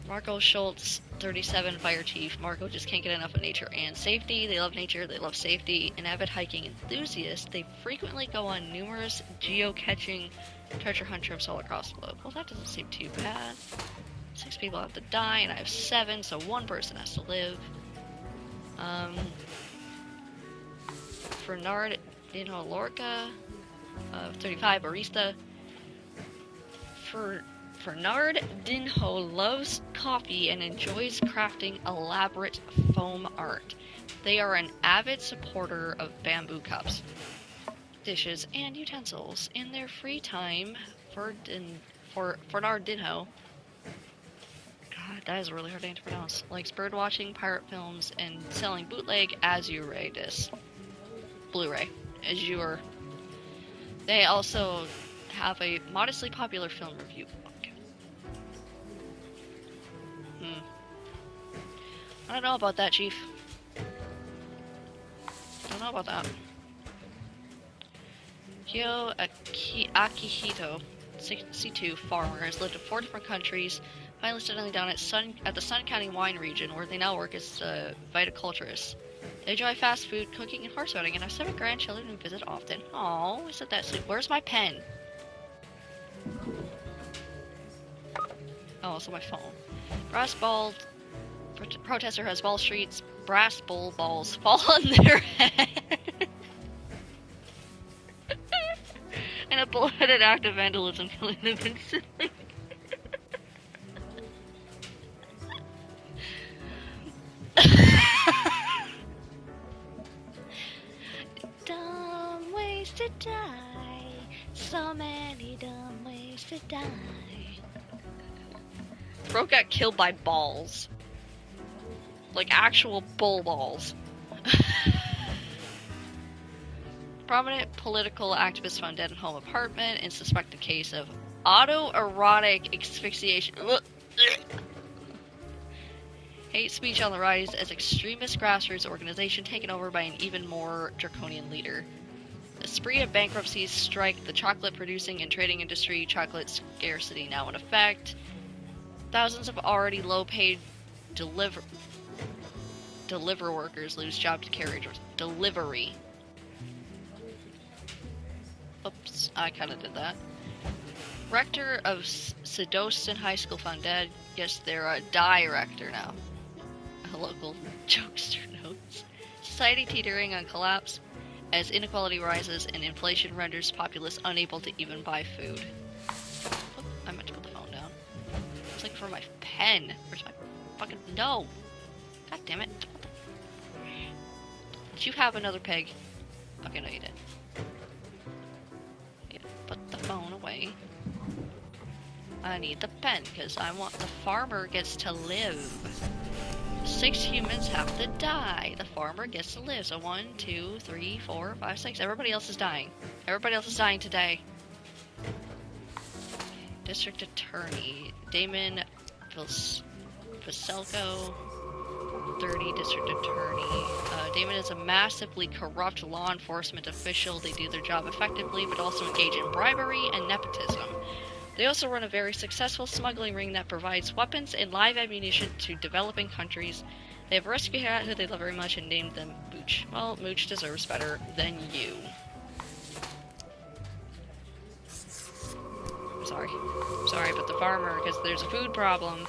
Marco Schultz, 37, Fire Chief. Marco just can't get enough of nature and safety. They love nature, they love safety. An avid hiking enthusiast, they frequently go on numerous geocaching treasure hunt trips all across the globe. Well, that doesn't seem too bad. 6 people have to die, and I have 7, so 1 person has to live. Fanart, Dinho Lorca, 35, Barista. Fanart Dinho loves coffee and enjoys crafting elaborate foam art. They are an avid supporter of bamboo cups, dishes, and utensils. In their free time, Fanart Dinho, God, that is a really hard name to pronounce, likes birdwatching, pirate films, and selling bootleg Azure discs. Blu-ray. Azure. They also have a modestly popular film review book. I don't know about that, Chief. I don't know about that. Kyo Akihito, 62, farmer, has lived in 4 different countries, finally settling down at the Sun County wine region, where they now work as viticulturists. They enjoy fast food, cooking, and horse riding, and have 7 grandchildren who visit often. Aww, isn't that sweet? Where's my pen? Oh, also my phone. Brass ball protester has Wall Street's brass bull balls fall on their head. And a bullheaded act of vandalism killing them instantly. to die. So many dumb ways to die. Bro got killed by balls. Like actual bull balls. Prominent political activist found dead in home apartment in suspected case of autoerotic asphyxiation. Hate speech on the rise as extremist grassroots organization taken over by an even more draconian leader. A spree of bankruptcies strike the chocolate producing and trading industry. Chocolate scarcity now in effect. Thousands of already low-paid deliver workers lose job to carriage delivery. Oops, I kind of did that. Rector of Sedoston High School found dead. Guess they're a director now. A local jokester notes. Society teetering on collapse as inequality rises and inflation renders populace unable to even buy food. Oh, I meant to put the phone down. I was looking for my pen. Where's my fucking... No! God damn it. Did you have another pig? Okay, no you didn't. Put the phone away. I need the pen, because I want the farmer gets to live. 6 humans have to die. The farmer gets to live. So 1, 2, 3, 4, 5, 6. Everybody else is dying. Everybody else is dying today. District Attorney. Damon Vaselko. 30 District Attorney. Damon is a massively corrupt law enforcement official. They do their job effectively, but also engage in bribery and nepotism. They also run a very successful smuggling ring that provides weapons and live ammunition to developing countries. They have a rescue cat who they love very much and named them Mooch. Well, Mooch deserves better than you. I'm sorry, but the farmer, because there's a food problem.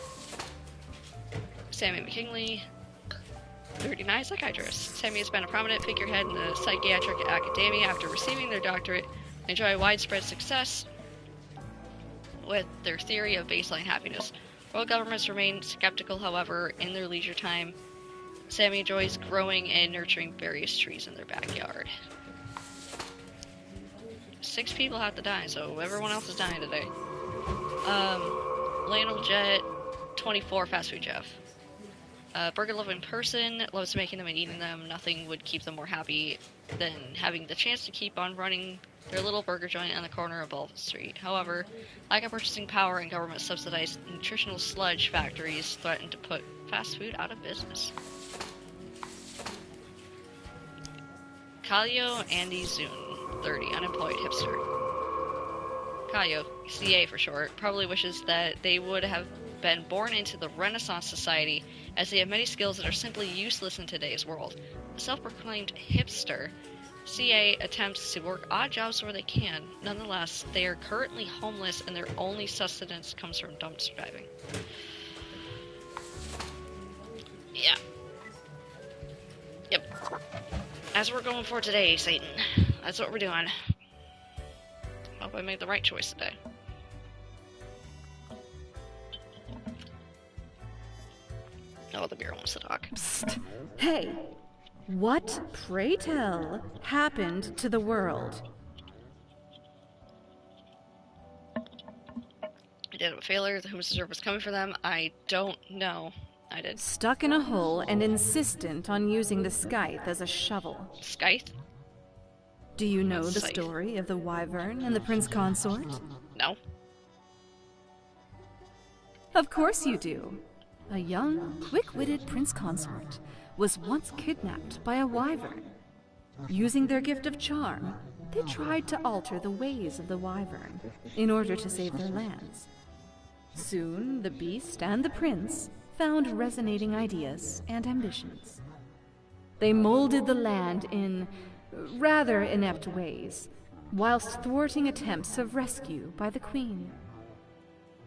Sammy McKinley, 39, psychiatrist. Sammy has been a prominent figurehead in the psychiatric academia after receiving their doctorate. They enjoy widespread success with their theory of baseline happiness. World governments remain skeptical, however, in their leisure time. Sammy enjoys growing and nurturing various trees in their backyard. 6 people have to die, so everyone else is dying today. Lionel Jet, 24, fast food chef. Burger-loving person, loves making them and eating them. Nothing would keep them more happy than having the chance to keep on running their little burger joint on the corner of Ball Street. However, lack of purchasing power and government-subsidized nutritional sludge factories threaten to put fast food out of business. Kalyo Andy Zune, 30, unemployed hipster. Kalyo, CA for short, probably wishes that they would have been born into the Renaissance society, as they have many skills that are simply useless in today's world. A self-proclaimed hipster, CA attempts to work odd jobs where they can. Nonetheless, they are currently homeless and their only sustenance comes from dumpster diving. Yeah. Yep. That's what we're going for today, Satan. That's what we're doing. Hope I made the right choice today. Oh, the beer wants to talk. Psst. Hey! What, pray tell, happened to the world? I did have a failure. The Whom's Deserve was coming for them. I don't know. I did. Stuck in a hole and insistent on using the scythe as a shovel. Scythe? Do you know the Scythe. story of the wyvern and the prince consort? No. Of course you do. A young, quick-witted prince consort was once kidnapped by a wyvern. Using their gift of charm, they tried to alter the ways of the wyvern in order to save their lands. Soon, the beast and the prince found resonating ideas and ambitions. They molded the land in rather inept ways, whilst thwarting attempts of rescue by the queen.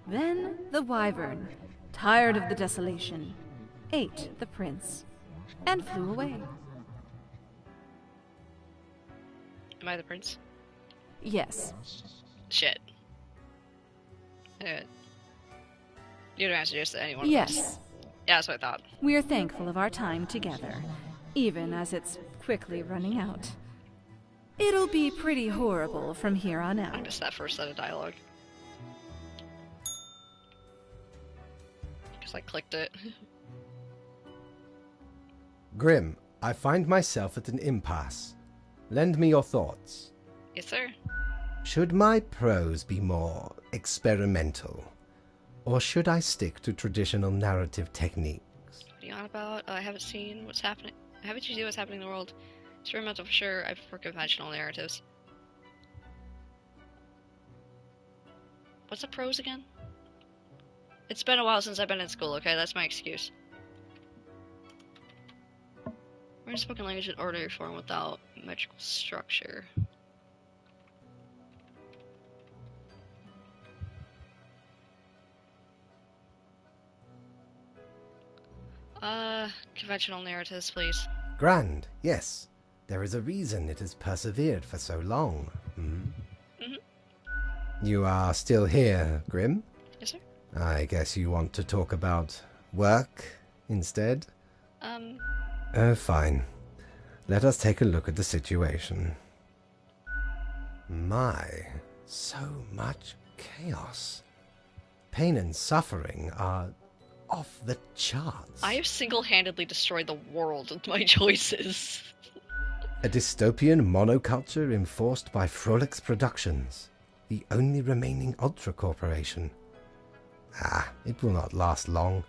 Then the wyvern, tired of the desolation, ate the prince and flew away. Am I the prince? Yes. Shit. You don't have to just anyone. Yes. Yeah, that's what I thought. We are thankful of our time together, even as it's quickly running out. It'll be pretty horrible from here on I out. missed that first set of dialogue. Because I clicked it. Grim, I find myself at an impasse. Lend me your thoughts. Yes, sir. Should my prose be more experimental? Or should I stick to traditional narrative techniques? What are you on about? I haven't seen what's happening. I haven't seen what's happening in the world. Experimental for sure. I prefer conventional narratives. What's a prose again? It's been a while since I've been in school, okay? That's my excuse. We're in spoken language in orderly form without metrical structure. Conventional narratives, please. Grand, yes. There is a reason it has persevered for so long. You are still here, Grim? Yes, sir. I guess you want to talk about work instead? Oh, fine. Let us take a look at the situation. My, so much chaos. Pain and suffering are off the charts. I have single-handedly destroyed the world with my choices. A dystopian monoculture enforced by Frolix Productions, the only remaining Ultra Corporation. It will not last long.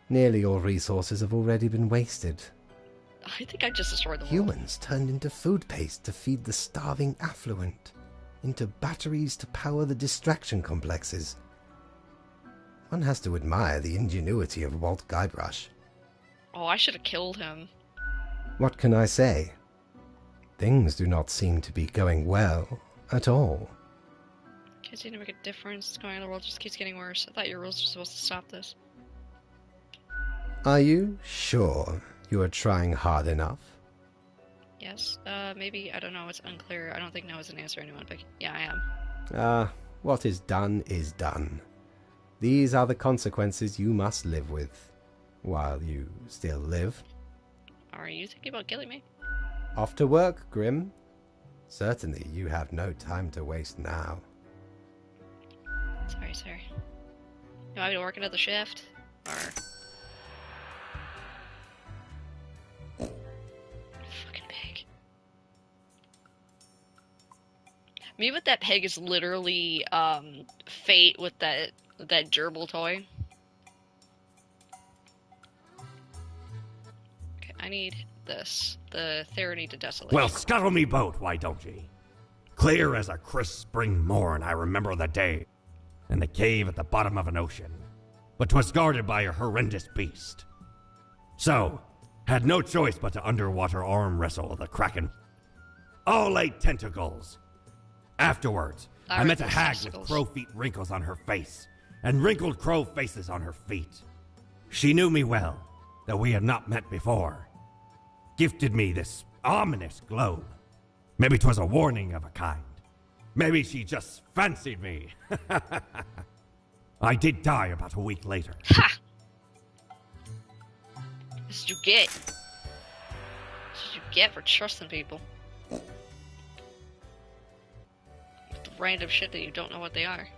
Nearly all resources have already been wasted. I think I just destroyed the world. Humans turned into food paste to feed the starving affluent, into batteries to power the distraction complexes. One has to admire the ingenuity of Walt Guybrush. Oh, I should have killed him. What can I say? Things do not seem to be going well at all. Can't seem to make a difference. What's going on in the world just keeps getting worse. I thought your rules were supposed to stop this. Are you sure you are trying hard enough? Yes. Maybe. I don't know. It's unclear. I don't think no is an answer anyone, but yeah, I am. What is done is done. These are the consequences you must live with, while you still live. Are you thinking about killing me? Off to work, Grim. Certainly you have no time to waste now. Sorry, sir. You want me to work another shift? Or... Fucking pig. Me with that pig is literally, Fate with that gerbil toy. Okay, I need this. The Therany to Desolation. Well, scuttle me boat, why don't ye? Clear as a crisp spring morn, I remember the day, in the cave at the bottom of an ocean. But 'twas guarded by a horrendous beast. So, had no choice but to underwater arm wrestle the kraken. All 8 tentacles. Afterwards, I met a hag with crow feet wrinkles on her face, and wrinkled crow faces on her feet. She knew me well, though we had not met before. Gifted me this ominous globe. Maybe 'twas a warning of a kind. Maybe she just fancied me. I did die about a week later. Ha! This is what you get. This is what you get for trusting people. With the random shit that you don't know what they are.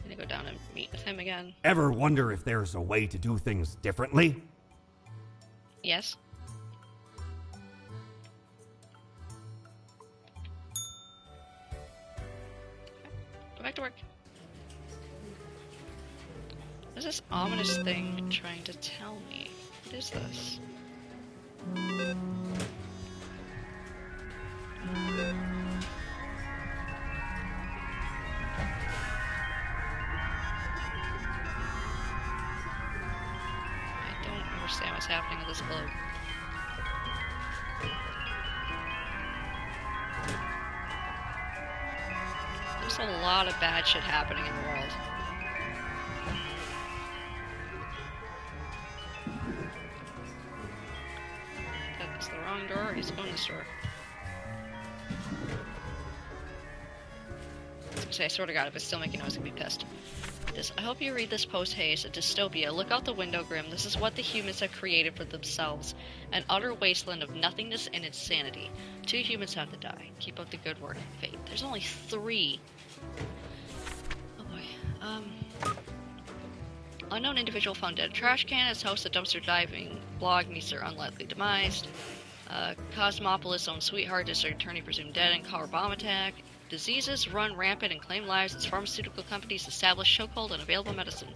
I'm gonna go down and meet with him again. Ever wonder if there's a way to do things differently? Yes. Go back to work. What is this ominous thing trying to tell me? What is this? I don't understand what's happening with this globe. There's a lot of bad shit happening in the world. That's the wrong door. He's going this door. I was gonna say, I swear to God, if it's still making noise, I'm gonna be pissed. this. I hope you read this post-haste. A dystopia. Look out the window, Grim. This is what the humans have created for themselves. An utter wasteland of nothingness and insanity. 2 humans have to die. Keep up the good work, Fate. There's only 3. Oh boy. Unknown individual found dead. Trash can is host of dumpster diving. Blog meets their unlikely demise. Cosmopolis' own sweetheart district attorney presumed dead in car bomb attack. Diseases run rampant and claim lives as pharmaceutical companies establish chokehold on available medicine.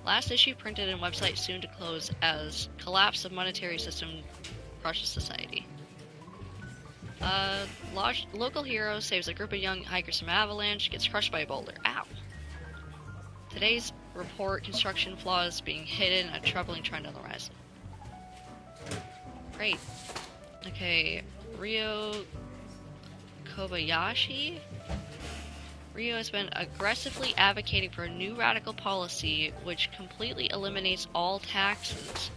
Last issue printed and website soon to close as collapse of monetary system crushes society. Local hero saves a group of young hikers from avalanche, gets crushed by a boulder. Ow! Today's report construction flaws being hidden, a troubling trend on the rise. Great. Okay, Ryo Kobayashi? Ryo has been aggressively advocating for a new radical policy which completely eliminates all taxes.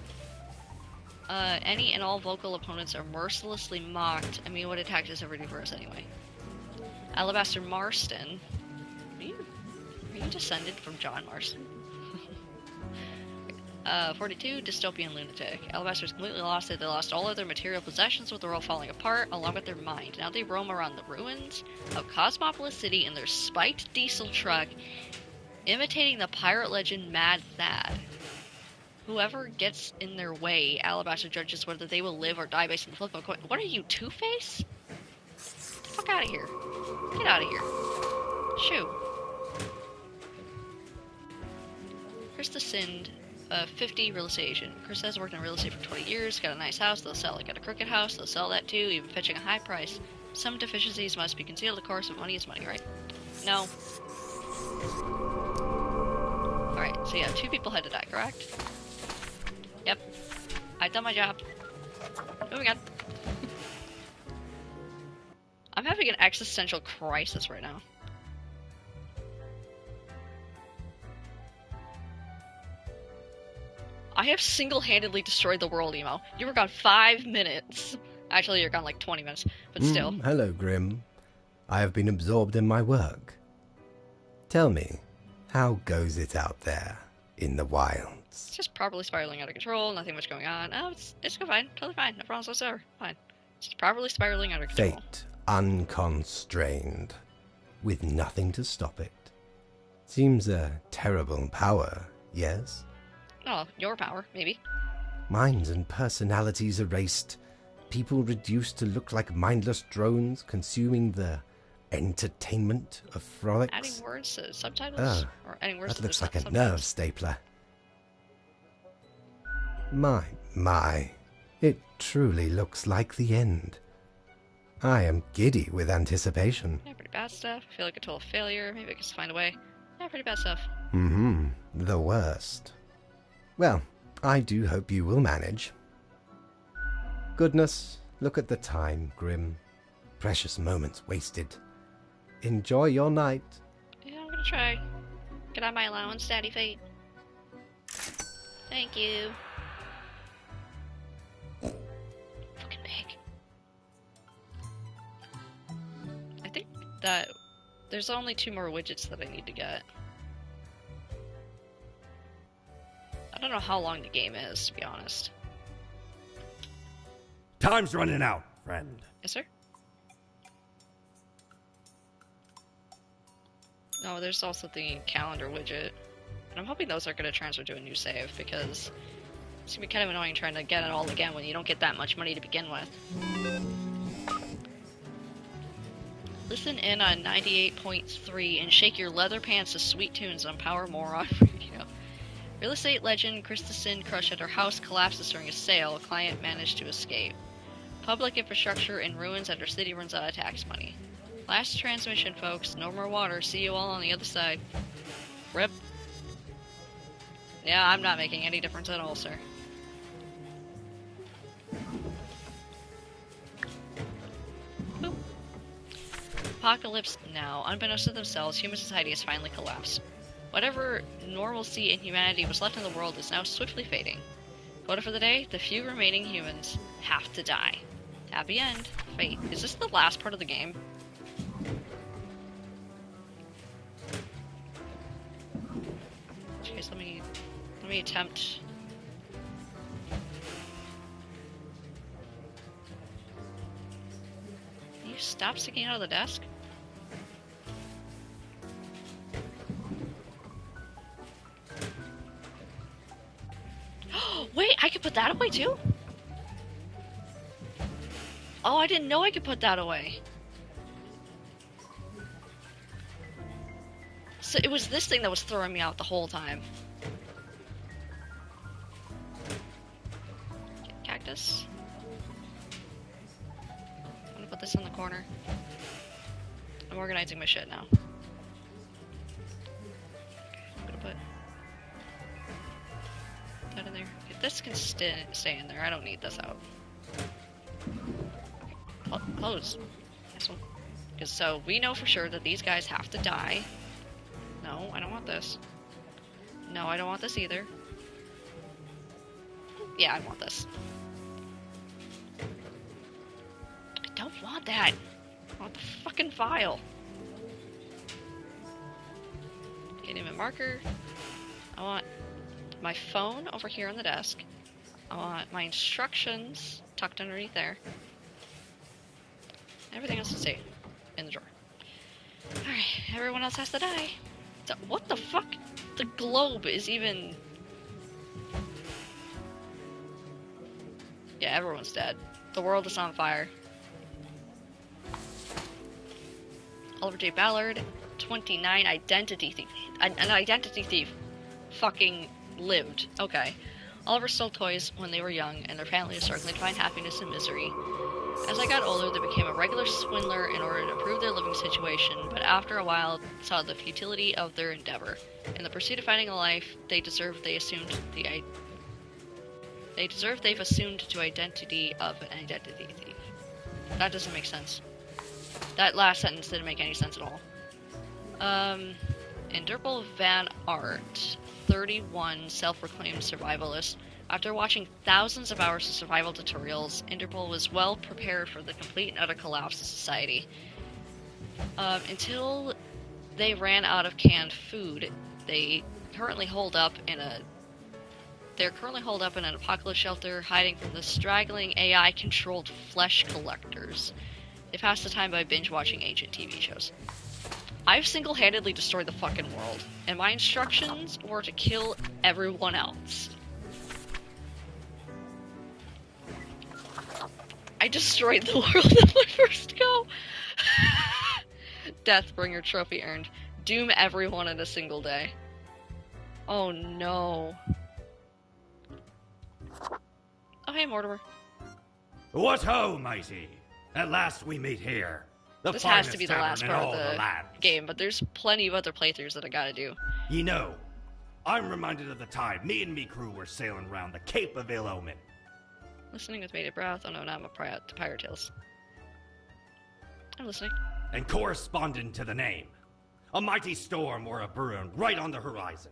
Any and all vocal opponents are mercilessly mocked. I mean, what did taxes ever do for us anyway? Alabaster Marston. Are you descended from John Marston? 42, Dystopian Lunatic. Alabaster's completely lost it. They lost all of their material possessions with the world falling apart, along with their mind. Now they roam around the ruins of Cosmopolis City in their spiked diesel truck, imitating the pirate legend Mad Thad. Whoever gets in their way, Alabaster judges whether they will live or die based on the flip of a coin. What are you, Two-Face? Get the fuck out of here. Get out of here. Shoo. Krista Sind. 50 real estate agent. Chris has worked in real estate for 20 years, got a nice house, they'll sell it. Got a crooked house, they'll sell that too, even fetching a high price. Some deficiencies must be concealed, of course, but money is money, right? No. Alright, so yeah, 2 people had to die, correct? Yep. I've done my job. Moving on. I'm having an existential crisis right now. I have single-handedly destroyed the world, Emo. You were gone 5 minutes. Actually, you're gone like 20 minutes, but still. Hello, Grim. I have been absorbed in my work. Tell me, how goes it out there in the wilds? It's just properly spiraling out of control, nothing much going on. Oh, it's fine, totally fine, no problems whatsoever, fine. It's just properly spiraling out of control. Fate unconstrained, with nothing to stop it. Seems a terrible power, yes? Oh, your power, maybe. Minds and personalities erased, people reduced to look like mindless drones consuming the entertainment of frolics. Adding words to subtitles? Or adding words that to looks like a subtitles? nerve stapler. My, it truly looks like the end. I am giddy with anticipation. Yeah, pretty bad stuff. I feel like a total failure. Maybe I can just find a way. Yeah, pretty bad stuff. The worst. Well, I do hope you will manage. Goodness, look at the time, Grim. Precious moments wasted. Enjoy your night. Yeah, I'm gonna try. Get on my allowance, Daddy Fate. Thank you. Fucking pig. I think that there's only 2 more widgets that I need to get. I don't know how long the game is, to be honest. Time's running out, friend. Yes, sir? No, there's also the calendar widget. And I'm hoping those are going to transfer to a new save, because it's going to be kind of annoying trying to get it all again when you don't get that much money to begin with. Listen in on 98.3 and shake your leather pants to sweet tunes on Power Moron Radio. Real estate legend Krista Sind crushed at her house collapses during a sale. A client managed to escape. Public infrastructure in ruins after city runs out of tax money. Last transmission, folks. No more water. See you all on the other side. Rip. Yeah, I'm not making any difference at all, sir. Boop. Apocalypse now. Unbeknownst to themselves, human society has finally collapsed. Whatever normalcy and humanity was left in the world is now swiftly fading. Quota for the day, the few remaining humans have to die. Happy end. Fate. Is this the last part of the game? Okay, so let me attempt. Can you stop sticking out of the desk? Wait, I could put that away too? Oh, I didn't know I could put that away. So it was this thing that was throwing me out the whole time. Cactus. I'm gonna put this in the corner. I'm organizing my shit now. I'm gonna put that in there. This can stay in there. I don't need this out. Close. This one. Because so we know for sure that these guys have to die. No, I don't want this. No, I don't want this either. Yeah, I want this. I don't want that. I want the fucking file. Okay, name and marker. I want my phone over here on the desk. I want my instructions tucked underneath there. Everything else to stay in the drawer. Alright, everyone else has to die. So, what the fuck? The globe is even... Yeah, everyone's dead. The world is on fire. Oliver J. Ballard, 29, identity thief. An identity thief fucking lived. Okay. Oliver stole toys when they were young, and their family was struggling to find happiness in misery. As I got older, they became a regular swindler in order to improve their living situation, but after a while saw the futility of their endeavor. In the pursuit of finding a life they've assumed to identity of an identity thief. That doesn't make sense. That last sentence didn't make any sense at all. Interpol Fanart, 31, self-proclaimed survivalist. After watching thousands of hours of survival tutorials, Interpol was well prepared for the complete and utter collapse of society. Until they ran out of canned food, they're currently holed up in an apocalypse shelter, hiding from the straggling AI-controlled flesh collectors. They pass the time by binge-watching ancient TV shows. I've single-handedly destroyed the fucking world, and my instructions were to kill everyone else. I destroyed the world in my first go! Deathbringer trophy earned. Doom everyone in a single day. Oh no. Oh hey, Mortimer. What ho, Mighty! At last we meet here. This has to be the last part of the game, but there's plenty of other playthroughs that I gotta do. You know, I'm reminded of the time me and me crew were sailing around the Cape of Ill Omen. Listening with bated breath. Oh no, not my Pirate Tales. I'm listening. And corresponding to the name, a mighty storm were a brewing right on the horizon.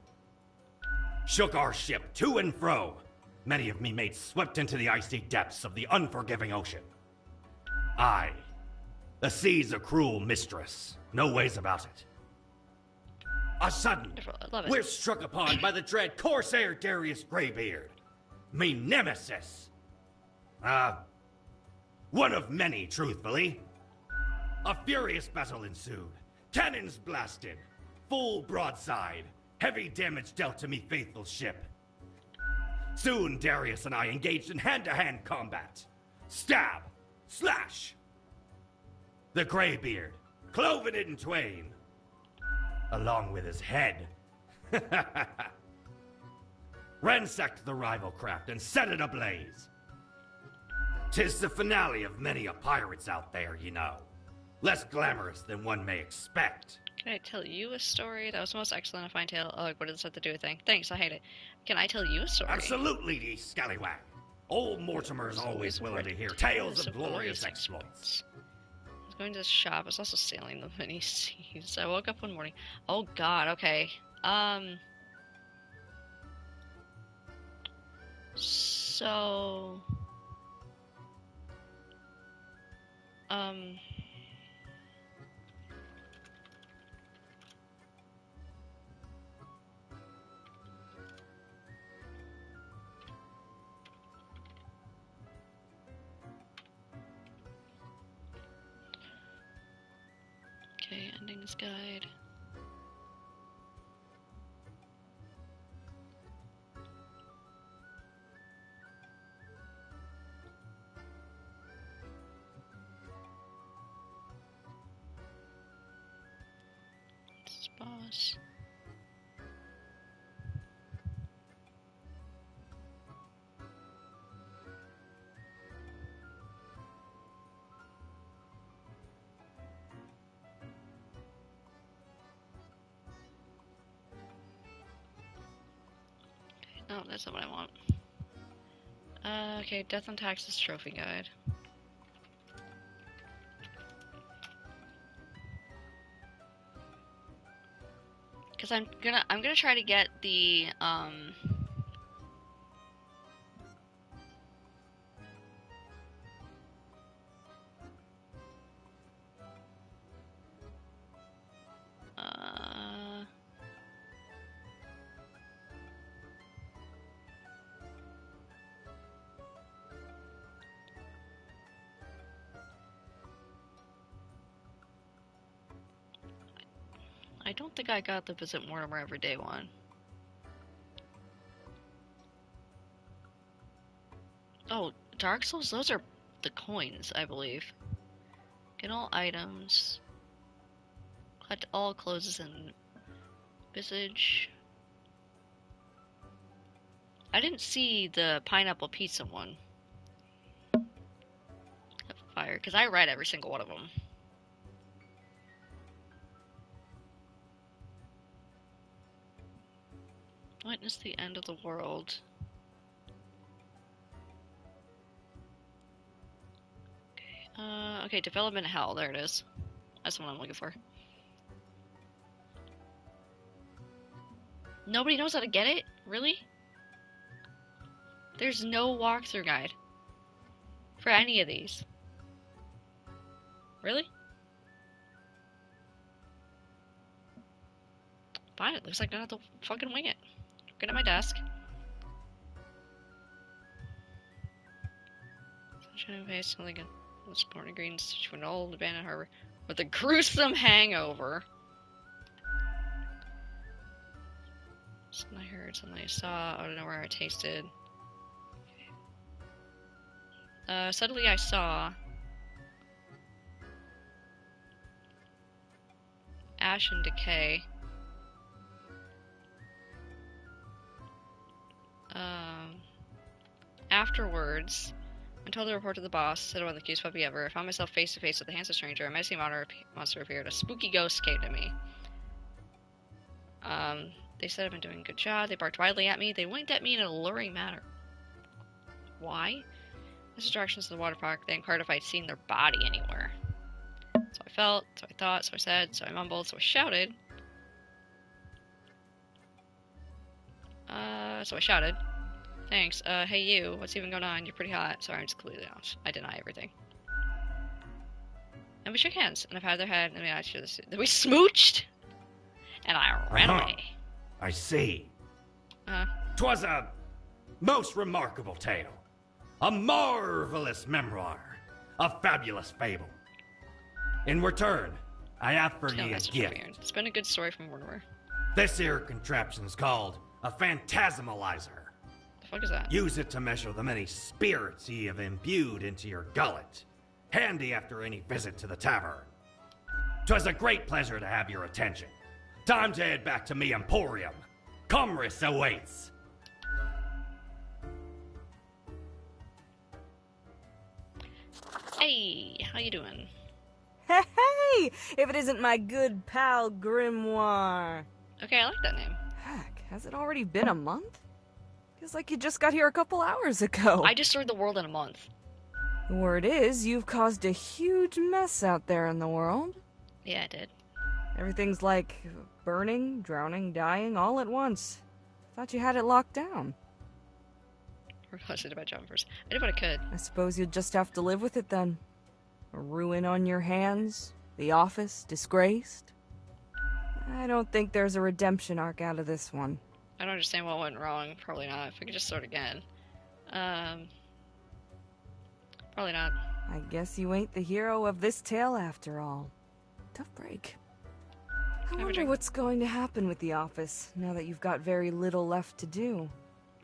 Shook our ship to and fro. Many of me mates swept into the icy depths of the unforgiving ocean. Aye, the sea's a cruel mistress, no ways about it. A sudden, we're struck upon by the dread Corsair Darius Greybeard, me nemesis. One of many, truthfully. A furious battle ensued. Cannons blasted. Full broadside. Heavy damage dealt to me faithful ship. Soon Darius and I engaged in hand-to-hand combat. Stab. Slash. The Greybeard, cloven it in twain. Along with his head. Ransacked the rival craft and set it ablaze. 'Tis the finale of many a pirate's out there, you know. Less glamorous than one may expect. Can I tell you a story? That was the most excellent and fine tale. Oh, what does this have to do with thing? Thanks, I hate it. Can I tell you a story? Absolutely, ye scallywag. Old Mortimer's always willing to hear tales of glorious exploits. I was going to the shop. I was also sailing the many seas. I woke up one morning. Oh god, okay. So... Okay, endings guide. This is boss. No, that's not what I want. Okay, Death on Taxes Trophy Guide. Cause I'm gonna try to get the I don't think I got the Visit Mortimer Everyday one. Oh, Dark Souls, those are the coins, I believe. Get all items. Collect all clothes and visage. I didn't see the pineapple pizza one. Fire, because I read every single one of them. Witness the end of the world. Okay, development hell. There it is. That's what I'm looking for. Nobody knows how to get it? Really? There's no walkthrough guide for any of these. Really? Fine, it looks like I have to fucking wing it. Get at my desk. Sunshine face, something good. Sporting greens to an old abandoned harbor with a gruesome hangover. Something I heard, something I saw, I don't know where I tasted. Suddenly I saw ash and decay. Afterwards, I told the report to the boss, said I was the cutest puppy ever. I found myself face to face with a handsome stranger. A menacing monster appeared. A spooky ghost came to me. They said I've been doing a good job. They barked wildly at me. They winked at me in an alluring manner. Why? This is directions to the water park. They inquired if I'd seen their body anywhere. So I felt, so I thought, so I said, so I mumbled, so I shouted. So I shouted. Thanks. Hey you, what's even going on? You're pretty hot. Sorry, I'm just completely honest. I deny everything. And we shook hands, and I patted their head, and we smooched, and I ran away. I see. 'Twas a most remarkable tale. A marvelous memoir. A fabulous fable. In return, I have for ye a gift. It's been a good story from Mortimer. This here contraption's called a phantasmalizer. The fuck is that? Use it to measure the many spirits ye have imbued into your gullet. Handy after any visit to the tavern. 'Twas a great pleasure to have your attention. Time to head back to me emporium. Commerce awaits. Hey, how you doing? Hey! If it isn't my good pal Grimoire. Okay, I like that name. Heck, has it already been a month? Feels like you just got here a couple hours ago. I destroyed the world in a month. The word is, you've caused a huge mess out there in the world. Yeah, I did. Everything's like burning, drowning, dying all at once. Thought you had it locked down. We're closer about jumpers. I did what I could. I suppose you'll just have to live with it then. A ruin on your hands, the office disgraced. I don't think there's a redemption arc out of this one. I don't understand what went wrong. Probably not. If we could just start again. Probably not. I guess you ain't the hero of this tale after all. Tough break. I Have a wonder drink. what's going to happen with the office now that you've got very little left to do.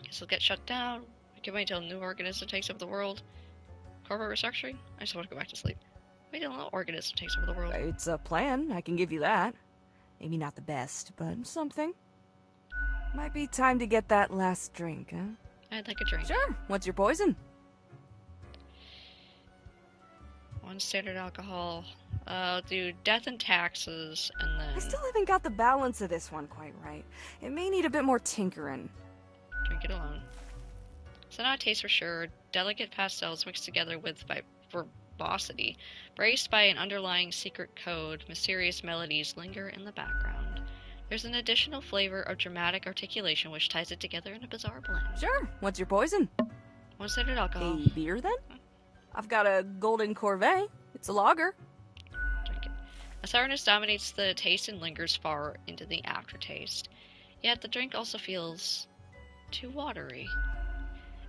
Guess it'll get shut down. We can wait till a new organism takes over the world. Corporate restructuring? I just want to go back to sleep. Wait till a new organism takes over the world. It's a plan, I can give you that. Maybe not the best, but something. Might be time to get that last drink, huh? I'd like a drink. Sure. What's your poison? 1 standard alcohol. I'll do death and taxes, and then I still haven't got the balance of this one quite right. It may need a bit more tinkering. drink it alone. So now it tastes for sure. Delicate pastels mixed together with verbosity. Braced by an underlying secret code, mysterious melodies linger in the background. There's an additional flavor of dramatic articulation which ties it together in a bizarre blend. Sure. What's your poison? 1 standard alcohol. A beer, then? I've got a golden corvée. It's a lager. Drink it. A sourness dominates the taste and lingers far into the aftertaste. Yet the drink also feels too watery.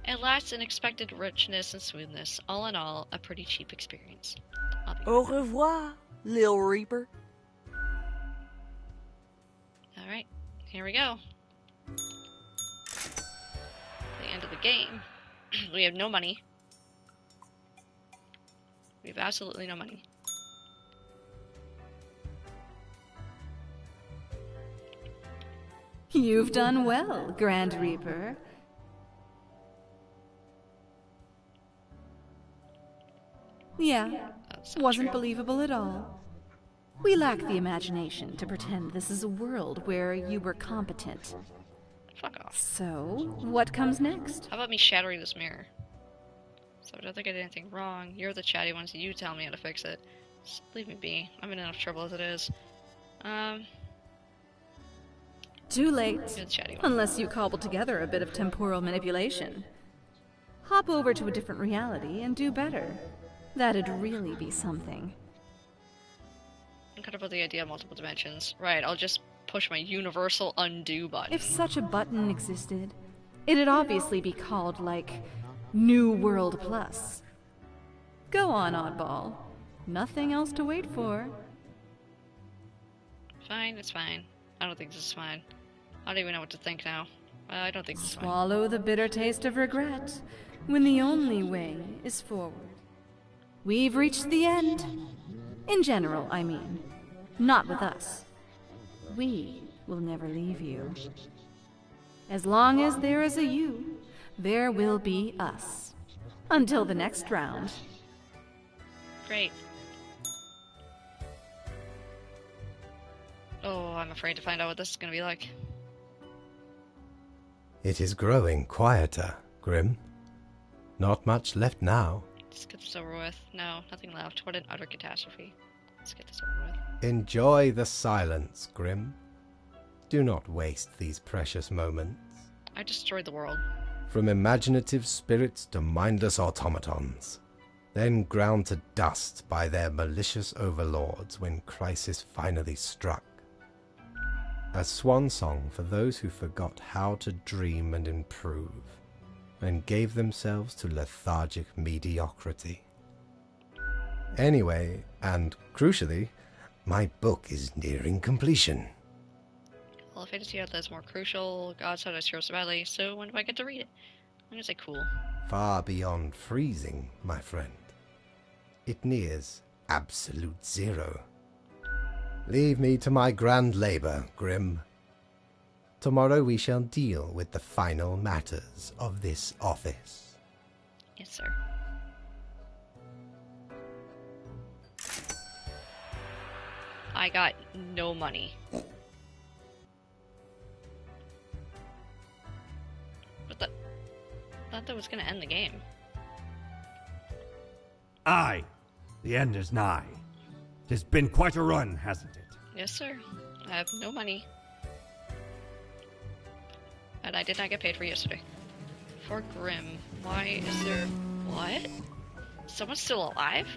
It lacks an expected richness and smoothness. All in all, a pretty cheap experience. Au revoir, Lil Reaper. Alright, here we go. The end of the game. We have no money. We have absolutely no money. You've done well, Grand Reaper. Yeah, wasn't believable at all. We lack the imagination to pretend this is a world where you were competent. Fuck off. So, what comes next? How about me shattering this mirror? So I don't think I did anything wrong. You're the chatty ones. You tell me how to fix it. Just leave me be. I'm in enough trouble as it is. Too late. You're the chatty one. Unless you cobble together a bit of temporal manipulation. Hop over to a different reality and do better. That'd really be something. I'm kind of about the idea of multiple dimensions. Right, I'll just push my universal undo button. If such a button existed, it'd obviously be called, like, New World Plus. Go on, oddball. Nothing else to wait for. Fine, it's fine. I don't think this is fine. I don't even know what to think now. I don't think this is fine. Swallow the bitter taste of regret when the only way is forward. We've reached the end. In general, I mean. Not with us. We will never leave you. As long as there is a you, there will be us. Until the next round. Great. Oh, I'm afraid to find out what this is gonna be like. It is growing quieter, Grim. Not much left now. Just get this over with. No, nothing left. What an utter catastrophe. Let's get this over with. Enjoy the silence, Grim. Do not waste these precious moments. I destroyed the world. From imaginative spirits to mindless automatons, then ground to dust by their malicious overlords when crisis finally struck. A swan song for those who forgot how to dream and improve, and gave themselves to lethargic mediocrity. Anyway, and crucially, my book is nearing completion. Well, Fantasy Outlet is more crucial. God's How to Heroes Valley. So when do I get to read it? I'm gonna say cool. Far beyond freezing, my friend. It nears absolute zero. Leave me to my grand labor, Grim. Tomorrow we shall deal with the final matters of this office. Yes, sir. I got no money. But I thought that was gonna end the game. Aye, the end is nigh. 'Tis been quite a run, hasn't it? Yes, sir. I have no money. And I did not get paid for yesterday. For Grim, why is there... What? Someone's still alive?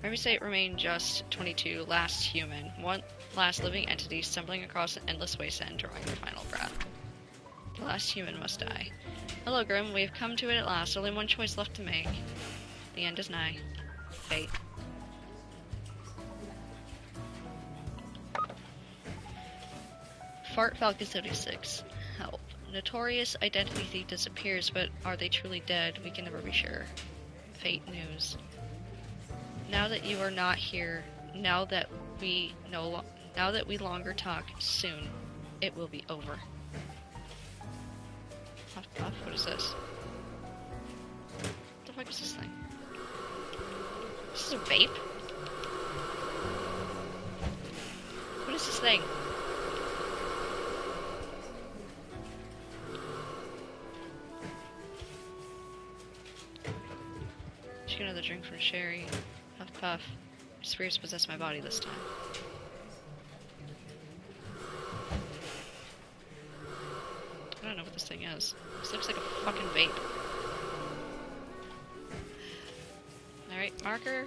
Every state remained just 22, last human. One last living entity stumbling across an endless wasteland, drawing their final breath. The last human must die. Hello, Grim. We have come to it at last. Only one choice left to make. The end is nigh. Fate. Fart Falcon 76. Help. Notorious identity thief disappears, but are they truly dead? We can never be sure. Fate news. Now that you are not here, now that we longer talk, soon it will be over. What is this? What the fuck is this thing? This is a vape? What is this thing? Should get another drink from Sherry. Puff puff. Spirits possess my body this time. I don't know what this thing is. This looks like a fucking vape. Alright, marker.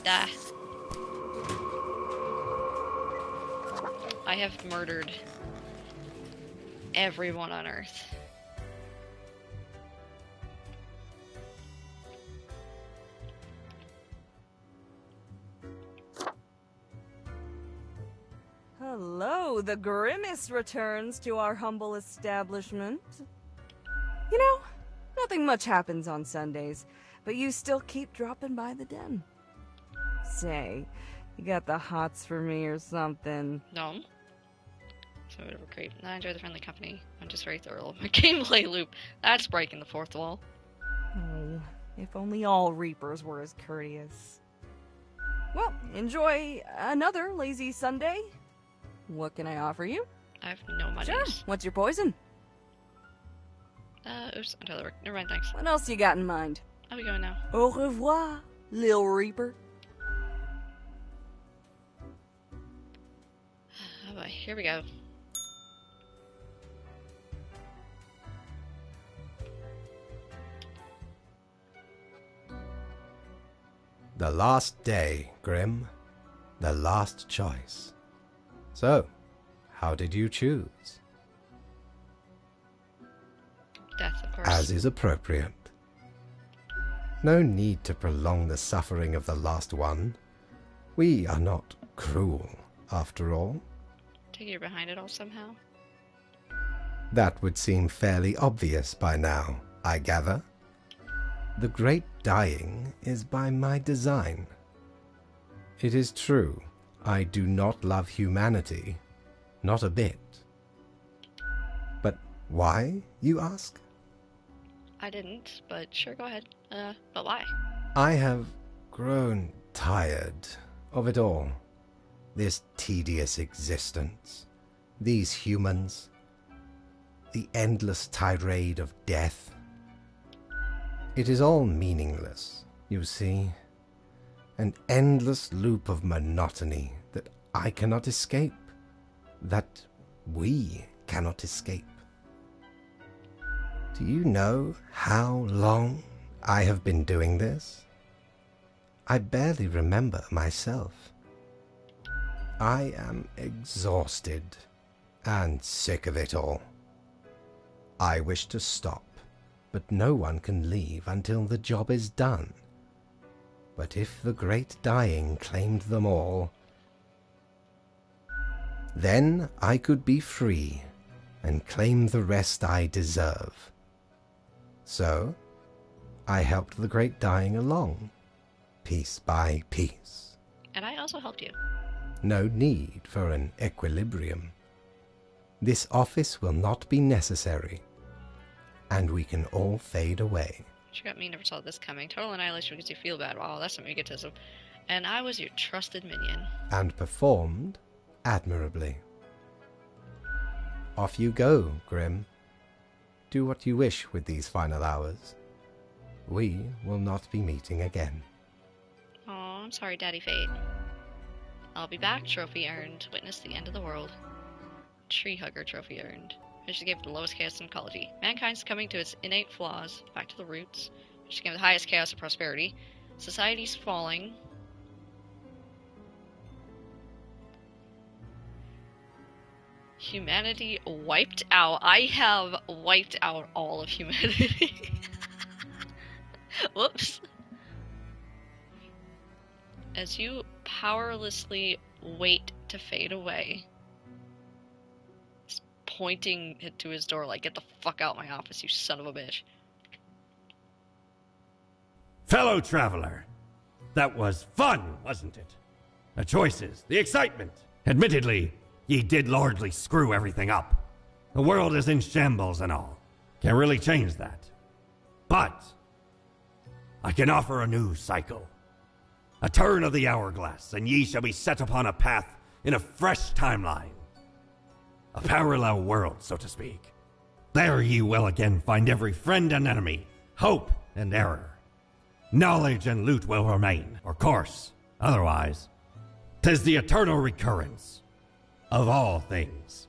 Da. I have murdered everyone on Earth. Hello, the Grimmest returns to our humble establishment. You know, nothing much happens on Sundays, but you still keep dropping by the den. Say, you got the hots for me or something? No. So whatever, great. I enjoy the friendly company. I'm just very thorough. My gameplay loop. That's breaking the fourth wall. Oh, if only all Reapers were as courteous. Well, enjoy another lazy Sunday. What can I offer you? I have no money. Sure. What's your poison? Oops, I'm totally never mind, thanks. What else you got in mind? I'll be going now. Au revoir, Lil Reaper. Oh boy, here we go. The last day, Grim. The last choice. So, how did you choose? Death, of course. As is appropriate. No need to prolong the suffering of the last one. We are not cruel, after all. Take you're behind it all somehow. That would seem fairly obvious by now, I gather. The great dying is by my design. It is true, I do not love humanity, not a bit. But why, you ask? I didn't, but sure, go ahead. But why? I have grown tired of it all. This tedious existence, these humans, the endless tirade of death. It is all meaningless, you see. An endless loop of monotony that I cannot escape, that we cannot escape. Do you know how long I have been doing this? I barely remember myself. I am exhausted and sick of it all. I wish to stop, but no one can leave until the job is done. But if the great dying claimed them all, then I could be free and claim the rest I deserve. So, I helped the great dying along, piece by piece. And I also helped you. No need for an equilibrium. This office will not be necessary, and we can all fade away. She got me, never saw this coming. Total annihilation makes you feel bad. Wow, that's some egotism. And I was your trusted minion. And performed admirably. Off you go, Grim. Do what you wish with these final hours. We will not be meeting again. Oh, I'm sorry, Daddy Fate. I'll be back, trophy earned. Witness the end of the world. Tree Hugger trophy earned. Which gave the lowest chaos in ecology. Mankind's coming to its innate flaws, back to the roots. Which gave the highest chaos and prosperity. Society's falling. Humanity wiped out. I have wiped out all of humanity. Whoops. As you powerlessly wait to fade away, pointing it to his door like, get the fuck out of my office, you son of a bitch. Fellow traveler, that was fun, wasn't it? The choices, the excitement. Admittedly, ye did largely screw everything up. The world is in shambles and all. Can't really change that. But I can offer a new cycle. A turn of the hourglass, and ye shall be set upon a path in a fresh timeline. A parallel world, so to speak. There ye will again find every friend and enemy, hope and error. Knowledge and loot will remain, of course. Otherwise, 'tis the eternal recurrence of all things.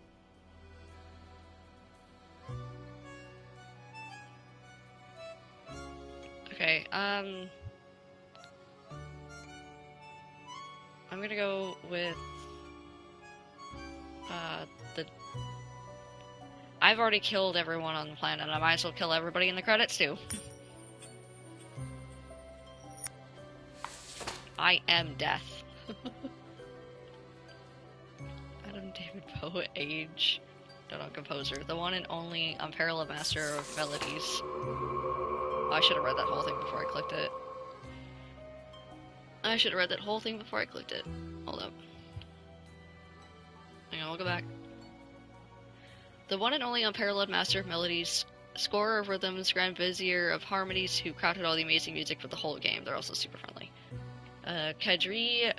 Okay, I'm gonna go with, I've already killed everyone on the planet, I might as well kill everybody in the credits too. I am death. Adam David Poet, age, don't know, composer. The one and only unparalleled master of melodies. I should have read that whole thing before I clicked it. Hold up. Hang on, we'll go back. The one and only unparalleled master of melodies, scorer of rhythms, grand vizier of harmonies, who crafted all the amazing music for the whole game. They're also super friendly. Kadri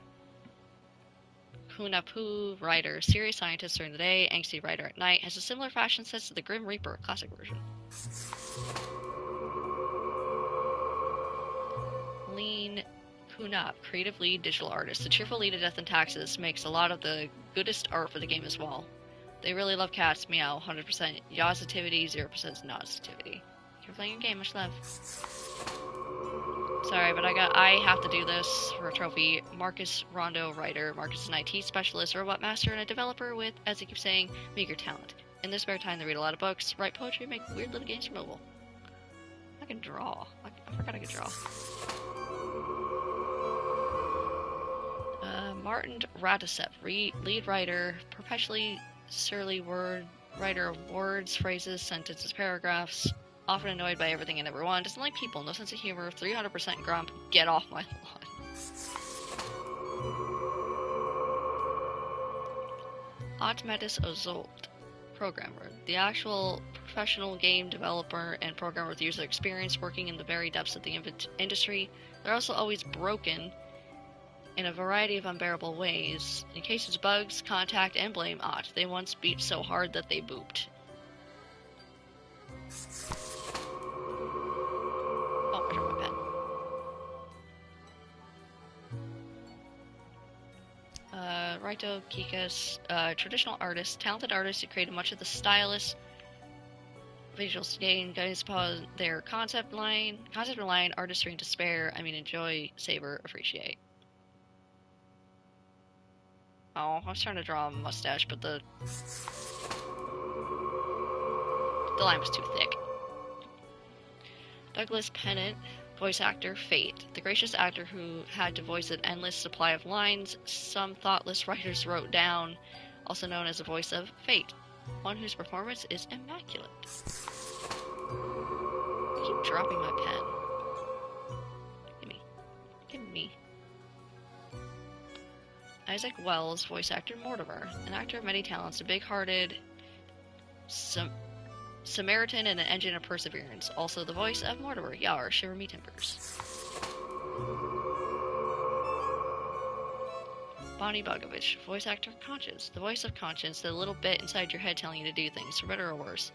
Hunapu, writer, serious scientist during the day, angsty writer at night, has a similar fashion sense to the Grim Reaper, classic version. Lean Kunap, creative lead, digital artist. The cheerful lead of Death and Taxes makes a lot of the goodest art for the game as well. They really love cats, meow, 100% yositivity, 0% nositivity. You're playing your game, much love. Sorry, but I have to do this for a trophy. Marcus Rondo, writer. Marcus is an IT specialist, robot master, and a developer with, as he keeps saying, meager talent. In their spare time, they read a lot of books, write poetry, and make weird little games for mobile. I can draw. I forgot I could draw. Martin Radicev, lead writer, perpetually surly writer of words, phrases, sentences, paragraphs, often annoyed by everything and everyone, doesn't like people, no sense of humor, 300% grump, get off my lawn. Otmetis Ozolt, programmer, the actual professional game developer and programmer with user experience working in the very depths of the industry. They're also always broken in a variety of unbearable ways. In cases bugs, contact, and blame Ott. They once beat so hard that they booped. Oh, I dropped my pen. Raito Kikas, traditional artist, talented artist who created much of the stylish visuals today, guys upon their concept line, artistry and despair. I mean, enjoy, savor, appreciate. Oh, I was trying to draw a mustache, but the line was too thick. Douglas Pennant, voice actor, Fate. The gracious actor who had to voice an endless supply of lines some thoughtless writers wrote down, also known as the voice of Fate. One whose performance is immaculate. I keep dropping my pen. Give me. Isaac Wells, voice actor Mortimer, an actor of many talents, a big-hearted Samaritan and an engine of perseverance. Also the voice of Mortimer, Yar, shiver me timbers. Bonnie Bogovich, voice actor of Conscience, the voice of Conscience, the little bit inside your head telling you to do things, for better or worse.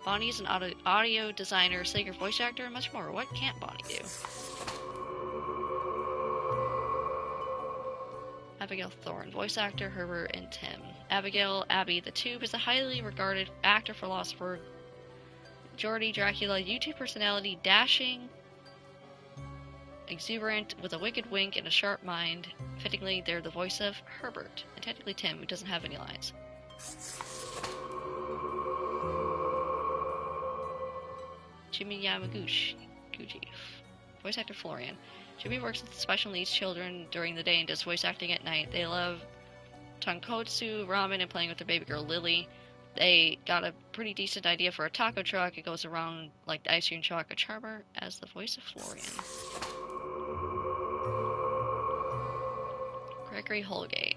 Bonnie is an audio designer, singer, voice actor, and much more. What can't Bonnie do? Abigail Thorne, voice actor Herbert and Tim. Abigail, Abby, the Tube is a highly regarded actor, philosopher, Geordie Dracula, YouTube personality, dashing, exuberant, with a wicked wink and a sharp mind. Fittingly, they're the voice of Herbert, and technically Tim, who doesn't have any lines. Jimmy Yamaguchi, voice actor Florian. Jimmy works with special needs children during the day and does voice acting at night. They love tonkotsu, ramen, and playing with their baby girl Lily. They got a pretty decent idea for a taco truck. It goes around like the ice cream truck. A charmer as the voice of Florian. Gregory Holgate.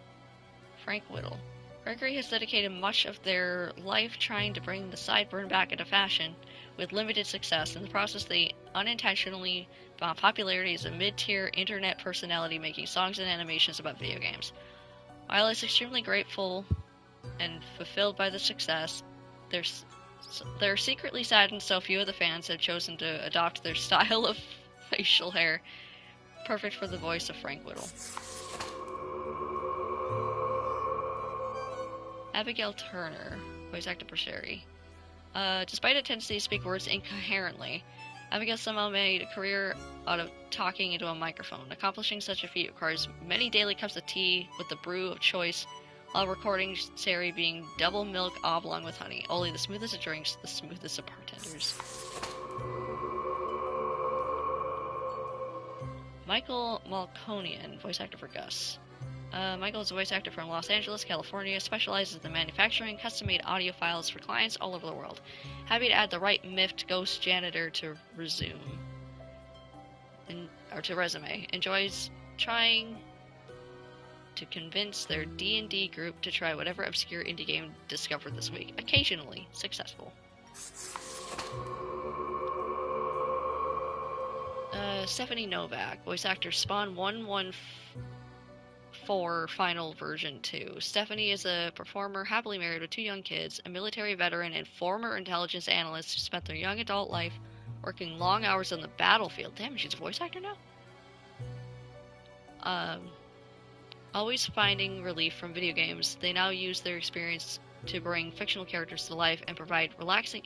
Frank Whittle. Gregory has dedicated much of their life trying to bring the sideburn back into fashion, with limited success. In the process, they unintentionally found popularity as a mid-tier internet personality making songs and animations about video games. While it's extremely grateful and fulfilled by the success, they're secretly saddened so few of the fans have chosen to adopt their style of facial hair, perfect for the voice of Frank Whittle. Abigail Turner, voice actor for Sherry. Despite a tendency to speak words incoherently, Abigail somehow made a career out of talking into a microphone. Accomplishing such a feat requires many daily cups of tea with the brew of choice, while recording Sherry being double milk oblong with honey. Only the smoothest of drinks, the smoothest of bartenders. Michael Malconian, voice actor for Gus. Michael is a voice actor from Los Angeles, California, specializes in manufacturing custom-made audio files for clients all over the world. Happy to add the right miffed ghost janitor to resume. To resume. Enjoys trying to convince their D&D group to try whatever obscure indie game discovered this week. Occasionally successful. Stephanie Novak, voice actor Spawn 114 Final Version 2. Stephanie is a performer happily married with 2 young kids, a military veteran and former intelligence analyst who spent their young adult life working long hours on the battlefield. Damn, she's a voice actor now? Always finding relief from video games, they now use their experience to bring fictional characters to life and provide relaxing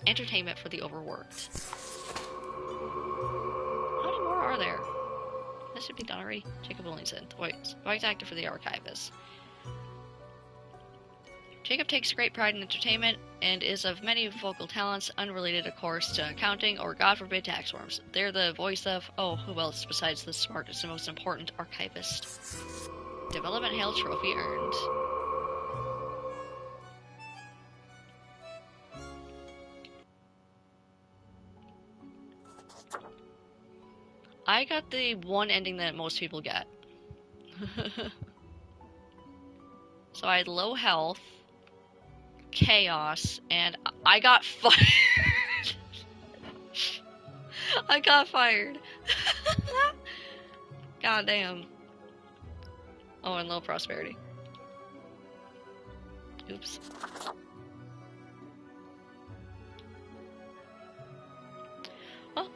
entertainment for the overworked. How many more are there? That should be done already. Jacob Williamson, voice actor for The Archivist. Jacob takes great pride in entertainment and is of many vocal talents, unrelated, of course, to accounting or, God forbid, tax forms. They're the voice of, who else besides the smartest and most important archivist? Development Hale Trophy earned. I got the one ending that most people get. So I had low health, chaos, and I got fired. I got fired. God damn. Oh, and low prosperity. Oops. Well,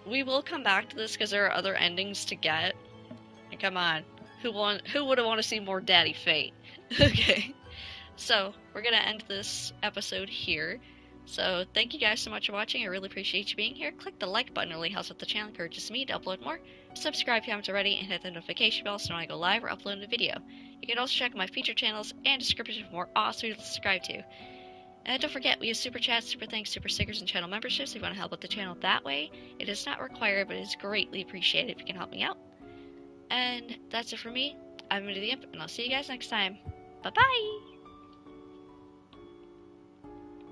we will come back to this because there are other endings to get. And come on, who would have wanted to see more Daddy Fate? Okay. So, we're going to end this episode here. So, thank you guys so much for watching. I really appreciate you being here. Click the like button, it really helps out the channel, encourages me to upload more. Subscribe if you haven't already, and hit the notification bell so when I go live or upload a video. You can also check my featured channels and description for more awesome to subscribe to. And don't forget, we have super chats, super thanks, super stickers, and channel memberships if you want to help out the channel that way. It is not required, but it is greatly appreciated if you can help me out. And that's it for me. I'm Midytheimp, and I'll see you guys next time. Bye-bye!